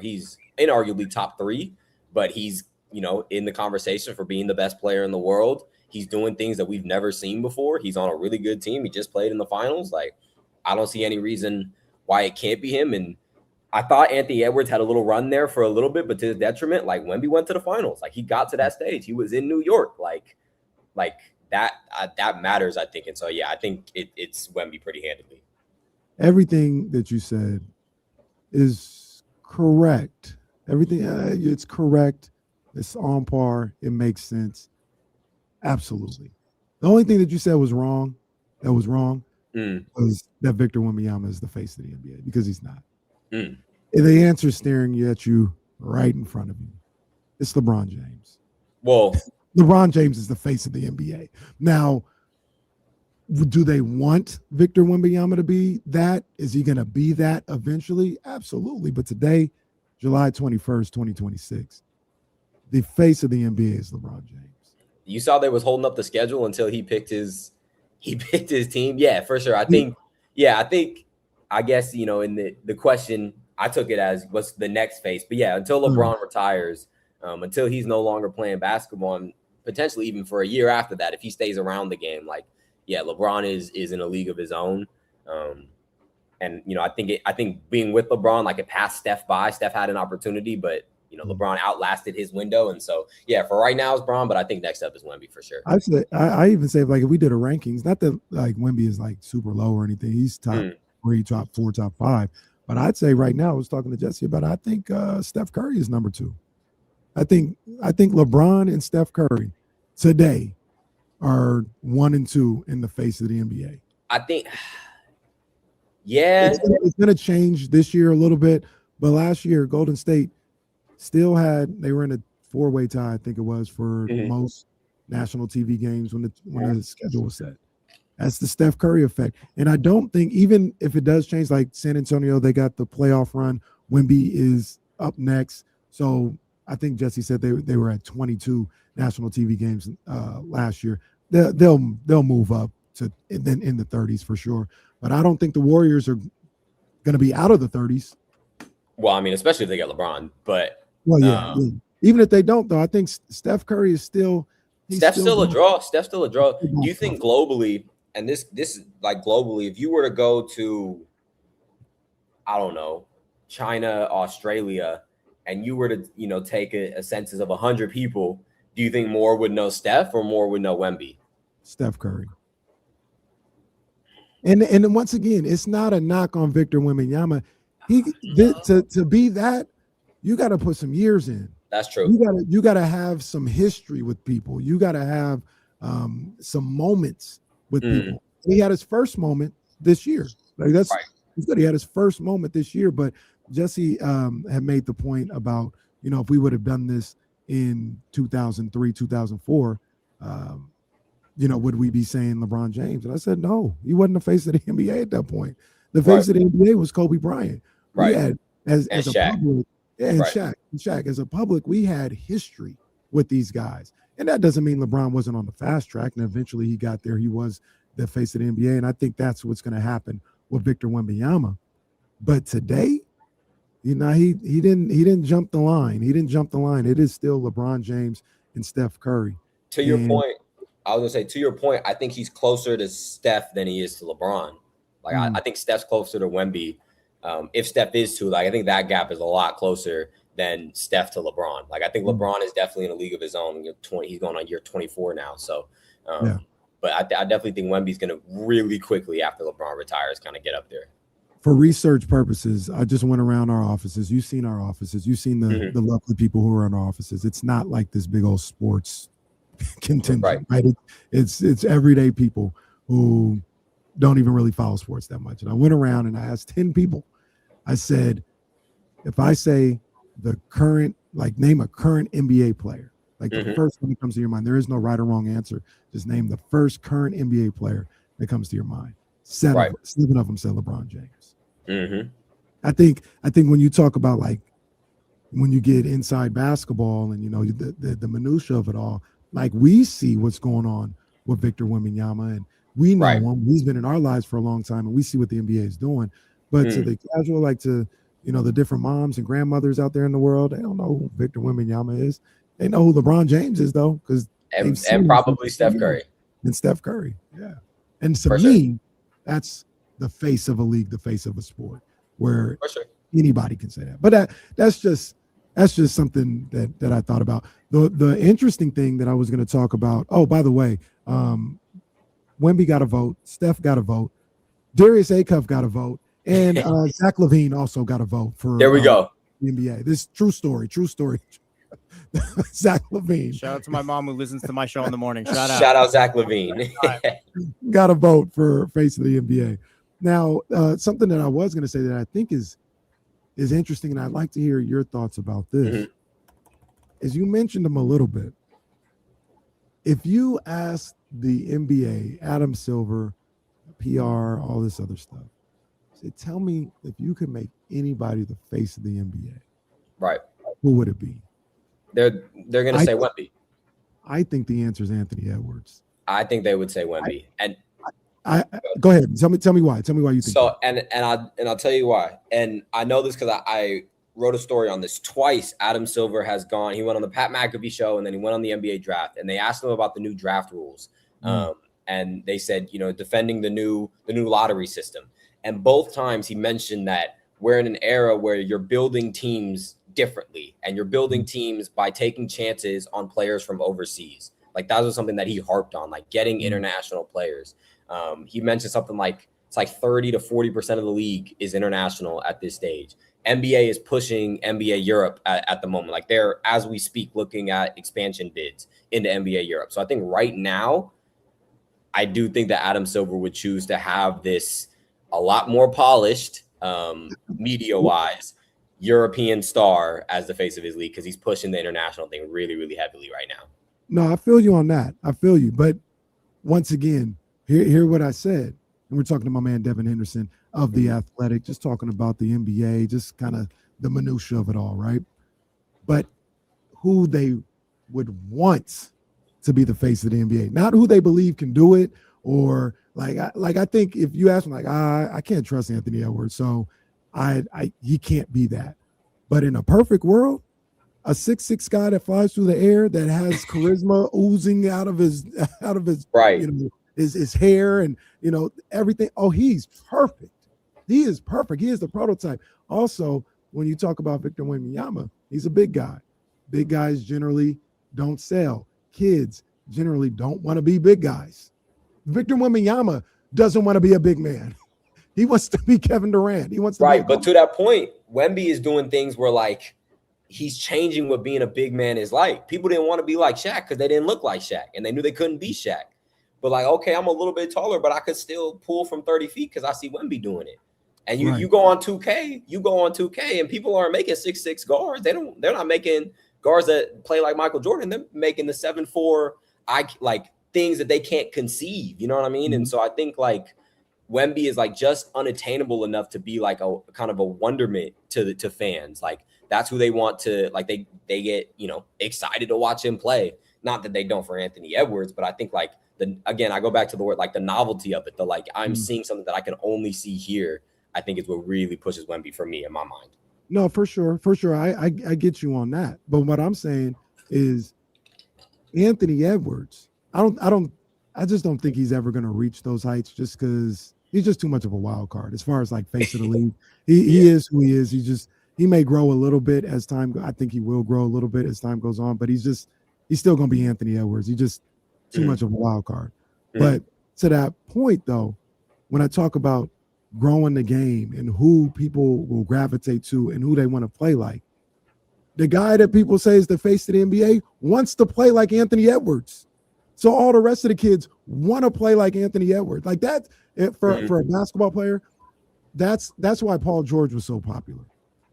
he's inarguably top 3, but he's, in the conversation for being the best player in the world. He's doing things that we've never seen before. He's on a really good team. He just played in the finals. Like, I don't see any reason why it can't be him. And I thought Anthony Edwards had a little run there for a little bit, but to his detriment, like Wemby went to the finals. Like he got to that stage. He was in New York. Like that matters, I think. And so, I think it's Wemby pretty handedly. Everything that you said is correct. Everything, it's correct. It's on par. It makes sense. Absolutely. The only thing that you said was wrong, was that Victor Wembanyama is the face of the NBA, because he's not. The answer is staring at you right in front of you. It's LeBron James. Well, LeBron James is the face of the NBA. Now, do they want Victor Wembanyama to be that? Is he going to be that eventually? Absolutely. But today, July 21st, 2026, the face of the NBA is LeBron James. You saw they was holding up the schedule until he picked his team. Yeah, for sure. I guess, in the question, I took it as what's the next face. But until LeBron retires, until he's no longer playing basketball and potentially even for a year after that, if he stays around the game, like, yeah, LeBron is in a league of his own. And, you know, I think being with LeBron, like, it passed Steph by. Steph had an opportunity, but, you know, LeBron outlasted his window. And so, yeah, for right now it's Bron, but I think next up is Wemby for sure. I even say, like, if we did a rankings, not that like Wemby is like super low or anything. He's top 3, top 4, top 5. But I'd say right now, I was talking to Jesse about it, I think Steph Curry is number 2. I think LeBron and Steph Curry today are 1 and 2 in the face of the NBA. I think, yeah. It's going to change this year a little bit. But last year, Golden State still they were in a 4-way tie, I think it was, for most national TV games when the schedule was set. That's the Steph Curry effect. And I don't think, even if it does change, like San Antonio, they got the playoff run. Wemby is up next. So I think Jesse said they were at 22 national TV games last year. They'll move up to then in the 30s for sure. But I don't think the Warriors are going to be out of the 30s. Well, I mean, especially if they get LeBron. But yeah. Even if they don't, though, I think Steph Curry is still. Steph's still a draw. Steph's still a draw. Do you think globally, and this is like globally, if you were to go to, I don't know, China, Australia, and you were to, you know, take a census of 100 people, do you think more would know Steph or more would know Wemby? Steph Curry. And once again, it's not a knock on Victor Wembanyama. To be that, you got to put some years in. That's true. You got to have some history with people. You got to have some moments with people. He had his first moment this year. Like that's good. He had his first moment this year. But Jesse had made the point about, you know, if we would have done this in 2003, 2004, you know, would we be saying LeBron James? And I said, no, he wasn't the face of the NBA at that point. The face of the NBA was Kobe Bryant. Right. We had, as a Shaq. public, and Shaq. As a public, we had history with these guys. And that doesn't mean LeBron wasn't on the fast track. And eventually he got there. He was the face of the NBA. And I think that's what's going to happen with Victor Wembanyama. But today, you know, he didn't jump the line. He didn't jump the line. It is still LeBron James and Steph Curry. To your point, I was gonna say, to your point, I think he's closer to Steph than he is to LeBron. Like I think Steph's closer to Wemby. If Steph is too, like I think that gap is a lot closer than Steph to LeBron. Like I think LeBron is definitely in a league of his own. He's going on year 24 now. So, but I definitely think Wemby's going to really quickly after LeBron retires, kind of get up there. For research purposes, I just went around our offices. You've seen our offices. You've seen the lovely people who are in our offices. It's not like this big old sports contingent, right? It's everyday people who don't even really follow sports that much. And I went around and I asked 10 people. I said, if I say the current, like name a current NBA player, like the first one that comes to your mind, there is no right or wrong answer. Just name the first current NBA player that comes to your mind. Seven of them said LeBron James. I think when you talk about like when you get inside basketball and you know the minutia of it all, like we see what's going on with Victor Wembanyama and we know him. He's been in our lives for a long time and we see what the NBA is doing. But to the casual, like to, you know, the different moms and grandmothers out there in the world, they don't know who Victor Wembanyama is. They know who LeBron James is though, because and probably Steph Curry. And Steph Curry, yeah. And to me, that's the face of a league, the face of a sport, where anybody can say that. But that's just something that I thought about. The interesting thing that I was going to talk about. Oh, by the way, Wemby got a vote. Steph got a vote. Darius Acuff got a vote. And Zach LaVine also got a vote for there we go. The NBA. This true story. Zach LaVine. Shout out to my mom who listens to my show in the morning. Shout out Zach LaVine. Got a vote for face of the NBA. Now, something that I was going to say that I think is interesting, and I'd like to hear your thoughts about this. As you mentioned them a little bit, if you ask the NBA, Adam Silver, PR, all this other stuff, say, tell me if you could make anybody the face of the NBA, right? Who would it be? They're going to say Wemby. I think the answer is Anthony Edwards. I think they would say Wemby. And I go ahead. Tell me why. Tell me why you think so. And I'll tell you why. And I know this because I wrote a story on this twice. Adam Silver has gone. He went on the Pat McAfee show, and then he went on the NBA draft. And they asked him about the new draft rules, and they said, defending the new lottery system. And both times he mentioned that we're in an era where you're building teams differently, and you're building teams by taking chances on players from overseas. Like that was something that he harped on, like getting international players. He mentioned something like it's like 30 to 40% of the league is international at this stage. NBA is pushing NBA Europe at the moment. Like they're, as we speak, looking at expansion bids into NBA Europe. So I think right now, I do think that Adam Silver would choose to have this a lot more polished, media-wise, European star as the face of his league, because he's pushing the international thing really, really heavily right now. No, I feel you on that. I feel you. But once again, hear what I said. And we're talking to my man, Devon Henderson of The Athletic, just talking about the NBA, just kind of the minutia of it all, right? But who they would want to be the face of the NBA, not who they believe can do it, or I think if you ask me, I can't trust Anthony Edwards, so he can't be that. But in a perfect world, a 6'6" guy that flies through the air, that has charisma oozing out of his right, his hair and everything. Oh, he's perfect. He is perfect. He is the prototype. Also, when you talk about Victor Wembanyama, he's a big guy. Big guys generally don't sell. Kids generally don't want to be big guys. Victor Wembanyama doesn't want to be a big man. He wants to be Kevin Durant. He wants to right. But to that point, Wemby is doing things where like he's changing what being a big man is like. People didn't want to be like Shaq because they didn't look like Shaq, and they knew they couldn't be Shaq. But like, okay, I'm a little bit taller, but I could still pull from 30 feet because I see Wemby doing it. And you go on 2K, and people aren't making 6'6" guards. They're not making guards that play like Michael Jordan. They're making the 7'4" like things that they can't conceive. You know what I mean? And so I think like Wemby is like just unattainable enough to be like a kind of a wonderment to fans. Like that's who they want to, like they get, excited to watch him play. Not that they don't for Anthony Edwards, but I think like again, I go back to the word, like the novelty of it, the like I'm seeing something that I can only see here, I think is what really pushes Wemby for me in my mind. No, for sure. I get you on that. But what I'm saying is Anthony Edwards, I just don't think he's ever going to reach those heights just because he's just too much of a wild card as far as like face of the league. He is who he is. He may grow a little bit as time. I think he will grow a little bit as time goes on, but he's still going to be Anthony Edwards. He's just too much of a wild card. But to that point though, when I talk about growing the game and who people will gravitate to and who they want to play like, the guy that people say is the face of the NBA wants to play like Anthony Edwards. So all the rest of the kids want to play like Anthony Edwards. Like that for a basketball player, that's why Paul George was so popular.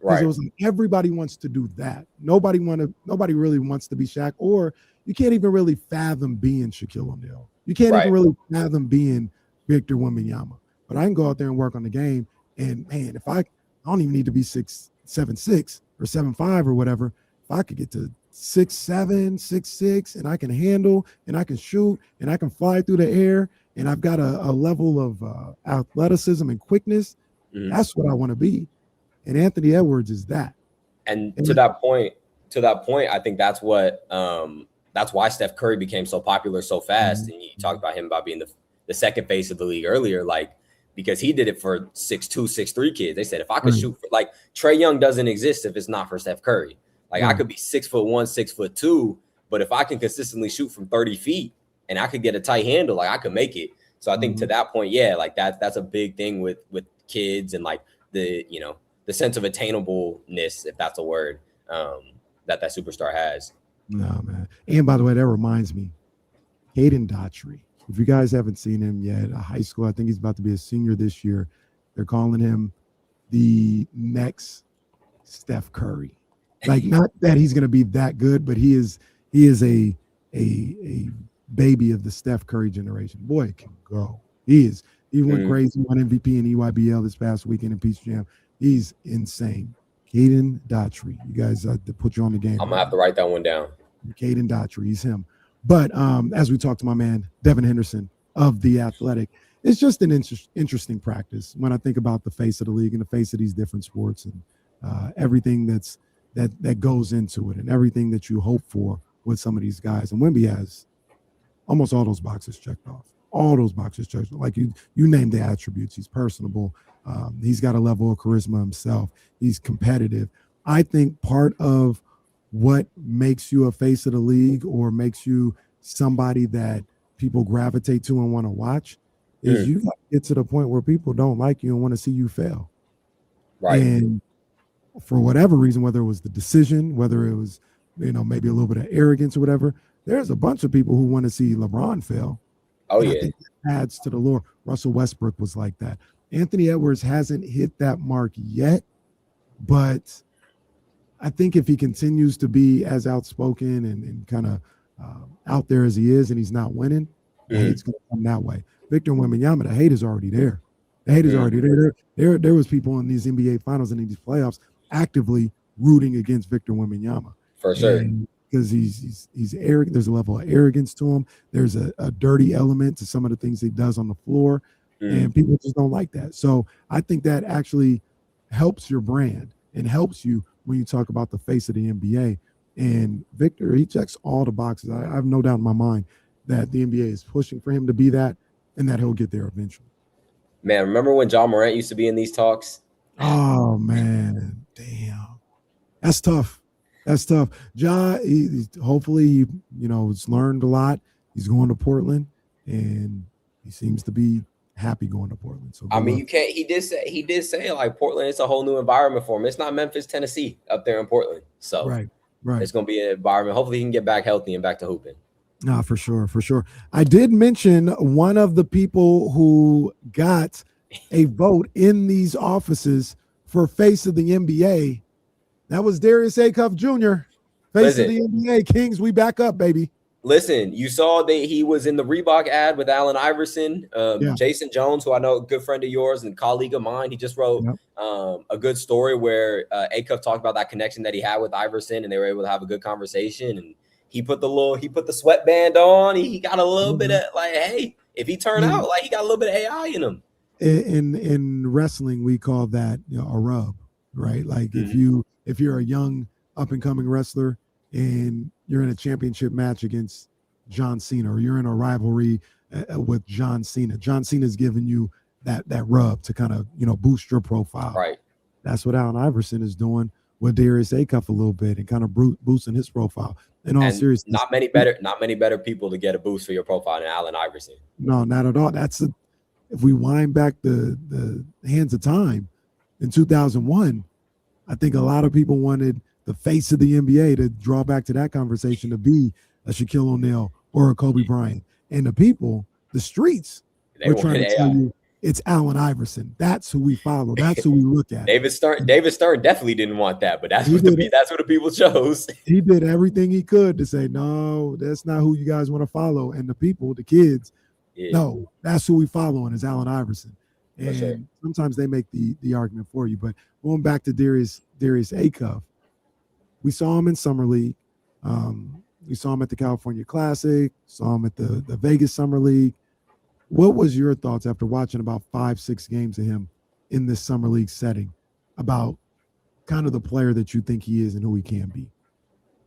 Because it was like everybody wants to do that. Nobody really wants to be Shaq, or you can't even really fathom being Shaquille O'Neal. You can't even really fathom being Victor Wembanyama. But I can go out there and work on the game, and man, if I don't even need to be 6'7", 6 or 7'5" or whatever, if I could get to 6'7", 6'6", and I can handle and I can shoot and I can fly through the air and I've got a level of athleticism and quickness, that's what I want to be. And Anthony Edwards is that. And to that point, I think that's what that's why Steph Curry became so popular so fast. And you talked about him about being the second face of the league earlier, like because he did it for 6'2", 6'3" kids. They said if I could shoot like Trae Young doesn't exist if it's not for Steph Curry. Like I could be 6'1", 6'2", but if I can consistently shoot from 30 feet and I could get a tight handle, like I could make it. So I think to that point, like that's a big thing with kids and like the sense of attainableness, if that's a word, that superstar has. No, man. And by the way, that reminds me, Hayden Daughtry. If you guys haven't seen him yet, high school, I think he's about to be a senior this year. They're calling him the next Steph Curry. Like, not that he's going to be that good, but he is a baby of the Steph Curry generation. Boy, it can go. He went crazy, won MVP in EYBL this past weekend in Peach Jam. He's insane. Hayden Daughtry. You guys to put you on the game. I'm going to have to write that one down. Hayden Daughtry, he's him. But as we talked to my man, Devon Henderson of The Athletic, it's just an interesting practice when I think about the face of the league and the face of these different sports. And everything that goes into it and everything that you hope for with some of these guys. And Wemby has almost all those boxes checked off. All those boxes checked. Like you named the attributes. He's personable. He's got a level of charisma himself. He's competitive. I think part of what makes you a face of the league or makes you somebody that people gravitate to and want to watch is you got to get to the point where people don't like you and want to see you fail. Right. And for whatever reason, whether it was the decision, whether it was, maybe a little bit of arrogance or whatever, there's a bunch of people who want to see LeBron fail. Oh, and yeah. I think that adds to the lore. Russell Westbrook was like that. Anthony Edwards hasn't hit that mark yet, but I think if he continues to be as outspoken and kind of out there as he is and he's not winning, the hate's going to come that way. Victor Wembanyama, the hate is already there. The hate is already there. There was people in these NBA finals and in these playoffs actively rooting against Victor Wembanyama. For sure. Because he's arrogant. There's a level of arrogance to him. There's a dirty element to some of the things he does on the floor. And people just don't like that. So I think that actually helps your brand and helps you when you talk about the face of the NBA. And Victor, he checks all the boxes. I have no doubt in my mind that the NBA is pushing for him to be that and that he'll get there eventually. Man, remember when John Morant used to be in these talks? Oh, man. Damn. That's tough. That's tough. Ja, hopefully, has learned a lot. He's going to Portland, and he seems to be happy going to Portland. So I mean, you can't. He did say like Portland. It's a whole new environment for him. It's not Memphis, Tennessee up there in Portland. So right. It's going to be an environment. Hopefully, he can get back healthy and back to hooping. Nah, for sure. I did mention one of the people who got a vote in these offices for face of the NBA. That was Darius Acuff Jr. Face of the NBA. Kings, we back up, baby. Listen, you saw that he was in the Reebok ad with Allen Iverson. Jason Jones, who I know, a good friend of yours and colleague of mine, he just wrote a good story where Acuff talked about that connection that he had with Iverson, and they were able to have a good conversation. And he put the sweatband on. He got a little bit of like, hey, if he turned out, like he got a little bit of AI in him. In wrestling, we call that a rub, right? Like if you're a young up and coming wrestler and you're in a championship match against John Cena, or you're in a rivalry with John Cena. John Cena's giving you that rub to kind of boost your profile. Right. That's what Allen Iverson is doing with Darius Acuff a little bit and kind of boosting his profile. In all seriousness, not many better people to get a boost for your profile than Allen Iverson. No, not at all. If we wind back the hands of time in 2001, I think a lot of people wanted the face of the NBA to draw back to that conversation to be a Shaquille O'Neal or a Kobe Bryant. And the people, the streets, were trying to tell you it's Allen Iverson. That's who we follow. That's who we look at. David Stern definitely didnn't want that, but that's what the people chose. He did everything he could to say, no, that's not who you guys want to follow. And the people, the kids, no, that's who we follow, and it's Allen Iverson. And sometimes they make the argument for you. But going back to Darius Acuff, we saw him in Summer League. We saw him at the California Classic, saw him at the Vegas Summer League. What was your thoughts after watching about 5-6 games of him in this Summer League setting about kind of the player that you think he is and who he can be?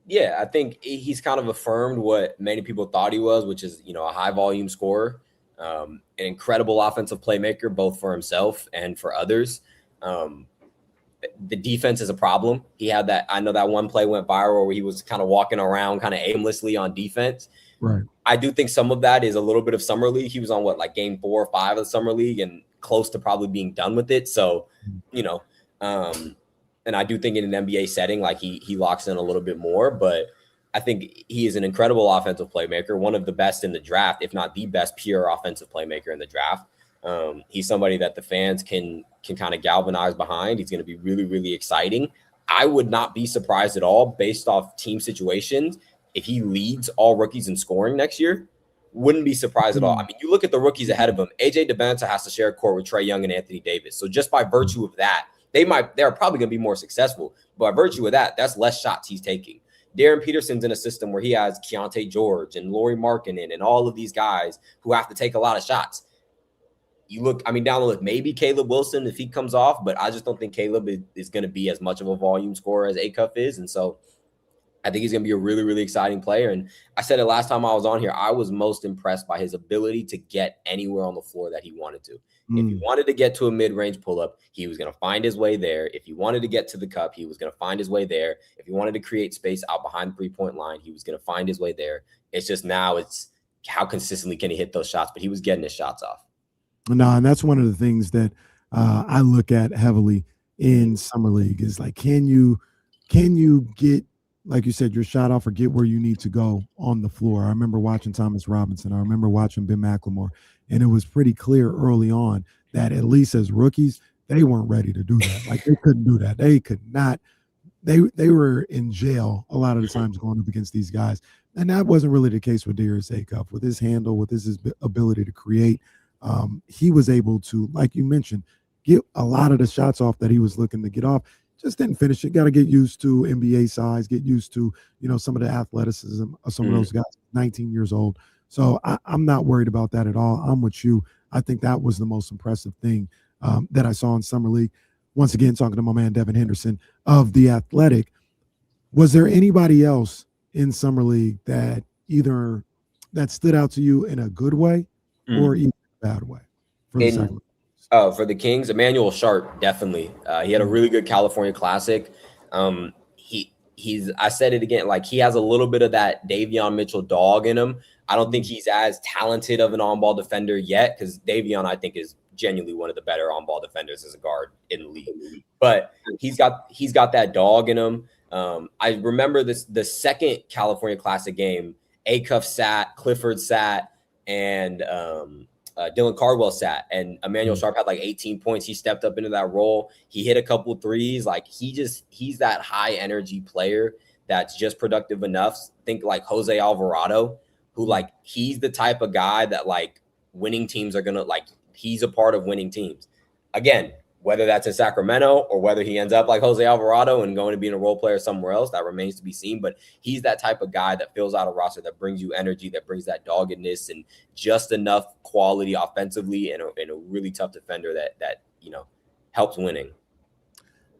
Yeah, I think he's kind of affirmed what many people thought he was, which is, a high volume scorer, an incredible offensive playmaker, both for himself and for others. The defense is a problem. He had that. I know that one play went viral where he was kind of walking around kind of aimlessly on defense. Right. I do think some of that is a little bit of Summer League. He was on game 4 or 5 of the Summer League and close to probably being done with it. So, and I do think in an NBA setting, he locks in a little bit more, but I think he is an incredible offensive playmaker, one of the best in the draft, if not the best pure offensive playmaker in the draft. He's somebody that the fans can kind of galvanize behind. He's going to be really, really exciting. I would not be surprised at all based off team situations if he leads all rookies in scoring next year. Wouldn't be surprised at all. I mean, you look at the rookies ahead of him. AJ DeBenta has to share a court with Trae Young and Anthony Davis. So just by virtue of that, they're probably going to be more successful. But by virtue of that, that's less shots he's taking. Darren Peterson's in a system where he has Keontae George and Lauri Markkanen and all of these guys who have to take a lot of shots. you look, I mean, down the list, maybe Caleb Wilson if he comes off, but I just don't think Caleb is going to be as much of a volume scorer as Acuff is. And so I think he's going to be a really, really exciting player. And I said it last time I was on here, I was most impressed by his ability to get anywhere on the floor that he wanted to. If he wanted to get to a mid-range pull-up, he was going to find his way there. If he wanted to get to the cup, he was going to find his way there. If he wanted to create space out behind the three-point line, he was going to find his way there. It's just now it's how consistently can he hit those shots, but he was getting his shots off. No, and that's one of the things that I look at heavily in summer league is like, can you get, like you said, your shot off or get where you need to go on the floor? I remember watching Thomas Robinson. I remember watching Ben McLemore, and it was pretty clear early on that at least as rookies, they weren't ready to do that. Like they couldn't do that. They could not. They were in jail a lot of the times going up against these guys, and that wasn't really the case with Darius Acuff. With his handle, with his ability to create, he was able to, like you mentioned, get a lot of the shots off that he was looking to get off. Just didn't finish it. Got to get used to NBA size, get used to, some of the athleticism of some of those guys, 19 years old. So I'm not worried about that at all. I'm with you. I think that was the most impressive thing that I saw in Summer League. Once again, talking to my man, Devon Henderson of The Athletic. Was there anybody else in Summer League that stood out to you in a good way or even a bad way? For the Kings, Emmanuel Sharp, definitely. He had a really good California Classic. I said it again, like he has a little bit of that Davion Mitchell dog in him. I don't think he's as talented of an on-ball defender yet because Davion, I think, is genuinely one of the better on-ball defenders as a guard in the league. But he's got that dog in him. I remember the second California Classic game, Acuff sat, Clifford sat, and Dylan Cardwell sat, and Emmanuel Sharp had like 18 points. He stepped up into that role. He hit a couple threes. Like he's that high energy player that's just productive enough. Think like Jose Alvarado, who like he's the type of guy that like winning teams are gonna like. He's a part of winning teams. Again, whether that's in Sacramento or whether he ends up like Jose Alvarado and going to be a role player somewhere else, that remains to be seen. But he's that type of guy that fills out a roster that brings you energy, that brings that doggedness and just enough quality offensively and a really tough defender that helps winning.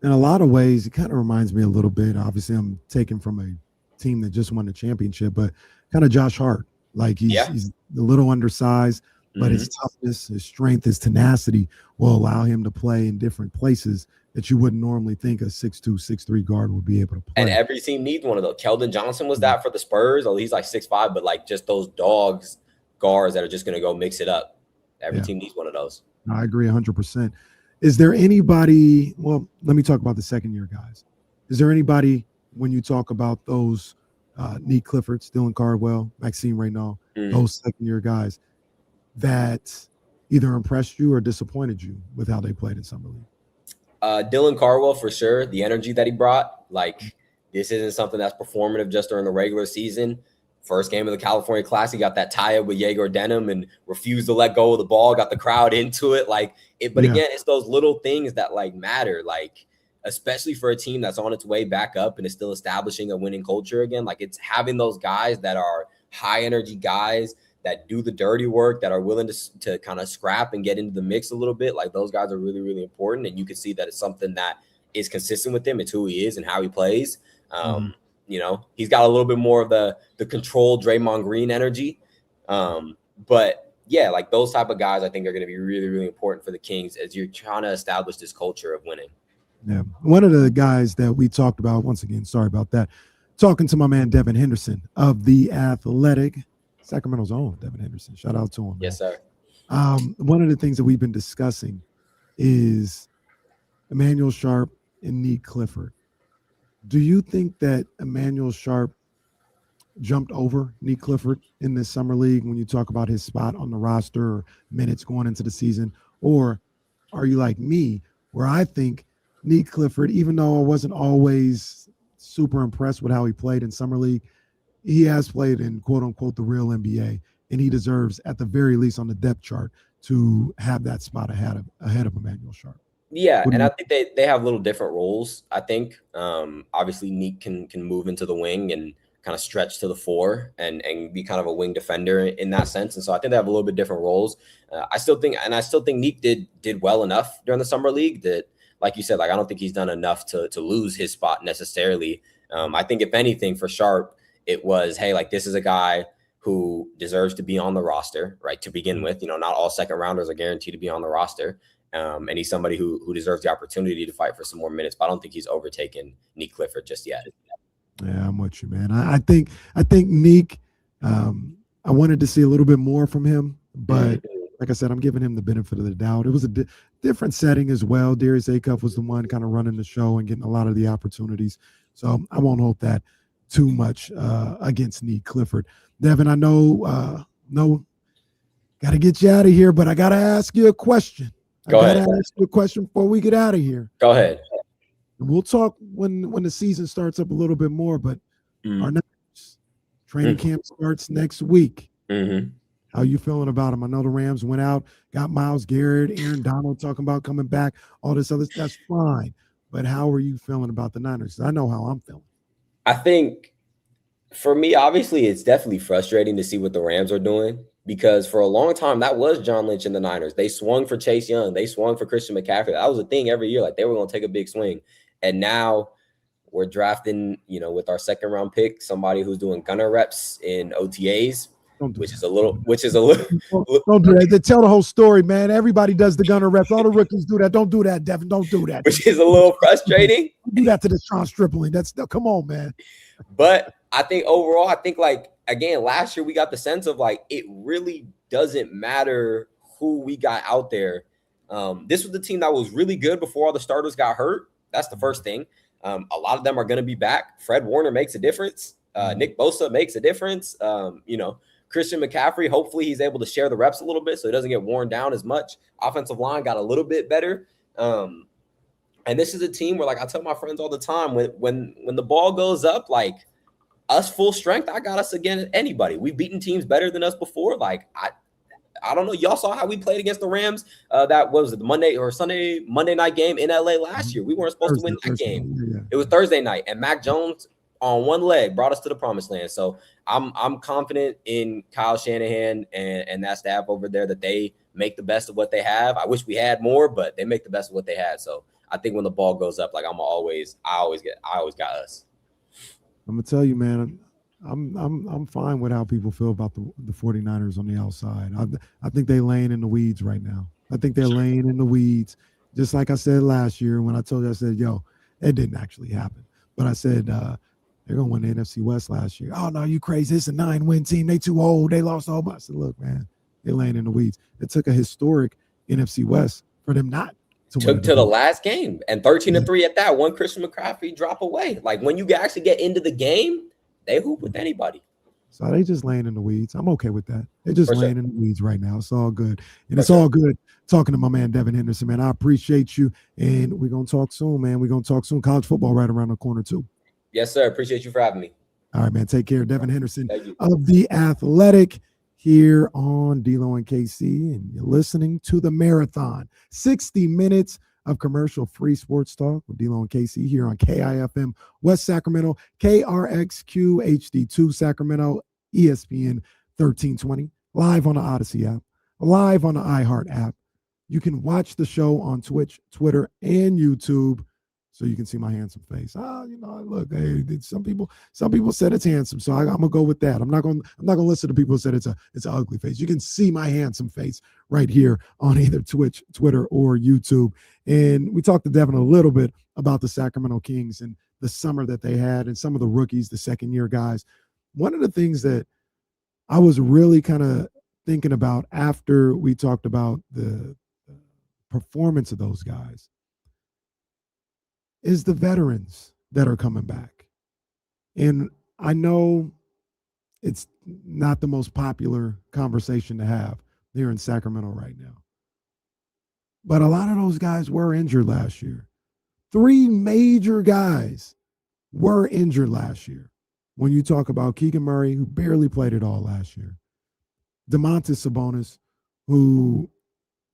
In a lot of ways, it kind of reminds me a little bit. Obviously, I'm taken from a team that just won the championship, but kind of Josh Hart. Like he's a little undersized, but his toughness, his strength, his tenacity will allow him to play in different places that you wouldn't normally think a 6'2", 6'3" guard would be able to play. And every team needs one of those. Keldon Johnson was that for the Spurs. Oh, he's like 6'5", but like just those guards that are just going to go mix it up. Every team needs one of those. I agree 100%. Is there anybody, well, let me talk about the second-year guys. Is there anybody, when you talk about those Neat Cliffords, Dylan Cardwell, Maxime Reynaud, those second-year guys, that either impressed you or disappointed you with how they played in Summer League? Dylan Cardwell, for sure. The energy that he brought, like this isn't something that's performative just during the regular season. First game of the California Classic, he got that tie-up with Jaeger Denham and refused to let go of the ball, got the crowd into it. Again, it's those little things that like matter, like especially for a team that's on its way back up and is still establishing a winning culture again. Like it's having those guys that are high energy guys that do the dirty work, that are willing to kind of scrap and get into the mix a little bit. Like those guys are really, really important. And you can see that it's something that is consistent with him. It's who he is and how he plays. He's got a little bit more of the controlled Draymond Green energy. But yeah, like those type of guys, I think are going to be really, really important for the Kings as you're trying to establish this culture of winning. Yeah. One of the guys that we talked about, once again, sorry about that, talking to my man, Devon Henderson of The Athletic, Sacramento's own Devon Henderson. Shout out to him. Yes, sir. One of the things that we've been discussing is Emmanuel Sharp and Neat Clifford. Do you think that Emmanuel Sharp jumped over Neat Clifford in this summer league when you talk about his spot on the roster or minutes going into the season? Or are you like me, where I think Neat Clifford, even though I wasn't always super impressed with how he played in summer league, he has played in quote unquote the real NBA, and he deserves at the very least on the depth chart to have that spot ahead of Emmanuel Sharp. Yeah, and I think they have little different roles. I think obviously Neat can move into the wing and kind of stretch to the four and be kind of a wing defender in that sense. And so I think they have a little bit different roles. I still think Neek did well enough during the summer league that, like you said, like I don't think he's done enough to lose his spot necessarily. I think if anything for Sharp, it was, hey, like this is a guy who deserves to be on the roster, right? To begin with, not all second rounders are guaranteed to be on the roster. And he's somebody who deserves the opportunity to fight for some more minutes, but I don't think he's overtaken Neek Clifford just yet. Yeah, I'm with you, man. I think Neek, I wanted to see a little bit more from him, but like I said, I'm giving him the benefit of the doubt. It was a different setting as well. Darius Acuff was the one kind of running the show and getting a lot of the opportunities. So I won't hold that too much against Neek Clifford. Devin, I know, got to get you out of here, but I got to ask you a question. Go ahead. Ask you a question before we get out of here. Go ahead. We'll talk when the season starts up a little bit more, but our next training camp starts next week. How you feeling about them? I know the Rams went out, got Myles Garrett, Aaron Donald talking about coming back, all this other stuff. That's fine. But how are you feeling about the Niners? I know how I'm feeling. I think for me, obviously, it's definitely frustrating to see what the Rams are doing because for a long time, that was John Lynch and the Niners. They swung for Chase Young. They swung for Christian McCaffrey. That was a thing every year. Like they were going to take a big swing. And now we're drafting, with our second round pick, somebody who's doing gunner reps in OTAs, which is a little. Don't do that. They tell the whole story, man. Everybody does the gunner reps. All the rookies do that. Don't do that, Devin. Don't do that. Which is a little frustrating. Don't do that to the Sean Stripling. Come on, man. But I think overall, like, again, last year we got the sense of like, it really doesn't matter who we got out there. This was the team that was really good before all the starters got hurt. That's the first thing. A lot of them are going to be back. Fred Warner makes a difference. Nick Bosa makes a difference. Christian McCaffrey, hopefully he's able to share the reps a little bit so he doesn't get worn down as much. Offensive line got a little bit better. And this is a team where, like I tell my friends all the time, when the ball goes up, like us full strength, I got us against anybody. We've beaten teams better than us before. Like I don't know. Y'all saw how we played against the Rams. That was the Monday night game in LA last year. We weren't supposed to win that game. Yeah. It was Thursday night, and Mac Jones on one leg brought us to the promised land. So I'm confident in Kyle Shanahan and that staff over there that they make the best of what they have. I wish we had more, but they make the best of what they had. So I think when the ball goes up, like I always got us. I'm gonna tell you, man. I'm fine with how people feel about the 49ers on the outside. I think they're laying in the weeds right now. I think they're laying in the weeds. Just like I said last year when I told you, I said, yo, it didn't actually happen. But I said, they're going to win the NFC West last year. Oh, no, you crazy. It's a 9-win team. They too old. They lost all. I said, look, man, they're laying in the weeds. It took a historic NFC West for them not to win. Took to the last game. And 13-3 at that. One Christian McCaffrey drop away. Like when you actually get into the game, they hoop with anybody. So they just laying in the weeds. I'm okay with that. They're just laying in the weeds right now. It's all good. And it's all good talking to my man, Devon Henderson, man. I appreciate you. And we're going to talk soon, man. We're going to talk soon. College football right around the corner, too. Yes, sir. Appreciate you for having me. All right, man. Take care. Devon Henderson of The Athletic here on D-Lo and KC. And you're listening to The Marathon. 60 minutes of commercial-free sports talk with D-Lo and KC here on KIFM West Sacramento, KRXQ HD2 Sacramento, ESPN 1320, live on the Odyssey app, live on the iHeart app. You can watch the show on Twitch, Twitter, and YouTube, so you can see my handsome face. Look, hey, some people said it's handsome, so I'm gonna go with that. I'm not gonna listen to people who said it's an ugly face. You can see my handsome face right here on either Twitch, Twitter, or YouTube. And we talked to Devin a little bit about the Sacramento Kings and the summer that they had and some of the rookies, the second-year guys. One of the things that I was really kind of thinking about after we talked about the performance of those guys is the veterans that are coming back. And I know it's not the most popular conversation to have here in Sacramento right now, but a lot of those guys were injured last year. 3 major guys were injured last year. When you talk about Keegan Murray, who barely played at all last year, Domantas Sabonis, who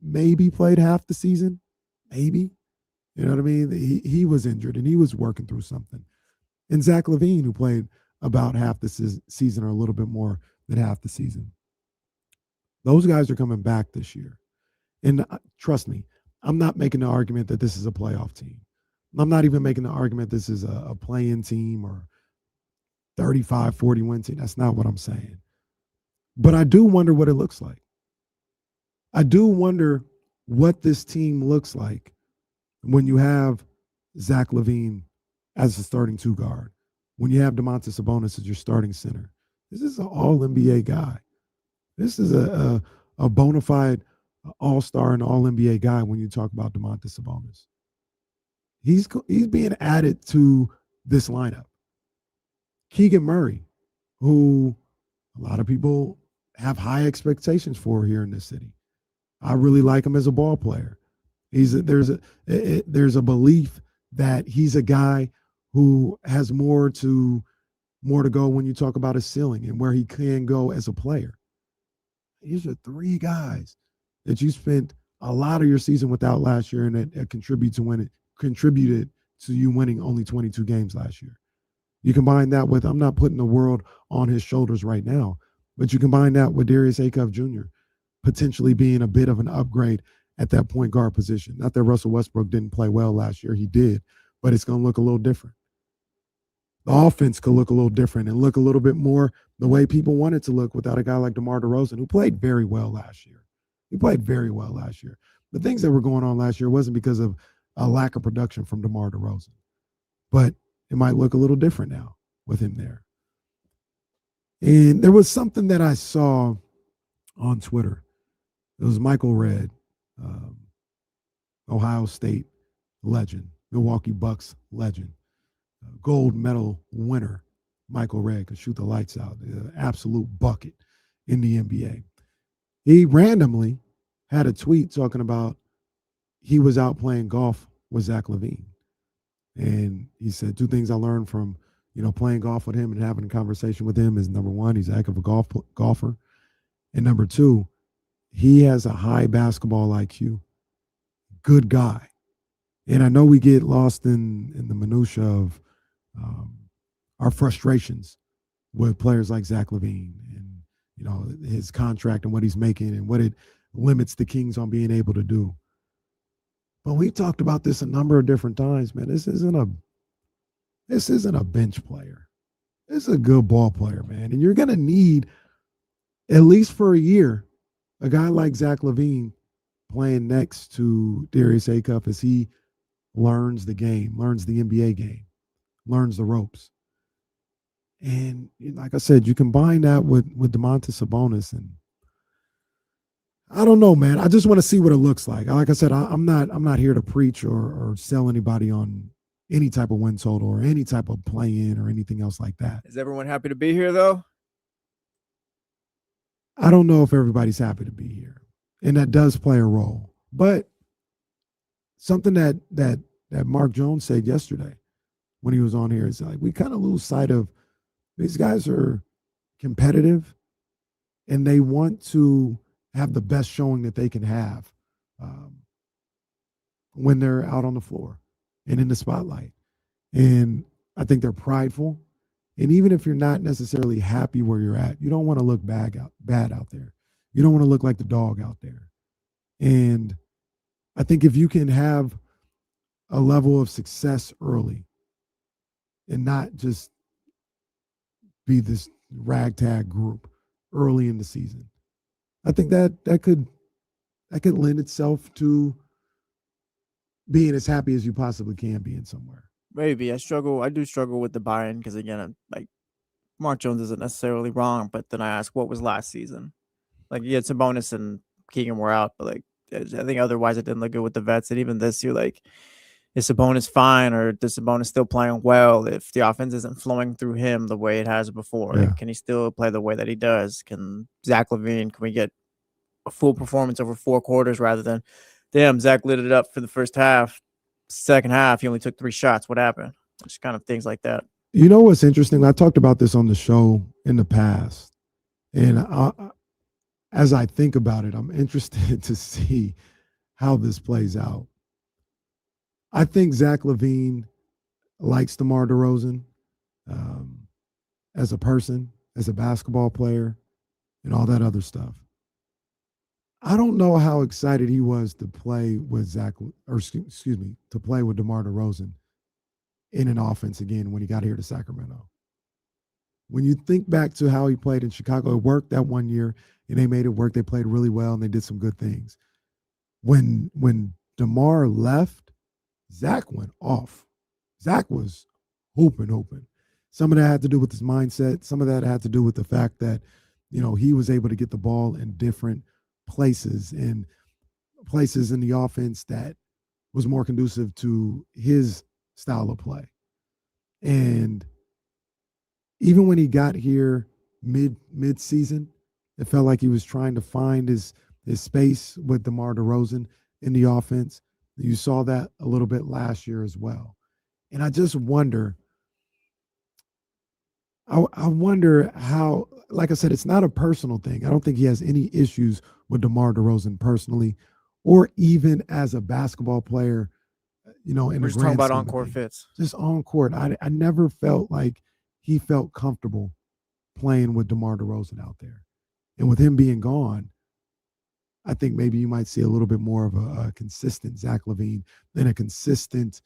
maybe played half the season, maybe. You know what I mean? He was injured and he was working through something. And Zach LaVine, who played about half the season or a little bit more than half the season. Those guys are coming back this year. And trust me, I'm not making the argument that this is a playoff team. I'm not even making the argument this is a play-in team or 35, 40 win team. That's not what I'm saying. But I do wonder what it looks like. I do wonder what this team looks like when you have Zach LaVine as the starting two guard, when you have Domantas Sabonis as your starting center. This is an all-NBA guy. This is a bona fide all-star and all-NBA guy when you talk about Domantas Sabonis. He's being added to this lineup. Keegan Murray, who a lot of people have high expectations for here in this city. I really like him as a ball player. There's a belief that he's a guy who has more to go when you talk about his ceiling and where he can go as a player. These are three guys that you spent a lot of your season without last year, and that contributed to you winning only 22 games last year. You combine that with, I'm not putting the world on his shoulders right now, but you combine that with Darius Acuff Jr. potentially being a bit of an upgrade at that point guard position. Not that Russell Westbrook didn't play well last year. He did, but it's going to look a little different. The offense could look a little different and look a little bit more the way people want it to look without a guy like DeMar DeRozan, who played very well last year. He played very well last year. The things that were going on last year wasn't because of a lack of production from DeMar DeRozan, but it might look a little different now with him there. And there was something that I saw on Twitter. It was Michael Redd, Ohio State legend, Milwaukee Bucks legend, gold medal winner. Michael Redd could shoot the lights out, absolute bucket in the NBA. He randomly had a tweet talking about he was out playing golf with Zach LaVine. And he said, two things I learned from, playing golf with him and having a conversation with him is, number one, he's a heck of a golfer. And number two, he has a high basketball IQ. Good guy. And I know we get lost in the minutia of our frustrations with players like Zach LaVine and, his contract and what he's making and what it limits the Kings on being able to do. But we talked about this a number of different times, man. This isn't a bench player. This is a good ball player, man. And you're going to need, at least for a year, a guy like Zach LaVine playing next to Darius Acuff as he learns the game, learns the NBA game, learns the ropes. And like I said, you combine that with Domantas Sabonis, and I don't know, man. I just want to see what it looks like. Like I said, I'm not here to preach or sell anybody on any type of win total or any type of play-in or anything else like that. Is everyone happy to be here, though? I don't know if everybody's happy to be here, and that does play a role. But something that Mark Jones said yesterday when he was on here is like, we kind of lose sight of these guys are competitive, and they want to have the best showing that they can have when they're out on the floor and in the spotlight. And I think they're prideful. And even if you're not necessarily happy where you're at, you don't want to look bad out there. You don't want to look like the dog out there. And I think if you can have a level of success early and not just be this ragtag group early in the season, I think that could lend itself to being as happy as you possibly can be in somewhere. Maybe. I do struggle with the buy-in because, again, I'm like, Mark Jones isn't necessarily wrong, but then I ask, what was last season? Like, yeah, Sabonis and Keegan were out, but, like, I think otherwise it didn't look good with the vets. And even this year, like, is Sabonis fine, or is Sabonis still playing well if the offense isn't flowing through him the way it has before? Yeah. Like, can he still play the way that he does? Can Zach LaVine, can we get a full performance over 4 quarters rather than, damn, Zach lit it up for the first half, second half, he only took 3 shots. What happened? Just kind of things like that. You know what's interesting? I talked about this on the show in the past, and as I think about it, I'm interested to see how this plays out. I think Zach LaVine likes DeMar DeRozan. as a person, as a basketball player, and all that other stuff. I don't know how excited he was to play with to play with DeMar DeRozan in an offense again when he got here to Sacramento. When you think back to how he played in Chicago, it worked that one year, and they made it work. They played really well, and they did some good things. When DeMar left, Zach went off. Zach was hooping. Some of that had to do with his mindset. Some of that had to do with the fact that, he was able to get the ball in different places and places in the offense that was more conducive to his style of play. And even when he got here mid-season, it felt like he was trying to find his space with DeMar DeRozan in the offense. You saw that a little bit last year as well. And I just wonder, I wonder how, like I said, it's not a personal thing. I don't think he has any issues with DeMar DeRozan personally, or even as a basketball player, in We're the just talking grand about scheme on of court things. fits. Just on court. I never felt like he felt comfortable playing with DeMar DeRozan out there. And with him being gone, I think maybe you might see a little bit more of a consistent Zach LaVine than a consistent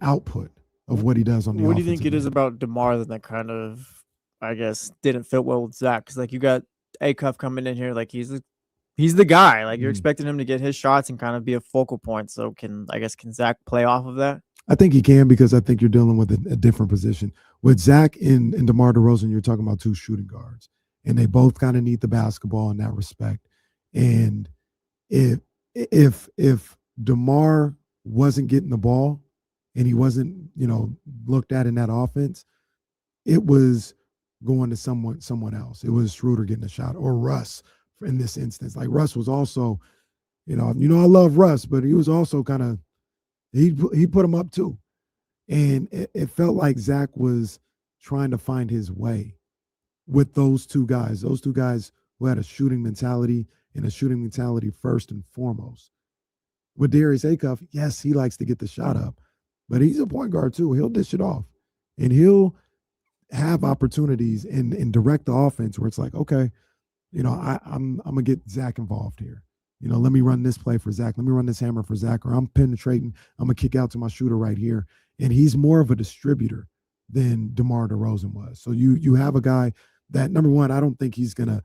output of what he does on the What do you think offensive it is end. about DeMar that kind of, I guess, didn't fit well with Zach? Because, you got Acuff coming in here, he's the guy. You're expecting him to get his shots and kind of be a focal point. So can Zach play off of that? I think he can, because I think you're dealing with a different position. With Zach and DeMar DeRozan, you're talking about two shooting guards, and they both kind of need the basketball in that respect. And if DeMar wasn't getting the ball and he wasn't, looked at in that offense, it was going to someone else. It was Schroeder getting a shot, or Russ in this instance. Russ was also, I love Russ, but he was also kind of, he put him up too. And it felt like Zach was trying to find his way with those two guys who had a shooting mentality, and a shooting mentality first and foremost. With Darius Acuff, yes, he likes to get the shot up, but he's a point guard too. He'll dish it off, and he'll have opportunities and direct the offense where it's like, okay, I'm gonna get Zach involved here. Let me run this play for Zach. Let me run this hammer for Zach, or I'm penetrating. I'm gonna kick out to my shooter right here. And he's more of a distributor than DeMar DeRozan was. So you have a guy that, number one, I don't think he's gonna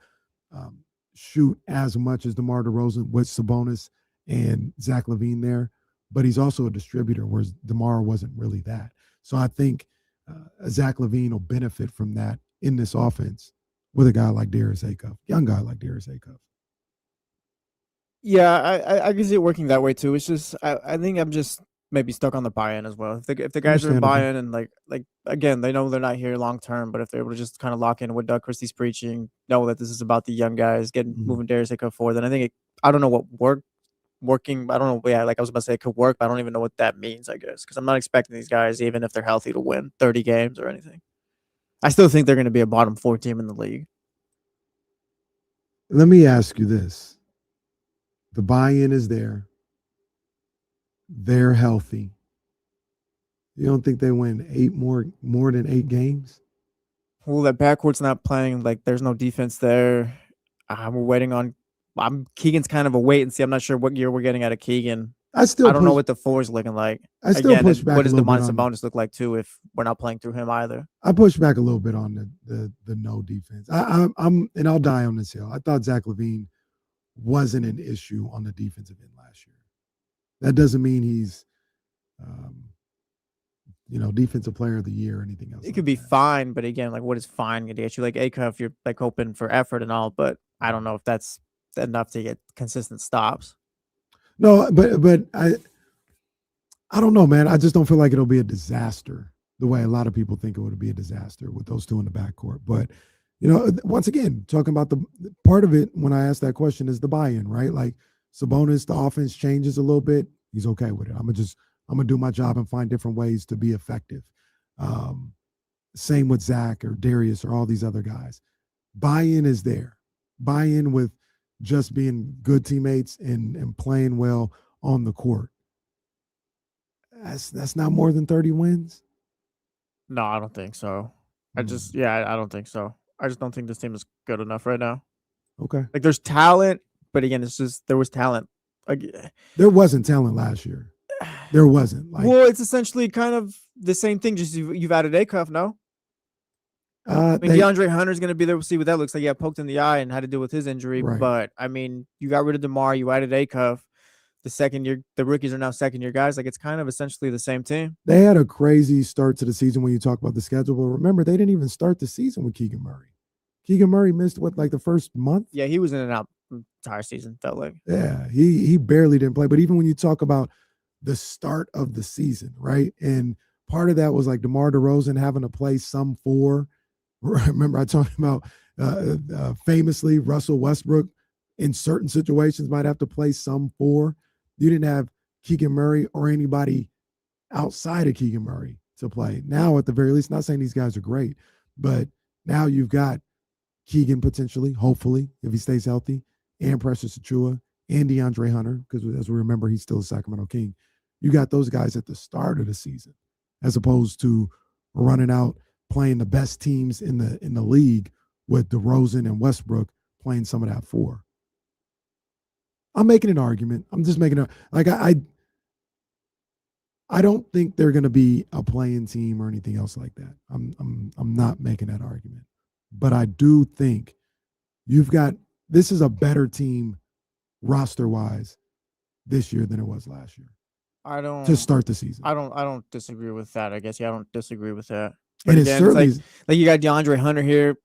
shoot as much as DeMar DeRozan with Sabonis and Zach LaVine there, but he's also a distributor, whereas DeMar wasn't really that. So I think Zach LaVine will benefit from that in this offense with a guy like Darius Acuff, young guy like Darius Acuff. Yeah, I can see it working that way too. It's just I think I'm just maybe stuck on the buy-in as well. If the guys are Understandable. buy-in and again, they know they're not here long term, but if they're able to just kind of lock in what Doug Christie's preaching, know that this is about the young guys moving Darius Acuff forward, then I think I don't know what working. I don't know. Yeah, I was about to say it could work, but I don't even know what that means, I guess, because I'm not expecting these guys, even if they're healthy, to win 30 games or anything. I still think they're going to be a bottom 4 team in the league. Let me ask you this. The buy-in is there. They're healthy. You don't think they win more than 8 games? Well, that backcourt's not playing. There's no defense there. We're waiting on. Keegan's kind of a wait and see. I'm not sure what year we're getting out of Keegan. I don't know what the 4 is looking like. I still push back. What does the Domantas Sabonis look like too if we're not playing through him either? I push back a little bit on the no defense. I'm and I'll die on this hill. I thought Zach LaVine wasn't an issue on the defensive end last year. That doesn't mean he's defensive player of the year or anything else. It could be fine, but again, what is fine going to get you? Acuff, you're hoping for effort and all, but I don't know if that's enough to get consistent stops. No, but I don't know, man. I just don't feel like it'll be a disaster the way a lot of people think it would be a disaster with those two in the backcourt. But once again, talking about the part of it when I asked that question is the buy-in, right? Sabonis, the offense changes a little bit. He's okay with it. I'm gonna do my job and find different ways to be effective. Same with Zach or Darius or all these other guys. Buy-in is there. Buy-in with just being good teammates and playing well on the court. That's not more than 30 wins. No, I don't think so. I don't think so. I just don't think this team is good enough right now. Okay. Like there's talent, but again, it's just there was talent. Like, There wasn't talent last year. There wasn't. Like, well, it's essentially kind of the same thing. Just you've added Acuff, no? I mean, DeAndre Hunter's going to be there. We'll see what that looks like. Yeah, poked in the eye and had to deal with his injury. Right. But I mean, you got rid of DeMar, you added Acuff. The rookies are now second year guys. Like it's kind of essentially the same team. They had a crazy start to the season when you talk about the schedule. But remember, they didn't even start the season with Keegan Murray. Keegan Murray missed like the first month? Yeah, he was in and out the entire season, felt like. Yeah, he barely didn't play. But even when you talk about the start of the season, right? And part of that was like DeMar DeRozan having to play some four. Remember, I talked about famously Russell Westbrook in certain situations might have to play some four. You didn't have Keegan Murray or anybody outside of Keegan Murray to play. Now, at the very least, not saying these guys are great, but now you've got Keegan potentially, hopefully, if he stays healthy, and Precious Achiuwa and DeAndre Hunter, because as we remember, he's still a Sacramento King. You got those guys at the start of the season, as opposed to running out playing the best teams in the league with DeRozan and Westbrook playing some of that four. I'm making an argument. I'm just making I don't think they're going to be a playing team or anything else like that. I'm not making that argument, but I do think this is a better team roster wise this year than it was last year. To start the season. I don't disagree with that. I guess I don't disagree with that. But and again, it's certainly like you got DeAndre Hunter here.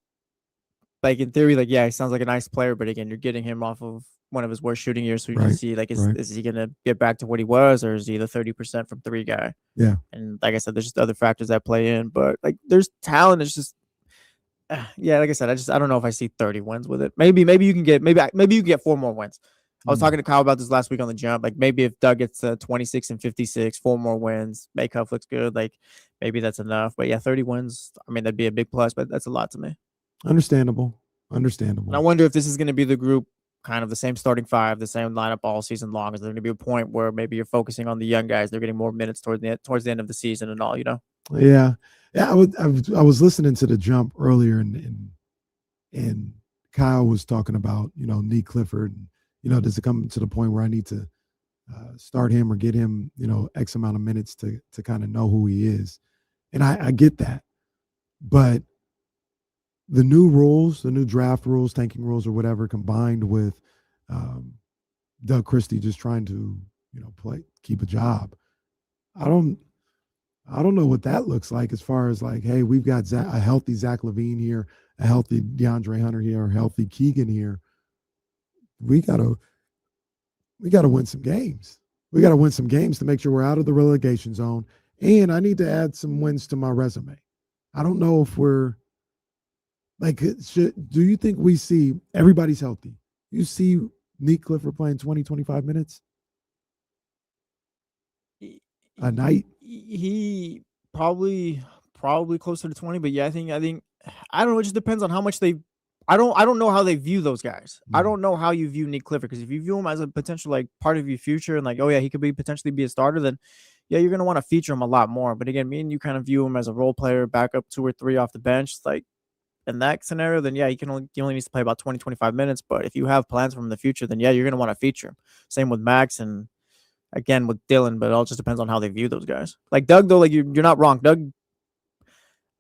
Like in theory, like he sounds like a nice player, but again, you're getting him off of one of his worst shooting years. So you can see, like, is he going to get back to what he was, or is he the 30% from three guy? Yeah. And like I said, there's just other factors that play in, but like there's talent. It's just, like I said, I don't know if I see 30 wins with it. Maybe you can get 4 more wins. I was talking to Kyle about this last week on the jump. Like maybe if Doug gets 26 and 56, 4 more wins, Acuff looks good. Like maybe that's enough. But yeah, 30 wins. I mean, that'd be a big plus, but that's a lot to me. Understandable. And I wonder if this is going to be the group, kind of the same starting five, the same lineup all season long. Is there going to be a point where maybe you're focusing on the young guys? They're getting more minutes towards the end of the season and all, Yeah. I was listening to the jump earlier and Kyle was talking about, Nee Clifford. Does it come to the point where I need to start him or get him, X amount of minutes to kind of know who he is? And I get that. But the new rules, the new draft rules, tanking rules or whatever, combined with Doug Christie just trying to, keep a job. I don't know what that looks like as far as like, hey, we've got a healthy Zach LaVine here, a healthy DeAndre Hunter here, a healthy Keegan here. We gotta win some games. We gotta win some games to make sure we're out of the relegation zone. And I need to add some wins to my resume. I don't know if we're like, do you think we see everybody's healthy? You see Nee Clifford playing 20, 25 minutes a night? He probably closer to 20, but yeah, I think I don't know. It just depends on how much they. I don't know how they view those guys. I don't know how you view Nee Clifford, because if you view him as a potential like part of your future and like, oh yeah, he could potentially be a starter, then yeah, you're gonna want to feature him a lot more. But again, me and you kind of view him as a role player, backup 2 or 3 off the bench. Like in that scenario, then yeah, he only needs to play about 20, 25 minutes. But if you have plans for him in the future, then yeah, you're gonna want to feature him. Same with Max and again with Dylan, but it all just depends on how they view those guys. Like Doug, though, like you're not wrong. Doug,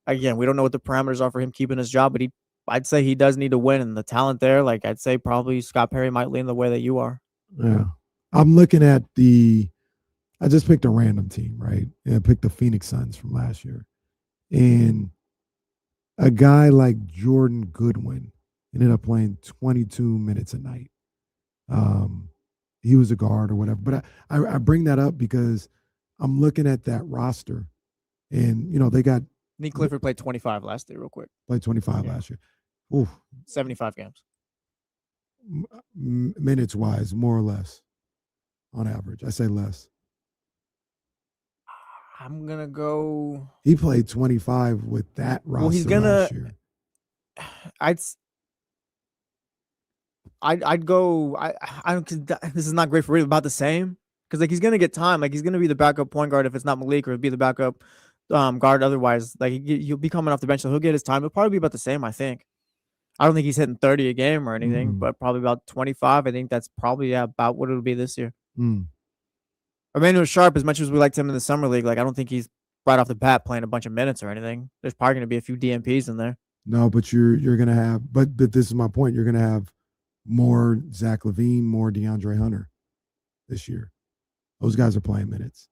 again, we don't know what the parameters are for him keeping his job, but I'd say he does need to win, and the talent there, like I'd say probably Scott Perry might lean the way that you are. Yeah. I'm looking at I just picked a random team, right? And I picked the Phoenix Suns from last year. And a guy like Jordan Goodwin ended up playing 22 minutes a night. He was a guard or whatever. But I bring that up because I'm looking at that roster, and, they got Nee Clifford played 25 last year, real quick. Played 25 last year. Ooh. 75 games. Minutes wise, more or less, on average. I say less. I'm gonna go. He played 25 with that roster. Well, he's gonna. Last year. I'd go. This is not great for Reed. About the same, because like he's gonna get time. Like he's gonna be the backup point guard if it's not Malik, or be the backup guard otherwise. Like he'll be coming off the bench, so he'll get his time. It'll probably be about the same, I think. I don't think he's hitting 30 a game or anything, but probably about 25. I think that's probably about what it'll be this year. Emmanuel Sharp, as much as we liked him in the summer league, like I don't think he's right off the bat playing a bunch of minutes or anything. There's probably going to be a few DMPs in there. No, but you're gonna have. But this is my point. You're gonna have more Zach LaVine, more DeAndre Hunter this year. Those guys are playing minutes,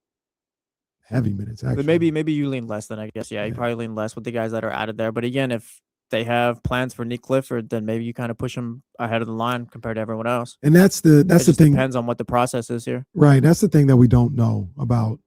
heavy minutes. Actually, But maybe you lean less than I guess. Yeah, you probably lean less with the guys that are added there. But again, if they have plans for Nick Clifford, then maybe you kind of push him ahead of the line compared to everyone else. And that's the thing. Depends on what the process is here. Right. That's the thing that we don't know about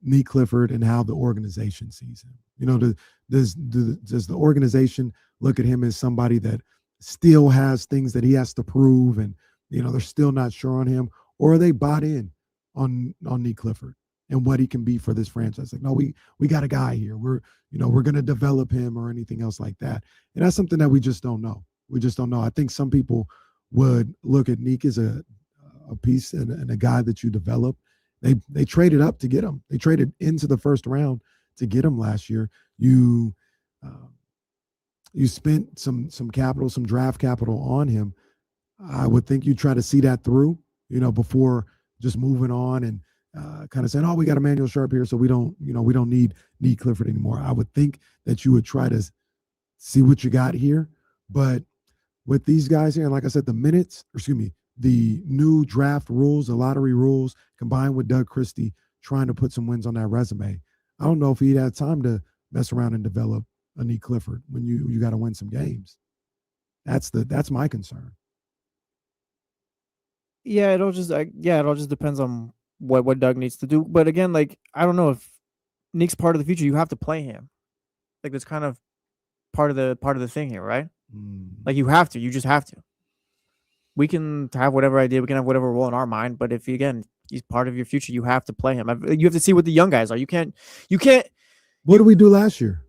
Nick Clifford and how the organization sees him. You know, does the organization look at him as somebody that still has things that he has to prove, and you know they're still not sure on him, or are they bought in on Nick Clifford and what he can be for this franchise? Like, no, we got a guy here. We're going to develop him or anything else like that. And that's something that we just don't know. We just don't know. I think some people would look at Nick as a piece and a guy that you develop. They traded up to get him. They traded into the first round to get him last year. You spent some capital, some draft capital on him. I would think you try to see that through, before just moving on and kind of saying, "Oh, we got Emmanuel Sharp here, so we don't need Clifford anymore." I would think that you would try to see what you got here, but with these guys here, and like I said, the new draft rules, the lottery rules, combined with Doug Christie trying to put some wins on that resume, I don't know if he'd had time to mess around and develop a Nick Clifford when you got to win some games. That's my concern. Yeah, it all just depends on what Doug needs to do. But again, like I don't know if Nick's part of the future. You have to play him. Like that's kind of part of the thing here, right? Like you have to. You just have to. We can have whatever idea, we can have whatever role in our mind, but if he's part of your future, you have to play him. You have to see what the young guys are. You can't. What did we do last year?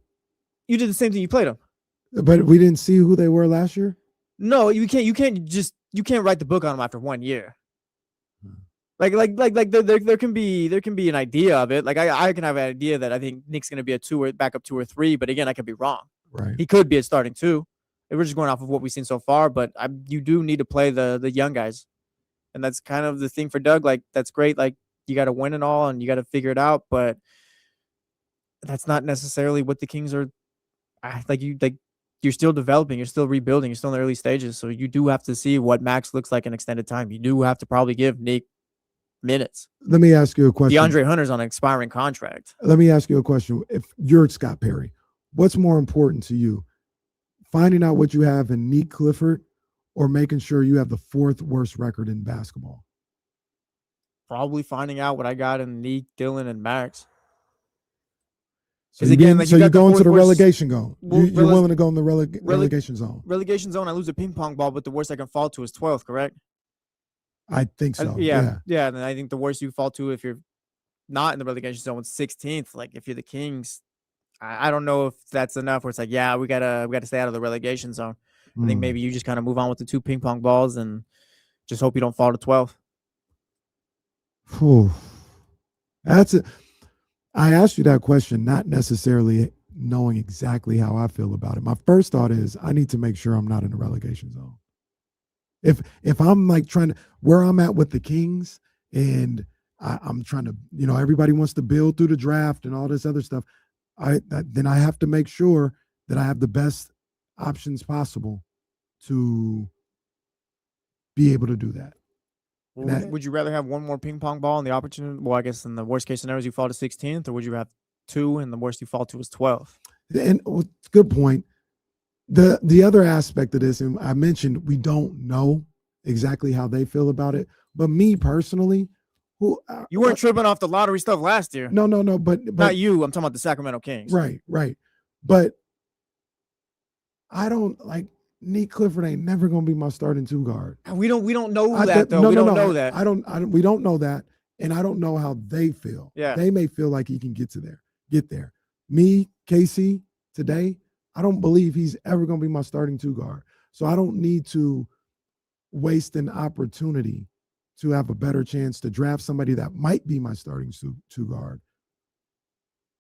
You did the same thing. You played them, but we didn't see who they were last year. No, you can't. You can't write the book on them after 1 year. Like there can be an idea of it. Like I can have an idea that I think Nick's going to be a 2 or backup 2 or 3, but again, I could be wrong. Right. He could be a starting 2. We're just going off of what we've seen so far, but you do need to play the young guys, and that's kind of the thing for Doug. Like that's great. Like you got to win and all, and you got to figure it out, but that's not necessarily what the Kings are. You're still developing, you're still rebuilding, you're still in the early stages, so you do have to see what Max looks like in extended time. You do have to probably give Nick minutes. Let me ask you a question. DeAndre Hunter's on an expiring contract. Let me ask you a question. If you're Scott Perry, what's more important to you? Finding out what you have in Nick Clifford or making sure you have the 4th worst record in basketball? Probably finding out what I got in Nick, Dylan, and Max. So you're going to the relegation zone. You're willing to go in the relegation zone. Relegation zone, I lose a ping pong ball, but the worst I can fall to is 12th, correct? I think so. Yeah. And then I think the worst you fall to if you're not in the relegation zone is 16th. Like if you're the Kings, I don't know if that's enough where it's like, yeah, we gotta stay out of the relegation zone. I think maybe you just kind of move on with the 2 ping pong balls and just hope you don't fall to 12th. That's it. I asked you that question, not necessarily knowing exactly how I feel about it. My first thought is I need to make sure I'm not in the relegation zone. If I'm like trying to, where I'm at with the Kings and I'm trying to, everybody wants to build through the draft and all this other stuff, then I have to make sure that I have the best options possible to be able to do that. Would you rather have 1 more ping pong ball in the opportunity? Well, I guess in the worst case scenario, you fall to 16th, or would you have 2 and the worst you fall to is 12th? And good point. The other aspect of this, and I mentioned we don't know exactly how they feel about it, but me personally, you weren't tripping off the lottery stuff last year. No, but not you. I'm talking about the Sacramento Kings. Right. But I don't like Nick Clifford ain't never gonna be my starting 2 guard. We don't know that though. We don't know that. We don't know that, and I don't know how they feel. Yeah, they may feel like he can get there. Me, Casey, today, I don't believe he's ever gonna be my starting 2 guard. So I don't need to waste an opportunity to have a better chance to draft somebody that might be my starting 2 guard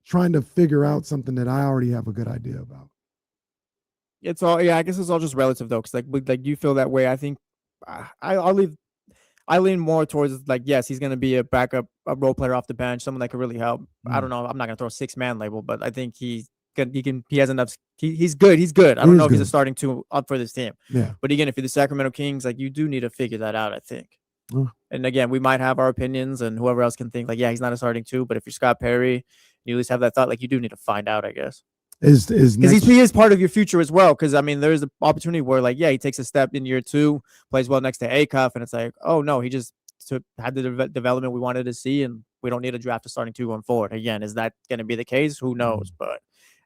trying to figure out something that I already have a good idea about. It's all, yeah, I guess it's all just relative though, because like you feel that way. I think I lean more towards like, yes, he's going to be a backup, a role player off the bench, someone that could really help. I don't know. I'm not going to throw a 6-man label, but I think he has enough. He's good. He's good. I don't know if he's a starting 2 up for this team. Yeah. But again, if you're the Sacramento Kings, like you do need to figure that out, I think. Oh. And again, we might have our opinions, and whoever else can think like, yeah, he's not a starting 2. But if you're Scott Perry, you at least have that thought. Like you do need to find out, I guess. Because he is part of your future as well. Because I mean, there is an opportunity where like, yeah, he takes a step in year 2, plays well next to Acuff, and it's like, oh no, he just had the development we wanted to see, and we don't need to draft a starting 2 going forward. Again, is that going to be the case? Who knows? But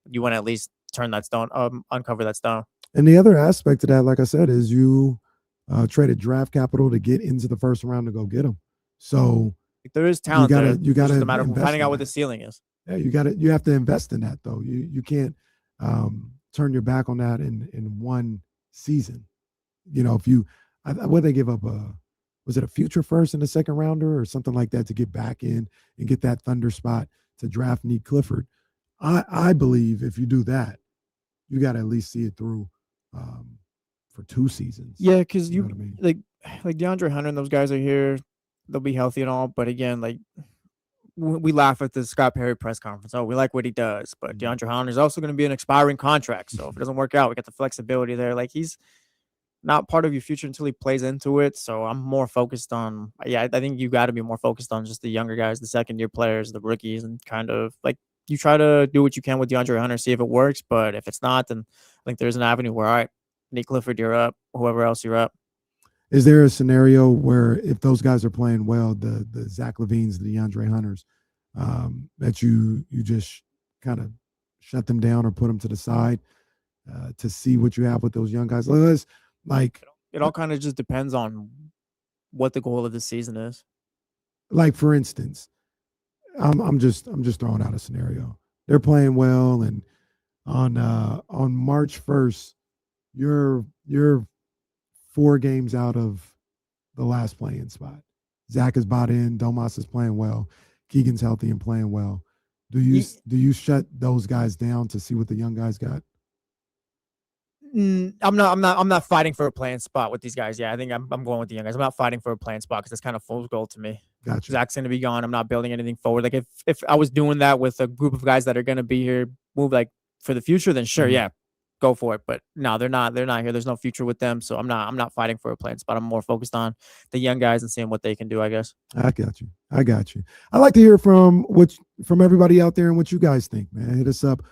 you want to at least turn that stone, uncover that stone. And the other aspect of that, like I said, is you traded draft capital to get into the first round to go get him. So there is talent. You got to a matter of finding out what the ceiling is. Yeah, you have to invest in that though. You can't turn your back on that in one season. You know, if you what they give up was it a future first in the second rounder or something like that to get back in and get that thunder spot to draft Nick Clifford? I believe if you do that, you got to at least see it through for 2 seasons. Yeah, because you know what I mean? like DeAndre Hunter and those guys are here. They'll be healthy and all, but again, like we laugh at the Scott Perry press conference. Oh, we like what he does, but DeAndre Hunter is also going to be an expiring contract. So if it doesn't work out, we got the flexibility there. Like he's not part of your future until he plays into it. So I'm more focused on, I think you got to be more focused on just the younger guys, the second-year players, the rookies, and kind of like you try to do what you can with DeAndre Hunter, see if it works. But if it's not, then I think there's an avenue where, all right, Nick Clifford, you're up. Whoever else, you're up. Is there a scenario where if those guys are playing well, the Zach LaVines, the DeAndre Hunters, that you just kind of shut them down or put them to the side to see what you have with those young guys? Like it all kind of just depends on what the goal of the season is. Like for instance, I'm just throwing out a scenario. They're playing well, and on March 1st, you're 4 games out of the last playing spot. Zach is bought in. Domas is playing well. Keegan's healthy and playing well. Do you shut those guys down to see what the young guys got? I'm not fighting for a playing spot with these guys. Yeah, I think I'm going with the young guys. I'm not fighting for a playing spot because it's kind of fool's gold to me. Gotcha. Zach's going to be gone. I'm not building anything forward. Like if I was doing that with a group of guys that are going to be here, move like for the future, then sure, yeah, go for it. But no, they're not here. There's no future with them. So I'm not fighting for a playing spot. I'm more focused on the young guys and seeing what they can do, I guess. I got you. I'd like to hear from everybody out there and what you guys think, man. Hit us up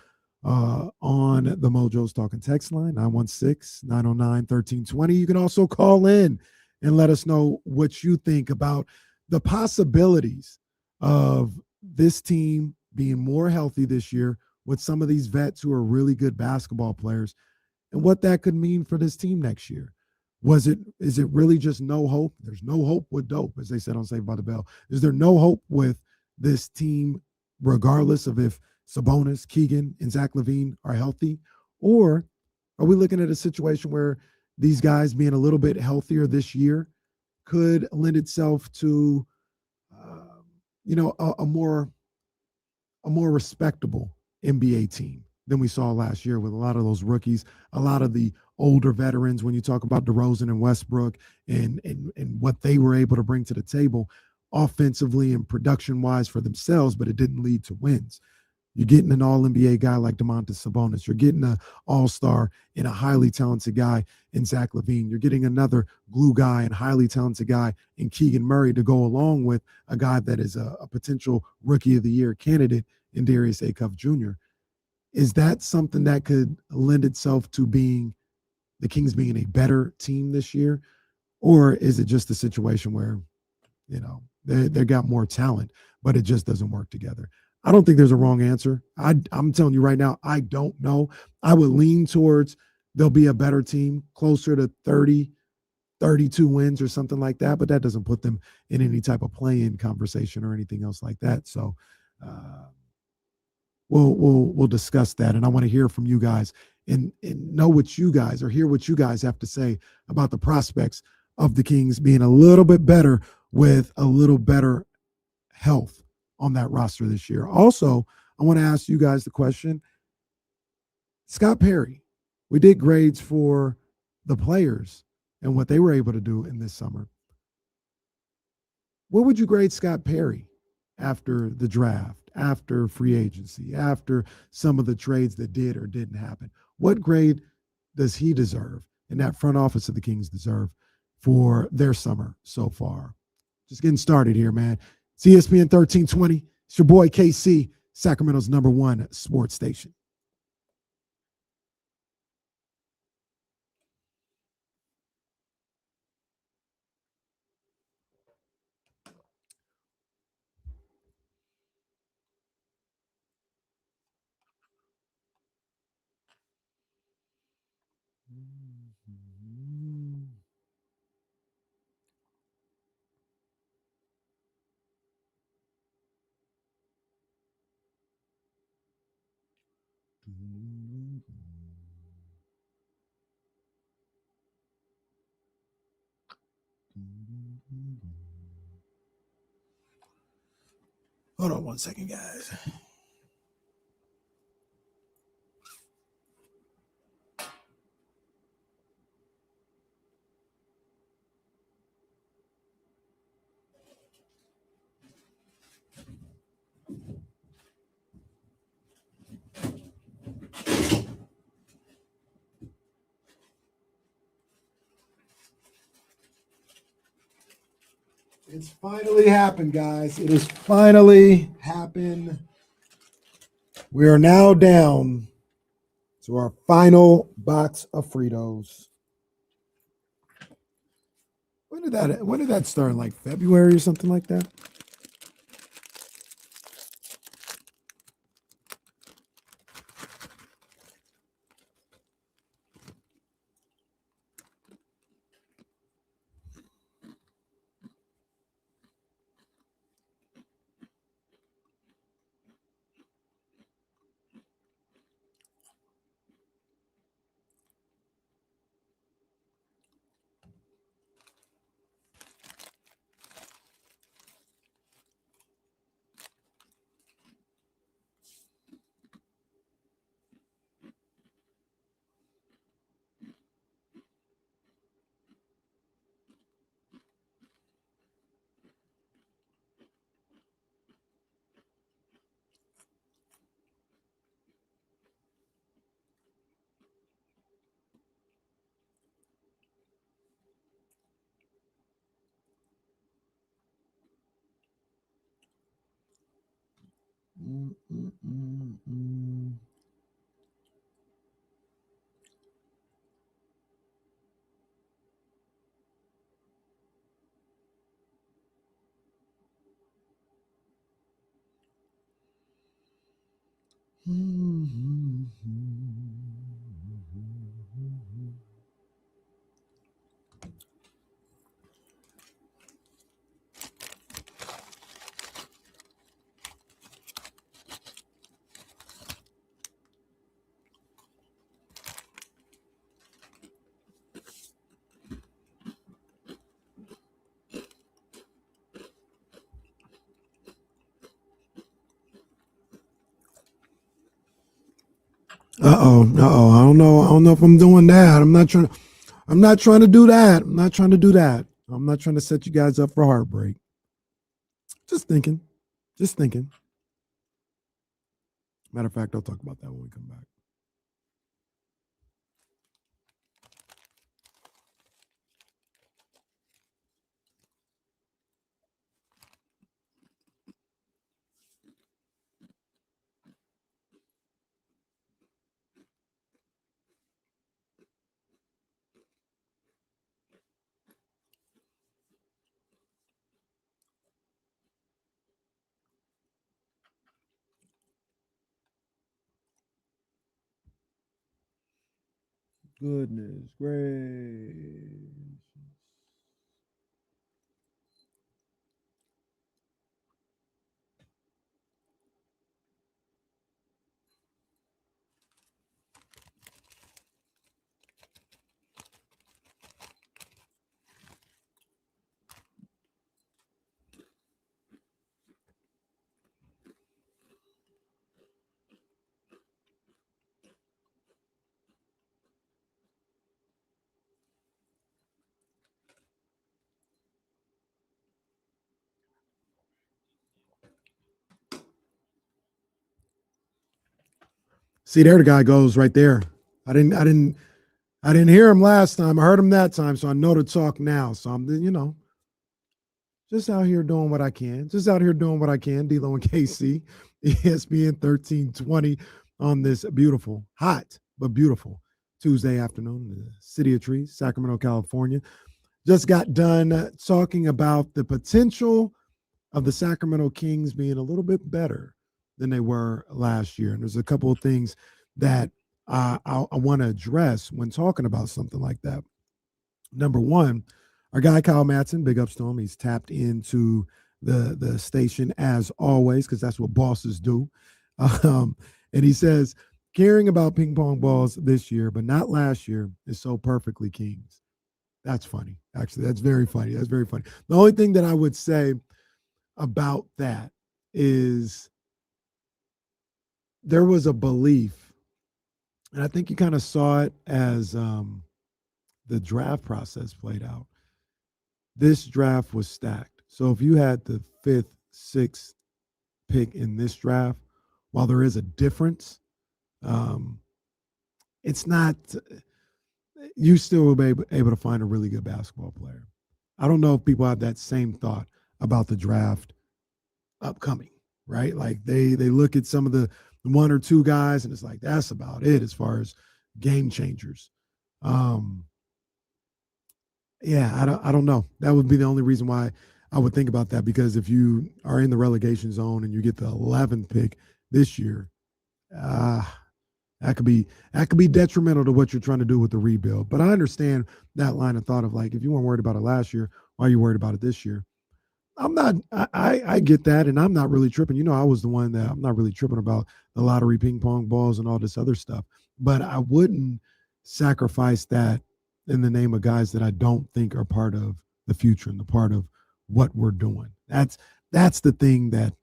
on the Mojo's Talking text line, 916-909-1320. You can also call in and let us know what you think about the possibilities of this team being more healthy this year with some of these vets who are really good basketball players, and what that could mean for this team next year. Is it really just no hope? There's no hope with dope, as they said on Saved by the Bell. Is there no hope with this team, regardless of if Sabonis, Keegan, and Zach LaVine are healthy? Or are we looking at a situation where these guys being a little bit healthier this year could lend itself to, a more respectable NBA team than we saw last year with a lot of those rookies, a lot of the older veterans when you talk about DeRozan and Westbrook and what they were able to bring to the table offensively and production-wise for themselves, but it didn't lead to wins. You're getting an all-NBA guy like Domantas Sabonis. You're getting an all-star and a highly talented guy in Zach LaVine. You're getting another glue guy and highly talented guy in Keegan Murray to go along with a guy that is a potential Rookie of the Year candidate in Darius Acuff Jr. Is that something that could lend itself to being the Kings being a better team this year? Or is it just a situation where, they got more talent, but it just doesn't work together? I don't think there's a wrong answer. I'm telling you right now, I don't know. I would lean towards there'll be a better team, closer to 30, 32 wins or something like that, but that doesn't put them in any type of play-in conversation or anything else like that. So we'll discuss that, and I want to hear from you guys and know what you guys, or hear what you guys have to say about the prospects of the Kings being a little bit better with a little better health on that roster this year. Also, I I want to ask you guys the question. Scott Perry, we did grades for the players and what they were able to do in this summer. What would you grade Scott Perry after the draft, after free agency, after some of the trades that did or didn't happen? What grade does he deserve and that front office of the Kings deserve for their summer so far? Just getting started here, man. It's ESPN 1320. It's your boy KC, Sacramento's #1 sports station. Hold on one second, guys. It's finally happened, guys. It has finally happened. We are now down to our final box of Fritos. When did that start? In like February or something like that? I don't know if I'm doing that. I'm not trying to do that. I'm not trying to do that. I'm not trying to set you guys up for heartbreak. Just thinking. Matter of fact, I'll talk about that when we come back. Goodness gracious. See, there the guy goes right there. I didn't hear him last time. I heard him that time, so I know to talk now. So I'm, just out here doing what I can. D-Lo and KC, ESPN 1320 on this beautiful, hot but beautiful Tuesday afternoon in the city of trees, Sacramento, California. Just got done talking about the potential of the Sacramento Kings being a little bit better than they were last year. And there's a couple of things that I want to address when talking about something like that. Number one, our guy Kyle Madson, big ups to him. He's tapped into the station as always, because that's what bosses do. And he says, caring about ping pong balls this year, but not last year, is so perfectly Kings. That's funny. Actually, that's very funny. The only thing that I would say about that is there was a belief, and I think you kind of saw it as the draft process played out. This draft was stacked. So if you had the 5th, 6th pick in this draft, while there is a difference, it's not, you still will be able to find a really good basketball player. I don't know if people have that same thought about the draft upcoming, right? Like they look at some of the 1 or 2 guys and it's like, that's about it as far as game changers. Yeah, I don't know. That would be the only reason why I would think about that, because if you are in the relegation zone and you get the 11th pick this year, that could be detrimental to what you're trying to do with the rebuild. But I understand that line of thought of like, if you weren't worried about it last year, why are you worried about it this year? I get that, and I'm not really tripping. I was the one that I'm not really tripping about the lottery ping pong balls and all this other stuff. But I wouldn't sacrifice that in the name of guys that I don't think are part of the future and the part of what we're doing. That's the thing that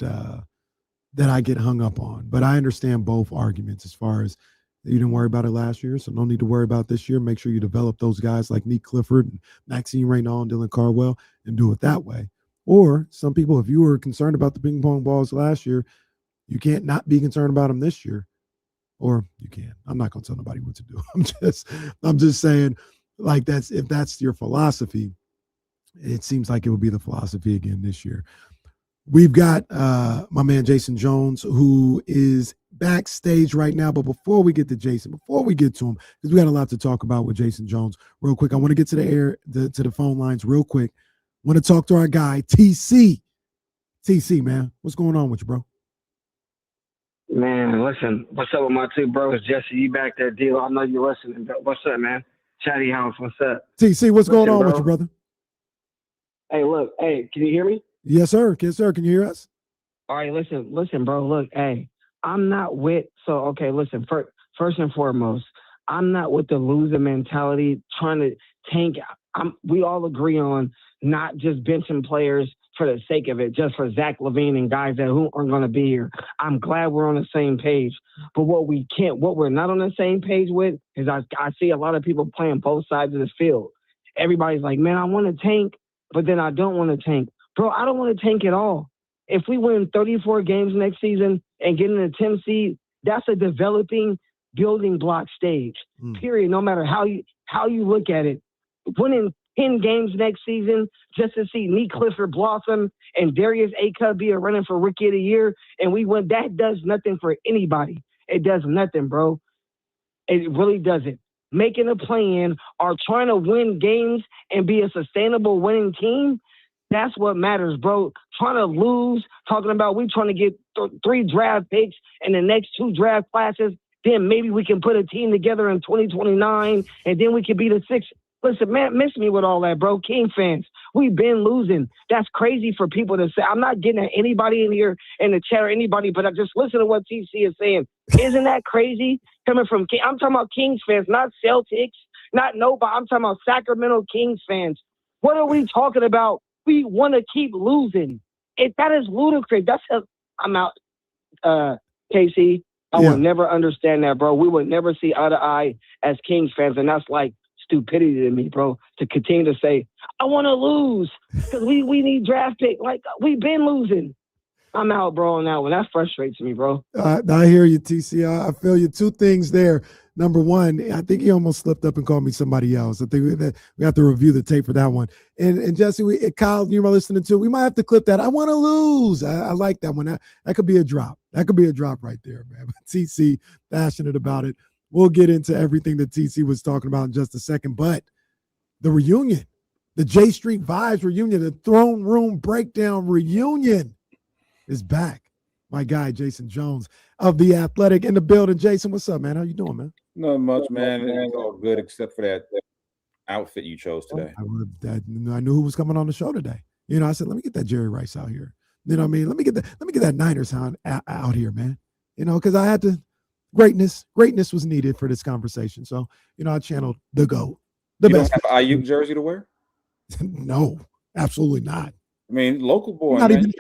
I get hung up on. But I understand both arguments as far as you didn't worry about it last year, so no need to worry about this year. Make sure you develop those guys like Nick Clifford and Maxine Reynaud and Dylan Cardwell and do it that way. Or some people, if you were concerned about the ping pong balls last year, you can't not be concerned about them this year. Or you can. I'm not going to tell nobody what to do. I'm just saying, like, if that's your philosophy, it seems like it would be the philosophy again this year. We've got my man Jason Jones, who is backstage right now. But before we get to Jason, before we get to him, because we got a lot to talk about with Jason Jones, real quick, I want to get to the phone lines real quick. Want to talk to our guy, TC. TC, man, what's going on with you, bro? Man, listen, what's up with my 2 bros? Jesse, you back there, deal. I know you're listening. What's up, man? Chatty House, what's up? TC, what's going on with you, brother? Hey, look, can you hear me? Yes, sir. Yes, sir. Can you hear us? All right, listen, bro. Look, I'm not with, listen, first and foremost, I'm not with the loser mentality, trying to tank. We all agree on not just benching players for the sake of it, just for Zach LaVine and guys who aren't going to be here. I'm glad we're on the same page. But what we're not on the same page with is I see a lot of people playing both sides of the field. Everybody's like, man, I want to tank, but then I don't want to tank. Bro, I don't want to tank at all. If we win 34 games next season and get in a 10 seed, that's a developing building block stage, period. No matter how you look at it. Winning 10 games next season just to see Nick Clifford blossom and Darius Acuff be a running for Rookie of the Year, and we win, that does nothing for anybody. It does nothing, bro. It really doesn't. Making a plan or trying to win games and be a sustainable winning team, that's what matters, bro. Trying to lose, talking about we trying to get 3 draft picks in the next 2 draft classes, then maybe we can put a team together in 2029, and then we can be the 6th. Listen, man, miss me with all that, bro. King fans, we've been losing. That's crazy for people to say. I'm not getting at anybody in here in the chat or anybody, but I just listen to what TC is saying. Isn't that crazy? Coming from King, I'm talking about Kings fans, not Celtics, not nobody. I'm talking about Sacramento Kings fans. What are we talking about? We want to keep losing. That is ludicrous. I'm out, KC. I will never understand that, bro. We would never see eye to eye as Kings fans, and that's like stupidity to me, bro, to continue to say, I want to lose because we need draft pick. Like, we've been losing. I'm out, bro, on that one. That frustrates me, bro. I hear you, TC. I feel you. Two things there. Number one, I think he almost slipped up and called me somebody else. I think we have to review the tape for that one. And Jesse, Kyle, you were listening to, we might have to clip that. I want to lose. I like that one. That could be a drop. That could be a drop right there, man. TC, passionate about it. We'll get into everything that TC was talking about in just a second. But the reunion, the J Street Vibes reunion, the Throne Room Breakdown reunion is back. My guy, Jason Jones of The Athletic in the building. Jason, what's up, man? How you doing, man? Not much, man. It's all good except for that outfit you chose today. I knew who was coming on the show today. You know, I said, let me get that Jerry Rice out here. You know what I mean? Let me get that Niners sound out here, man. You know, because I had to greatness was needed for this conversation. So, you know, I channeled the GOAT. You best. Don't have an IU jersey to wear? No, absolutely not. I mean, local boy, man. You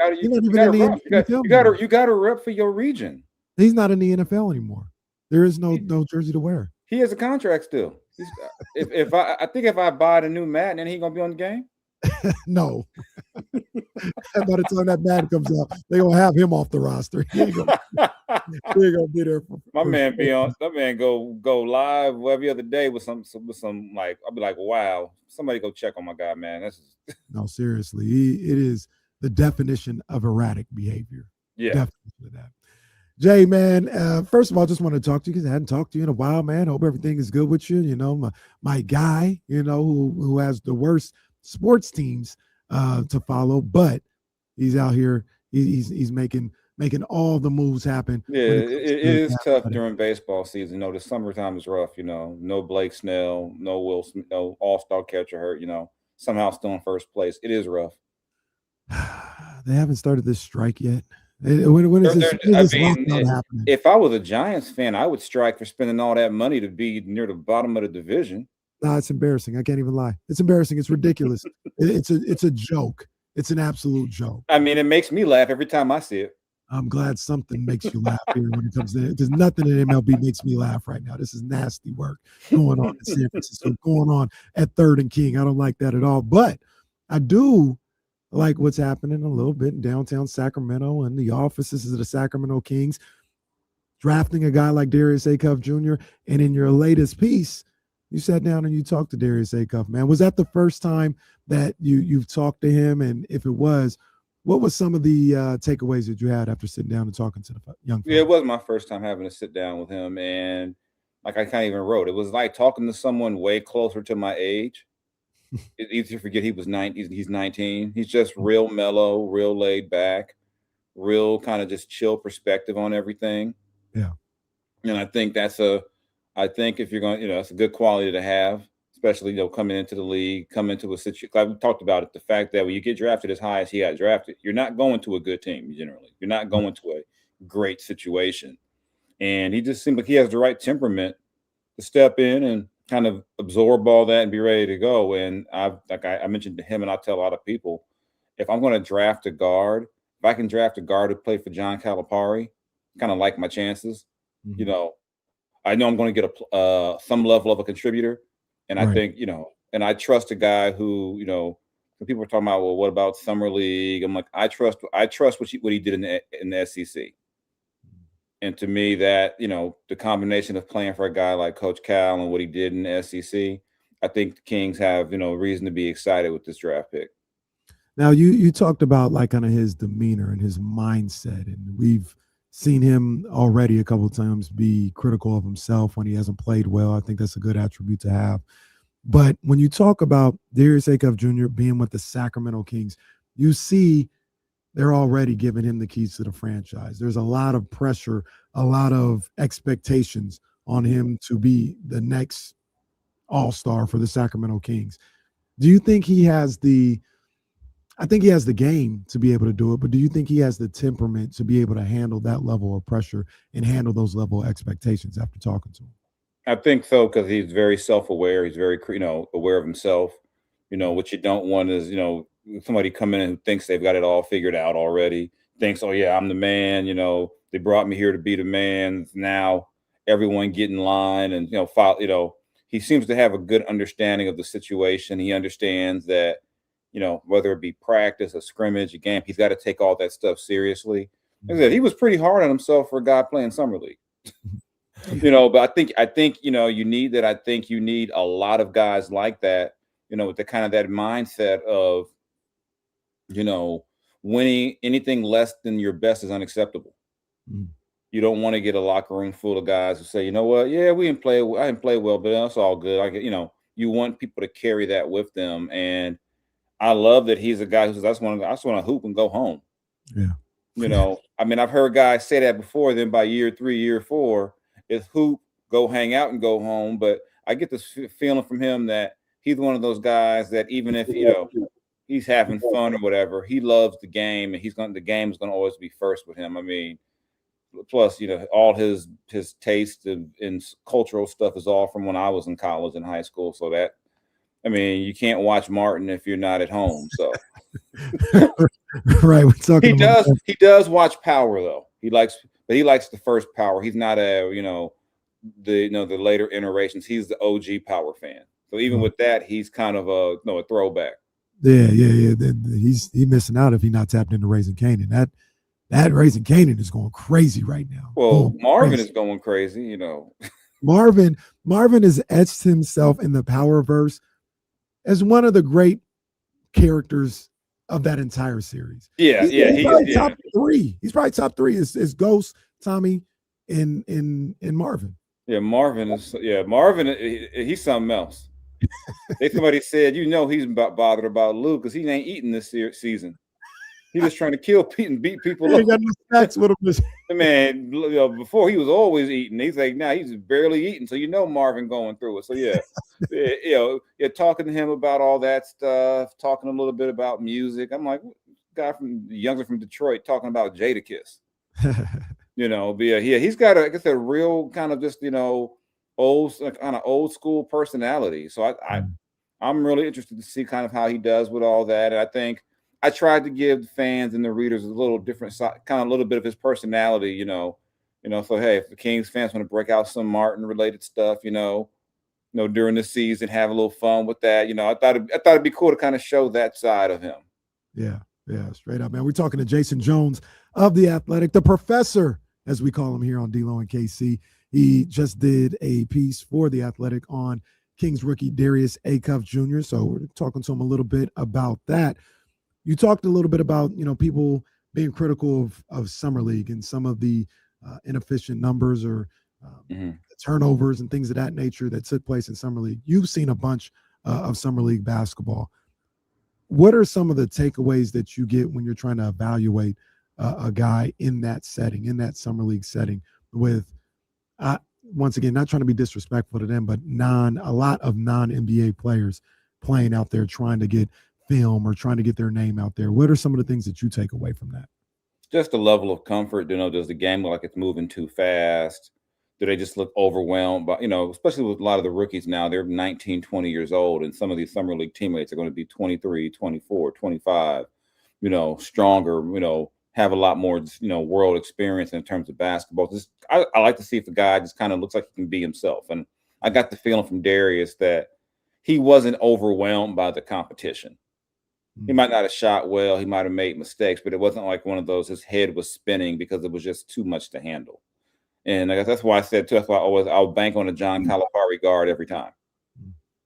got to rep for your region. He's not in the NFL anymore. There is no jersey to wear. He has a contract still. If I buy the new Madden, then he gonna be on the game. No. By the time that Madden comes out, they gonna have him off the roster. He ain't gonna be there. My man be on. That man go live every other day with some like, I'll be like, wow, somebody go check on my guy, man. No, seriously, it is the definition of erratic behavior. Yeah, definitely that. Jay, man, first of all, just want to talk to you because I hadn't talked to you in a while, man. Hope everything is good with you. You know, my guy, you know, who has the worst sports teams to follow, but he's out here. He's making all the moves happen. Yeah, it is tough during baseball season. You know, the summertime is rough. You know, no Blake Snell, no Will Smith, no all-star catcher hurt. You know, somehow still in first place. It is rough. They haven't started this strike yet. When is this happening? If I was a Giants fan, I would strike for spending all that money to be near the bottom of the division. No, it's embarrassing. I can't even lie. It's embarrassing. It's ridiculous. It's a joke. It's an absolute joke. I mean, it makes me laugh every time I see it. I'm glad something makes you laugh here when it comes to it. There's nothing in MLB makes me laugh right now. This is nasty work going on in San Francisco, going on at 3rd and King. I don't like that at all. But I do like what's happening a little bit in downtown Sacramento and the offices of the Sacramento Kings, drafting a guy like Darius Acuff Jr. And in your latest piece, you sat down and you talked to Darius Acuff, man. Was that the first time that you've talked to him? And if it was, what was some of the takeaways that you had after sitting down and talking to the young fella? Yeah, it was my first time having to sit down with him. And like I kind of even wrote, it was like talking to someone way closer to my age. It's easy to forget he was 19. He's 19. He's just real mellow, real laid back, real kind of just chill perspective on everything. Yeah. And I think if you're going, that's a good quality to have, especially, coming into the league, come into a situation. Like we talked about it, the fact that when you get drafted as high as he got drafted, you're not going to a good team generally. You're not going to a great situation. And he just seems like he has the right temperament to step in and kind of absorb all that and be ready to go. And I mentioned to him, and I tell a lot of people, if I'm going to draft a guard, if I can draft a guard who played for John Calipari, kind of like my chances. Mm-hmm. I know I'm going to get some level of a contributor, and I think and I trust a guy who when people are talking about, well, what about summer league? I'm like, I trust what he did in the SEC. And to me, that, the combination of playing for a guy like Coach Cal and what he did in the SEC, I think the Kings have, reason to be excited with this draft pick. Now, you talked about like kind of his demeanor and his mindset, and we've seen him already a couple of times be critical of himself when he hasn't played well. I think that's a good attribute to have. But when you talk about Darius Acuff Jr. being with the Sacramento Kings, you see they're already giving him the keys to the franchise. There's a lot of pressure, a lot of expectations on him to be the next all-star for the Sacramento Kings. Do you think he has I think he has the game to be able to do it, but do you think he has the temperament to be able to handle that level of pressure and handle those level of expectations after talking to him? I think so, because he's very self-aware. He's very, aware of himself. What you don't want is, somebody come in who thinks they've got it all figured out already, thinks, oh yeah, I'm the man, they brought me here to be the man. Now everyone get in line and, he seems to have a good understanding of the situation. He understands that whether it be practice, a scrimmage, a game, he's got to take all that stuff seriously. Like I said, he was pretty hard on himself for a guy playing summer league. But I think you need that. I think you need a lot of guys like that, with the kind of that mindset of, winning anything less than your best is unacceptable. You don't want to get a locker room full of guys who say, you know what, yeah, I didn't play well, but that's all good. You want people to carry that with them. And I love that he's a guy who says, I just want to hoop and go home. Yeah. I've heard guys say that before. Then by year 3, year 4, it's hoop, go hang out and go home. But I get this feeling from him that he's one of those guys that even if, he's having fun or whatever, he loves the game, and the game is going to always be first with him. Plus, all his taste in cultural stuff is all from when I was in college and high school. So that, you can't watch Martin if you're not at home. So right, we're talking. He does watch Power though. He likes the first Power. He's not the later iterations. He's the OG Power fan. So even with that, he's kind of a throwback. Yeah. He's missing out if he's not tapped into Raising Canaan. That Raising Canaan is going crazy right now. Well, Marvin is going crazy, Marvin has etched himself in the Powerverse as one of the great characters of that entire series. He's probably top 3. He's probably top 3 is Ghost, Tommy, and Marvin. Marvin, he's something else. Somebody said, he's bothered about Lou because he ain't eating this season. He's just trying to kill Pete and beat people up. Got no snacks with him. Man, before he was always eating. He's like, now he's barely eating. So Marvin going through it. So talking to him about all that stuff, talking a little bit about music. I'm like, guy younger from Detroit talking about Jadakiss. He's got a real kind of just old school personality. So I'm really interested to see kind of how he does with all that. And I think I tried to give the fans and the readers a little different side, kind of a little bit of his personality, So hey, if the Kings fans want to break out some Martin related stuff, during the season, have a little fun with that. I thought it'd be cool to kind of show that side of him. Yeah, straight up, man. We're talking to Jason Jones of The Athletic, the professor, as we call him here on D-Lo and KC. He just did a piece for The Athletic on Kings rookie Darius Acuff Jr. So we're talking to him a little bit about that. You talked a little bit about, people being critical of Summer League and some of the inefficient numbers or turnovers and things of that nature that took place in Summer League. You've seen a bunch of Summer League basketball. What are some of the takeaways that you get when you're trying to evaluate a guy in that setting, in that Summer League setting with, once again, not trying to be disrespectful to them, but a lot of non-NBA players playing out there trying to get film or trying to get their name out there? What are some of the things that you take away from that? Just a level of comfort. Does the game look like it's moving too fast? Do they just look overwhelmed? But, especially with a lot of the rookies now, they're 19, 20 years old. And some of these Summer League teammates are going to be 23, 24, 25, stronger, have a lot more, world experience in terms of basketball. I like to see if the guy just kind of looks like he can be himself. And I got the feeling from Darius that he wasn't overwhelmed by the competition. He might not have shot well. He might have made mistakes, but it wasn't like one of those, his head was spinning because it was just too much to handle. And I guess that's why I said, too, that's why I'll bank on a John Calipari guard every time.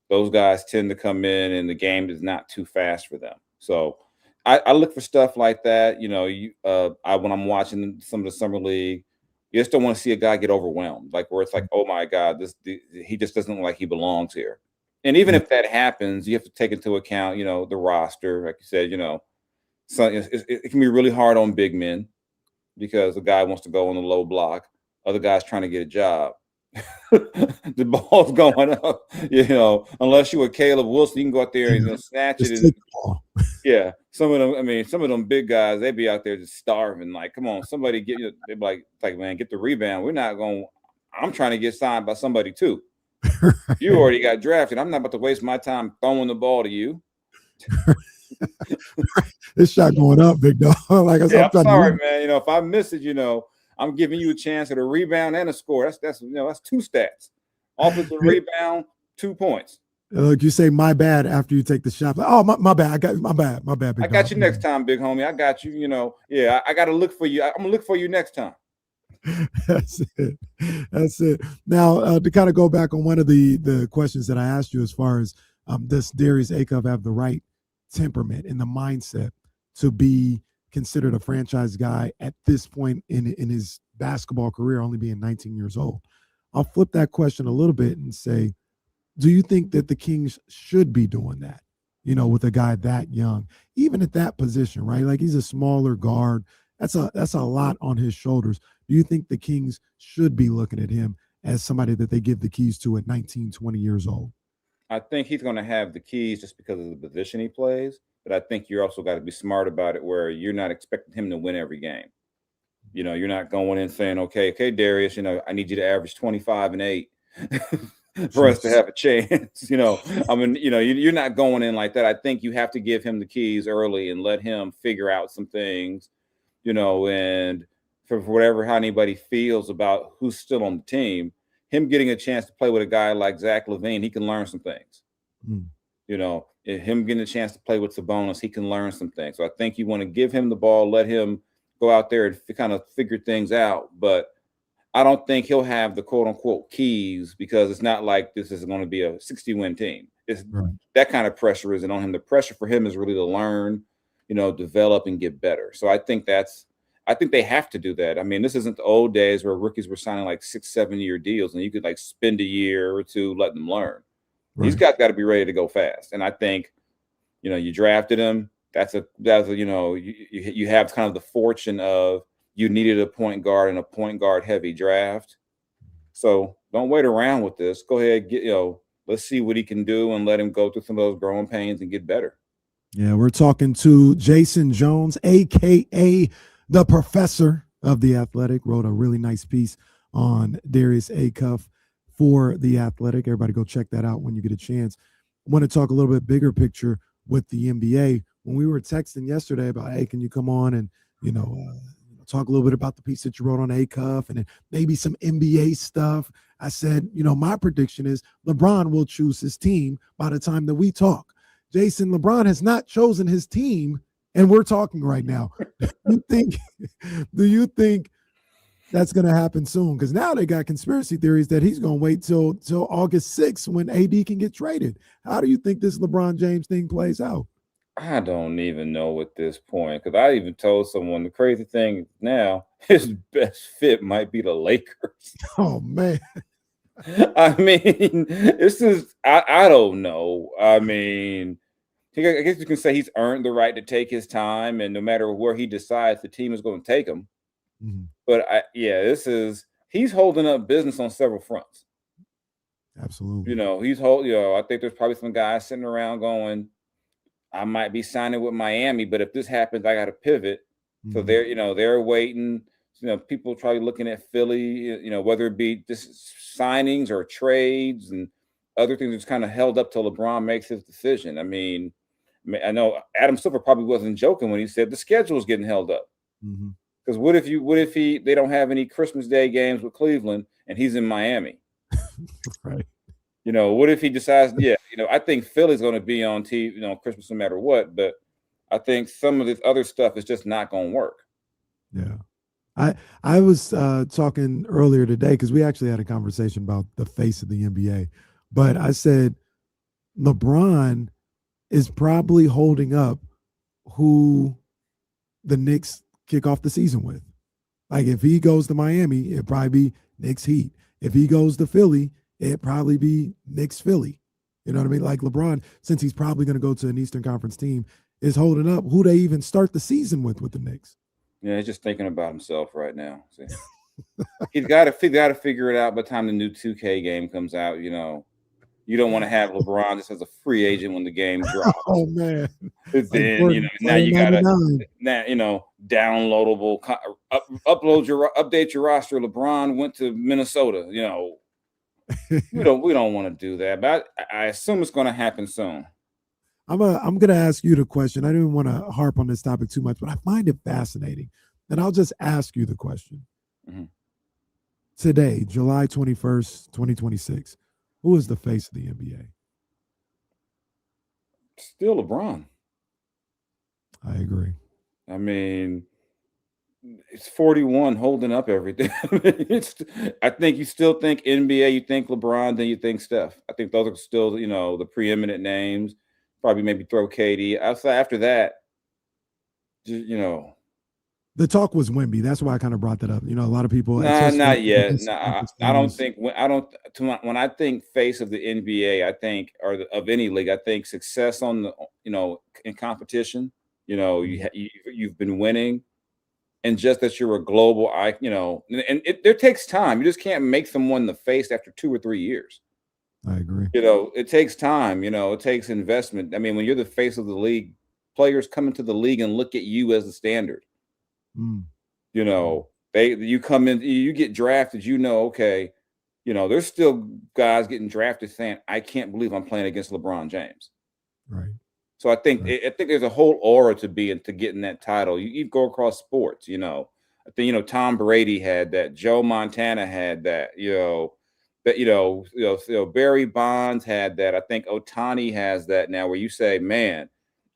Those guys tend to come in and the game is not too fast for them. So I look for stuff like that. When I'm watching some of the Summer League, you just don't want to see a guy get overwhelmed, like where it's like, oh my God, he just doesn't look like he belongs here. And even if that happens, you have to take into account, the roster. Like you said, so it can be really hard on big men because the guy wants to go on the low block. Other guys trying to get a job. The ball's going up, unless you were Caleb Wilson, you can go out there and snatch it. And, some of them big guys, they be out there just starving. Like, come on, somebody get you. They're like, man, get the rebound. I'm trying to get signed by somebody too. You already got drafted. I'm not about to waste my time throwing the ball to you. This shot going up, big dog. Like I said, I'm sorry, man. If I miss it, I'm giving you a chance at a rebound and a score. That's 2 stats. Offensive rebound, 2 points. Look, you say my bad after you take the shot. Like, oh, my bad. My bad. Big I got dog. you next time, big homie. I got you. You know, yeah, I got to look for you. I'm gonna look for you next time. That's it. That's it. Now, to kind of go back on one of the questions that I asked you, as far as does Darius Acuff have the right temperament and the mindset to be considered a franchise guy at this point in his basketball career, only being 19 years old? I'll flip that question a little bit and say, do you think that the Kings should be doing that, with a guy that young, even at that position, right? Like, he's a smaller guard. That's a lot on his shoulders. Do you think the Kings should be looking at him as somebody that they give the keys to at 19, 20 years old? I think he's going to have the keys just because of the position he plays. But I think you're also got to be smart about it, where you're not expecting him to win every game. You're not going in saying, okay, Darius, I need you to average 25 and 8 for us to have a chance. You're not going in like that. I think you have to give him the keys early and let him figure out some things, and for whatever how anybody feels about who's still on the team, him getting a chance to play with a guy like Zach LaVine, he can learn some things. Him getting a chance to play with Sabonis, he can learn some things. So I think you want to give him the ball, let him go out there and kind of figure things out. But I don't think he'll have the quote unquote keys, because it's not like this is going to be a 60-win team. It's right. That kind of pressure isn't on him. The pressure for him is really to learn, develop and get better. So I think they have to do that. I mean, this isn't the old days where rookies were signing like 6-7 year deals and you could like spend a year or two letting them learn. Right. These guys got to be ready to go fast. And I think, you drafted him. You have kind of the fortune of you needed a point guard in a point guard heavy draft. So don't wait around with this. Go ahead, let's see what he can do and let him go through some of those growing pains and get better. Yeah, we're talking to Jason Jones, a.k.a. the professor of The Athletic. Wrote a really nice piece on Darius Acuff for The Athletic. Everybody go check that out when you get a chance. I want to talk a little bit bigger picture with the NBA. When we were texting yesterday about, hey, can you come on and, talk a little bit about the piece that you wrote on Acuff and then maybe some NBA stuff, I said, my prediction is LeBron will choose his team by the time that we talk. Jason, LeBron has not chosen his team, and we're talking right now. Do you think that's going to happen soon? Because now they got conspiracy theories that he's going to wait till August 6th when AD can get traded. How do you think this LeBron James thing plays out? I don't even know at this point, because I even told someone the crazy thing now, his best fit might be the Lakers. Oh, man. I mean, this is, I don't know. I mean, I guess you can say he's earned the right to take his time, and no matter where he decides, the team is going to take him. Mm-hmm. But he's holding up business on several fronts. Absolutely. I think there's probably some guys sitting around going, I might be signing with Miami, but if this happens, I got to pivot. Mm-hmm. So they're waiting. People probably looking at Philly, whether it be just signings or trades and other things that's kind of held up till LeBron makes his decision. I mean, I know Adam Silver probably wasn't joking when he said the schedule is getting held up. Mm-hmm. Because what if they don't have any Christmas Day games with Cleveland and he's in Miami? Right. What if he decides, I think Philly's going to be on TV, Christmas no matter what, but I think some of this other stuff is just not going to work. Yeah. I was talking earlier today, because we actually had a conversation about the face of the NBA, but I said LeBron is probably holding up who the Knicks kick off the season with. Like, if he goes to Miami, it'd probably be Knicks Heat. If he goes to Philly, it'd probably be Knicks Philly. You know what I mean? Like, LeBron, since he's probably going to go to an Eastern Conference team, is holding up who they even start the season with the Knicks. Yeah, he's just thinking about himself right now. See? He's got to figure it out by the time the new 2K game comes out. You don't want to have LeBron just as a free agent when the game drops. Oh, man. Then, now you got to, downloadable, update your roster. LeBron went to Minnesota, we don't want to do that, but I assume it's going to happen soon. I'm going to ask you the question. I didn't want to harp on this topic too much, but I find it fascinating. And I'll just ask you the question. Mm-hmm. Today, July 21st, 2026, who is the face of the NBA? Still LeBron. I agree. I mean, it's 41 holding up everything. I think you still think NBA, you think LeBron, then you think Steph. I think those are still, the preeminent names. Probably maybe throw KD. After that, The talk was Wemby. That's why I kind of brought that up. A lot of people. Nah, not yet. Nah, I don't think. When I think face of the NBA, I think of any league, I think success on the in competition. You've been winning, and just that you're a global. And it takes time. You just can't make someone the face after 2 or 3 years. I agree. It takes time. It takes investment. I mean, when you're the face of the league, players come into the league and look at you as the standard. You come in, you get drafted, okay, there's still guys getting drafted saying, I can't believe I'm playing against LeBron James. Right. So I think there's a whole aura to getting that title. You go across sports, I think, Tom Brady had that, Joe Montana had that, Barry Bonds had that. I think Ohtani has that now, where you say, man,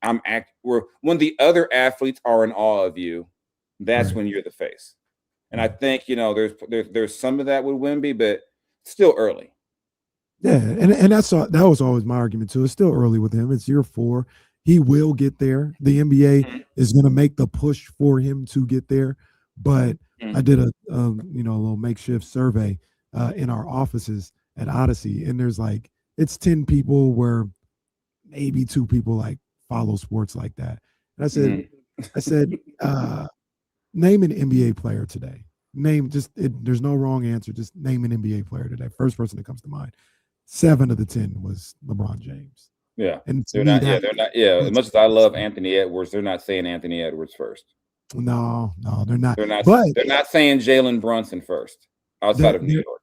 when the other athletes are in awe of you, that's when you're the face. And I think, there's some of that with Wemby, but still early. Yeah, and that was always my argument too. It's still early with him. It's year 4. He will get there. The NBA is going to make the push for him to get there. But I did a little makeshift survey in our offices at Odyssey, and there's it's 10 people where maybe 2 people follow sports like that. And I said, name an NBA player today. There's no wrong answer. Just name an NBA player today. First person that comes to mind. 7 of the 10 was LeBron James. Yeah. And they're not. As much as I love Anthony Edwards, they're not saying Anthony Edwards first. No, they're not. They're not. But they're not saying Jalen Brunson first outside of New York.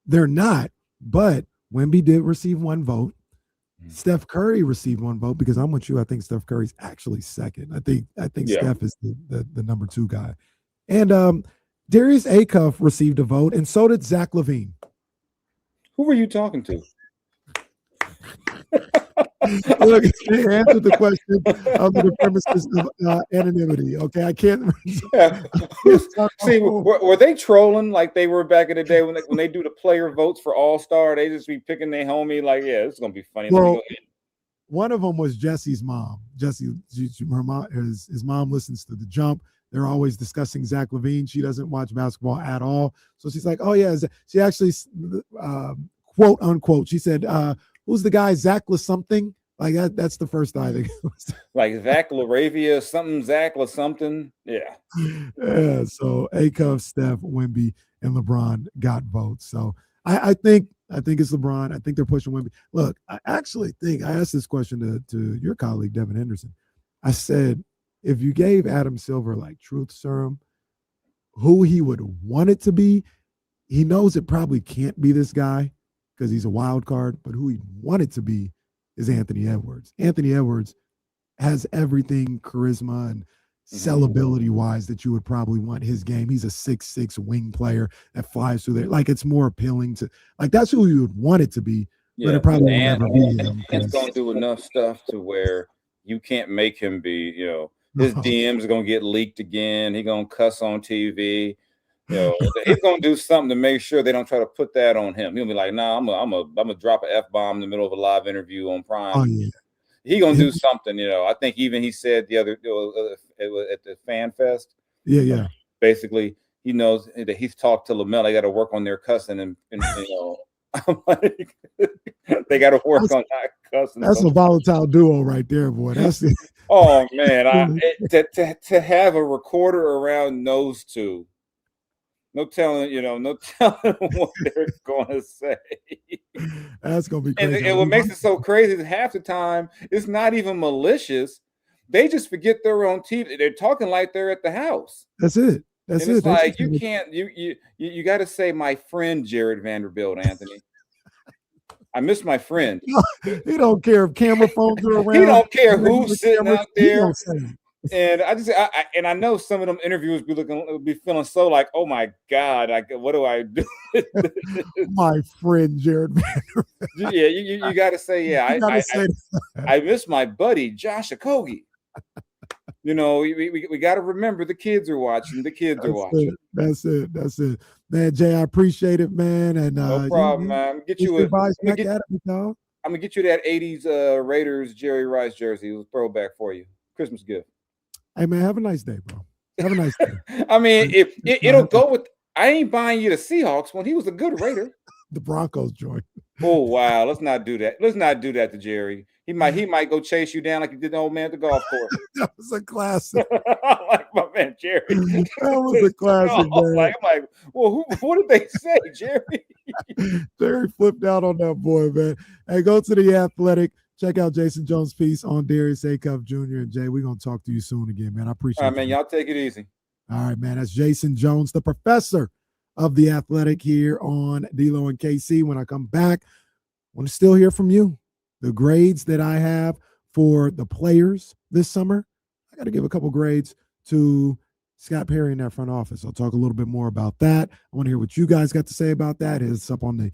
They're not. But Wemby did receive 1 vote. Steph Curry received 1 vote, because I'm with you. I think Steph Curry's actually second. I think Steph is the number 2 guy. And Darius Acuff received a vote, and so did Zach LaVine. Who were you talking to? Look, they answered the question under the premises of anonymity. Okay, I can't. See, were they trolling like they were back in the day when they do the player votes for All-Star? They just be picking their homie this is gonna be funny. Well, one of them was Jesse's mom. Jesse, his mom listens to The Jump. They're always discussing Zach LaVine. She doesn't watch basketball at all, so she's like, "Oh yeah." She actually, quote unquote, she said, "Who's the guy? Zach something?" Like that. That's the first I think. Like Zach LaRavia, something Zach something. Yeah. Yeah. So Acuff, Steph, Wemby, and LeBron got votes. So I think it's LeBron. I think they're pushing Wemby. Look, I actually think I asked this question to your colleague Devon Henderson. I said, if you gave Adam Silver truth serum, who he would want it to be, he knows it probably can't be this guy because he's a wild card, but who he'd want it to be is Anthony Edwards. Anthony Edwards has everything charisma and sellability wise that you would probably want his game. He's a 6'6" wing player that flies through there. It's more appealing to that's who you would want it to be, but it probably will never be him. It's going to do enough stuff to where you can't make him be, his DMs are going to get leaked again. He's going to cuss on TV. He's going to do something to make sure they don't try to put that on him. He'll be like, "Nah, I'm gonna drop an F-bomb in the middle of a live interview on Prime." Oh yeah. He gonna do something. I think even he said the other at the Fan Fest. Yeah. Basically, he knows that he's talked to LaMelo. They got to work on their cussing, and I'm like, they got to work on that cussing. That's a volatile duo right there, boy. That's it. Oh man, to have a recorder around those two. No telling what they're going to say. That's going to be crazy. And what makes it so crazy is half the time it's not even malicious. They just forget they're on TV. They're talking like they're at the house. That's it. It's like you can't. You got to say, "My friend Jared Vanderbilt, Anthony." I miss my friend. He don't care if camera phones are around. He don't care who's sitting out there. And I know some of them interviewers be feeling so like, oh my God, like what do I do? My friend Jared Yeah, you got to say, yeah, I miss my buddy Josh Okogie. You know, we got to remember the kids are watching. The kids are watching. That's it. Man, Jay, I appreciate it, man. And no problem, man. I'm gonna get you that 80s Raiders Jerry Rice jersey. It was throwback for you. Christmas gift. Hey man, have a nice day, bro. Have a nice day. I mean, it'll go with. I ain't buying you the Seahawks when he was a good Raider. The Broncos joint. Oh wow, let's not do that. Let's not do that to Jerry. He might go chase you down like he did the old man at the golf course. That was a classic. I like my man Jerry. That was a classic. Man. I'm like, well, what did they say, Jerry? Jerry flipped out on that boy, man. Hey, go to The Athletic. Check out Jason Jones' piece on Darius Acuff Jr. And Jay, we're gonna talk to you soon again, man. I appreciate it. All right, man. Y'all take it easy. All right, man. That's Jason Jones, the professor of The Athletic here on D-Lo and KC. When I come back, I want to still hear from you. The grades that I have for the players this summer, I got to give a couple grades to Scott Perry in that front office. I'll talk a little bit more about that. I want to hear what you guys got to say about that. It's up on the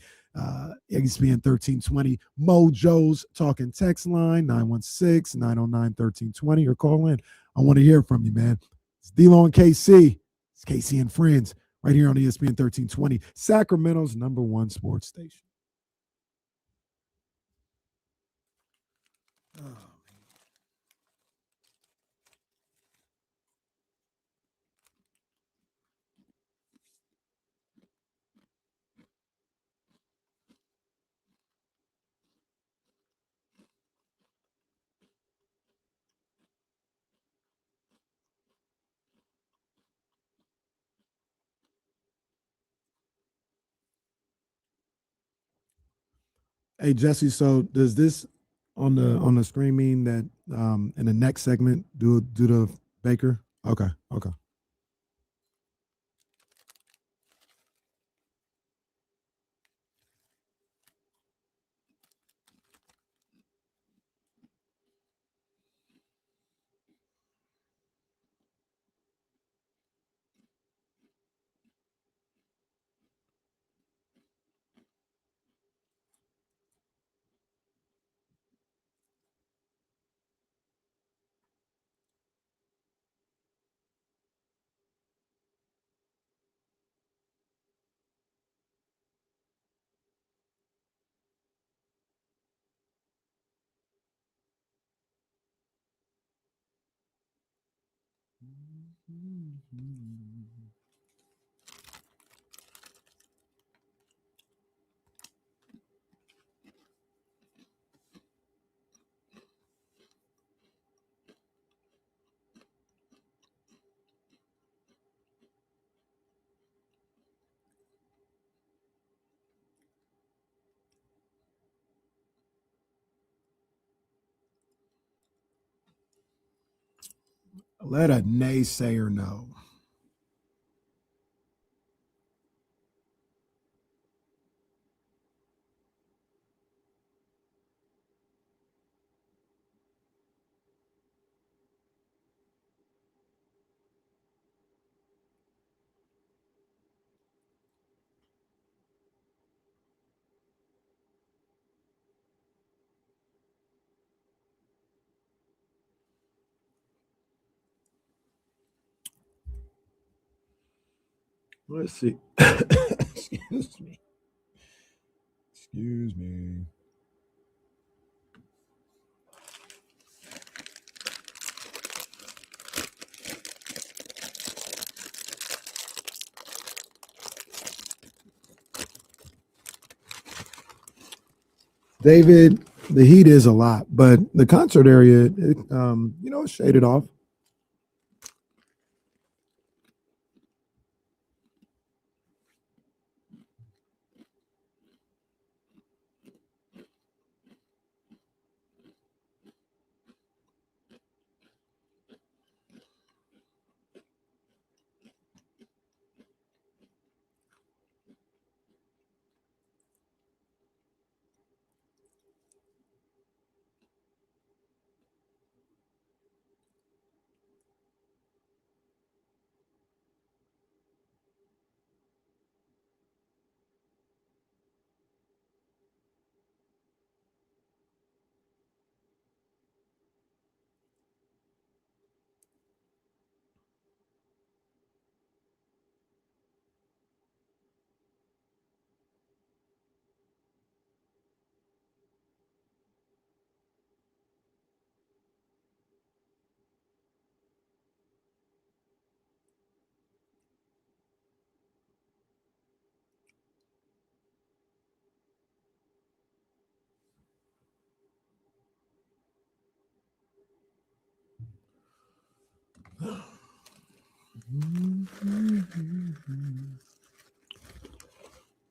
ESPN 1320 Mojo's Talking Text line, 916-909-1320, or call in. I want to hear from you, man. It's D-Lo and KC. It's KC and Friends right here on ESPN 1320, Sacramento's #1 sports station. Oh, man. Hey Jesse, so does this on the screen mean that in the next segment do the Baker? Okay. Let a naysayer know. Let's see. Excuse me. David, the heat is a lot, but the concert area, it's shaded off.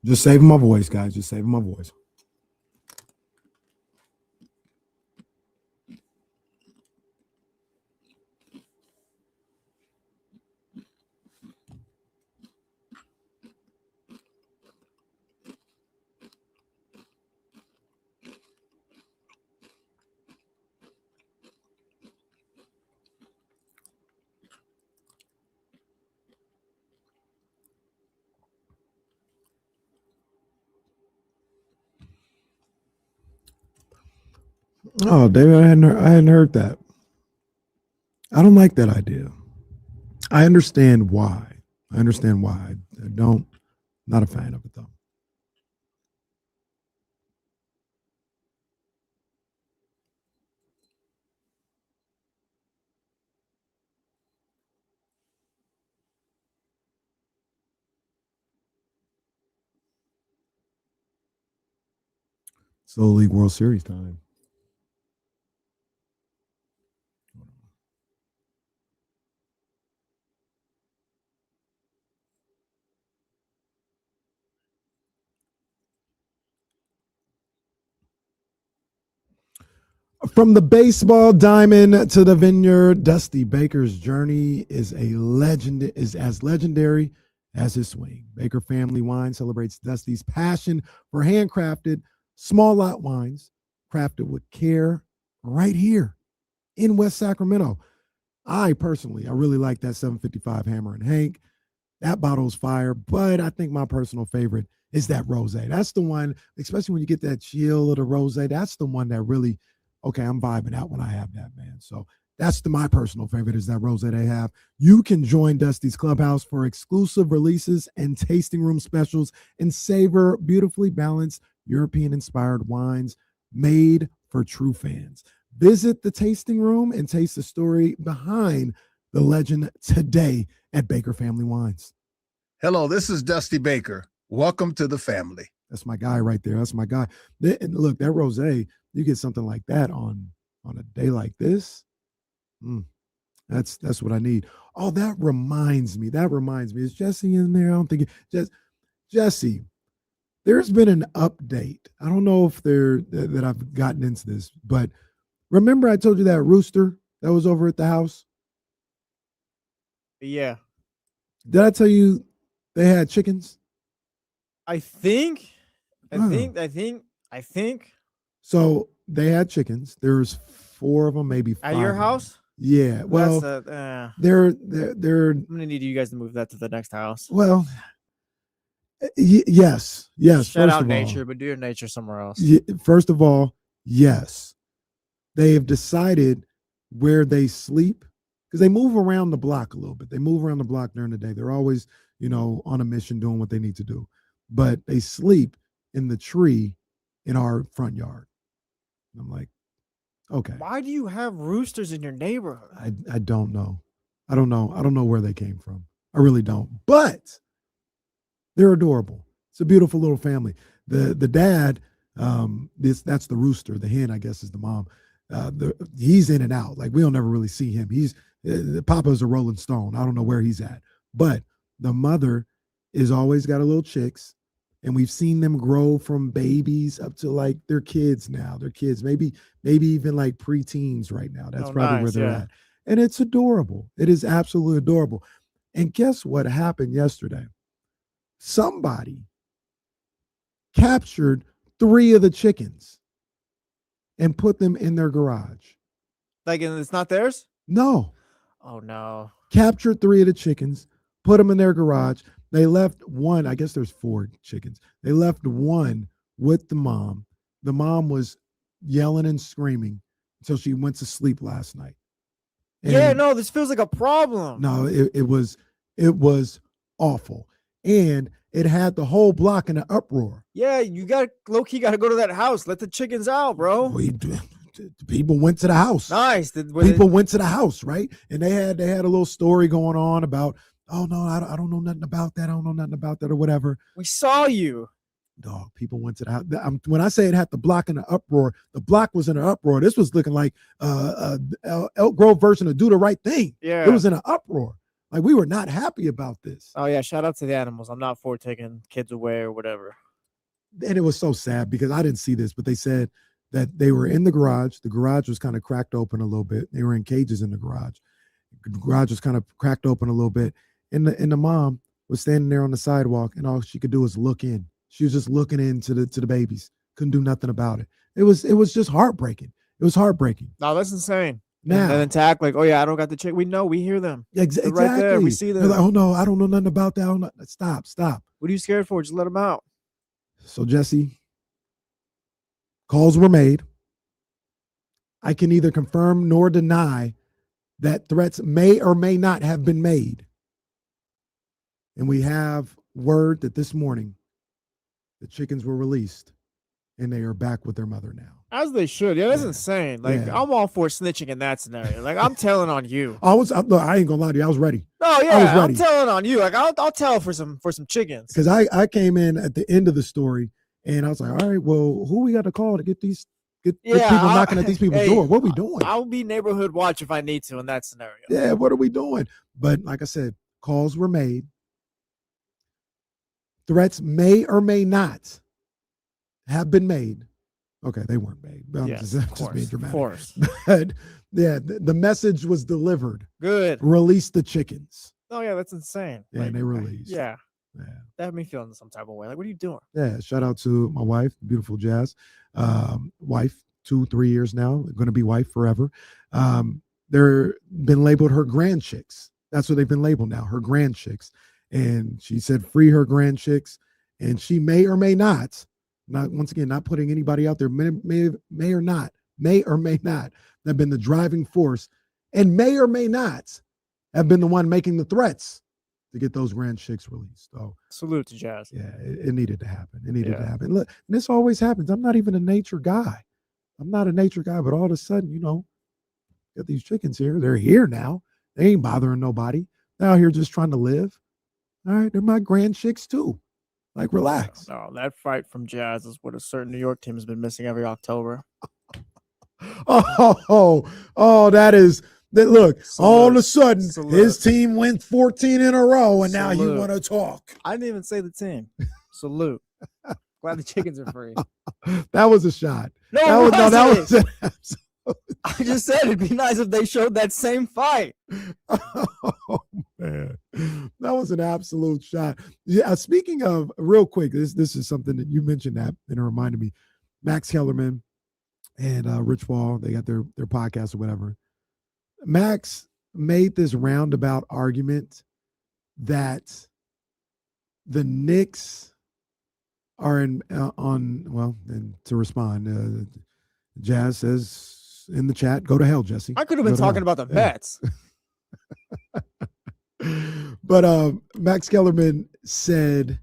Just saving my voice, guys. Just saving my voice. Oh, David, I hadn't heard that. I don't like that idea. I understand why. I don't. Not a fan of it though. It's the League World Series time. From the baseball diamond to the vineyard, Dusty Baker's journey is as legendary as his swing. Baker Family Wine celebrates Dusty's passion for handcrafted small lot wines, crafted with care right here in West Sacramento. I really like that 755 Hammer and Hank. That bottle's fire, but I think my personal favorite is that rosé. That's the one, especially when you get that chill of the rosé. That's the one that really, okay, I'm vibing out when I have that, man. So that's my personal favorite is that rosé they have. You can join Dusty's Clubhouse for exclusive releases and tasting room specials and savor beautifully balanced European-inspired wines made for true fans. Visit the tasting room and taste the story behind the legend today at Baker Family Wines. Hello, this is Dusty Baker. Welcome to the family. That's my guy right there. That's my guy. And look, that rosé, you get something like that on a day like this. That's what I need. Oh, that reminds me. Is Jesse in there? I don't think Jesse. There's been an update. I don't know if that I've gotten into this, but remember I told you that rooster that was over at the house? Yeah. Did I tell you they had chickens? I think. So they had chickens. There's 4 of them, maybe 5. At your house? Yeah. Well, they're. I'm gonna need you guys to move that to the next house. Well, yes. Shout out nature, but do your nature somewhere else. First of all, yes, they have decided where they sleep because they move around the block a little bit. They move around the block during the day. They're always, on a mission doing what they need to do, but they sleep in the tree in our front yard. I'm like, okay. Why do you have roosters in your neighborhood? I don't know. I don't know where they came from. I really don't. But they're adorable. It's a beautiful little family. The dad, that's the rooster. The hen, I guess, is the mom. He's in and out. Like we don't ever really see him. Papa's a Rolling Stone. I don't know where he's at. But the mother is always got a little chicks. And we've seen them grow from babies up to like they're kids now. They're kids, maybe even like preteens right now. That's probably where they're at. And it's adorable. It is absolutely adorable. And guess what happened yesterday? Somebody captured 3 of the chickens and put them in their garage. Like, and it's not theirs? No. Oh, no. Captured 3 of the chickens, put them in their garage. They left one, I guess there's 4 chickens. They left one with the mom. The mom was yelling and screaming until she went to sleep last night. And no, this feels like a problem. No, it was awful. And it had the whole block in an uproar. Yeah, you got low-key got to go to that house. Let the chickens out, bro. People went to the house. Nice. People went to the house, right? And they had a little story going on about, oh no, I don't know nothing about that. I don't know nothing about that or whatever. We saw you. Dog, people went to the house. When I say it had the block in an uproar, the block was in an uproar. This was looking like Elk Grove version of Do the Right Thing. Yeah. It was in an uproar. Like, we were not happy about this. Oh yeah, shout out to the animals. I'm not for taking kids away or whatever. And it was so sad because I didn't see this, but they said that they were in the garage. The garage was kind of cracked open a little bit. They were in cages in the garage. The garage was kind of cracked open a little bit. And the mom was standing there on the sidewalk, and all she could do was look in. She was just looking into the babies. Couldn't do nothing about it. It was just heartbreaking. It was heartbreaking. No, that's insane. Now, and then to act like, oh yeah, I don't got the chick. We know, we hear them. Exactly. Right there, we see them. They're like, oh no, I don't know nothing about that. Stop. What are you scared for? Just let them out. So, Jesse, calls were made. I can neither confirm nor deny that threats may or may not have been made. And we have word that this morning the chickens were released and they are back with their mother now. As they should. Yeah, that's insane. Like, I'm all for snitching in that scenario. Like, I'm telling on you. Look, I ain't gonna lie to you. I was ready. Oh yeah, I was ready. I'm telling on you. Like, I'll tell for some chickens. Because I came in at the end of the story and I was like, all right, well, who we got to call to get people knocking at these people's door? What are we doing? I'll be neighborhood watch if I need to in that scenario. Yeah, what are we doing? But like I said, calls were made. Threats may or may not have been made. Okay, they weren't made. I'm just being dramatic. Of course. But yeah, the message was delivered. Good. Release the chickens. Oh yeah, that's insane. Yeah, and they released. Yeah. That had me feeling some type of way. Like, what are you doing? Yeah, shout out to my wife, beautiful Jazz. Wife, 2-3 years now, going to be wife forever. They're been labeled her grand chicks. That's what they've been labeled now, her grand chicks. And she said, free her grand chicks. And she may or may not once again, not putting anybody out there, may or may not have been the driving force, and may or may not have been the one making the threats to get those grand chicks released. So salute to Jazz. Yeah, it needed to happen. It needed to happen. Look, and this always happens. I'm not even a nature guy. But all of a sudden, got these chickens here. They're here now. They ain't bothering nobody. They're out here just trying to live. All right, they're my grand chicks too. Like, relax. No, that fight from Jazz is what a certain New York team has been missing every October. That is that. Look, salute. All of a sudden, salute. His team went 14 in a row, and salute. Now you want to talk. I didn't even say the team. Salute. Glad the chickens are free. That was a shot. That was I just said it'd be nice if they showed that same fight. Oh man, that was an absolute shot. Yeah. Speaking of, real quick, this is something that you mentioned that, and it reminded me. Max Kellerman and Rich Wall, they got their podcast or whatever. Max made this roundabout argument that the Knicks are and to respond, Jazz says in the chat, go to hell, Jesse. I could have been talking about the Mets. But Max Kellerman said,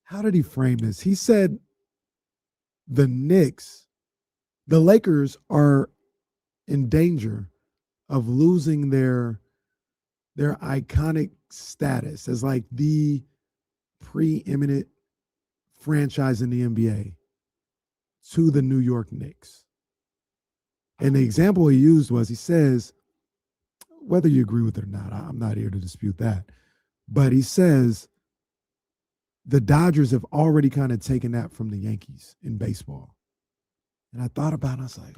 how did he frame this? He said the Lakers are in danger of losing their iconic status as like the preeminent franchise in the NBA to the New York Knicks. And the example he used was, he says, whether you agree with it or not, I'm not here to dispute that, but he says the Dodgers have already kind of taken that from the Yankees in baseball. And I thought about it, I was like,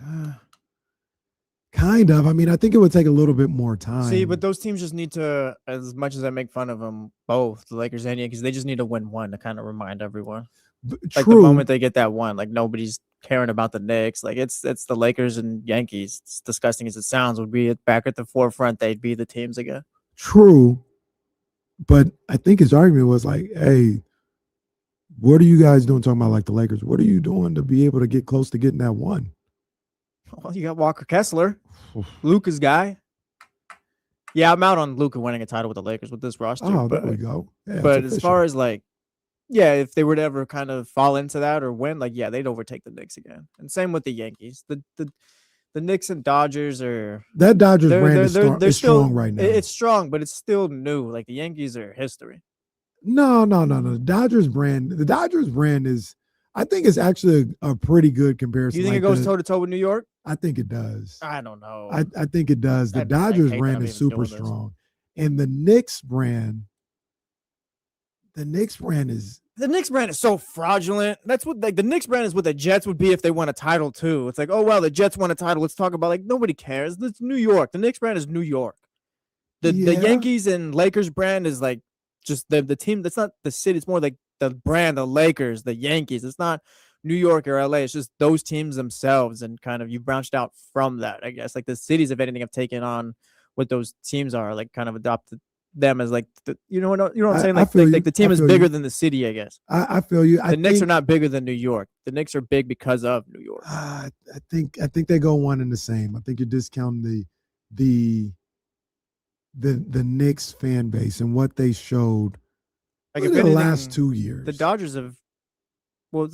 kind of. I mean, I think it would take a little bit more time. See, but those teams just need to, as much as I make fun of them, both the Lakers and Yankees, they just need to win one to kind of remind everyone. Like the moment they get that one, like nobody's caring about the Knicks. Like it's the Lakers and Yankees. It's disgusting as it sounds, would be back at the forefront. They'd be the teams again. True. But I think his argument was like, hey, what are you guys doing talking about like the Lakers? What are you doing to be able to get close to getting that one? Well, you got Walker Kessler, Luka's guy. Yeah, I'm out on Luka winning a title with the Lakers with this roster. Oh, there we go. Yeah, but as far as like, yeah, if they were to ever kind of fall into that or win, like, yeah, they'd overtake the Knicks again. And same with the Yankees. The Knicks and Dodgers are that Dodgers brand is they're strong right now. It's strong, but it's still new. Like the Yankees are history. No. The Dodgers brand is, I think it's actually a pretty good comparison. Do you think it goes toe to toe with New York? I think it does. I don't know. I think it does. The I Dodgers hate that brand I'm is even super doing this. strong. And the Knicks brand is The Knicks brand is so fraudulent. That's what the Knicks brand is what the Jets would be if they won a title too. It's like, oh well, the Jets won a title. Let's talk about nobody cares. It's New York. The Knicks brand is New York. The Yankees and Lakers brand is just the team. That's not the city. It's more like the brand, the Lakers, the Yankees. It's not New York or LA. It's just those teams themselves, and kind of you branched out from that. I guess the cities, if anything, have taken on what those teams are, kind of adopted them as you know what I'm saying? The team is bigger than the city, I guess. I feel you. The Knicks are not bigger than New York. The Knicks are big because of New York. I think they go one and the same. I think you're discounting the Knicks fan base and what they showed If in the anything, last 2 years. The Dodgers have, well,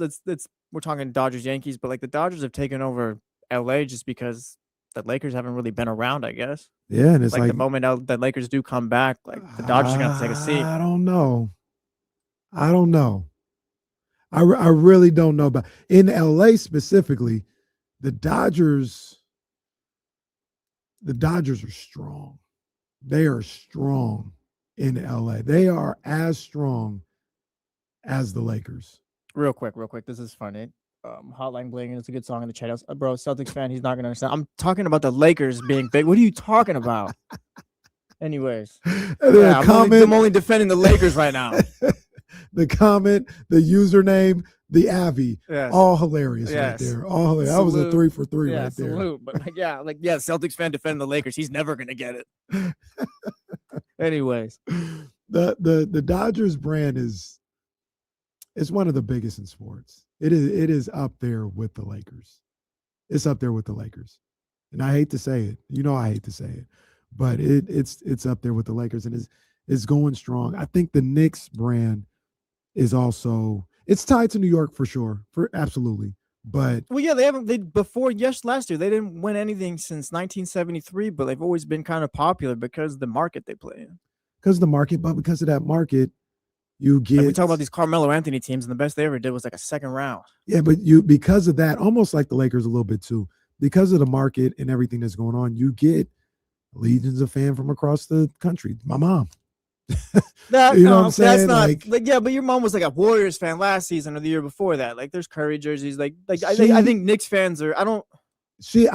we're talking Dodgers Yankees, but the Dodgers have taken over LA just because the Lakers haven't really been around, I guess. Yeah, and it's the moment the Lakers do come back, the Dodgers are gonna have to take a seat. I don't know. I really don't know about in LA specifically. The Dodgers are strong. They are strong in LA. They are as strong as the Lakers. Real quick. This is funny. Hotline Bling, it's a good song in the chat house. Bro, Celtics fan, he's not gonna understand. I'm talking about the Lakers being big. What are you talking about? Anyways, I'm only defending the Lakers right now. The comment, the username, the Avi, yes. all hilarious right Yes. there. All hilarious. That was a 3 for 3 right there. Salute. But Celtics fan defending the Lakers. He's never gonna get it. Anyways, the Dodgers brand is one of the biggest in sports. It is up there with the Lakers. It's up there with the Lakers. And I hate to say it. I hate to say it. But it's up there with the Lakers and is going strong. I think the Knicks brand is also it's tied to New York for sure. For absolutely. But last year they didn't win anything since 1973, but they've always been kind of popular because of the market they play in. Because of the market, but because of that market, you get. We talk about these Carmelo Anthony teams, and the best they ever did was a second round. Yeah, but because of that, almost like the Lakers a little bit too, because of the market and everything that's going on, you get legions of fans from across the country. My mom. What I'm saying? That's not but your mom was a Warriors fan last season or the year before that. There's Curry jerseys. I think Knicks fans are. I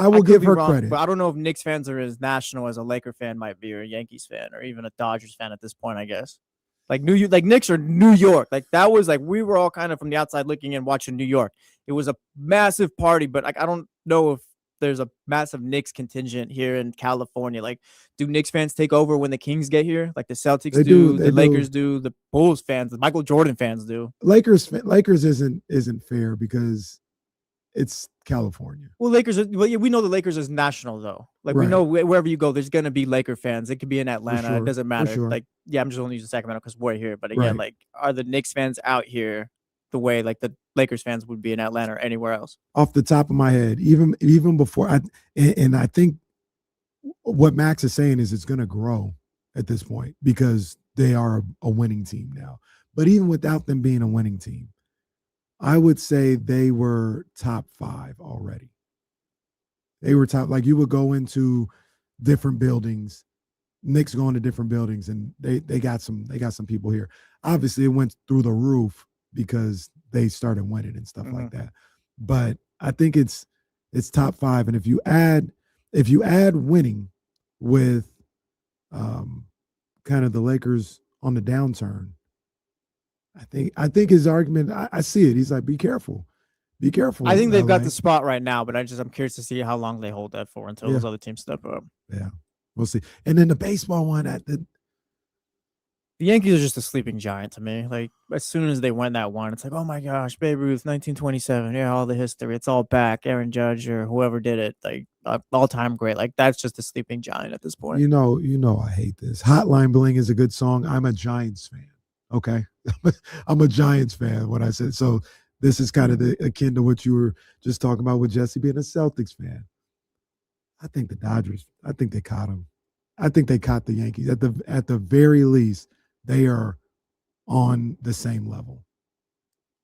will give her credit, but I don't know if Knicks fans are as national as a Laker fan might be, or a Yankees fan, or even a Dodgers fan at this point. I guess Knicks are New York. That was we were all kind of from the outside looking in, watching New York. It was a massive party, but I don't know if there's a massive Knicks contingent here in California. Do Knicks fans take over when the Kings get here? The Celtics do, the Lakers do, the Bulls fans, the Michael Jordan fans do. Lakers isn't fair because it's California. Well, we know the Lakers is national though. We know wherever you go, there's gonna be Laker fans. It could be in Atlanta. Sure, it doesn't matter. Sure. I'm just only using Sacramento because we're here. But again, are the Knicks fans out here the way the Lakers fans would be in Atlanta or anywhere else? Off the top of my head, even before I think what Max is saying is it's going to grow at this point because they are a winning team now. But even without them being a winning team, I would say they were top 5 already. They were top, you would go into different buildings, Knicks go into different buildings, and they got some people here. Obviously, it went through the roof because they started winning and stuff like that. But I think it's top 5. And if you add winning with kind of the Lakers on the downturn, I think his argument, I see it. He's like, be careful. Be careful. I think they've got the spot right now, but I'm curious to see how long they hold that for until those other teams step up. Yeah. We'll see. And then the baseball one the Yankees are just a sleeping giant to me. As soon as they win that one, it's oh my gosh, Babe Ruth, 1927. Yeah, all the history. It's all back. Aaron Judge or whoever did it. All-time great. That's just a sleeping giant at this point. You know I hate this. Hotline Bling is a good song. I'm a Giants fan. Okay? I'm a Giants fan when I said so. This is kind of akin to what you were just talking about with Jesse being a Celtics fan. I think the Dodgers, I think they caught them. I think they caught the Yankees. At the very least, they are on the same level.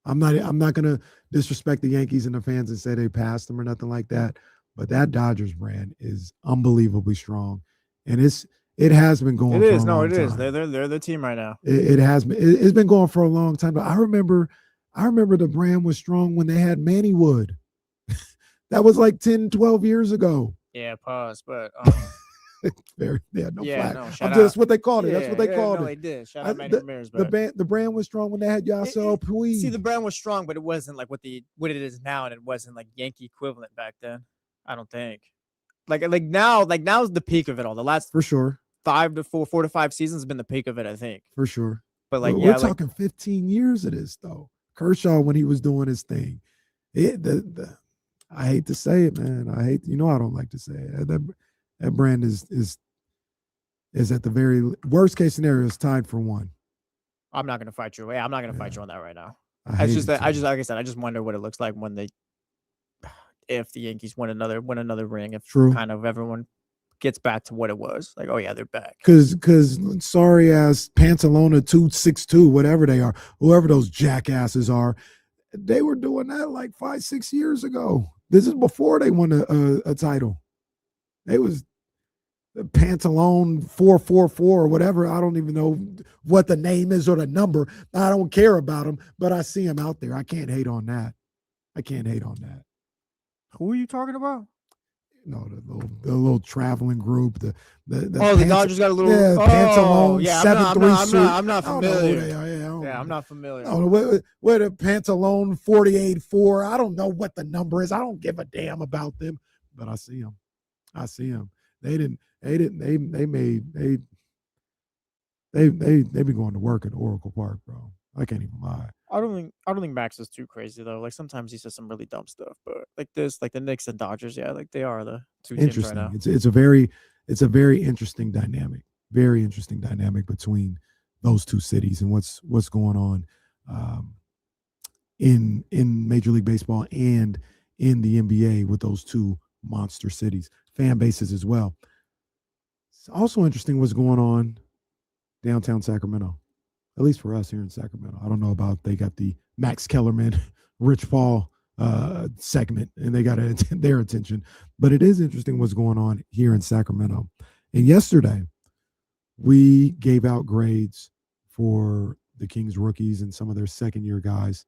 I'm not gonna disrespect the Yankees and the fans and say they passed them or nothing like that, but that Dodgers brand is unbelievably strong, and it has been going. It for is. a No, long it is. time. They're the team right now. It has been. It's been going for a long time. But I remember the brand was strong when they had Manny Wood. That was like 10, 12 years ago. Yeah, pause. But They had no yeah, flag. no, shout That's out. what they called it. Yeah, That's what they yeah, called no, it. They did. Shout out Manny The, Ramirez, the but the brand was strong when they had Yasiel Puig. see, the brand was strong, but it wasn't like what it is now, and it wasn't like Yankee equivalent back then. I don't think. Like now's the peak of it all. The last for sure. 4 to 5 seasons has been the peak of it, I think. For sure. But like, we're talking 15 years of this though. Kershaw when he was doing his thing. I hate to say it, man. I don't like to say it. That brand is at the very worst case scenario is tied for one. I'm not gonna fight you. Yeah, I'm not gonna fight you on that right now. I Like I said, I just wonder what it looks like if the Yankees win another ring, if True. kind of everyone gets back to what it was. Like, oh yeah, they're back. Because sorry ass Pantalona 262, whatever they are, whoever those jackasses are, they were doing that like 5-6 years ago. This is before they won a title. They was Pantalone 444 or whatever. I don't even know what the name is or the number. I don't care about them, but I see them out there. I can't hate on that. Who are you talking about? The little traveling group. The Dodgers got a little Pantalone 7-3 suit. I'm not familiar. Yeah, I'm not familiar. Where the Pantalone 48-4. I don't know what the number is. I don't give a damn about them, but I see them. They be going to work at Oracle Park, bro. I can't even lie. I don't think Max is too crazy though. Like sometimes he says some really dumb stuff, but like the Knicks and Dodgers, yeah, like they are the two teams right now. It's a very interesting dynamic. Very interesting dynamic between those two cities and what's going on in Major League Baseball and in the NBA with those two monster cities, fan bases as well. It's also interesting what's going on downtown Sacramento. At least for us here in Sacramento. I don't know about they got the Max Kellerman, Rich Paul segment, and they got their attention. But it is interesting what's going on here in Sacramento. And yesterday, we gave out grades for the Kings rookies and some of their second-year guys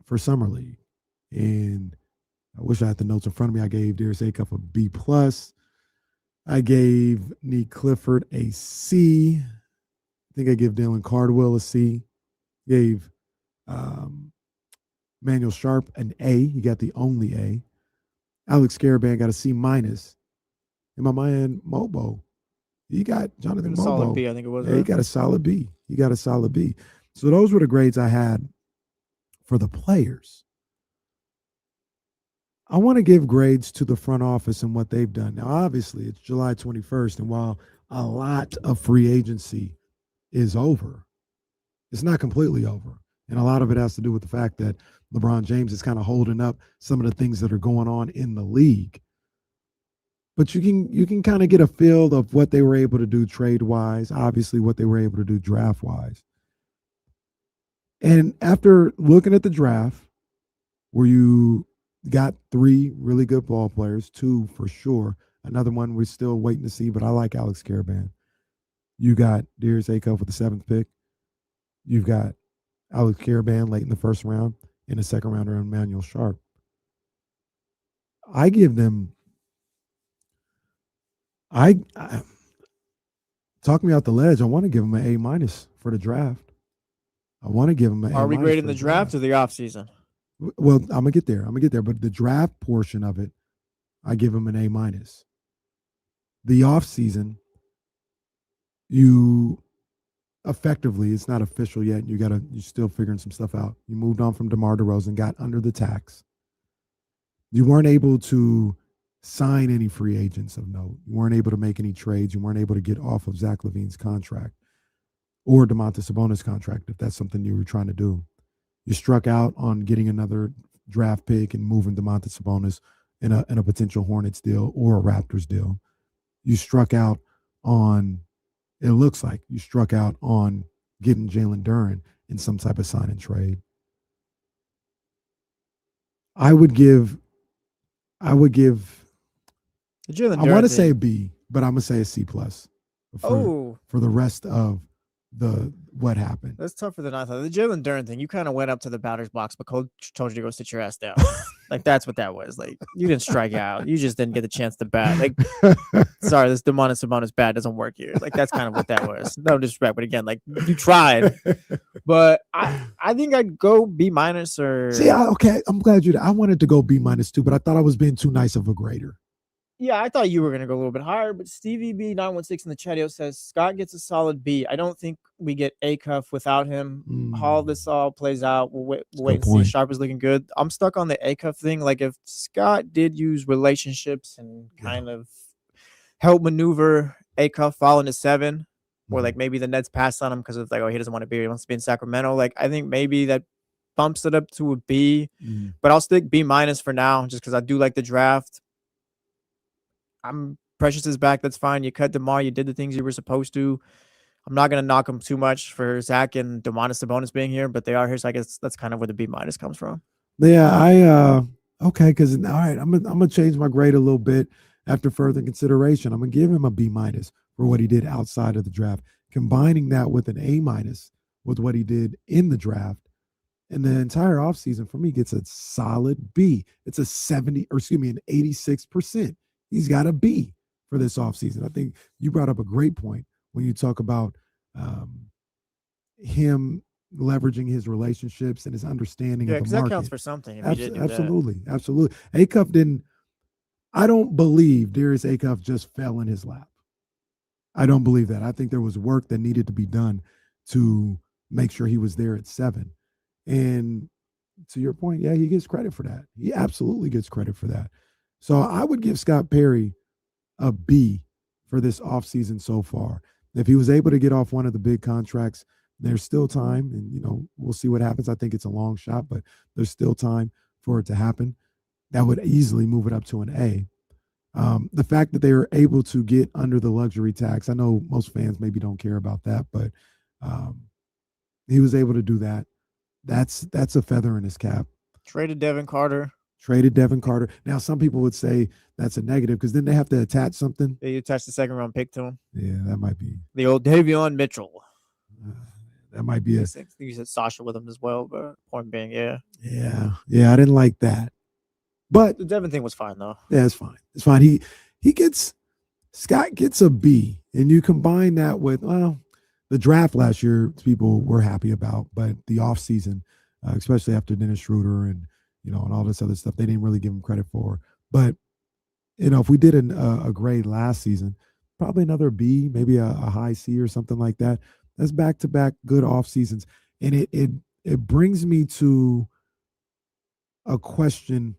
for Summer League. And I wish I had the notes in front of me. I gave Darius Acuff a B+. I gave Nick Clifford a C. I think I gave Dylan Cardwell a C. Gave Manuel Sharp an A. He got the only A. Alex Caravan got a C-. And my man Mobo, he got Jonathan Mobo. Solid B, I think it was. Yeah, he got a solid B. So those were the grades I had for the players. I want to give grades to the front office and what they've done. Now, obviously, it's July 21st, and while a lot of free agency is over, it's not completely over. And a lot of it has to do with the fact that LeBron James is kind of holding up some of the things that are going on in the league. But you can kind of get a feel of what they were able to do trade-wise, obviously what they were able to do draft-wise. And after looking at the draft, where you got 3 really good ball players, 2 for sure. Another one we're still waiting to see, but I like Alex Caravan. You got Darius Acuff with the 7th pick. You've got Alex Caravan late in the first round, in the second rounder, Emmanuel Sharp. I give them. Talk me out the ledge. I want to give them an A- for the draft. I want to give them an A-. Are we grading the draft or the offseason? Well, I'm gonna get there. But the draft portion of it, I give them an A-. The offseason, you effectively, it's not official yet. You're still figuring some stuff out. You moved on from DeMar DeRozan, got under the tax. You weren't able to sign any free agents of note. You weren't able to make any trades. You weren't able to get off of Zach LaVine's contract or Domantas Sabonis' contract, if that's something you were trying to do. You struck out on getting another draft pick and moving Domantas Sabonis in a potential Hornets deal or a Raptors deal. You struck out on, it looks like you struck out on getting Jalen Duren in some type of sign and trade. I would give. I want to say B, but I'm gonna say a C plus for the rest of what happened. That's tougher than I thought. The Jalen Duren thing, you kind of went up to the batter's box, but coach told you to go sit your ass down. Like, that's what that was. Like, you didn't strike out. You just didn't get the chance to bat. Like, sorry, this Domantas bat doesn't work here. Like, that's kind of what that was. No disrespect, but again, like, you tried. But I think I'd go B minus or. See, okay, I'm glad you. I wanted to go B minus too, but I thought I was being too nice of a grader. Yeah, I thought you were going to go a little bit higher, but Stevie B916 in the chat says Scott gets a solid B. I don't think we get Acuff without him. How this all plays out, we'll wait and see. Sharp is looking good. I'm stuck on the Acuff thing. Like, if Scott did use relationships and kind of help maneuver Acuff falling to 7, or like maybe the Nets passed on him because of like, oh, he doesn't want to be here. He wants to be in Sacramento. Like, I think maybe that bumps it up to a B, but I'll stick B minus for now just because I do like the draft. Precious is back. That's fine. You cut DeMar. You did the things you were supposed to. I'm not going to knock him too much for Zach and Domantas Sabonis being here, but they are here. So I guess that's kind of where the B minus comes from. Yeah, okay. Because all right, I'm gonna change my grade a little bit after further consideration. I'm gonna give him a B minus for what he did outside of the draft, combining that with an A minus with what he did in the draft. And the entire offseason for me gets a solid B. It's an 86%. He's got a B for this offseason. I think you brought up a great point when you talk about him leveraging his relationships and his understanding of the market. Yeah, because that counts for something. If he did do absolutely. Acuff didn't. I don't believe Darius Acuff just fell in his lap. I don't believe that. I think there was work that needed to be done to make sure he was there at 7. And to your point, yeah, he gets credit for that. He absolutely gets credit for that. So I would give Scott Perry a B for this offseason so far. If he was able to get off one of the big contracts, there's still time. And, we'll see what happens. I think it's a long shot, but there's still time for it to happen. That would easily move it up to an A. The fact that they were able to get under the luxury tax, I know most fans maybe don't care about that, but he was able to do that. That's a feather in his cap. Traded Devin Carter. Now, some people would say that's a negative because then they have to attach something. They attach the 2nd round pick to him. Yeah, that might be. The old Davion Mitchell. That might be I think you said Sasha with him as well, but point being, yeah. Yeah, I didn't like that. But the Devin thing was fine, though. Yeah, it's fine. It's fine. Scott gets a B, and you combine that with, the draft last year, people were happy about, but the offseason, especially after Dennis Schroeder and all this other stuff, they didn't really give him credit for. But, if we did a grade last season, probably another B, maybe a high C or something like that. That's back-to-back good off seasons. And it brings me to a question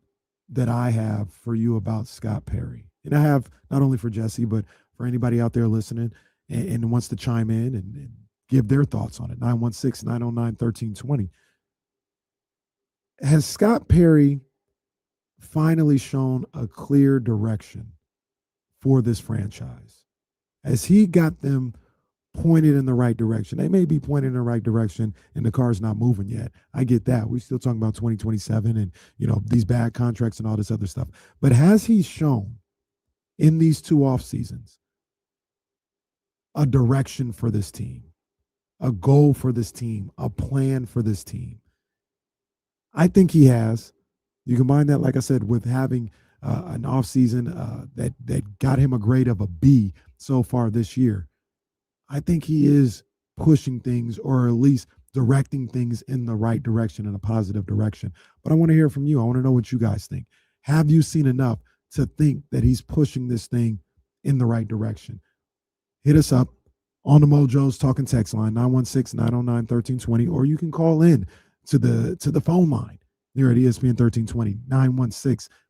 that I have for you about Scott Perry. And I have not only for Jesse, but for anybody out there listening and wants to chime in and give their thoughts on it. 916-909-1320. Has Scott Perry finally shown a clear direction for this franchise? Has he got them pointed in the right direction? They may be pointed in the right direction and the car's not moving yet. I get that. We're still talking about 2027 and, these bad contracts and all this other stuff. But has he shown in these 2 off seasons a direction for this team, a goal for this team, a plan for this team? I think he has. You combine that, like I said, with having an offseason that got him a grade of a B so far this year. I think he is pushing things, or at least directing things in the right direction, in a positive direction. But I want to hear from you. I want to know what you guys think. Have you seen enough to think that he's pushing this thing in the right direction? Hit us up on the Mojo's Talking Text line, 916-909-1320, or you can call in to the phone line here at ESPN 1320,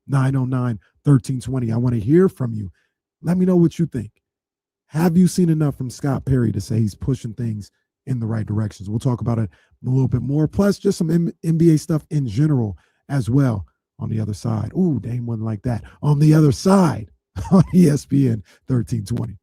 916-909-1320. I want to hear from you. Let me know what you think. Have you seen enough from Scott Perry to say he's pushing things in the right directions? We'll talk about it a little bit more, plus just some NBA stuff in general as well on the other side. Ooh, Dame wasn't like that. On the other side on ESPN 1320.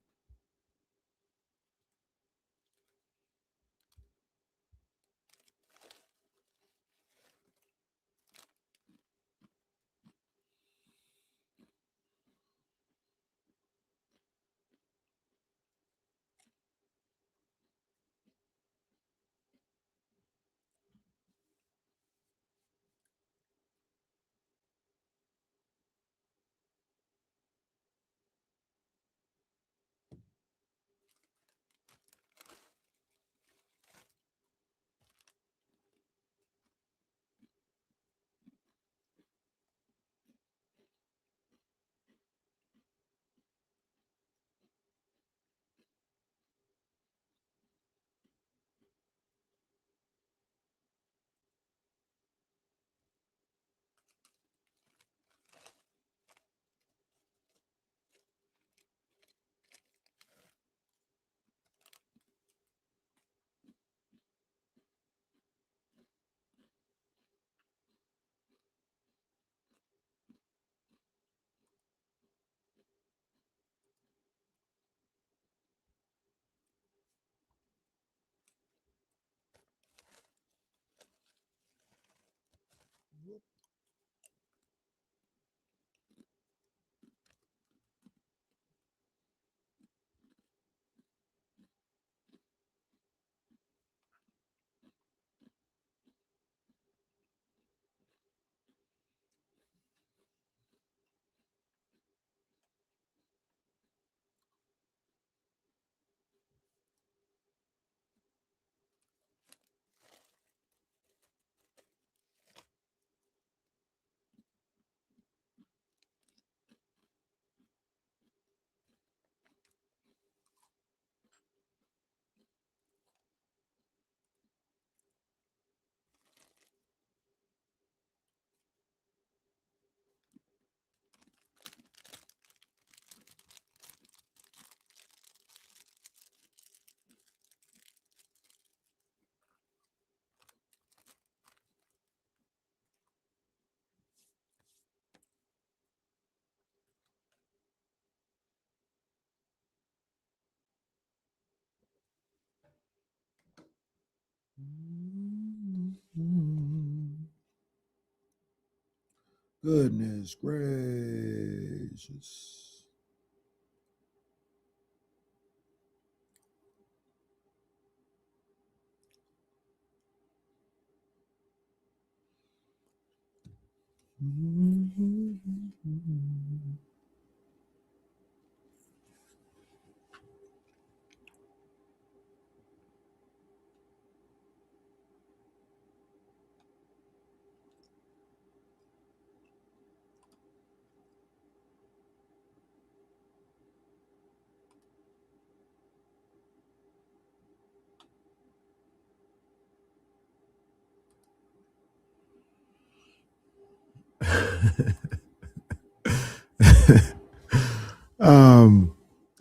Goodness gracious.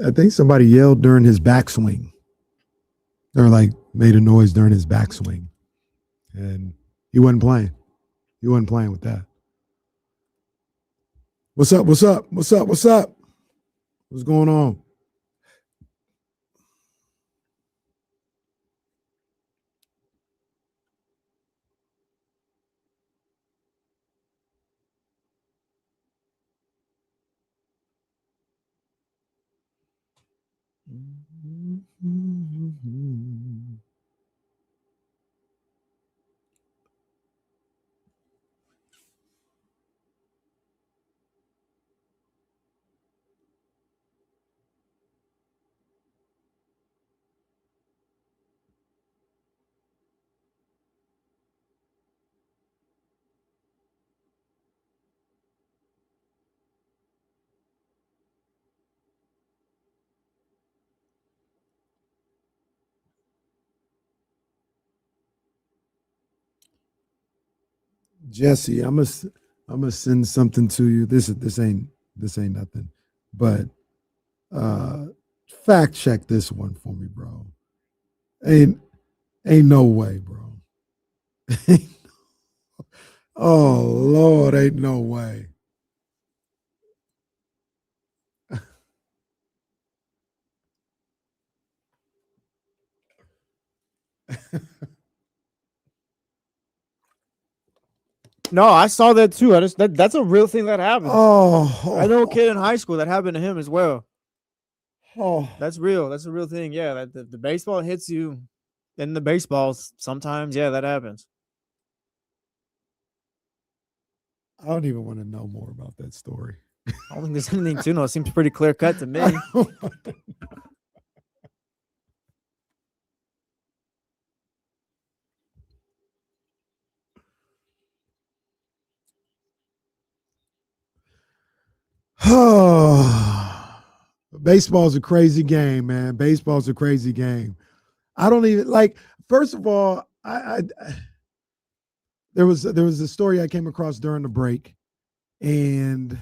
I think somebody yelled during his backswing. Or like made a noise during his backswing. And he wasn't playing. He wasn't playing with that. What's up? What's up? What's up? What's up? What's going on? Jesse, I'm gonna send something to you. This ain't nothing, but fact check this one for me, bro. Ain't no way, bro. Oh Lord, ain't no way. No, I saw that too. That's a real thing that happened. Oh, I know a kid in high school that happened to him as well. Oh, That's real. That's a real thing. Yeah, that the baseball hits you in the baseballs sometimes. Yeah, that happens. I don't even want to know more about that story. I don't think there's anything to know. It seems pretty clear cut to me. Baseball's a crazy game, man. Baseball's a crazy game. I don't even like. First of all, I there was a story I came across during the break, and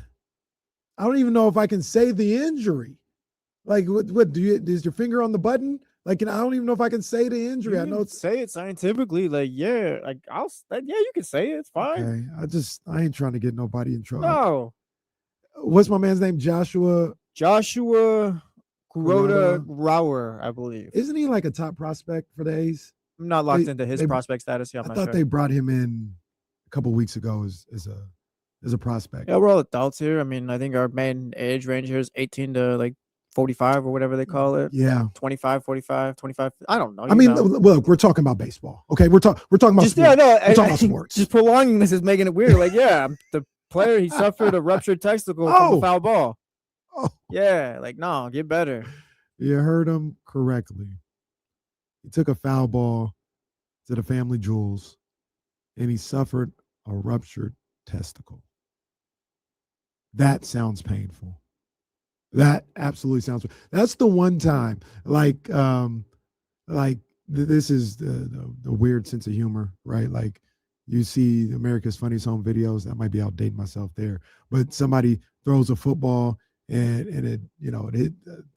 I don't even know if I can say the injury. Like, what do you? Is your finger on the button? Like, I don't even know if I can say the injury. You I know can it's say it scientifically. Like, yeah, like yeah, you can say it. It's fine. okay. I ain't trying to get nobody in trouble. No, What's my man's name? Joshua Joshua Kuroda. Rauer, I believe. Isn't he like a top prospect for the A's? I'm not locked They- into his they- prospect status. Yeah, I'm I not thought sure. they brought him in a couple weeks ago as a prospect. Yeah, we're all adults here. I mean, I think our main age range here is 18 to like 45 or whatever they call it. Yeah. 25, 45, 25. I don't know. I mean, look, we're talking about baseball. Okay, we're talking about just, sports. Yeah, no, we're talking about sports. Just prolonging this is making it weird. Like, yeah, the player, he suffered a ruptured testicle from a foul ball. Oh. Yeah, like, no, get better. You heard him correctly. He took a foul ball to the family jewels, and he suffered a ruptured testicle. That sounds painful. That absolutely sounds. That's the one time, this is the weird sense of humor, right? Like you see America's Funniest Home Videos. That might be outdating myself there, but somebody throws a football and it hit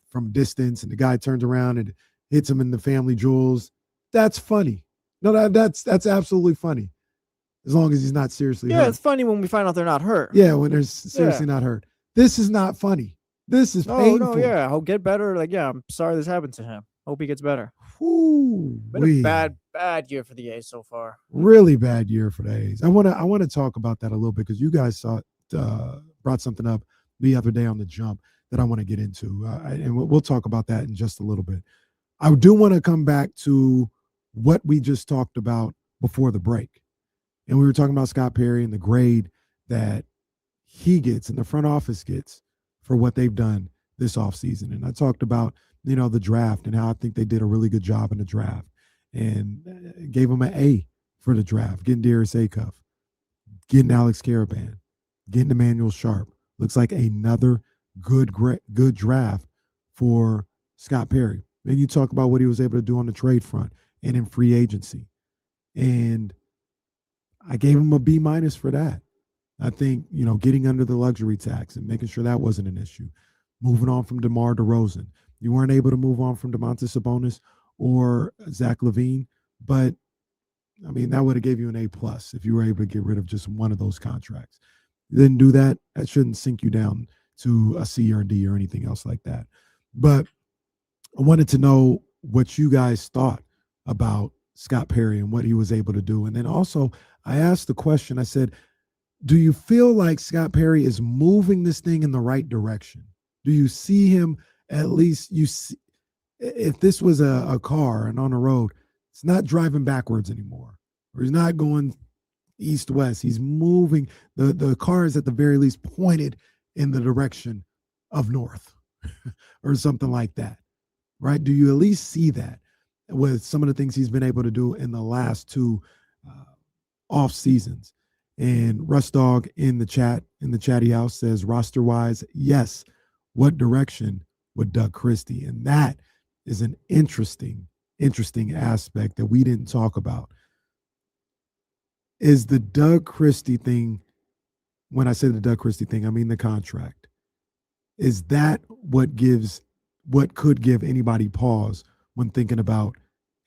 from distance, and the guy turns around and hits him in the family jewels. That's funny. No, that's absolutely funny. As long as he's not seriously hurt. Yeah, it's funny when we find out they're not hurt. Yeah, when they're seriously not hurt. This is not funny. This is painful. No, yeah. He'll get better. Like, yeah, I'm sorry this happened to him. Hope he gets better. Been a bad year for the A's so far. Really bad year for the A's. I want to talk about that a little bit because you guys brought something up the other day on the jump that I want to get into, and we'll talk about that in just a little bit. I do want to come back to what we just talked about before the break, and we were talking about Scott Perry and the grade that he gets and the front office gets for what they've done this offseason. And I talked about, the draft and how I think they did a really good job in the draft and gave them an A for the draft, getting Darius Acuff, getting Alex Caravan, getting Emmanuel Sharp. Looks like another good draft for Scott Perry. Then you talk about what he was able to do on the trade front and in free agency. And I gave him a B- for that. I think, getting under the luxury tax and making sure that wasn't an issue. Moving on from DeMar DeRozan. You weren't able to move on from Domantas Sabonis or Zach LaVine, but, I mean, that would have gave you an A+ if you were able to get rid of just one of those contracts. You didn't do that. That shouldn't sink you down to a C or a D or anything else like that. But I wanted to know what you guys thought about Scott Perry and what he was able to do. And then also, I asked the question, I said, do you feel like Scott Perry is moving this thing in the right direction? Do you see him, at least if this was a car and on a road, it's not driving backwards anymore, or he's not going east-west. He's moving. The car is at the very least pointed in the direction of north or something like that, right? Do you at least see that with some of the things he's been able to do in the last two off seasons? And Russ Dog in the chatty house says, roster-wise, yes. What direction with Doug Christie? And that is an interesting aspect that we didn't talk about. Is the Doug Christie thing, when I say the Doug Christie thing, I mean the contract. Is that what could give anybody pause when thinking about,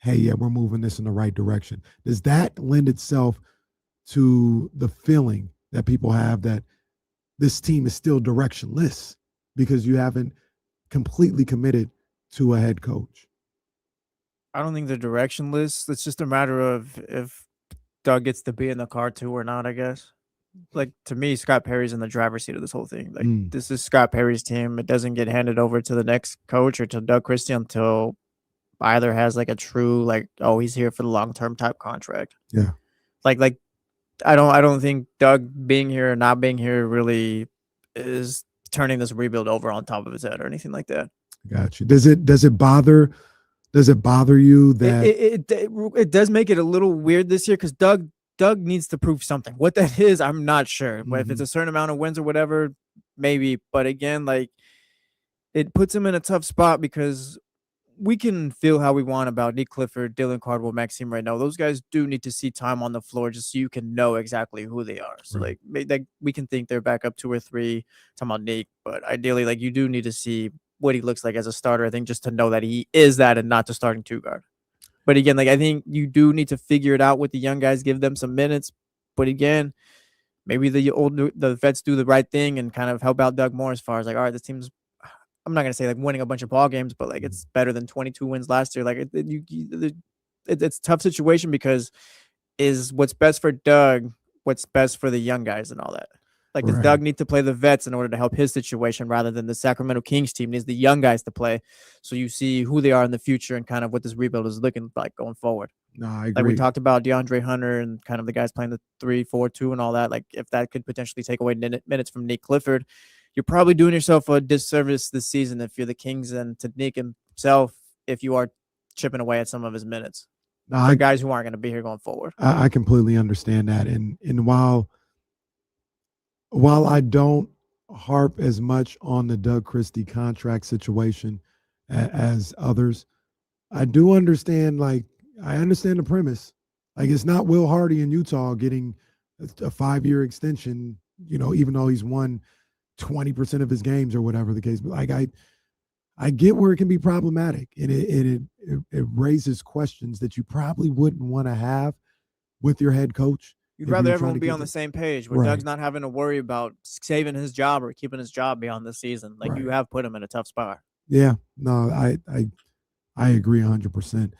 hey, yeah, we're moving this in the right direction? Does that lend itself to the feeling that people have that this team is still directionless because you haven't completely committed to a head coach? I don't think they're directionless. It's just a matter of if Doug gets to be in the car too or not, I guess. Like, to me, Scott Perry's in the driver's seat of this whole thing. Like, this is Scott Perry's team. It doesn't get handed over to the next coach or to Doug Christie until either has like a true, like, oh, he's here for the long-term type contract. Yeah. Like I don't think Doug being here or not being here really is turning this rebuild over on top of his head or anything like that. Got you. Does it bother you that it does make it a little weird this year because Doug needs to prove something. What that is, I'm not sure. But if it's a certain amount of wins or whatever, maybe. But again, like, it puts him in a tough spot because we can feel how we want about Nick Clifford, Dylan Cardwell, Maxime right now. Those guys do need to see time on the floor just so you can know exactly who they are. So, like we can think they're back up 2 or 3, talking about Nick, but ideally, like, you do need to see what he looks like as a starter, I think, just to know that he is that and not the starting 2 guard. But again, like, I think you do need to figure it out with the young guys, give them some minutes. But again, maybe the vets do the right thing and kind of help out Doug more as far as, like, all right, this team's, I'm not going to say like winning a bunch of ball games, but like it's better than 22 wins last year. Like it's a tough situation because is what's best for Doug what's best for the young guys and all that. Like, does Right. Doug need to play the vets in order to help his situation rather than the Sacramento Kings team needs the young guys to play? So you see who they are in the future and kind of what this rebuild is looking like going forward. No, I Like agree. we talked about DeAndre Hunter and kind of the guys playing the 3-4-2 and all that. Like if that could potentially take away minutes from Nick Clifford, you're probably doing yourself a disservice this season if you're the Kings and to Nick himself if you are chipping away at some of his minutes. No, For guys who aren't going to be here going forward. I completely understand that. And while I don't harp as much on the Doug Christie contract situation as others, I do understand, like, I understand the premise. Like, it's not Will Hardy in Utah getting a 5-year extension, you know, even though he's won 20% of his games or whatever the case. But like, I get where it can be problematic, and it raises questions that you probably wouldn't want to have with your head coach. You'd if rather you're trying everyone to be get on the to- same page where Right. Doug's not having to worry about saving his job or keeping his job beyond the season. Like you Right. have put him in a tough spot. Yeah, no, I agree 100%.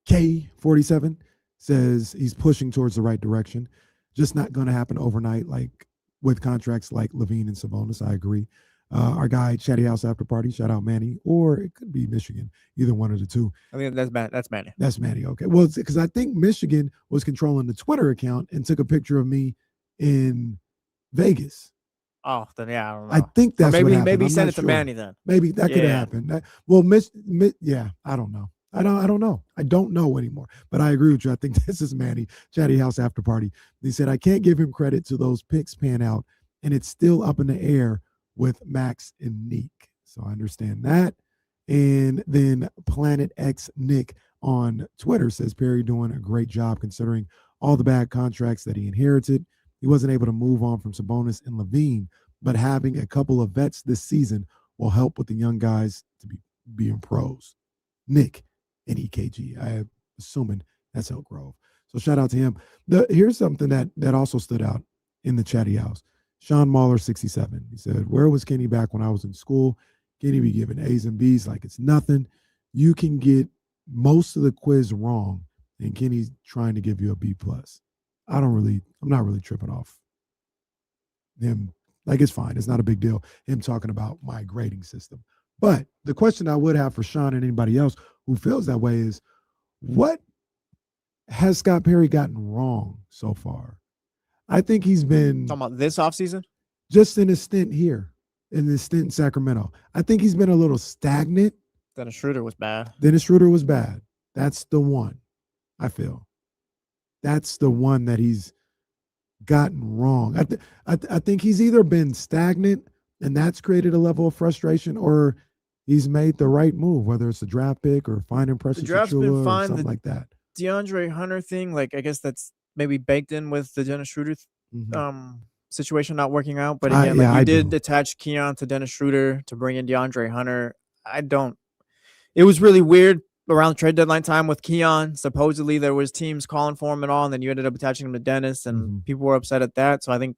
AKK47 says he's pushing towards the right direction, just not going to happen overnight, like with contracts like Levine and Sabonis. I agree. Our guy, Chatty House After Party, shout out Manny, or it could be Michigan, either one of the two. I mean, that's Manny. That's Manny. Okay. Well, because I think Michigan was controlling the Twitter account and took a picture of me in Vegas. Oh, then yeah, I don't know. I think that's Or maybe what happened. maybe I'm send not it to sure. Manny then. Maybe that could have Yeah. happened. Yeah, I don't know. I don't know. I don't know anymore. But I agree with you. I think this is Manny, Chatty House After Party. He said, I can't give him credit to those picks pan out, and it's still up in the air with Max and Neek. So I understand that. And then Planet X Nick on Twitter says Perry doing a great job considering all the bad contracts that he inherited. He wasn't able to move on from Sabonis and Levine, but having a couple of vets this season will help with the young guys to be being pros. Nick and EKG. I'm assuming that's Elk Grove. So shout out to him. Here's something that also stood out in the chatty house. Sean Mahler, 67. He said, where was Kenny back when I was in school? Kenny be giving A's and B's like it's nothing. You can get most of the quiz wrong, and Kenny's trying to give you a B+. I'm not really tripping off him. Like, it's fine. It's not a big deal, him talking about my grading system. But the question I would have for Sean and anybody else who feels that way is, what has Scott Perry gotten wrong so far? I think he's been Talking about this offseason? just in his stint here, in his stint in Sacramento. I think he's been a little stagnant. Dennis Schroeder was bad. Dennis Schroeder was bad. That's the one, I feel. That's the one that he's gotten wrong. I think he's either been stagnant, and that's created a level of frustration, or he's made the right move, whether it's a draft pick or finding Precious draft's been Achiuwa or fine. something like that. DeAndre Hunter thing, like I guess that's maybe baked in with the Dennis Schroeder Mhm. situation not working out. But I- again, yeah, like I you did do. attach Keon to Dennis Schroeder to bring in DeAndre Hunter. It was really weird around trade deadline time with Keon. Supposedly there was teams calling for him and all, and then you ended up attaching him to Dennis, and Mhm. people were upset at that. So I think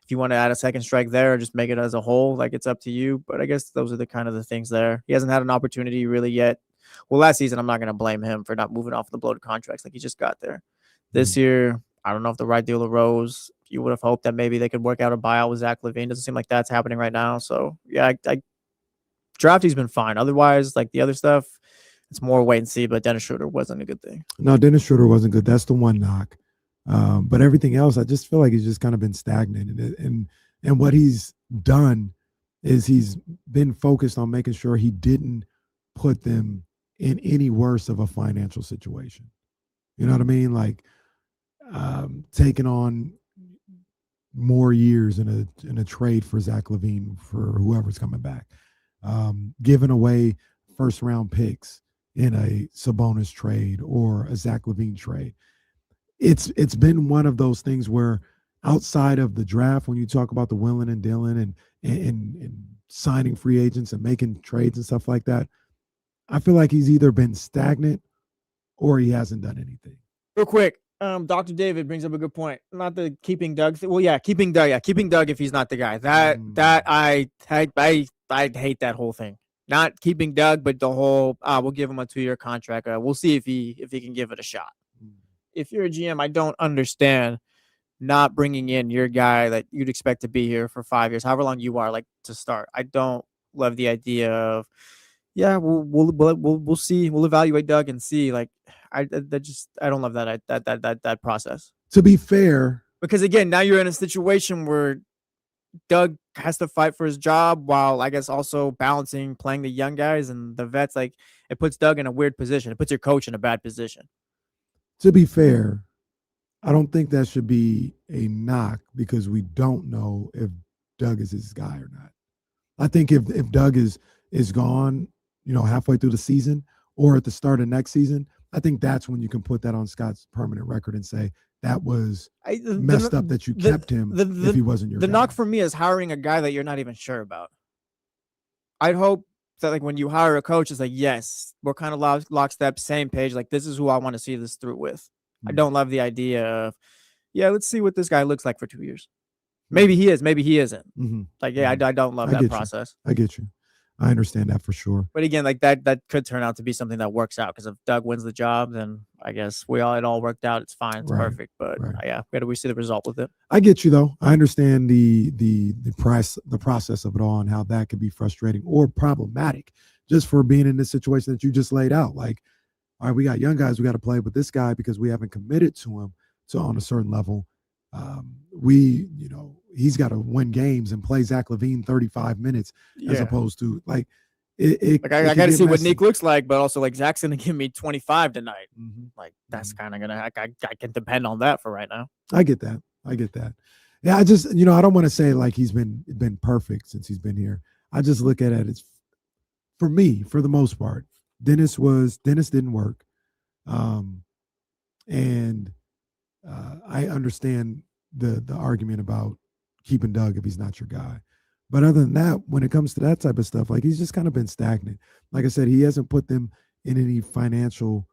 if you want to add a second strike there or just make it as a whole, like it's up to you. But I guess those are the kind of the things there. He hasn't had an opportunity really yet. Well, last season, I'm not going to blame him for not moving off the bloated contracts like he just got there. This year, I don't know if the right deal arose. You would have hoped that maybe they could work out a buyout with Zach LaVine. Doesn't seem like that's happening right now. So, yeah, drafting's been fine. Otherwise, like the other stuff, it's more wait and see. But Dennis Schroeder wasn't a good thing. No, Dennis Schroeder wasn't good. That's the one knock. But everything else, I just feel like he's just kind of been stagnant. And what he's done is he's been focused on making sure he didn't put them in any worse of a financial situation. You know what I mean? Like taking on more years in a trade for Zach LaVine for whoever's coming back, giving away first round picks in a Sabonis trade or a Zach LaVine trade. It's been one of those things where outside of the draft, when you talk about the willing and dealing and signing free agents and making trades and stuff like that, I feel like he's either been stagnant or he hasn't done anything. Real quick, Dr. David brings up a good point. Not the keeping Doug thing. Well, yeah, keeping Doug. Yeah, keeping Doug if he's not the guy. That I hate that whole thing. Not keeping Doug, but the whole we'll give him a 2-year contract. We'll see if he can give it a shot. if you're a GM, I don't understand not bringing in your guy that you'd expect to be here for 5 years, however long you are, like, to start. I don't love the idea of, yeah, we'll see, we'll evaluate Doug and see. Like, I don't love that process. To be fair, Because again, now you're in a situation where Doug has to fight for his job while I guess also balancing playing the young guys and the vets. Like, it puts Doug in a weird position. It puts your coach in a bad position. to be fair, I don't think that should be a knock because we don't know if Doug is his guy or not. I think if Doug is gone, halfway through the season or at the start of next season, I think that's when you can put that on Scott's permanent record and say that was messed up that you kept him if he wasn't your guy. The knock for me is hiring a guy that you're not even sure about. I'd hope that, like, when you hire a coach, it's like, yes, we're kind of lockstep, same page. Like, this is who I want to see this through with. I don't love the idea of, yeah, let's see what this guy looks like for 2 years. Maybe he is, maybe he isn't. Like, yeah, I don't love that process. I get you. I understand that for sure. But again, like that could turn out to be something that works out, because if Doug wins the job, then I guess it all worked out. It's fine. It's perfect. But yeah, where do we see the result with it? I get you though. I understand the process of it all and how that could be frustrating or problematic just for being in this situation that you just laid out. Like, all right, we got young guys we got to play, but this guy, because we haven't committed to him on a certain level, he's got to win games and play Zach LaVine 35 minutes as opposed to like it. I got to see what Nick looks like, but also like Zach's gonna give me 25 tonight. Like, that's kind of gonna I can depend on that for right now. I get that. Yeah, I just I don't want to say like he's been perfect since he's been here. I just look at it as, for me, for the most part, Dennis didn't work, and I understand the argument about keeping Doug if he's not your guy. But other than that, when it comes to that type of stuff, like, he's just kind of been stagnant. Like I said, he hasn't put them in any financial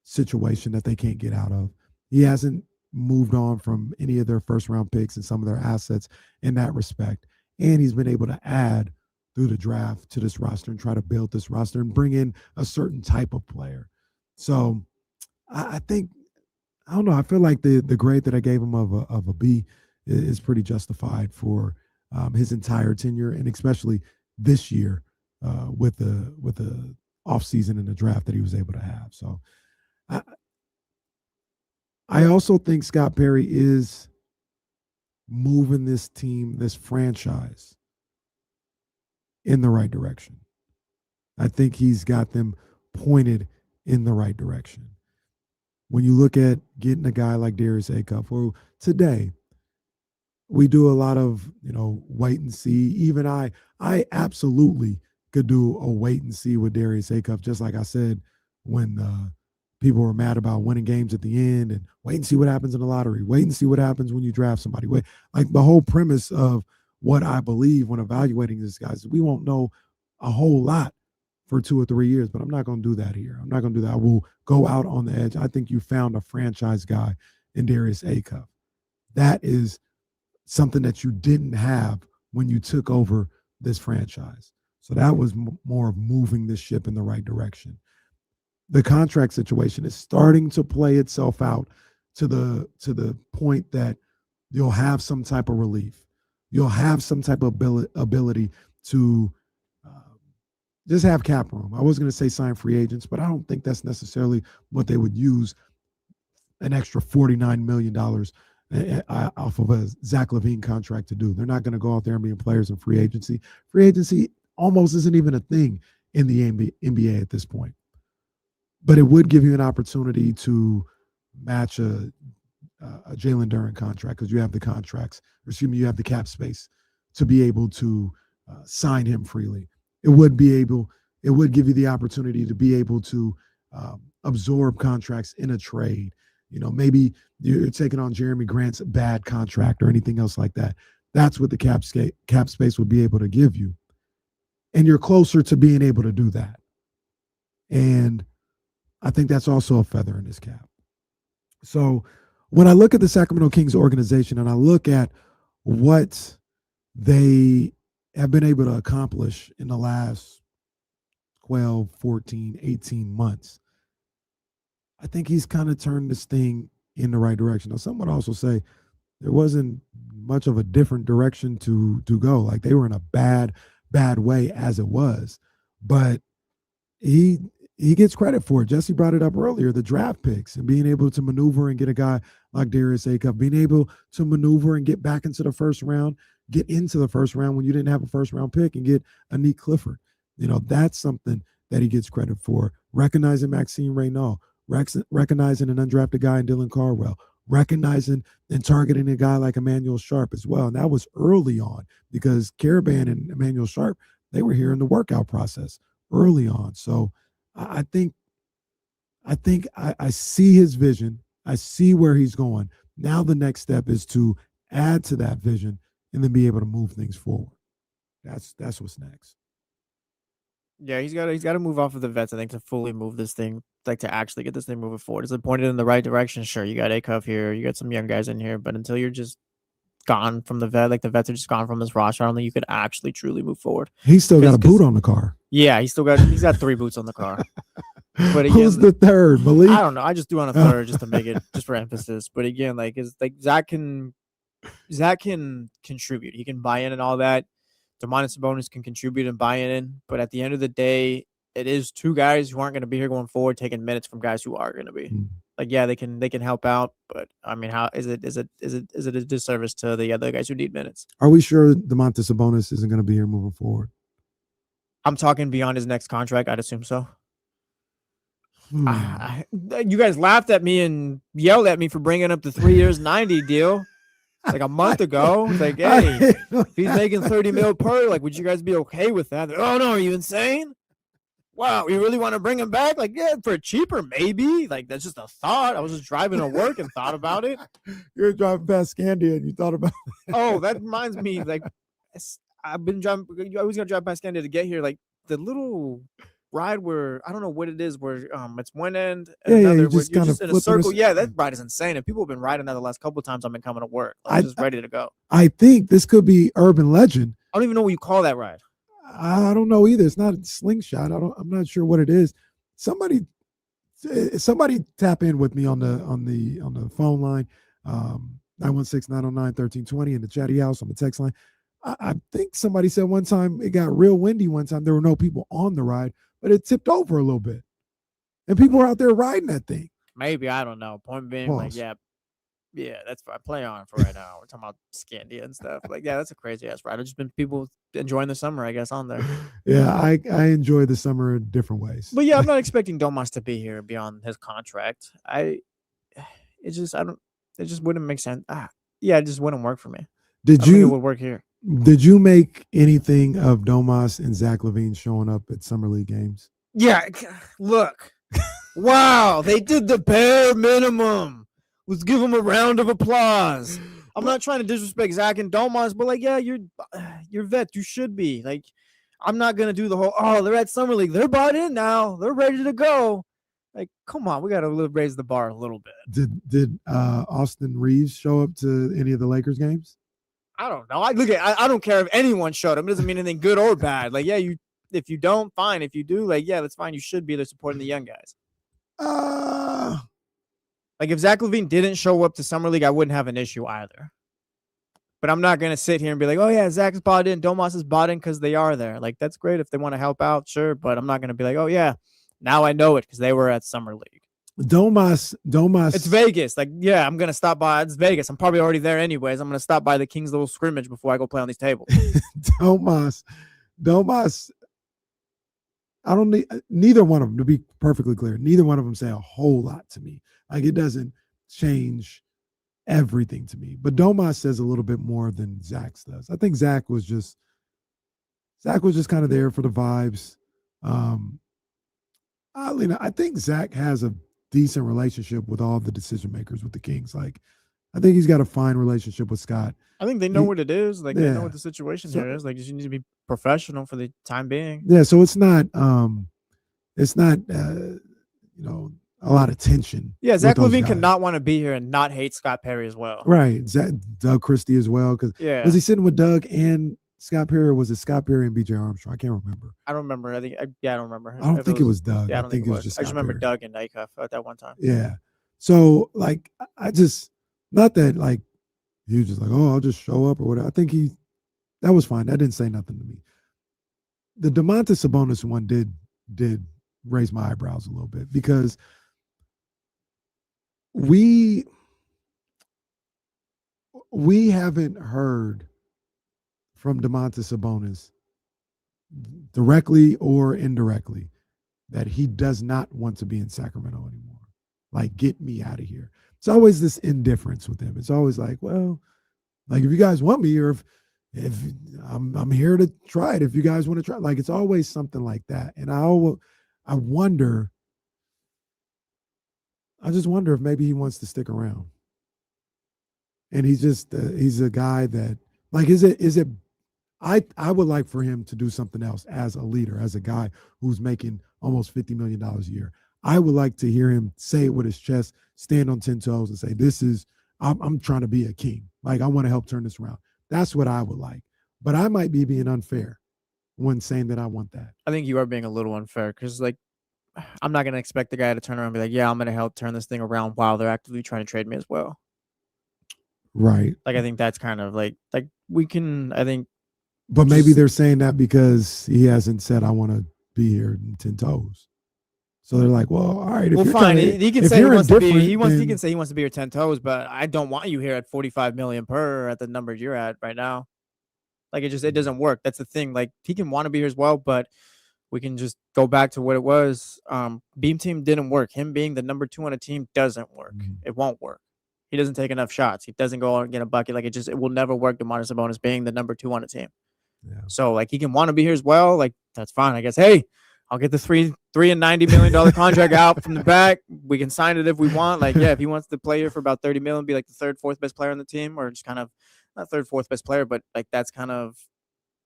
situation that they can't get out of. He hasn't moved on from any of their first round picks and some of their assets in that respect. And he's been able to add through the draft to this roster and try to build this roster and bring in a certain type of player. So I think, I don't know, I feel like the grade that I gave him of a B is pretty justified for his entire tenure, and especially this year with the offseason and the draft that he was able to have. So I also think Scott Perry is moving this team, this franchise, in the right direction. I think he's got them pointed in the right direction. When you look at getting a guy like Darius Acuff, or today, we do a lot of, wait and see. Even I absolutely could do a wait and see with Darius Acuff, just like I said when people were mad about winning games at the end, and wait and see what happens in the lottery. Wait and see what happens when you draft somebody. Wait, like, the whole premise of what I believe when evaluating this guy is we won't know a whole lot for 2 or 3 years, but I'm not going to do that here. I'm not going to do that. I will go out on the edge. I think you found a franchise guy in Darius Acuff. That is something that you didn't have when you took over this franchise. So that was more of moving this ship in the right direction. The contract situation is starting to play itself out to the point that you'll have some type of relief. You'll have some type of ability to just have cap room. I was going to say sign free agents, but I don't think that's necessarily what they would use an extra $49 million off of a Zach LaVine contract to do. They're not going to go out there and be players in free agency. Free agency almost isn't even a thing in the NBA at this point. But it would give you an opportunity to match a Jalen Duren contract, because you have the contracts, or excuse me, you have the cap space to be able to sign him freely. It would give you the opportunity to be able to absorb contracts in a trade. Maybe you're taking on Jeremy Grant's bad contract or anything else like that. That's what the cap space would be able to give you. And you're closer to being able to do that. And I think that's also a feather in his cap. So when I look at the Sacramento Kings organization and I look at what they have been able to accomplish in the last 12, 14, 18 months, I think he's kind of turned this thing in the right direction. Now, some would also say there wasn't much of a different direction to go. Like they were in a bad way as it was, but he gets credit for it. Jesse brought it up earlier, the draft picks and being able to maneuver and get a guy like Darius Acuff, being able to maneuver and get back into the first round, get into the first round when you didn't have a first round pick and get a Nick Clifford. You know, that's something that he gets credit for. Recognizing Maxime Reynaud, recognizing an undrafted guy in Dylan Cardwell, recognizing and targeting a guy like Emmanuel Sharp as well. And that was early on because Caravan and Emmanuel Sharp, they were here in the workout process early on. So I think I see his vision. I see where he's going. Now the next step is to add to that vision and then be able to move things forward. That's what's next. Yeah, he's got to move off of the vets, I think, to fully move this thing, like to actually get this thing moving forward. Is it pointed in the right direction? Sure, you got Acuff here, you got some young guys in here, but until you're just gone from the vet, like the vets are just gone from this roster, I don't think you could actually truly move forward. He's still got a boot on the car. Yeah, he's got 3 boots on the car. But again, who's the third, Malik? I don't know. I just threw on a third just to make it, just for emphasis. But again, Zach can contribute. He can buy in and all that. Domantas Sabonis can contribute and buy in. But at the end of the day, it is 2 guys who aren't going to be here going forward, taking minutes from guys who are going to be. Like, yeah, they can help out, but I mean, how is it a disservice to the other guys who need minutes? Are we sure Domantas Sabonis isn't going to be here moving forward? I'm talking beyond his next contract. I'd assume so. You guys laughed at me and yelled at me for bringing up the 3 years 90 deal like a month ago. It's like, hey, if he's making 30 mil per, like, would you guys be okay with that? Oh no, are you insane? Wow, you really want to bring him back? Like, yeah, for cheaper, maybe. Like, that's just a thought. I was just driving to work and thought about it. You're driving past Scandia and you thought about it. Oh, that reminds me, like, I've been driving. I always got to drive past Scandia to get here. Like, the little ride where, I don't know what it is, where it's one end and another, you're just kind of in a circle. Yeah, that ride is insane. And people have been riding that the last couple of times I've been coming to work. Like, I'm just ready to go. I think this could be urban legend. I don't even know what you call that ride. I don't know either. It's not a slingshot. I'm not sure what it is. Somebody tap in with me on the phone line, 916-909-1320 in the chatty house on the text line. I think somebody said one time it got real windy one time. There were no people on the ride, but it tipped over a little bit. And people were out there riding that thing. Maybe, I don't know. Point being, Pause. like, yeah, that's what I play on for right now. We're talking about Scandia and stuff. Like, yeah, that's a crazy ass ride. It's just been people enjoying the summer, I guess, on there. Yeah, I enjoy the summer in different ways. But yeah, I'm not expecting Domas to be here beyond his contract. It just wouldn't make sense. Yeah, it just wouldn't work for me. It would work here? Did you make anything of Domas and Zach LaVine showing up at Summer League games? Yeah, look. Wow, they did the bare minimum. Let's give them a round of applause. I'm not trying to disrespect Zach and Domas, but like, yeah, you're vet. You should be. Like, I'm not gonna do the whole, they're at Summer League. They're bought in now. They're ready to go. Like, come on, we gotta raise the bar a little bit. Did Austin Reeves show up to any of the Lakers games? I don't know. I don't care if anyone showed up. It doesn't mean anything good or bad. Like, yeah, if you don't, fine. If you do, like, yeah, that's fine. You should be there supporting the young guys. Like, if Zach LaVine didn't show up to Summer League, I wouldn't have an issue either. But I'm not going to sit here and be like, oh, yeah, Zach's bought in, Domas is bought in because they are there. Like, that's great if they want to help out, sure. But I'm not going to be like, oh, yeah, now I know it because they were at Summer League. Domas. It's Vegas. Like, yeah, I'm going to stop by. It's Vegas. I'm probably already there anyways. I'm going to stop by the King's little scrimmage before I go play on these tables. Domas. Neither one of them, to be perfectly clear, neither one of them say a whole lot to me. Like, it doesn't change everything to me. But Domas says a little bit more than Zach does. I think Zach was just kind of there for the vibes. I think Zach has a decent relationship with all the decision makers with the Kings. Like, I think he's got a fine relationship with Scott. I think they know what it is. Like, they know what the situation here is. Like, you need to be professional for the time being. Yeah, so it's not a lot of tension. Yeah, Zach LaVine cannot want to be here and not hate Scott Perry as well. Right, Doug Christie as well. Because was he sitting with Doug and Scott Perry, or was it Scott Perry and B.J. Armstrong? I can't remember. I don't remember. I don't remember. I don't think it was Doug. Yeah, I don't think it was just I just remember Perry. Doug and Acuff at that one time. Yeah, So like I just not that like he was just like, oh, I'll just show up or whatever. I think that was fine. That didn't say nothing to me. The Domantas Sabonis one did raise my eyebrows a little bit because we haven't heard from Domantas Sabonis directly or indirectly that he does not want to be in Sacramento anymore. Like, get me out of here. It's always this indifference with him. It's always like, well, like if you guys want me, or if I'm here to try it, if you guys want to try, like it's always something like that. And I just wonder if maybe he wants to stick around. And he's a guy that like is it I would like for him to do something else as a leader, as a guy who's making almost $50 million a year. I would like to hear him say it with his chest, stand on 10 toes and say, I'm trying to be a king. Like, I want to help turn this around. That's what I would like. But I might be being unfair when saying that I want that. I think you are being a little unfair because, like, I'm not going to expect the guy to turn around and be like, yeah, I'm going to help turn this thing around while they're actively trying to trade me as well. Right. Like, I think that's kind of like we can, I think. But maybe they're saying that because he hasn't said, I want to be here in 10 toes. So they're like, well, all right. Well, fine. He can say he wants to be. He can say he wants to be here 10 toes, but I don't want you here at 45 million per at the numbers you're at right now. Like it doesn't work. That's the thing. Like he can want to be here as well, but we can just go back to what it was. Beam team didn't work. Him being the number 2 on a team doesn't work. It won't work. He doesn't take enough shots. He doesn't go out and get a bucket. Like it will never work. Domantas Sabonis being the number 2 on a team. Yeah. So like he can want to be here as well. Like that's fine. I guess. Hey, I'll get the $3 and $90 million contract out from the back. We can sign it if we want. Like, yeah, if he wants to play here for about $30 million, be like the 3rd, 4th best player on the team, or just kind of not 3rd, 4th best player, but like that's kind of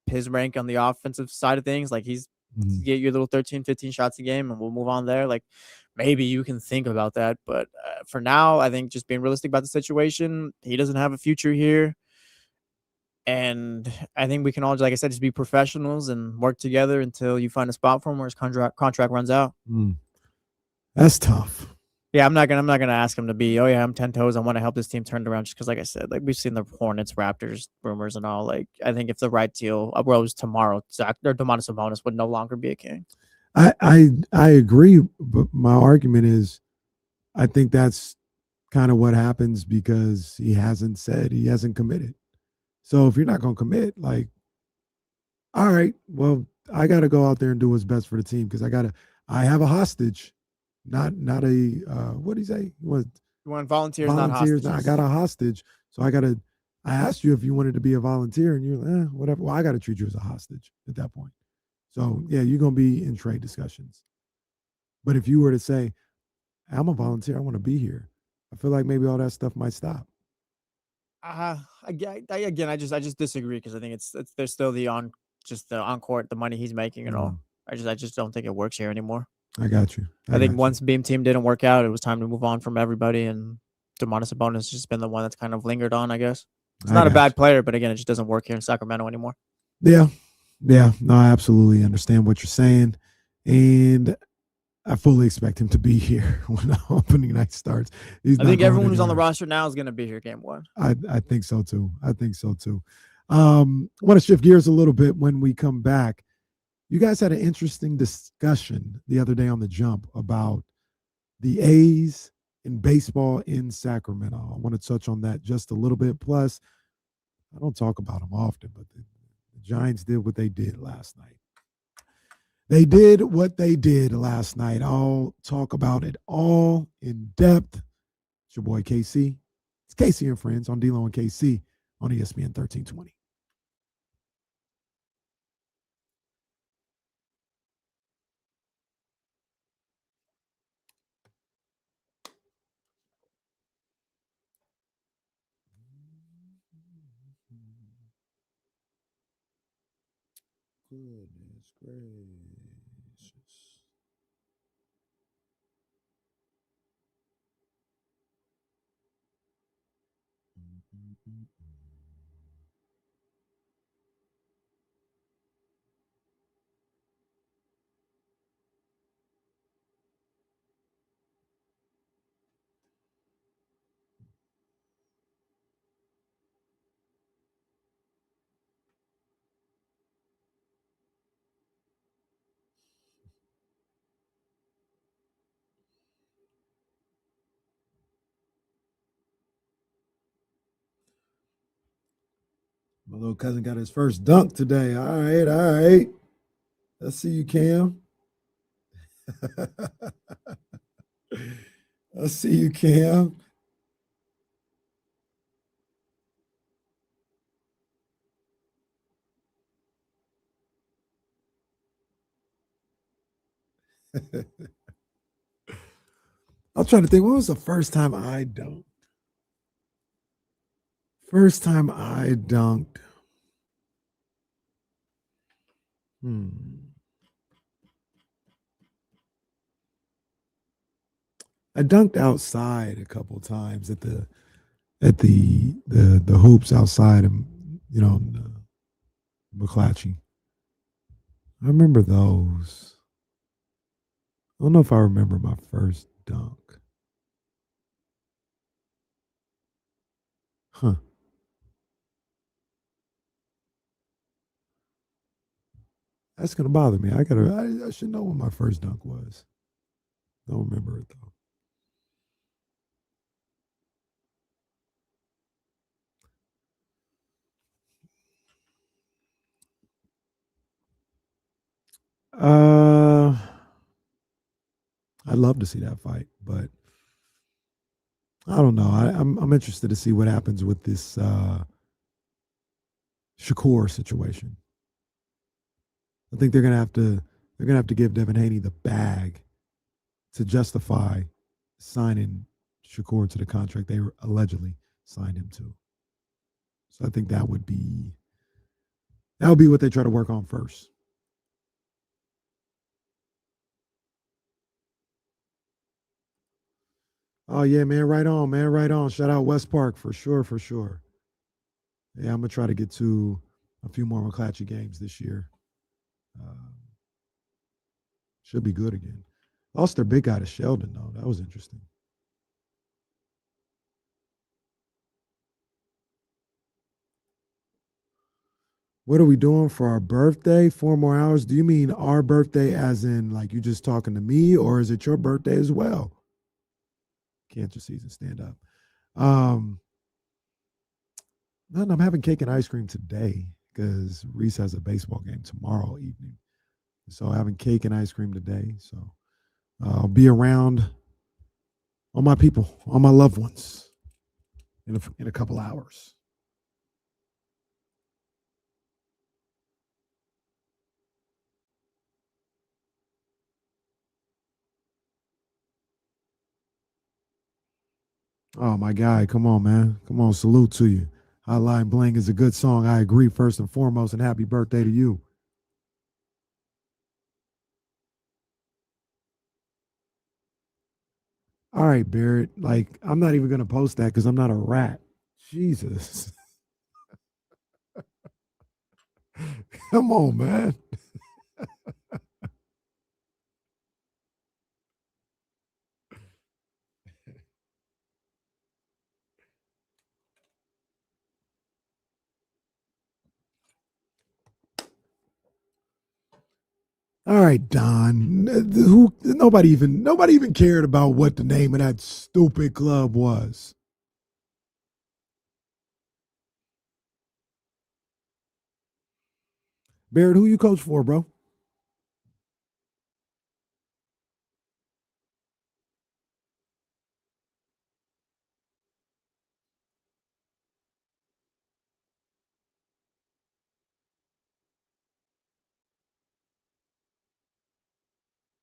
his rank on the offensive side of things. Like he's get your little 13, 15 shots a game and we'll move on there. Like maybe you can think about that. But for now, I think just being realistic about the situation, he doesn't have a future here. And I think we can all, like I said, just be professionals and work together until you find a spot for him where his contract runs out. That's tough. Yeah, I'm not gonna ask him to be. Oh yeah, I'm 10 toes. I want to help this team turn it around. Just because, like I said, like we've seen the Hornets, Raptors rumors and all. Like I think if the right deal arose tomorrow, Domantas Sabonis would no longer be a king. I agree, but my argument is, I think that's kind of what happens because he hasn't committed. So if you're not going to commit, like, all right, well, I got to go out there and do what's best for the team because I have a hostage, not a, what do you say? You want volunteers, not hostages. I got a hostage. So I asked you if you wanted to be a volunteer and you're like, whatever. Well, I got to treat you as a hostage at that point. So yeah, you're going to be in trade discussions. But if you were to say, I'm a volunteer, I want to be here, I feel like maybe all that stuff might stop. Again, I just disagree because I think it's there's still the on court, the money he's making and all. I just don't think it works here anymore. I got you. I think once Beam Team didn't work out, it was time to move on from everybody, and Domantas Sabonis has just been the one that's kind of lingered on. I guess it's not a bad player, but again, it just doesn't work here in Sacramento anymore. Yeah. No, I absolutely understand what you're saying, and I fully expect him to be here when the opening night starts. I think everyone who's on the roster now is going to be here game 1. I think so too. I want to shift gears a little bit when we come back. You guys had an interesting discussion the other day on The Jump about the A's and baseball in Sacramento. I want to touch on that just a little bit. Plus, I don't talk about them often, but the Giants did what they did last night. They did what they did last night. I'll talk about it all in depth. It's your boy KC. It's KC and Friends on D-Lo and KC on ESPN 1320. Goodness gracious. My little cousin got his first dunk today. All right. Let's see you, Cam. Let's see you, Cam. I'm trying to think, when was the first time I dunked? First time I dunked. I dunked outside a couple times at the hoops outside of, McClatchy. I remember those. I don't know if I remember my first dunk. Huh. That's gonna bother me. I should know what my first dunk was. Don't remember it though. I'd love to see that fight, but I don't know. I'm interested to see what happens with this Shakur situation. I think they're gonna have to give Devon Haney the bag to justify signing Shakur to the contract they allegedly signed him to. So I think that would be what they try to work on first. Oh yeah, man, right on, man, right on. Shout out West Park for sure, for sure. Yeah, I'm gonna try to get to a few more McClatchy games this year. Should be good again. Lost their big guy to Sheldon though. That was interesting. What are we doing for our birthday? 4 more hours. Do you mean our birthday as in like you just talking to me, or is it your birthday as well? Cancer season, stand up. Nothing. I'm having cake and ice cream today because Reese has a baseball game tomorrow evening. So having cake and ice cream today. So I'll be around all my people, all my loved ones in a couple hours. Oh, my guy. Come on, man. Come on. Salute to you. Hotline Bling is a good song. I agree, first and foremost, and happy birthday to you. All right, Barrett. Like, I'm not even going to post that because I'm not a rat. Jesus. Come on, man. All right, Don. Nobody even cared about what the name of that stupid club was. Barrett, who you coach for, bro?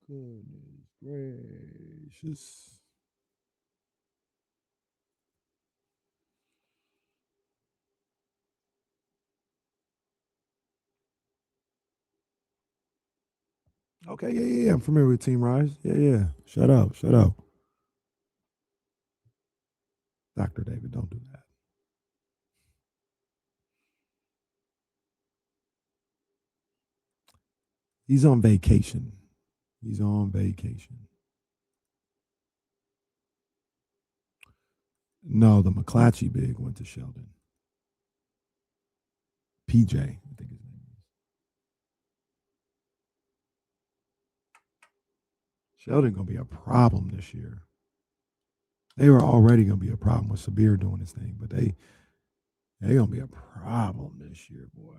Goodness gracious. Okay, yeah. I'm familiar with Team Rise. Yeah. Shut up. Dr. David, don't do that. He's on vacation. No, the McClatchy big went to Sheldon. PJ, I think his name is. Sheldon gonna be a problem this year. They were already gonna be a problem with Sabir doing his thing, but They're going to be a problem this year, boy.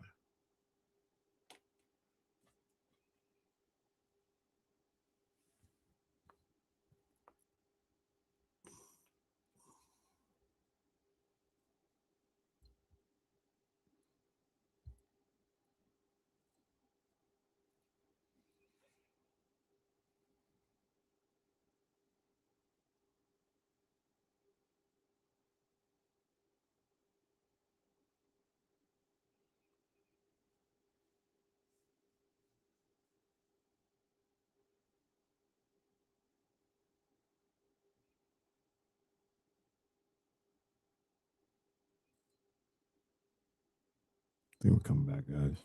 I think we're coming back, guys.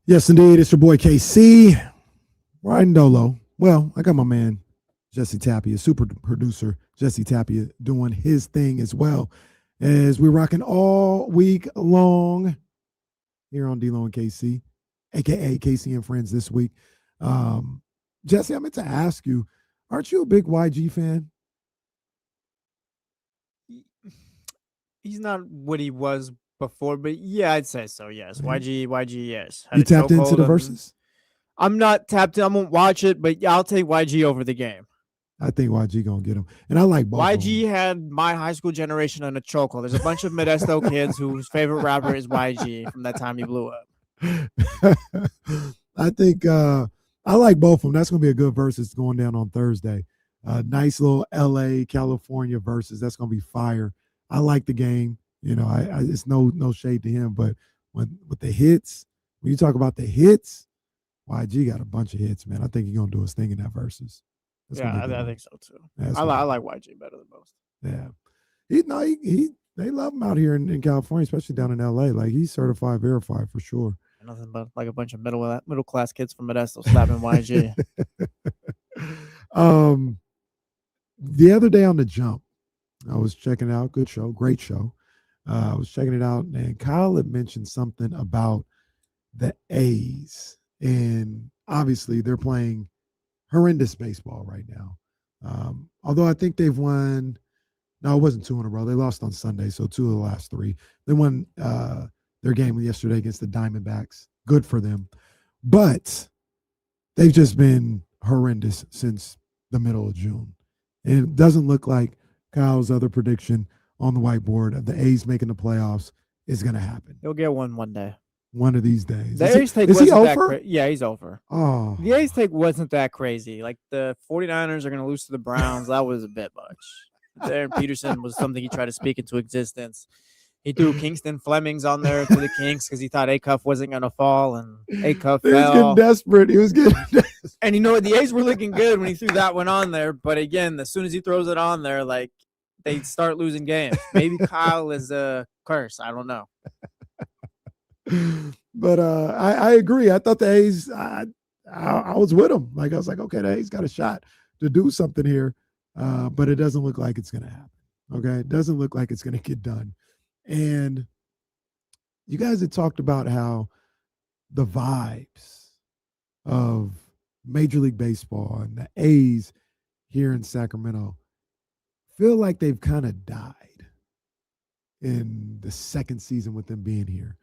Yes, indeed. It's your boy KC. Riding Dolo. Well, I got my man, Jesse Tapia, super producer Jesse Tapia, doing his thing as well as we're rocking all week long here on D-Lo and KC, a.k.a. KC and Friends this week. Jesse, I meant to ask you, aren't you a big YG fan? He's not what he was before, but yeah, I'd say so. Yes, YG, yes. You tapped into the verses? I'm not tapped in. I won't watch it, but yeah, I'll take YG over the game. I think YG gonna get him, and I like both. YG had my high school generation on a chokehold. There's a bunch of Modesto kids whose favorite rapper is YG from that time he blew up. I think I like both of them. That's gonna be a good versus going down on Thursday. Nice little LA, California versus. That's gonna be fire. I like the game. You know, I it's no shade to him, but with the hits, when you talk about the hits, YG got a bunch of hits, man. I think he's gonna do his thing in that versus. Yeah, I think so too. I like YG better than most. Yeah, they love him out here in California, especially down in LA. Like he's certified, verified for sure. Nothing but like a bunch of middle class kids from Modesto slapping YG. The other day on the Jump, I was checking it out. Good show, great show. I was checking it out, and Kyle had mentioned something about the A's, and obviously they're playing horrendous baseball right now. Although I think they've won. No, it wasn't 2 in a row. They lost on Sunday, so 2 of the last 3. They won their game yesterday against the Diamondbacks. Good for them. But they've just been horrendous since the middle of June. And it doesn't look like Kyle's other prediction on the whiteboard of the A's making the playoffs is going to happen. He'll get one day. One of these days. The A's take wasn't that crazy. Yeah, he's over. Oh. The A's take wasn't that crazy. Like the 49ers are going to lose to the Browns. That was a bit much. Darren Peterson was something he tried to speak into existence. He threw Kingston Flemings on there to the Kings because he thought Acuff wasn't going to fall, and Acuff fell. He was getting desperate. He was getting desperate. And you know what? The A's were looking good when he threw that one on there. But again, as soon as he throws it on there, like they start losing games. Maybe Kyle is a curse. I don't know. But I agree. I thought the A's, I was with him. Like I was like, okay, the A's got a shot to do something here, but it doesn't look like it's going to happen. Okay, it doesn't look like it's going to get done. And you guys had talked about how the vibes of Major League Baseball and the A's here in Sacramento feel like they've kind of died in the second season with them being here.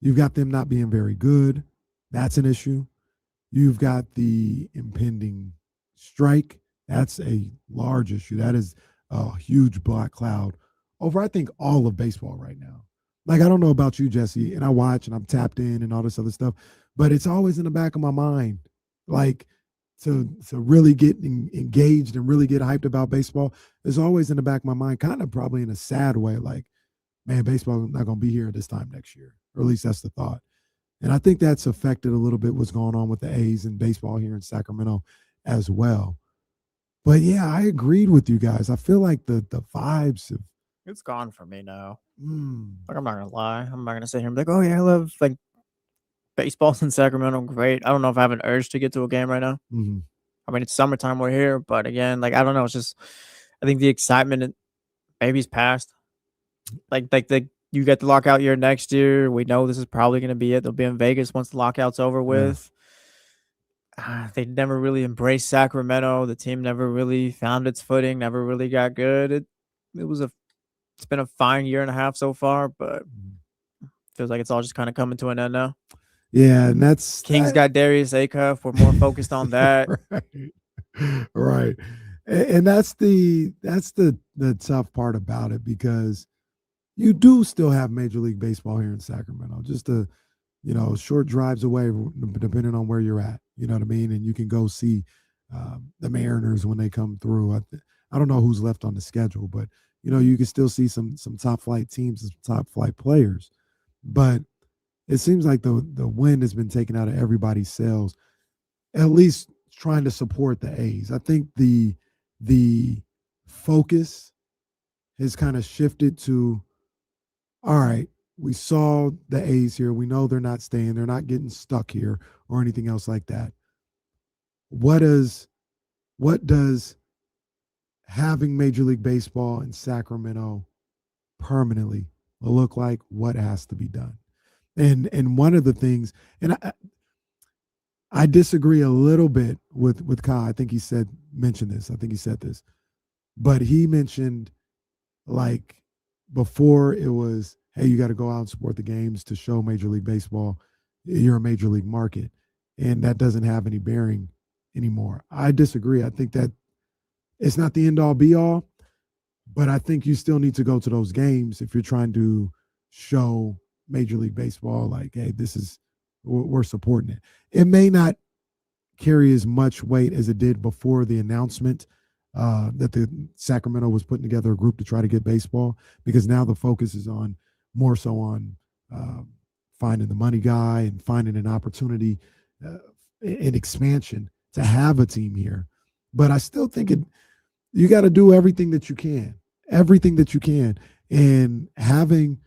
You've got them not being very good. That's an issue. You've got the impending strike. That's a large issue. That is a huge black cloud over, I think, all of baseball right now. Like, I don't know about you, Jesse, and I watch and I'm tapped in and all this other stuff, but it's always in the back of my mind. Like, to really get engaged and really get hyped about baseball is always in the back of my mind, kind of probably in a sad way, like, man, baseball is not going to be here this time next year, or at least that's the thought. And I think that's affected a little bit what's going on with the A's and baseball here in Sacramento as well. But, yeah, I agreed with you guys. I feel like the vibes have, it's gone for me now. Like, I'm not gonna lie. I'm not gonna sit here and be like, oh yeah, I love like baseball's in Sacramento. Great. I don't know if I have an urge to get to a game right now. Mm-hmm. I mean, it's summertime. We're here, but again, like I don't know. It's just I think the excitement maybe is past. Like the you get the lockout year next year. We know this is probably going to be it. They'll be in Vegas once the lockout's over with. They never really embraced Sacramento. The team never really found its footing, never really got good. It's been a fine year and a half so far, but feels like it's all just kind of coming to an end now. Yeah, and that's Kings got Darius Acuff. We're more focused on that. right. And that's the tough part about it, because you do still have Major League Baseball here in Sacramento, just short drives away, depending on where you're at. You know what I mean? And you can go see the Mariners when they come through. I don't know who's left on the schedule, but you can still see some top flight teams and some top flight players. But it seems like the wind has been taken out of everybody's sails, at least trying to support the A's. I think the focus has kind of shifted to, all right, we saw the A's here. We know they're not staying. They're not getting stuck here or anything else like that. What does having Major League Baseball in Sacramento permanently look like? What has to be done? And one of the things, and I disagree a little bit with Kyle. I think he mentioned this. I think he said this. But he mentioned, like, before it was, hey, you got to go out and support the games to show Major League Baseball you're a major league market, and that doesn't have any bearing anymore. I disagree. I think that it's not the end-all, be-all, but I think you still need to go to those games if you're trying to show Major League Baseball, like, hey, we're supporting it. It may not carry as much weight as it did before the announcement that the Sacramento was putting together a group to try to get baseball, because now the focus is more so on finding the money guy and finding an opportunity in expansion to have a team here. But I still think you got to do everything that you can, and having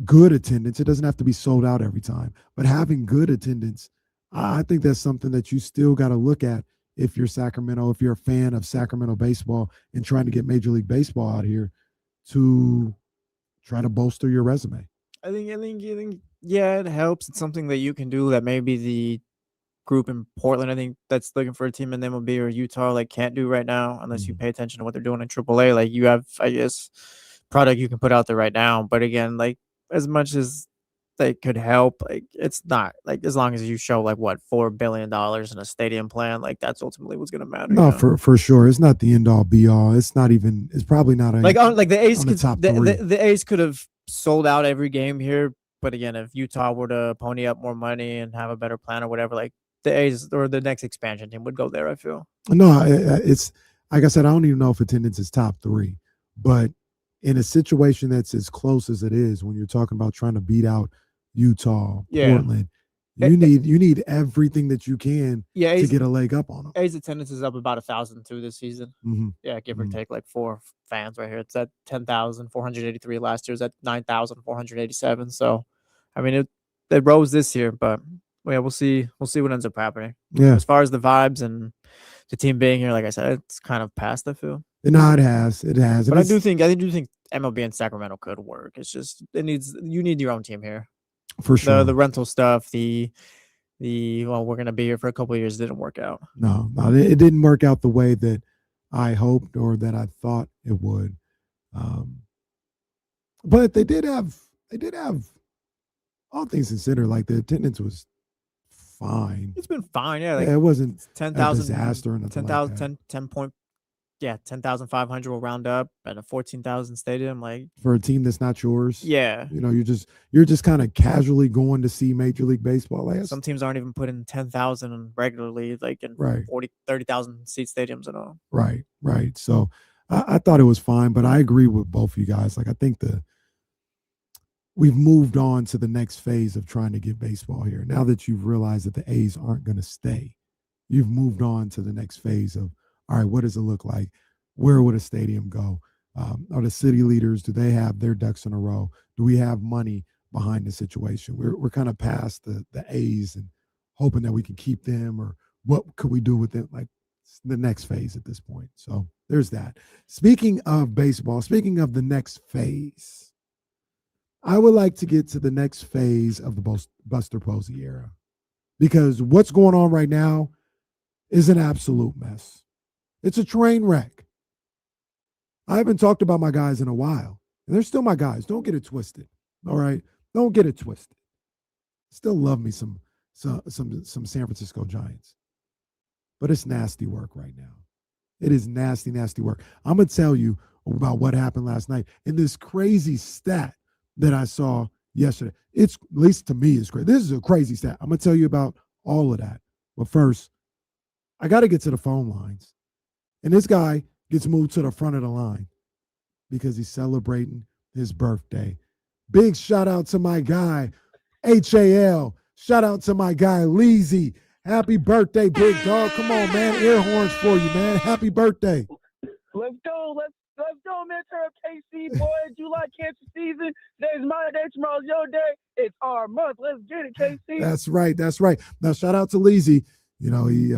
good attendance. It doesn't have to be sold out every time, but having good attendance, I think that's something that you still got to look at if you're Sacramento, if you're a fan of Sacramento baseball and trying to get Major League Baseball out here to try to bolster your resume. I think, yeah, it helps. It's something that you can do that maybe the group in Portland, I think, that's looking for a team in the MLB or Utah, like, can't do right now unless you pay attention to what they're doing in AAA. Like, you have, I guess, product you can put out there right now. But again, like, as much as they could help, like, it's not, like, as long as you show, like, what, $4 billion in a stadium plan, like, that's ultimately what's going to matter. No, for sure. It's not the end all be all. It's probably not like the A's could, the A's could have sold out every game here. But again, if Utah were to pony up more money and have a better plan or whatever, like, the A's or the next expansion team would go there, I feel. No, it's like I said, I don't even know if attendance is top 3, but in a situation that's as close as it is, when you're talking about trying to beat out Utah, Portland, you need everything that you can to get a leg up on them. A's attendance is up about 1,000 too this season. Mm-hmm. Yeah, give or take, like 4 fans right here. It's at 10,483 last year. It's at 9,487. So, I mean, it rose this year, but yeah, we'll see what ends up happening. Yeah. As far as the vibes and the team being here, like I said, it's kind of past, I feel. No, it has. But I do think MLB in Sacramento could work. It's just you need your own team here. For sure. The rental stuff, we're gonna be here for a couple of years, didn't work out. No, it didn't work out the way that I hoped or that I thought it would. But they did have all things considered, like, the attendance was fine. It's been fine, yeah. Like, it wasn't 10,000 disaster or nothing 10,000 like that. 10,500 will round up at a 14,000 stadium, like, for a team that's not yours. Yeah, you're just kind of casually going to see Major League Baseball. Like, some teams aren't even putting 10,000 regularly, like, in 30,000 seat stadiums and all. Right. So I thought it was fine, but I agree with both of you guys. Like, I think we've moved on to the next phase of trying to get baseball here. Now that you've realized that the A's aren't going to stay, you've moved on to the next phase of, all right, what does it look like? Where would a stadium go? Are the city leaders, do they have their ducks in a row? Do we have money behind the situation? We're kind of past the A's and hoping that we can keep them, or what could we do with them? Like, the next phase at this point. So there's that. Speaking of baseball, speaking of the next phase, I would like to get to the next phase of the Buster Posey era, because what's going on right now is an absolute mess. It's a train wreck. I haven't talked about my guys in a while, and they're still my guys. Don't get it twisted. All right, don't get it twisted. Still love me some San Francisco Giants, but it's nasty work right now. It is nasty, nasty work. I'm gonna tell you about what happened last night in this crazy stat that I saw yesterday. It's, at least to me, it's crazy. This is a crazy stat. I'm gonna tell you about all of that. But first, I got to get to the phone lines, and this guy gets moved to the front of the line because he's celebrating his birthday. Big shout out to my guy, HAL. Shout out to my guy, Leezy. Happy birthday, big dog. Come on, man. Air horns for you, man. Happy birthday. Let's go. Let's go, man. Turn up KC, boy. July cancer season. Today's my day. Tomorrow's your day. It's our month. Let's get it, KC. That's right. That's right. Now, shout out to Leezy. You know, he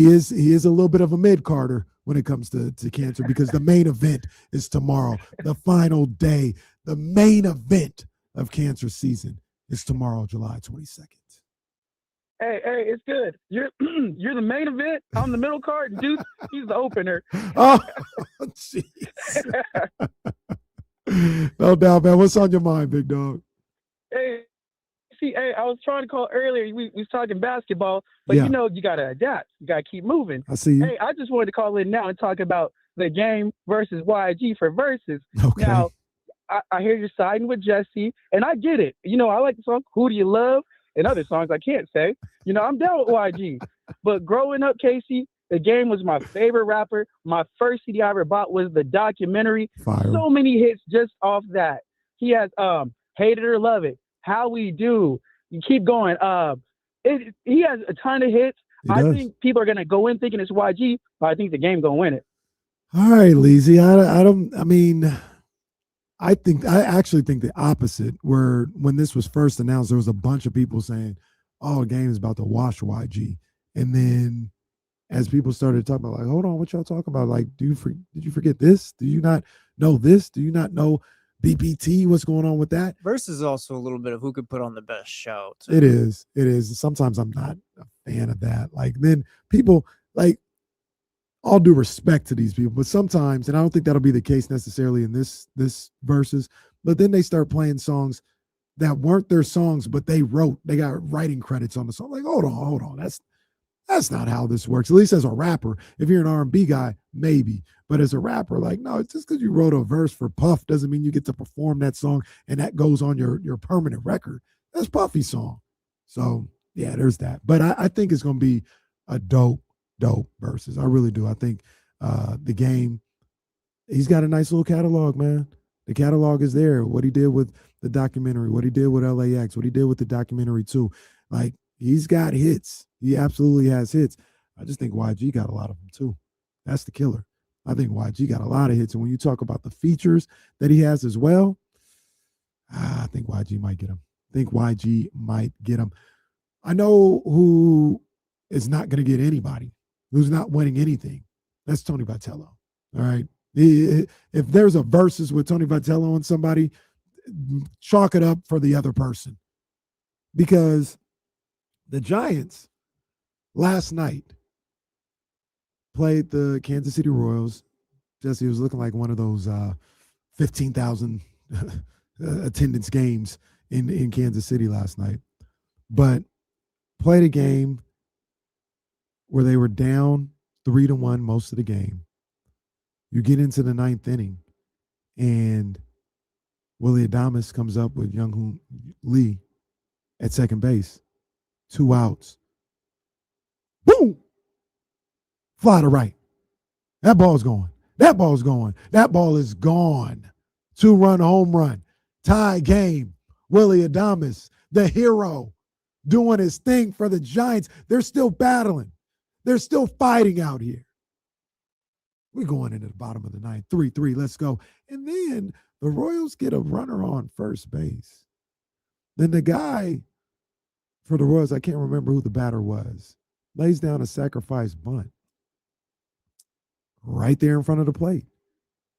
is a little bit of a mid-carder when it comes to cancer, because the main event is tomorrow. The final day, the main event of cancer season is tomorrow, July 22nd. Hey, it's good. You're the main event. I'm the middle card. And Deuce, he's the opener. Oh, jeez. No doubt, man. What's on your mind, big dog? Hey, I was trying to call earlier. We was talking basketball, but Yeah. you know you gotta adapt. You gotta keep moving. I see you. Hey, I just wanted to call in now and talk about the game versus YG for versus. Okay. Now, I hear you're siding with Jesse, and I get it. You know, I like the song "Who Do You Love" and other songs I can't say. You know, I'm down with YG. But growing up, Casey, the Game was my favorite rapper. My first CD I ever bought was the documentary. Fire. So many hits just off that. He has Hate It or Love It, How We Do. You keep going. He has a ton of hits. He I does. think people are gonna go in thinking it's YG, but I think the Game gonna win it. All right, Leezy. I actually think the opposite, where when this was first announced, there was a bunch of people saying, oh, the Game is about to wash YG. And then as people started talking about, like, hold on, what y'all talking about? Like, did you forget this? Do you not know this? Do you not know BPT? What's going on with that? Versus also a little bit of who could put on the best show. too. It is. Sometimes I'm not a fan of that. Like, then people, like, all due respect to these people, but sometimes, and I don't think that'll be the case necessarily in this verses, but then they start playing songs that weren't their songs, but they got writing credits on the song. Like, hold on. That's not how this works. At least as a rapper. If you're an R&B guy, maybe. But as a rapper, like, no, it's just because you wrote a verse for Puff doesn't mean you get to perform that song and that goes on your permanent record. That's Puffy's song. So, yeah, there's that. But I think it's going to be a dope verses. I really do. I think the Game, he's got a nice little catalog, man. The catalog is there. What he did with the documentary, what he did with LAX, what he did with the documentary too. Like, he's got hits. He absolutely has hits. I just think YG got a lot of them too. That's the killer. I think YG got a lot of hits. And when you talk about the features that he has as well, I think YG might get him. I know who is not going to get anybody, who's not winning anything. That's Tony Vitello. All right. If there's a versus with Tony Vitello and somebody, chalk it up for the other person. Because the Giants last night played the Kansas City Royals. Jesse was looking like one of those 15,000 attendance games in Kansas City last night. But played a game where they were down 3-1 most of the game. You get into the ninth inning, and Willie Adames comes up with Young-Hoon Lee at second base. 2 outs. Boom! Fly to right. That ball's going. That ball is gone. 2-run home run. Tie game. Willie Adames, the hero, doing his thing for the Giants. They're still battling. They're still fighting out here. We're going into the bottom of the ninth. 3-3. Let's go. And then the Royals get a runner on first base. Then the guy for the Royals, I can't remember who the batter was, lays down a sacrifice bunt right there in front of the plate.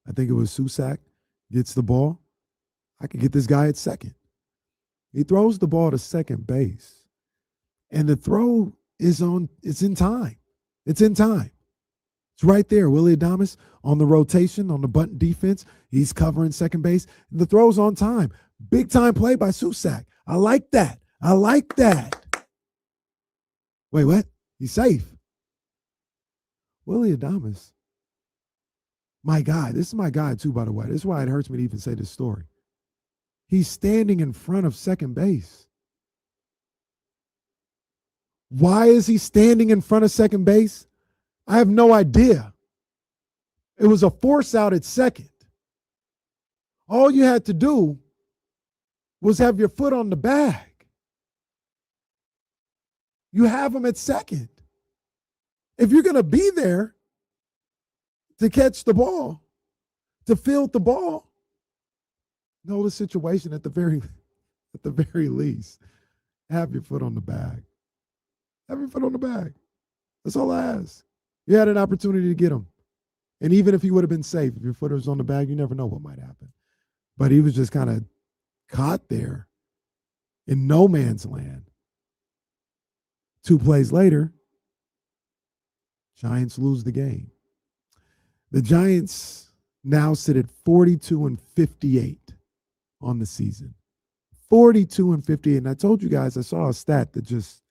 I think it was Susak, gets the ball. I could get this guy at second. He throws the ball to second base, and the throw it's in time. It's in time. It's right there. Willie Adames on the rotation, on the bunt defense. He's covering second base. The throw's on time. Big time play by Susac. I like that. I like that. Wait, what? He's safe. Willie Adames. My guy. This is my guy, too, by the way. This is why it hurts me to even say this story. He's standing in front of second base. Why is he standing in front of second base? I have no idea. It was a force out at second. All you had to do was have your foot on the bag. You have him at second. If you're going to be there to catch the ball, to field the ball, know the situation at the very least. Have your foot on the bag. Have your foot on the bag. That's all I ask. You had an opportunity to get him. And even if he would have been safe, if your foot was on the bag, you never know what might happen. But he was just kind of caught there in no man's land. 2 plays later, Giants lose the game. The Giants now sit at 42-58 on the season. 42-58. And I told you guys, I saw a stat that just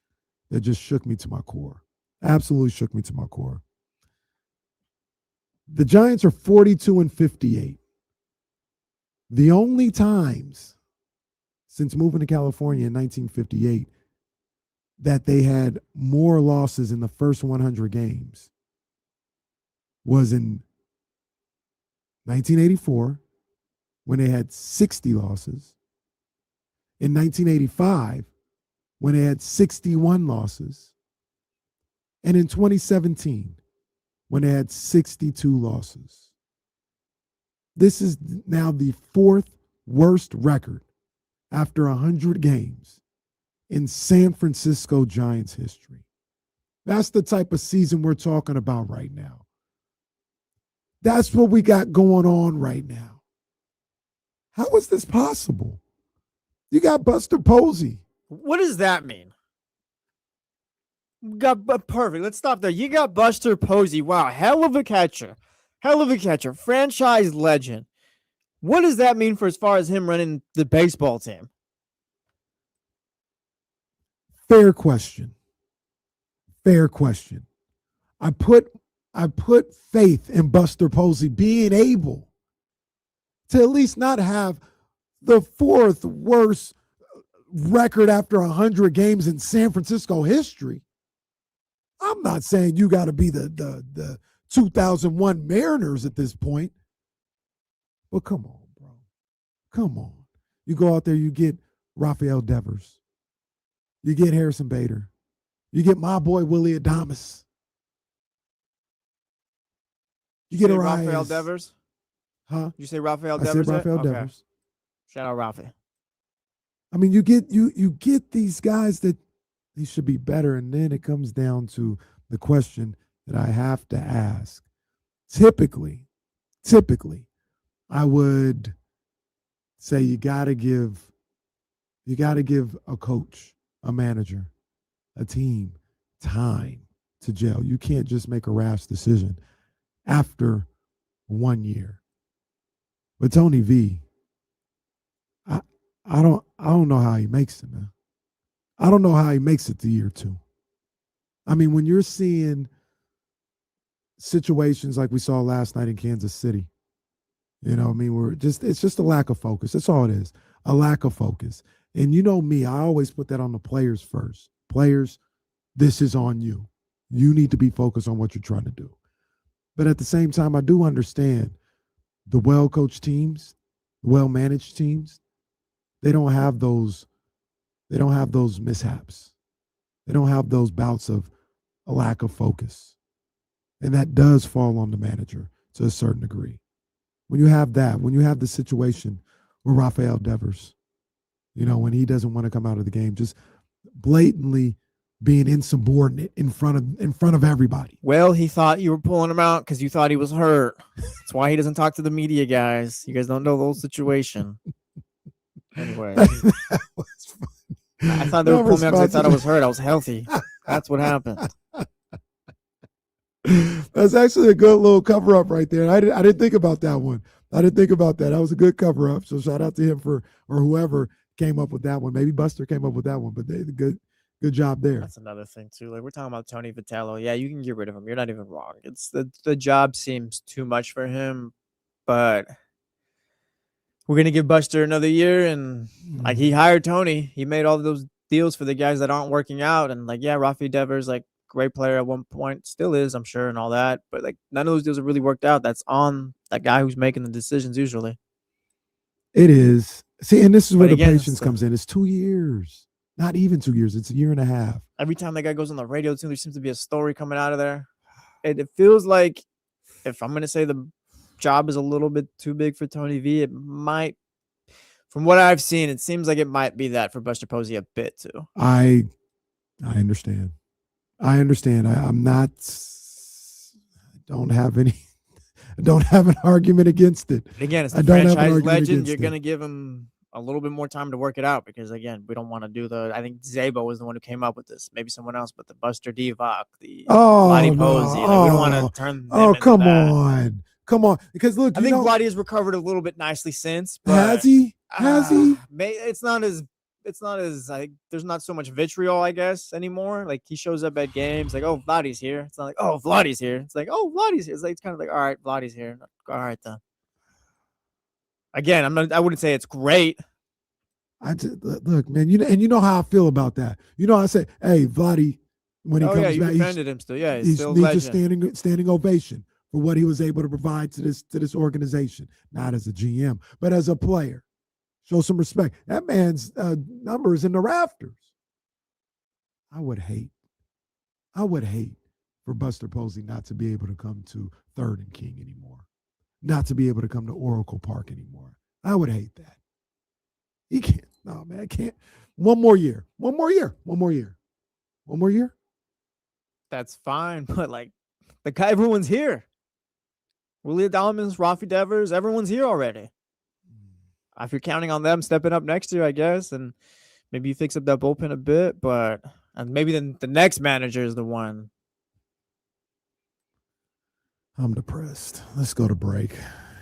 shook me to my core. Absolutely shook me to my core. The Giants are 42-58. The only times since moving to California in 1958 that they had more losses in the first 100 games was in 1984, when they had 60 losses, in 1985, when they had 61 losses, and in 2017, when they had 62 losses. This is now the 4th worst record after 100 games in San Francisco Giants history. That's the type of season we're talking about right now. That's what we got going on right now. How is this possible? You got Buster Posey. What does that mean? Perfect. Let's stop there. You got Buster Posey. Wow, hell of a catcher. Hell of a catcher. Franchise legend. What does that mean for as far as him running the baseball team? Fair question. Fair question. I put faith in Buster Posey being able to at least not have the 4th worst record after 100 games in San Francisco history. I'm not saying you got to be the 2001 Mariners at this point. But come on, bro. Come on. You go out there, you get Rafael Devers. You get Harrison Bader. You get my boy Willie Adames. You get Rafael Devers? Huh? You say Rafael Devers? I said Rafael Devers. Shout out Rafi. I mean, you get these guys that they should be better, and then it comes down to the question that I have to ask. Typically, I would say you gotta give a coach, a manager, a team time to gel. You can't just make a rash decision after 1 year. But Tony V, I don't know how he makes it, man. I don't know how he makes it to year 2. I mean, when you're seeing situations like we saw last night in Kansas City, you know, I mean, it's just a lack of focus. That's all it is, a lack of focus. And you know me, I always put that on the players first. Players, this is on you. You need to be focused on what you're trying to do. But at the same time, I do understand the well-coached teams, well-managed teams, they don't have those mishaps. They don't have those bouts of a lack of focus. And that does fall on the manager to a certain degree. When you have that, when you have the situation with Rafael Devers, you know, when he doesn't want to come out of the game, just blatantly being insubordinate in front of everybody. Well, he thought you were pulling him out because you thought he was hurt. That's why he doesn't talk to the media, guys. You guys don't know the whole situation. Anyway, That was funny. I thought they were No pulling me out because they thought I responsibility. was hurt. I was healthy. That's what happened. That's actually a good little cover up right there. I didn't think about that one. I didn't think about that. That was a good cover up. So shout out to him or whoever came up with that one. Maybe Buster came up with that one, but they did good job there. That's another thing too. Like we're talking about Tony Vitello. Yeah, you can get rid of him. You're not even wrong. It's the job seems too much for him, but we're gonna give Buster another year, and like he hired Tony. He made all those deals for the guys that aren't working out, and like Rafi Devers, like great player at one point, still is, I'm sure, and all that. But like none of those deals have really worked out. That's on that guy who's making the decisions usually. It is. See, and this is where But the again, patience comes in. It's 2 years. Not even 2 years. It's a year and a half. Every time that guy goes on the radio, too, there seems to be a story coming out of there. It feels like, if I'm going to say the job is a little bit too big for Tony V, it might, from what I've seen, it seems like it might be that for Buster Posey a bit, too. I understand. I'm not, don't have an argument against it. And again, it's I the don't have an franchise argument legend. against You're it. going to give him a little bit more time to work it out because, again, we don't want to do I think Zabo was the one who came up with this. Maybe someone else, but the Buster Divac, the Vladdy Posey. Like, we don't want to turn them into come that. Come on. Because look, I think Vladdy has recovered a little bit nicely since. But, has he? It's not as like there's not so much vitriol, I guess, anymore. Like he shows up at games, like, oh, Vladdy's here. It's not like, oh, Vladdy's here. It's like, oh, Vladdy's here. It's kind of like, all right, Vladdy's here. All right then. Again, I wouldn't say it's great. Look, man, you know how I feel about that. I say, hey, Vladdy, when he comes you back, defended him still. Yeah, he still needs a legend. standing ovation for what he was able to provide to this organization, not as a GM, but as a player. Show some respect. That man's number is in the rafters. I would hate for Buster Posey not to be able to come to Third and King anymore, not to be able to come to Oracle Park anymore. I would hate that. He can't. No, man, I can't. One more year. That's fine, but like the guy, everyone's here. Willie Adames, Rafi Devers, everyone's here already. If you're counting on them stepping up next year, I guess, and maybe you fix up that bullpen a bit, and maybe then the next manager is the one. I'm depressed. Let's go to break.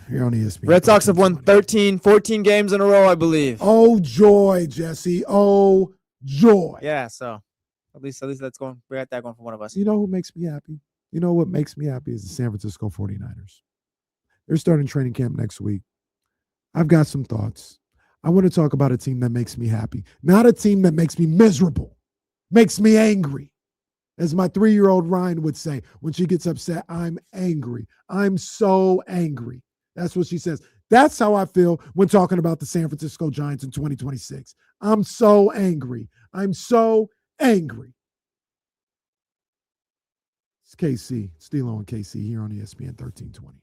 You're on ESPN. Red Sox have won 14 games in a row, I believe. Oh, joy, Jesse. Oh, joy. Yeah, so at least that's going. We got that going for one of us. You know who makes me happy? You know what makes me happy is the San Francisco 49ers. They're starting training camp next week. I've got some thoughts. I want to talk about a team that makes me happy, not a team that makes me miserable, makes me angry. As my 3-year-old Ryan would say when she gets upset, I'm angry. I'm so angry. That's what she says. That's how I feel when talking about the San Francisco Giants in 2026. I'm so angry. I'm so angry. It's KC, Stilo and KC here on ESPN 1320.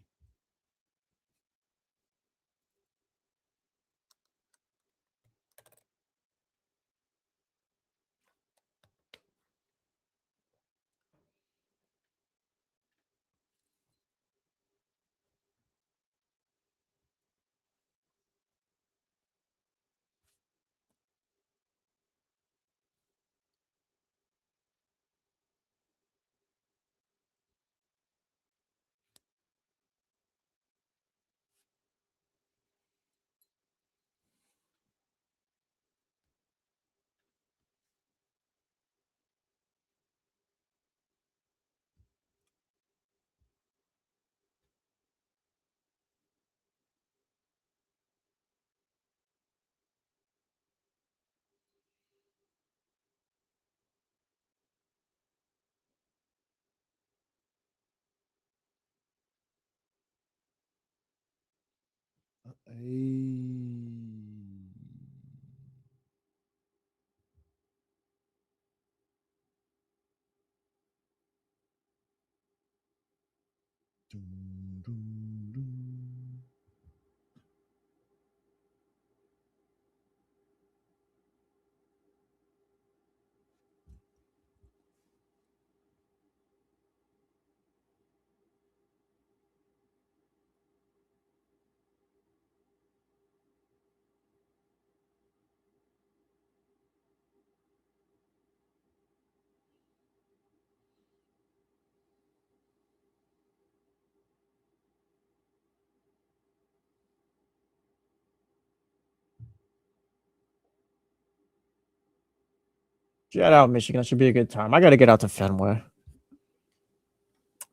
Get out, Michigan. That should be a good time. I got to get out to Fenway.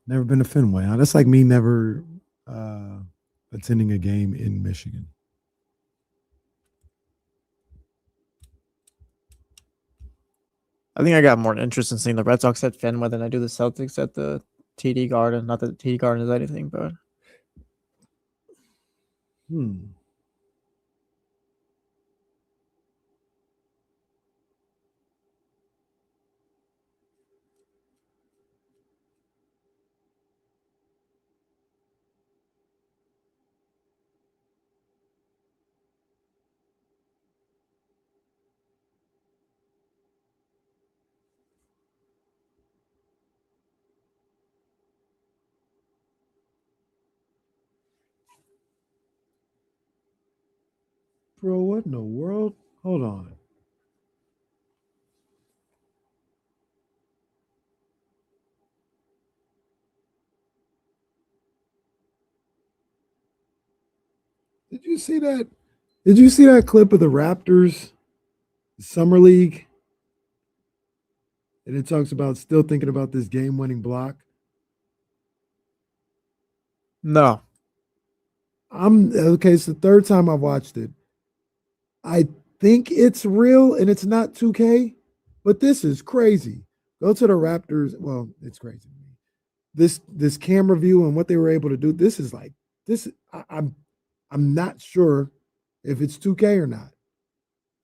Never been to Fenway. That's like me never attending a game in Michigan. I think I got more interest in seeing the Red Sox at Fenway than I do the Celtics at the TD Garden. Not that the TD Garden is anything, but. Bro, what in the world? Hold on. Did you see that? Did you see that clip of the Raptors Summer League? And it talks about still thinking about this game-winning block. No. Okay, it's the third time I've watched it. I think it's real and it's not 2K, but this is crazy. Go to the Raptors. Well, it's crazy. This camera view and what they were able to do. This is like this. I'm not sure if it's 2K or not.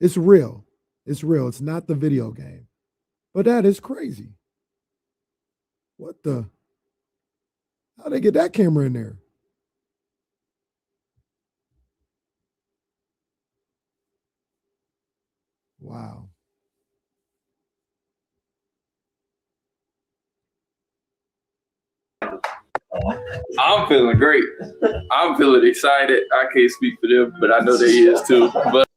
It's real. It's real. It's not the video game. But that is crazy. What the? How'd they get that camera in there? Wow. I'm feeling great. I'm feeling excited. I can't speak for them, but I know they is too. But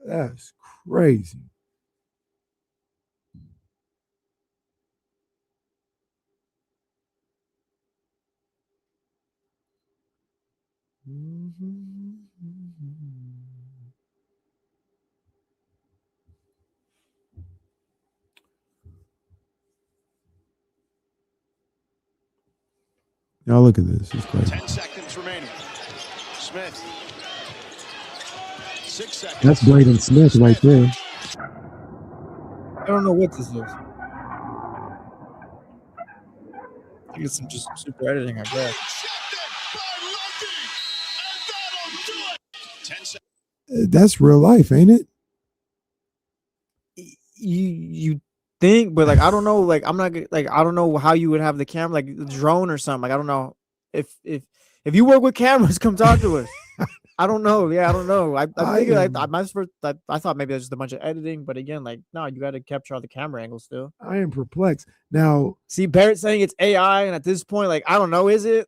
that's crazy. Y'all look at this. It's crazy. 10 seconds remaining. Smith. 6 seconds. That's Braden Smith right there. I don't know what this is. I think it's some just super editing, I guess. That's real life, ain't it? You think, but like I don't know, like I'm not like I don't know how you would have the camera, like the drone or something. Like I don't know if you work with cameras, come talk to us. I don't know. Yeah, I don't know. I thought maybe that's just a bunch of editing, but again, like no, you got to capture all the camera angles still. I am perplexed. Now, see Barrett saying it's AI, and at this point, like I don't know, is it?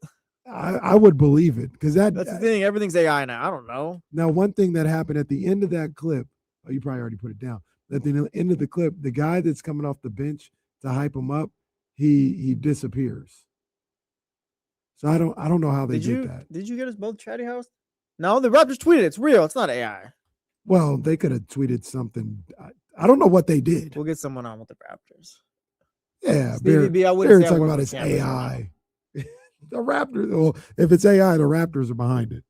I would believe it because that's the thing. Everything's AI now. I don't know. Now, one thing that happened at the end of that clip, oh, you probably already put it down. At the end of the clip, the guy that's coming off the bench to hype him up, he disappears. So I don't know how they did that. Did you get us both chatty house? No, the Raptors tweeted it's real. It's not AI. Well, they could have tweeted something. I don't know what they did. We'll get someone on with the Raptors. Yeah, Stevie B, I they're wouldn't say talking about it's AI. The Raptors. Well, if it's AI, the Raptors are behind it.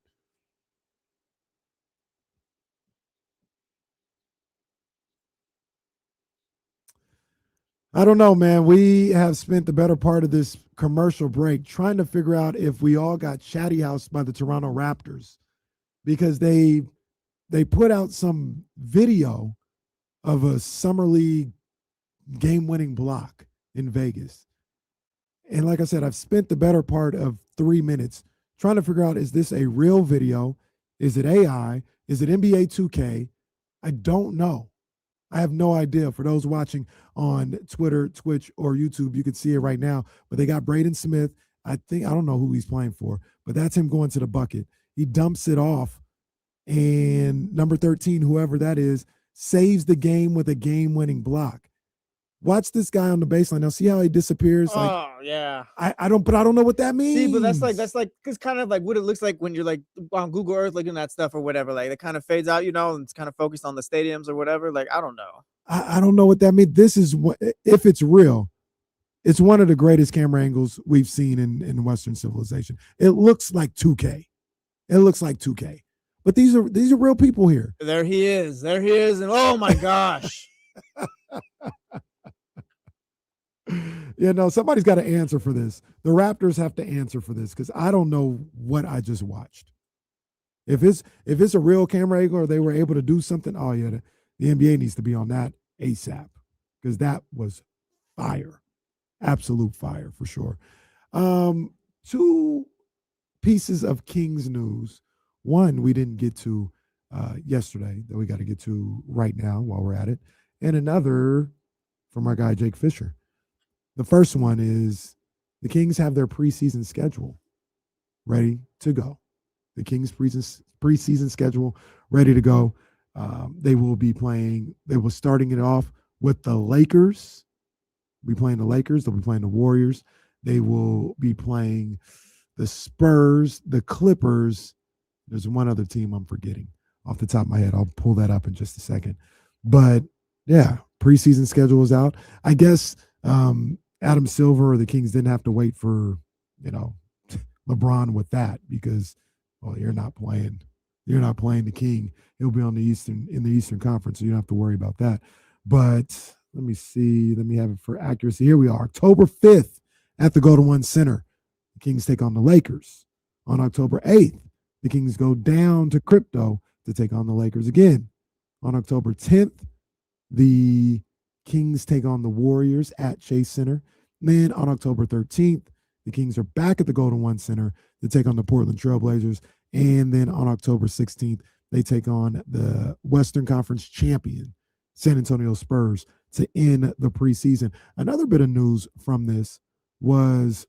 I don't know, man. We have spent the better part of this commercial break trying to figure out if we all got chatty housed by the Toronto Raptors because they put out some video of a summer league game-winning block in Vegas. And like I said, I've spent the better part of 3 minutes trying to figure out, is this a real video? Is it AI? Is it NBA 2K? I don't know. I have no idea. For those watching on Twitter, Twitch, or YouTube, you can see it right now. But they got Braden Smith. I don't know who he's playing for, but that's him going to the bucket. He dumps it off, and number 13, whoever that is, saves the game with a game-winning block. Watch this guy on the baseline. Now, see how he disappears? Oh, yeah. I don't know what that means. See, but that's like it's kind of like what it looks like when you're like on Google Earth looking at that stuff or whatever. Like it kind of fades out, and it's kind of focused on the stadiums or whatever. Like I don't know. I don't know what that means. This is what, if it's real, it's one of the greatest camera angles we've seen in Western civilization. It looks like 2K. It looks like 2K. But these are real people here. There he is. There he is. And oh my gosh. Yeah, no, somebody's got to answer for this. The Raptors have to answer for this because I don't know what I just watched. If it's a real camera angle or they were able to do something, oh yeah, the NBA needs to be on that ASAP because that was fire. Absolute fire for sure. Two pieces of Kings news. One we didn't get to yesterday that we got to get to right now while we're at it. And another from our guy Jake Fisher. The first one is the Kings have their preseason schedule ready to go. The Kings preseason schedule ready to go. They will starting it off with the Lakers. They'll be playing the Lakers. They'll be playing the Warriors. They will be playing the Spurs, the Clippers. There's one other team I'm forgetting off the top of my head. I'll pull that up in just a second. But yeah, preseason schedule is out. I guess Adam Silver or the Kings didn't have to wait for, LeBron with that because, well, you're not playing the King. He'll be in the Eastern Conference, so you don't have to worry about that. But let me see. Let me have it for accuracy. Here we are, October 5th at the Golden One Center. The Kings take on the Lakers. On October 8th, the Kings go down to Crypto to take on the Lakers again. On October 10th, the Kings take on the Warriors at Chase Center. Then on October 13th, the Kings are back at the Golden One Center to take on the Portland Trail Blazers. And then on October 16th, they take on the Western Conference champion, San Antonio Spurs, to end the preseason. Another bit of news from this was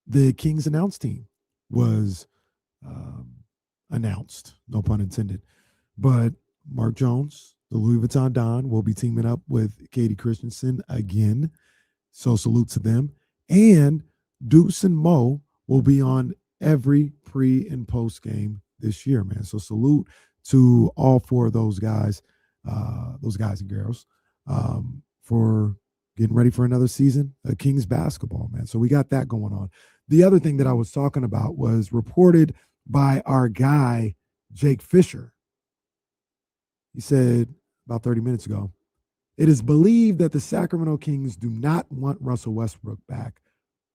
the Kings announce team was announced, no pun intended. But Mark Jones, the Louis Vuitton Don, will be teaming up with Katie Christensen again. So salute to them. And Deuce and Mo will be on every pre and post game this year, man. So salute to all four of those guys and girls, for getting ready for another season of Kings basketball, man. So we got that going on. The other thing that I was talking about was reported by our guy, Jake Fisher. He said about 30 minutes ago, it is believed that the Sacramento Kings do not want Russell Westbrook back,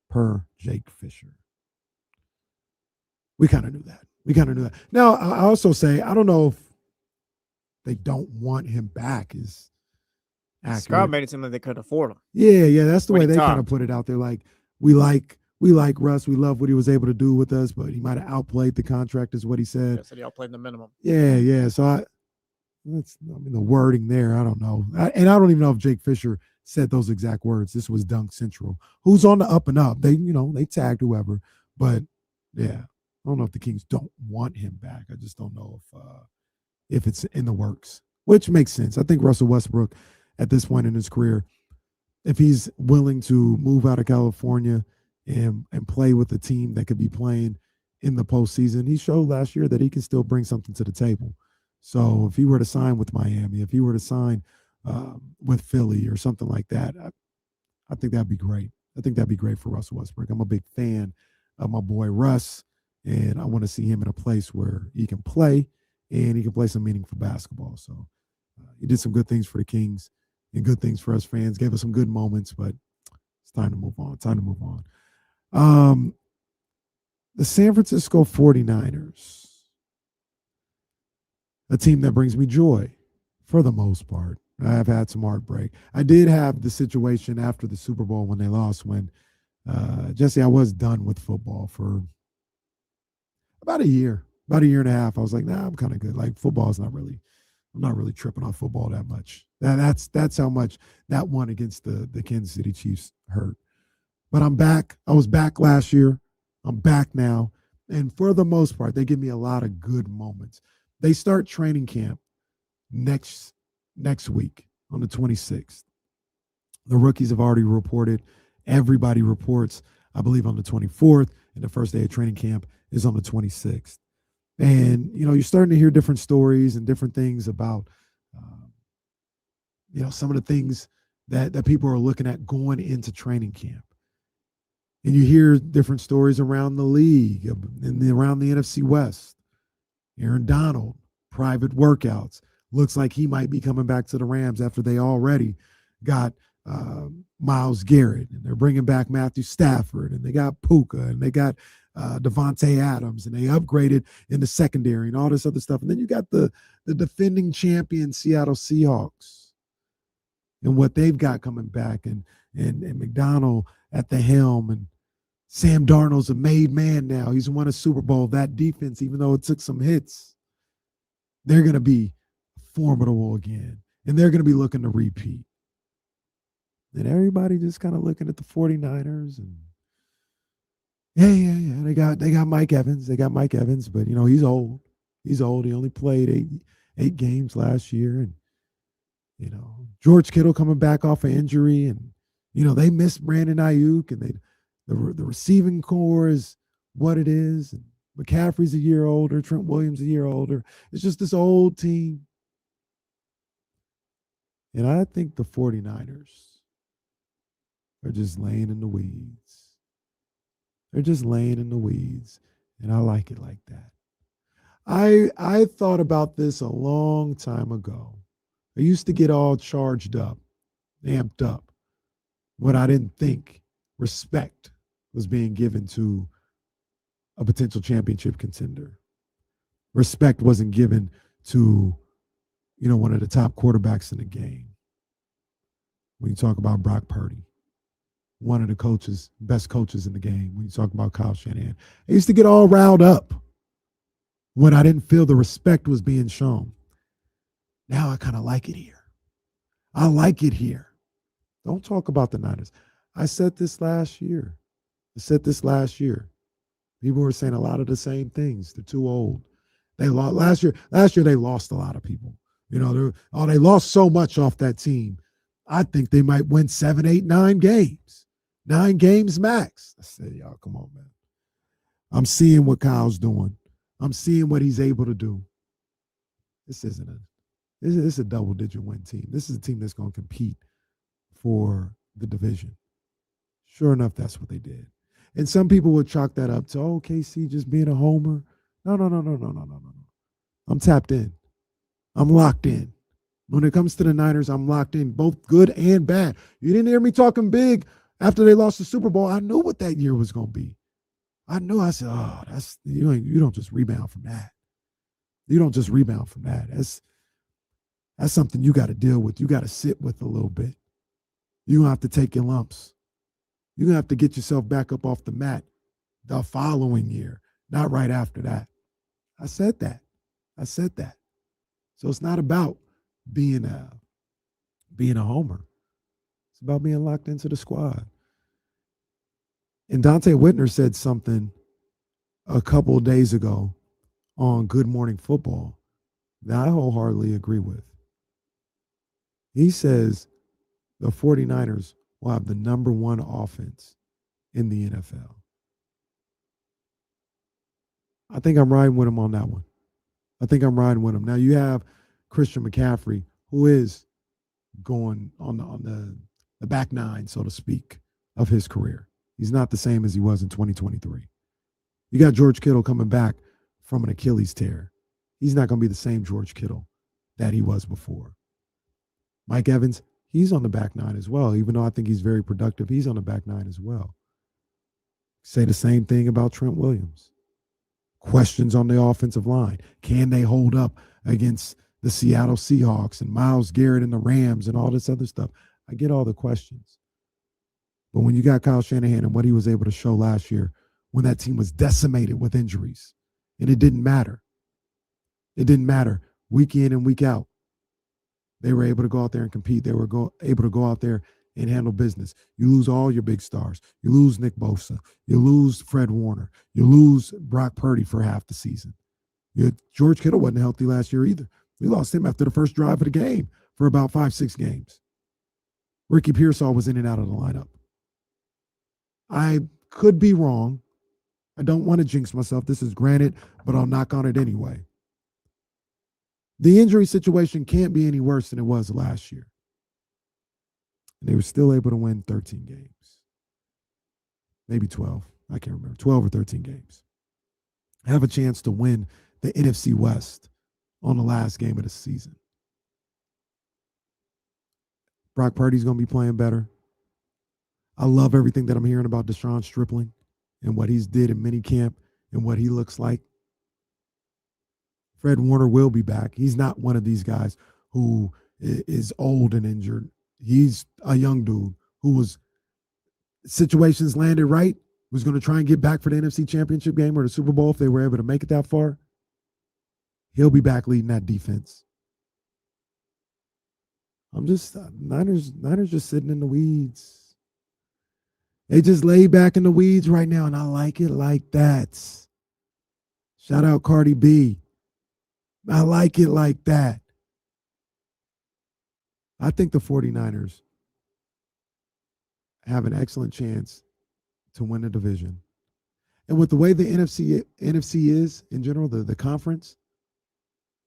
per Jake Fisher. We kind of knew that. Now, I also say, I don't know if they don't want him back is accurate. Scott made it seem like they could afford him. Yeah, that's the way they kind of put it out there. Like, we like Russ. We love what he was able to do with us, but he might have outplayed the contract, is what he said. Yeah, said he outplayed the minimum. Yeah. So the wording there, I don't know. And I don't even know if Jake Fisher said those exact words. This was Dunk Central, who's on the up and up. They tagged whoever, but yeah, I don't know if the Kings don't want him back. I just don't know if it's in the works, which makes sense. I think Russell Westbrook at this point in his career, if he's willing to move out of California and play with a team that could be playing in the postseason, he showed last year that he can still bring something to the table. So if he were to sign with Miami, if he were to sign with Philly or something like that, I think that'd be great. I think that'd be great for Russell Westbrook. I'm a big fan of my boy Russ, and I want to see him in a place where he can play and he can play some meaningful basketball. So he did some good things for the Kings and good things for us fans, gave us some good moments, but it's time to move on. The San Francisco 49ers, a team that brings me joy for the most part. I've had some heartbreak. I did have the situation after the Super Bowl when they lost, when Jesse, I was done with football for about a year and a half. I was like, nah, I'm kind of good. Like, football is I'm not really tripping on football that much. That's how much that one against the Kansas City Chiefs hurt. But I'm back. I was back last year. I'm back now. And for the most part, they give me a lot of good moments. They start training camp next week on the 26th. The rookies have already reported. Everybody reports, I believe, on the 24th, and the first day of training camp is on the 26th. And, you're starting to hear different stories and different things about, some of the things that people are looking at going into training camp. And you hear different stories around the league and around the NFC West. Aaron Donald, private workouts. Looks like he might be coming back to the Rams after they already got Myles Garrett, and they're bringing back Matthew Stafford, and they got Puka, and they got Devontae Adams, and they upgraded in the secondary and all this other stuff. And then you got the defending champion Seattle Seahawks and what they've got coming back, and McDonald at the helm, and Sam Darnold's a made man now. He's won a Super Bowl. That defense, even though it took some hits, they're going to be formidable again, and they're going to be looking to repeat. And everybody just kind of looking at the 49ers, and yeah. They got Mike Evans. They got Mike Evans, but he's old. He's old. He only played eight games last year, and George Kittle coming back off an injury, and they missed Brandon Ayuk, and the receiving core is what it is. And McCaffrey's a year older. Trent Williams a year older. It's just this old team. And I think the 49ers are just laying in the weeds. They're just laying in the weeds. And I like it like that. I thought about this a long time ago. I used to get all charged up, amped up, when I didn't think respect was being given to a potential championship contender. Respect wasn't given to, one of the top quarterbacks in the game. When you talk about Brock Purdy, one of the best coaches in the game. When you talk about Kyle Shanahan, I used to get all riled up when I didn't feel the respect was being shown. Now I kind of like it here. I like it here. Don't talk about the Niners. I said this last year. People were saying a lot of the same things. They're too old. They lost last year. Last year they lost a lot of people. They lost so much off that team. I think they might win 7, 8, 9 games. 9 games max. I said, y'all, come on, man. I'm seeing what Kyle's doing. I'm seeing what he's able to do. This is a double-digit win team. This is a team that's going to compete for the division. Sure enough, that's what they did. And some people would chalk that up to, KC just being a homer. No. I'm tapped in. I'm locked in. When it comes to the Niners, I'm locked in, both good and bad. You didn't hear me talking big after they lost the Super Bowl. I knew what that year was going to be. I knew. I said, that's you don't just rebound from that. You don't just rebound from that. That's something you got to deal with. You got to sit with a little bit. You're going to have to take your lumps. You're going to have to get yourself back up off the mat the following year, not right after that. I said that. So it's not about being a homer. It's about being locked into the squad. And Dante Whitner said something a couple of days ago on Good Morning Football that I wholeheartedly agree with. He says the 49ers will have the number 1 offense in the NFL. I think I'm riding with him on that one. Now you have Christian McCaffrey, who is going on the back nine, so to speak, of his career. He's not the same as he was in 2023. You got George Kittle coming back from an Achilles tear. He's not going to be the same George Kittle that he was before. Mike Evans, he's on the back nine as well. Even though I think he's very productive, he's on the back nine as well. Say the same thing about Trent Williams. Questions on the offensive line. Can they hold up against the Seattle Seahawks and Myles Garrett and the Rams and all this other stuff? I get all the questions. But when you got Kyle Shanahan and what he was able to show last year when that team was decimated with injuries, and it didn't matter. It didn't matter week in and week out. They were able to go out there and compete. They were able to go out there and handle business. You lose all your big stars. You lose Nick Bosa. You lose Fred Warner. You lose Brock Purdy for half the season. George Kittle wasn't healthy last year either. We lost him after the first drive of the game for about 5-6 games. Ricky Pearsall was in and out of the lineup. I could be wrong. I don't want to jinx myself. This is granted, but I'll knock on it anyway. The injury situation can't be any worse than it was last year. And they were still able to win 13 games. Maybe 12. I can't remember. 12 or 13 games. Have a chance to win the NFC West on the last game of the season. Brock Purdy's going to be playing better. I love everything that I'm hearing about Deshaun Stripling and what he's did in minicamp and what he looks like. Fred Warner will be back. He's not one of these guys who is old and injured. He's a young dude who was, situations landed right, was going to try and get back for the NFC Championship game or the Super Bowl if they were able to make it that far. He'll be back leading that defense. I'm just, Niners just sitting in the weeds. They just lay back in the weeds right now, and I like it like that. Shout out Cardi B. I like it like that. I think the 49ers have an excellent chance to win the division. And with the way the NFC is in general, the conference,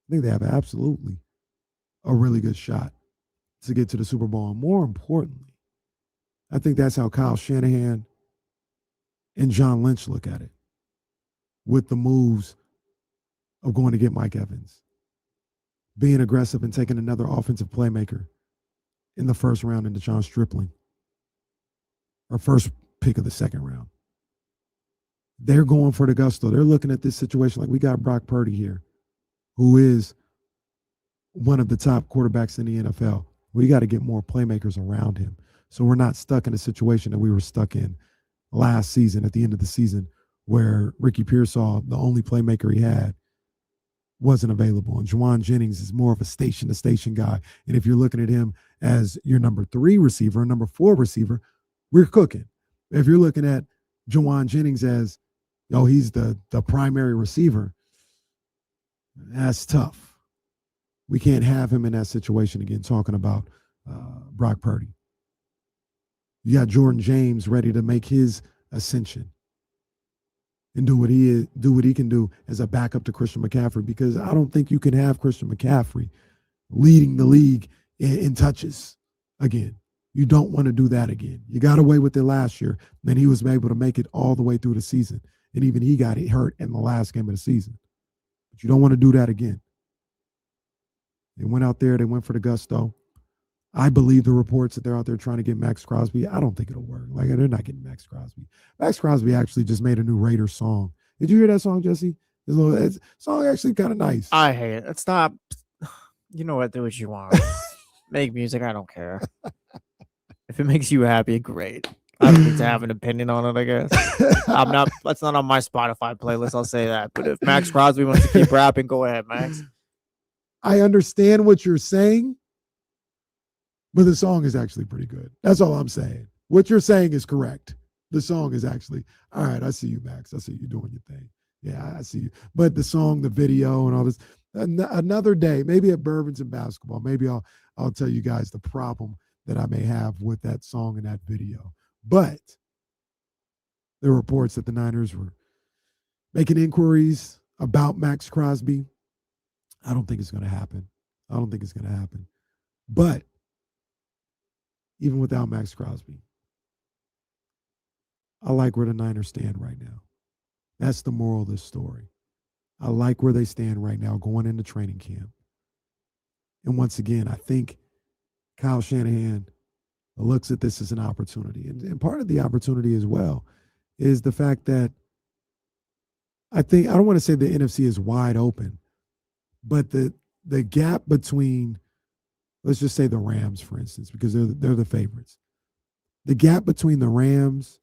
I think they have absolutely a really good shot to get to the Super Bowl. And more importantly, I think that's how Kyle Shanahan and John Lynch look at it with the moves of going to get Mike Evans, being aggressive and taking another offensive playmaker in the first round into Deshaun Stripling, or first pick of the second round. They're going for the gusto. They're looking at this situation like, we got Brock Purdy here, who is one of the top quarterbacks in the NFL. We got to get more playmakers around him, so we're not stuck in a situation that we were stuck in last season at the end of the season where Ricky Pearsall, the only playmaker he had, wasn't available. And Juwan Jennings is more of a station-to-station guy. And if you're looking at him as your number 3 receiver, number 4 receiver, we're cooking. If you're looking at Juwan Jennings as, he's the primary receiver, that's tough. We can't have him in that situation again, talking about Brock Purdy. You got Jordan James ready to make his ascension and do what he can do as a backup to Christian McCaffrey, because I don't think you can have Christian McCaffrey leading the league in touches again. You don't want to do that again. You got away with it last year, then he was able to make it all the way through the season, and even he got hurt in the last game of the season. But you don't want to do that again. They went out there, they went for the gusto. I believe the reports that they're out there trying to get Max Crosby. I don't think it'll work. Like, they're not getting Max Crosby. Max Crosby actually just made a new Raiders song. Did you hear that song, Jesse? It's song actually kind of nice. I hate it. It's not. You know what? Do what you want. Make music. I don't care. If it makes you happy, great. I don't need to have an opinion on it, I guess. I'm not. That's not on my Spotify playlist. I'll say that. But if Max Crosby wants to keep rapping, go ahead, Max. I understand what you're saying, but the song is actually pretty good. That's all I'm saying. What you're saying is correct. The song is actually, all right, I see you, Max. I see you doing your thing. Yeah, I see you. But the song, the video, and all this, another day, maybe at Bourbons and Basketball, maybe I'll tell you guys the problem that I may have with that song and that video. But there are reports that the Niners were making inquiries about Max Crosby. I don't think it's going to happen. But even without Max Crosby, I like where the Niners stand right now. That's the moral of this story. I like where they stand right now going into training camp. And once again, I think Kyle Shanahan looks at this as an opportunity. And part of the opportunity as well is the fact that I don't want to say the NFC is wide open, but the gap between, let's just say the Rams, for instance, because they're the favorites. The gap between the Rams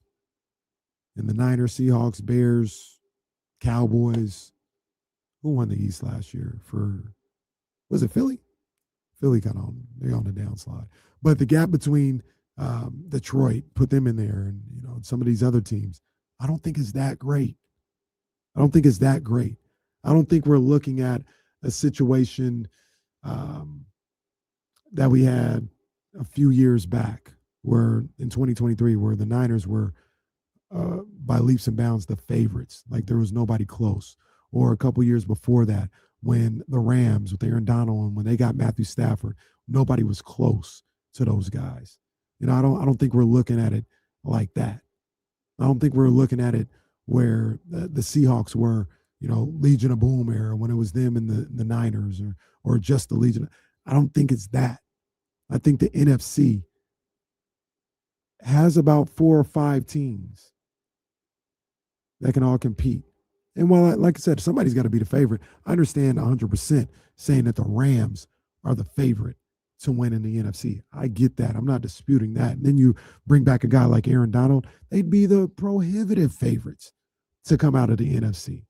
and the Niners, Seahawks, Bears, Cowboys, who won the East last year? Was it Philly? Philly they're on the downslide. But the gap between Detroit, put them in there, and some of these other teams, I don't think is that great. I don't think we're looking at a situation that we had a few years back, where in 2023, where the Niners were by leaps and bounds the favorites, like there was nobody close. Or a couple years before that, when the Rams with Aaron Donald and when they got Matthew Stafford, nobody was close to those guys. I don't think we're looking at it like that. I don't think we're looking at it where the Seahawks were, Legion of Boom era when it was them and the Niners or just the Legion. I don't think it's that. I think the NFC has about 4 or 5 teams that can all compete. And while, like I said, somebody's got to be the favorite. I understand 100% saying that the Rams are the favorite to win in the NFC. I get that. I'm not disputing that. And then you bring back a guy like Aaron Donald, they'd be the prohibitive favorites to come out of the NFC.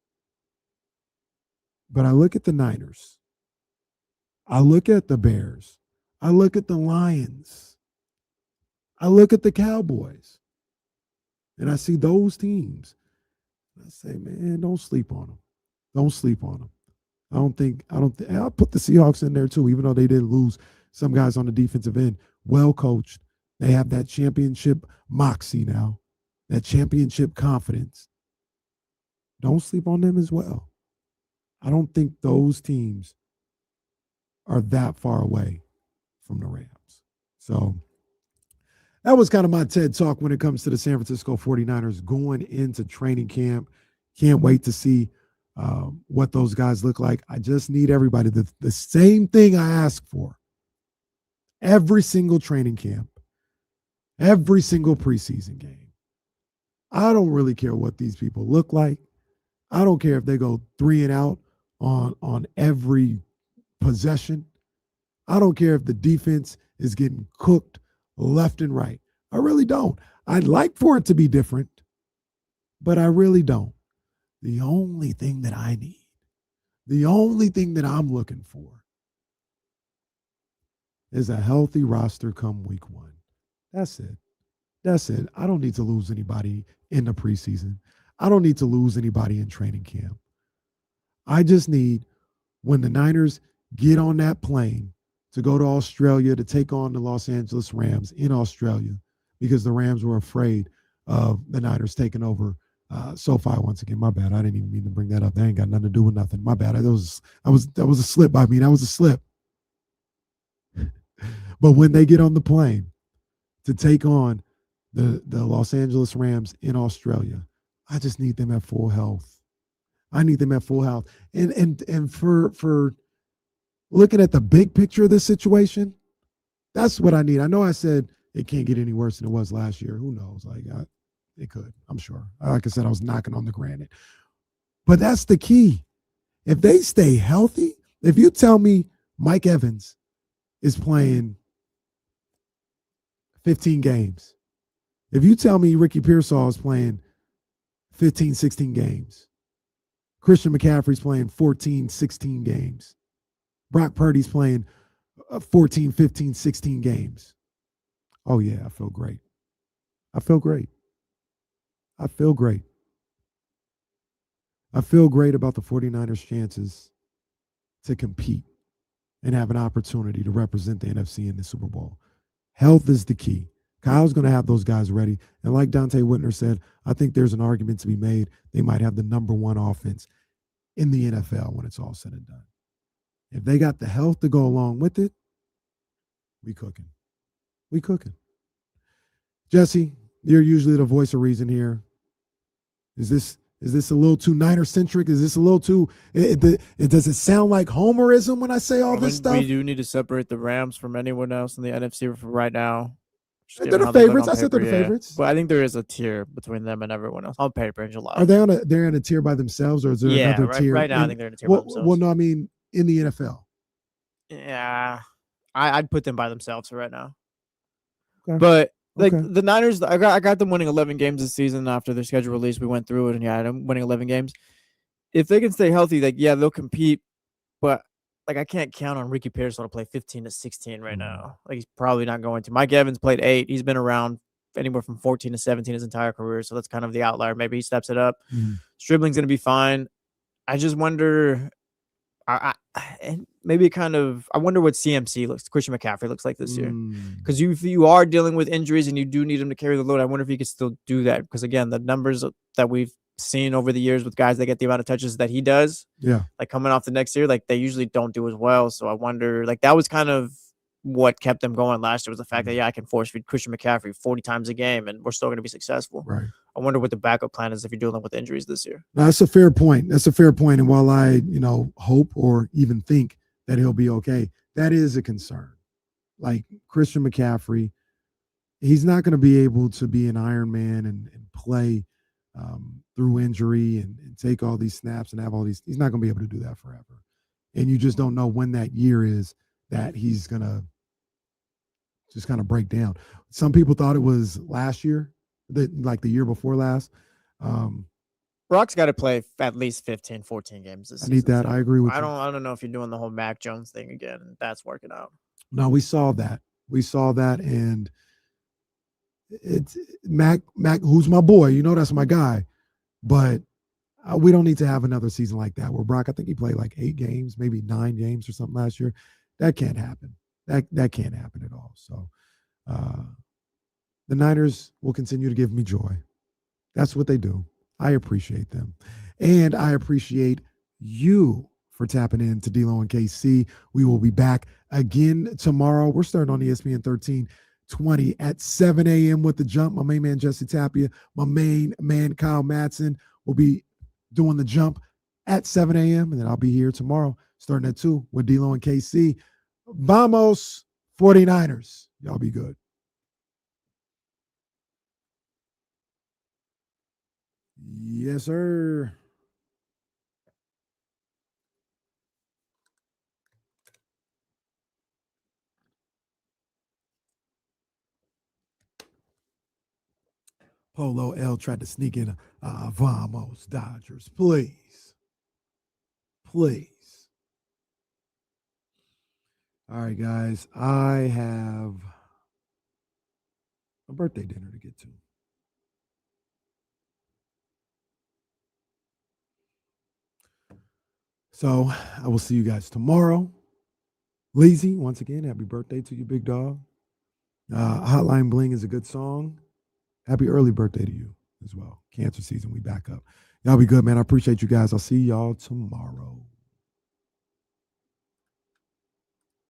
But I look at the Niners. I look at the Bears. I look at the Lions. I look at the Cowboys. And I see those teams. I say, man, don't sleep on them. Don't sleep on them. I'll put the Seahawks in there too, even though they did lose some guys on the defensive end. Well coached. They have that championship moxie now, that championship confidence. Don't sleep on them as well. I don't think those teams are that far away from the Rams. So that was kind of my TED talk when it comes to the San Francisco 49ers going into training camp. Can't wait to see what those guys look like. I just need everybody, the same thing I ask for every single training camp, every single preseason game. I don't really care what these people look like. I don't care if they go 3 and out on every possession. I don't care if the defense is getting cooked left and right. I really don't. I'd like for it to be different, but I really don't. The only thing that I need, the only thing that I'm looking for is a healthy roster come week 1. That's it. That's it. I don't need to lose anybody in the preseason. I don't need to lose anybody in training camp. I just need, when the Niners get on that plane to go to Australia to take on the Los Angeles Rams in Australia, because the Rams were afraid of the Niners taking over SoFi once again. My bad. I didn't even mean to bring that up. That ain't got nothing to do with nothing. My bad. That was a slip by me. That was a slip. But when they get on the plane to take on the Los Angeles Rams in Australia, I just need them at full health. I need them at full health. And for looking at the big picture of this situation, that's what I need. I know I said it can't get any worse than it was last year. Who knows? It could, I'm sure. Like I said, I was knocking on the granite. But that's the key. If they stay healthy, if you tell me Mike Evans is playing 15 games, if you tell me Ricky Pearsall is playing 15, 16 games, Christian McCaffrey's playing 14, 16 games, Brock Purdy's playing 14, 15, 16 games. Oh, yeah, I feel great. I feel great. I feel great. I feel great about the 49ers' chances to compete and have an opportunity to represent the NFC in the Super Bowl. Health is the key. Kyle's going to have those guys ready. And like Dante Whitner said, I think there's an argument to be made. They might have the number 1 offense in the NFL when it's all said and done. If they got the health to go along with it, we cooking. We cooking. Jesse, you're usually the voice of reason here. Is this a little too Niner-centric? Is this a little too does it sound like homerism when I say all this stuff? We do need to separate the Rams from anyone else in the NFC for right now. They're the favorites. I said they're the favorites. But I think there is a tier between them and everyone else on paper in July. Are they they're in a tier by themselves, or is there another tier? Right now, I think they're in a tier by themselves. Well, no, I mean in the NFL. Yeah, I'd put them by themselves right now. Okay. But the Niners, I got them winning 11 games this season after their schedule release. We went through it, and I'm winning 11 games. If they can stay healthy, they'll compete. But I can't count on Ricky Pearsall to play 15 to 16 right now. He's probably not going to. Mike Evans played 8. He's been around anywhere from 14 to 17 his entire career, so that's kind of the outlier. Maybe he steps it up. Stribling's going to be fine. I just wonder. And maybe I wonder what Christian McCaffrey looks like this year. Because if you are dealing with injuries and you do need him to carry the load, I wonder if he could still do that. Because again, the numbers that we've seen over the years with guys that get the amount of touches that he does, coming off the next year, they usually don't do as well. So I wonder, that was kind of what kept them going last year was the fact that, yeah, I can force feed Christian McCaffrey 40 times a game and we're still going to be successful. Right. I wonder what the backup plan is if you're dealing with injuries this year. No, that's a fair point. That's a fair point. And while I, hope or even think that he'll be okay, that is a concern. Like Christian McCaffrey, he's not going to be able to be an Iron Man and play through injury and take all these snaps and have all these. He's not going to be able to do that forever. And you just don't know when that year is that he's going to just kind of break down. Some people thought it was last year, like the year before last. Brock's got to play at least 15, 14 games this season. I need that. I agree with you. I don't know if you're doing the whole Mac Jones thing again and that's working out. No, we saw that. And it's Mac, who's my boy. That's my guy. But we don't need to have another season like that where Brock, I think he played like 8 games, maybe 9 games or something last year. That can't happen. That can't happen at all. So the Niners will continue to give me joy. That's what they do. I appreciate them. And I appreciate you for tapping in to D-Lo and KC. We will be back again tomorrow. We're starting on ESPN 1320 at 7 a.m. with The Jump. My main man, Jesse Tapia. My main man, Kyle Madson, will be doing The Jump at 7 a.m. And then I'll be here tomorrow starting at 2 with D-Lo and KC. Vamos 49ers. Y'all be good. Yes, sir. Polo L tried to sneak in a Vamos Dodgers. Please. All right, guys. I have a birthday dinner to get to. So I will see you guys tomorrow. Lazy, once again, happy birthday to you, big dog. Hotline Bling is a good song. Happy early birthday to you as well. Cancer season, we back up. Y'all be good, man. I appreciate you guys. I'll see y'all tomorrow.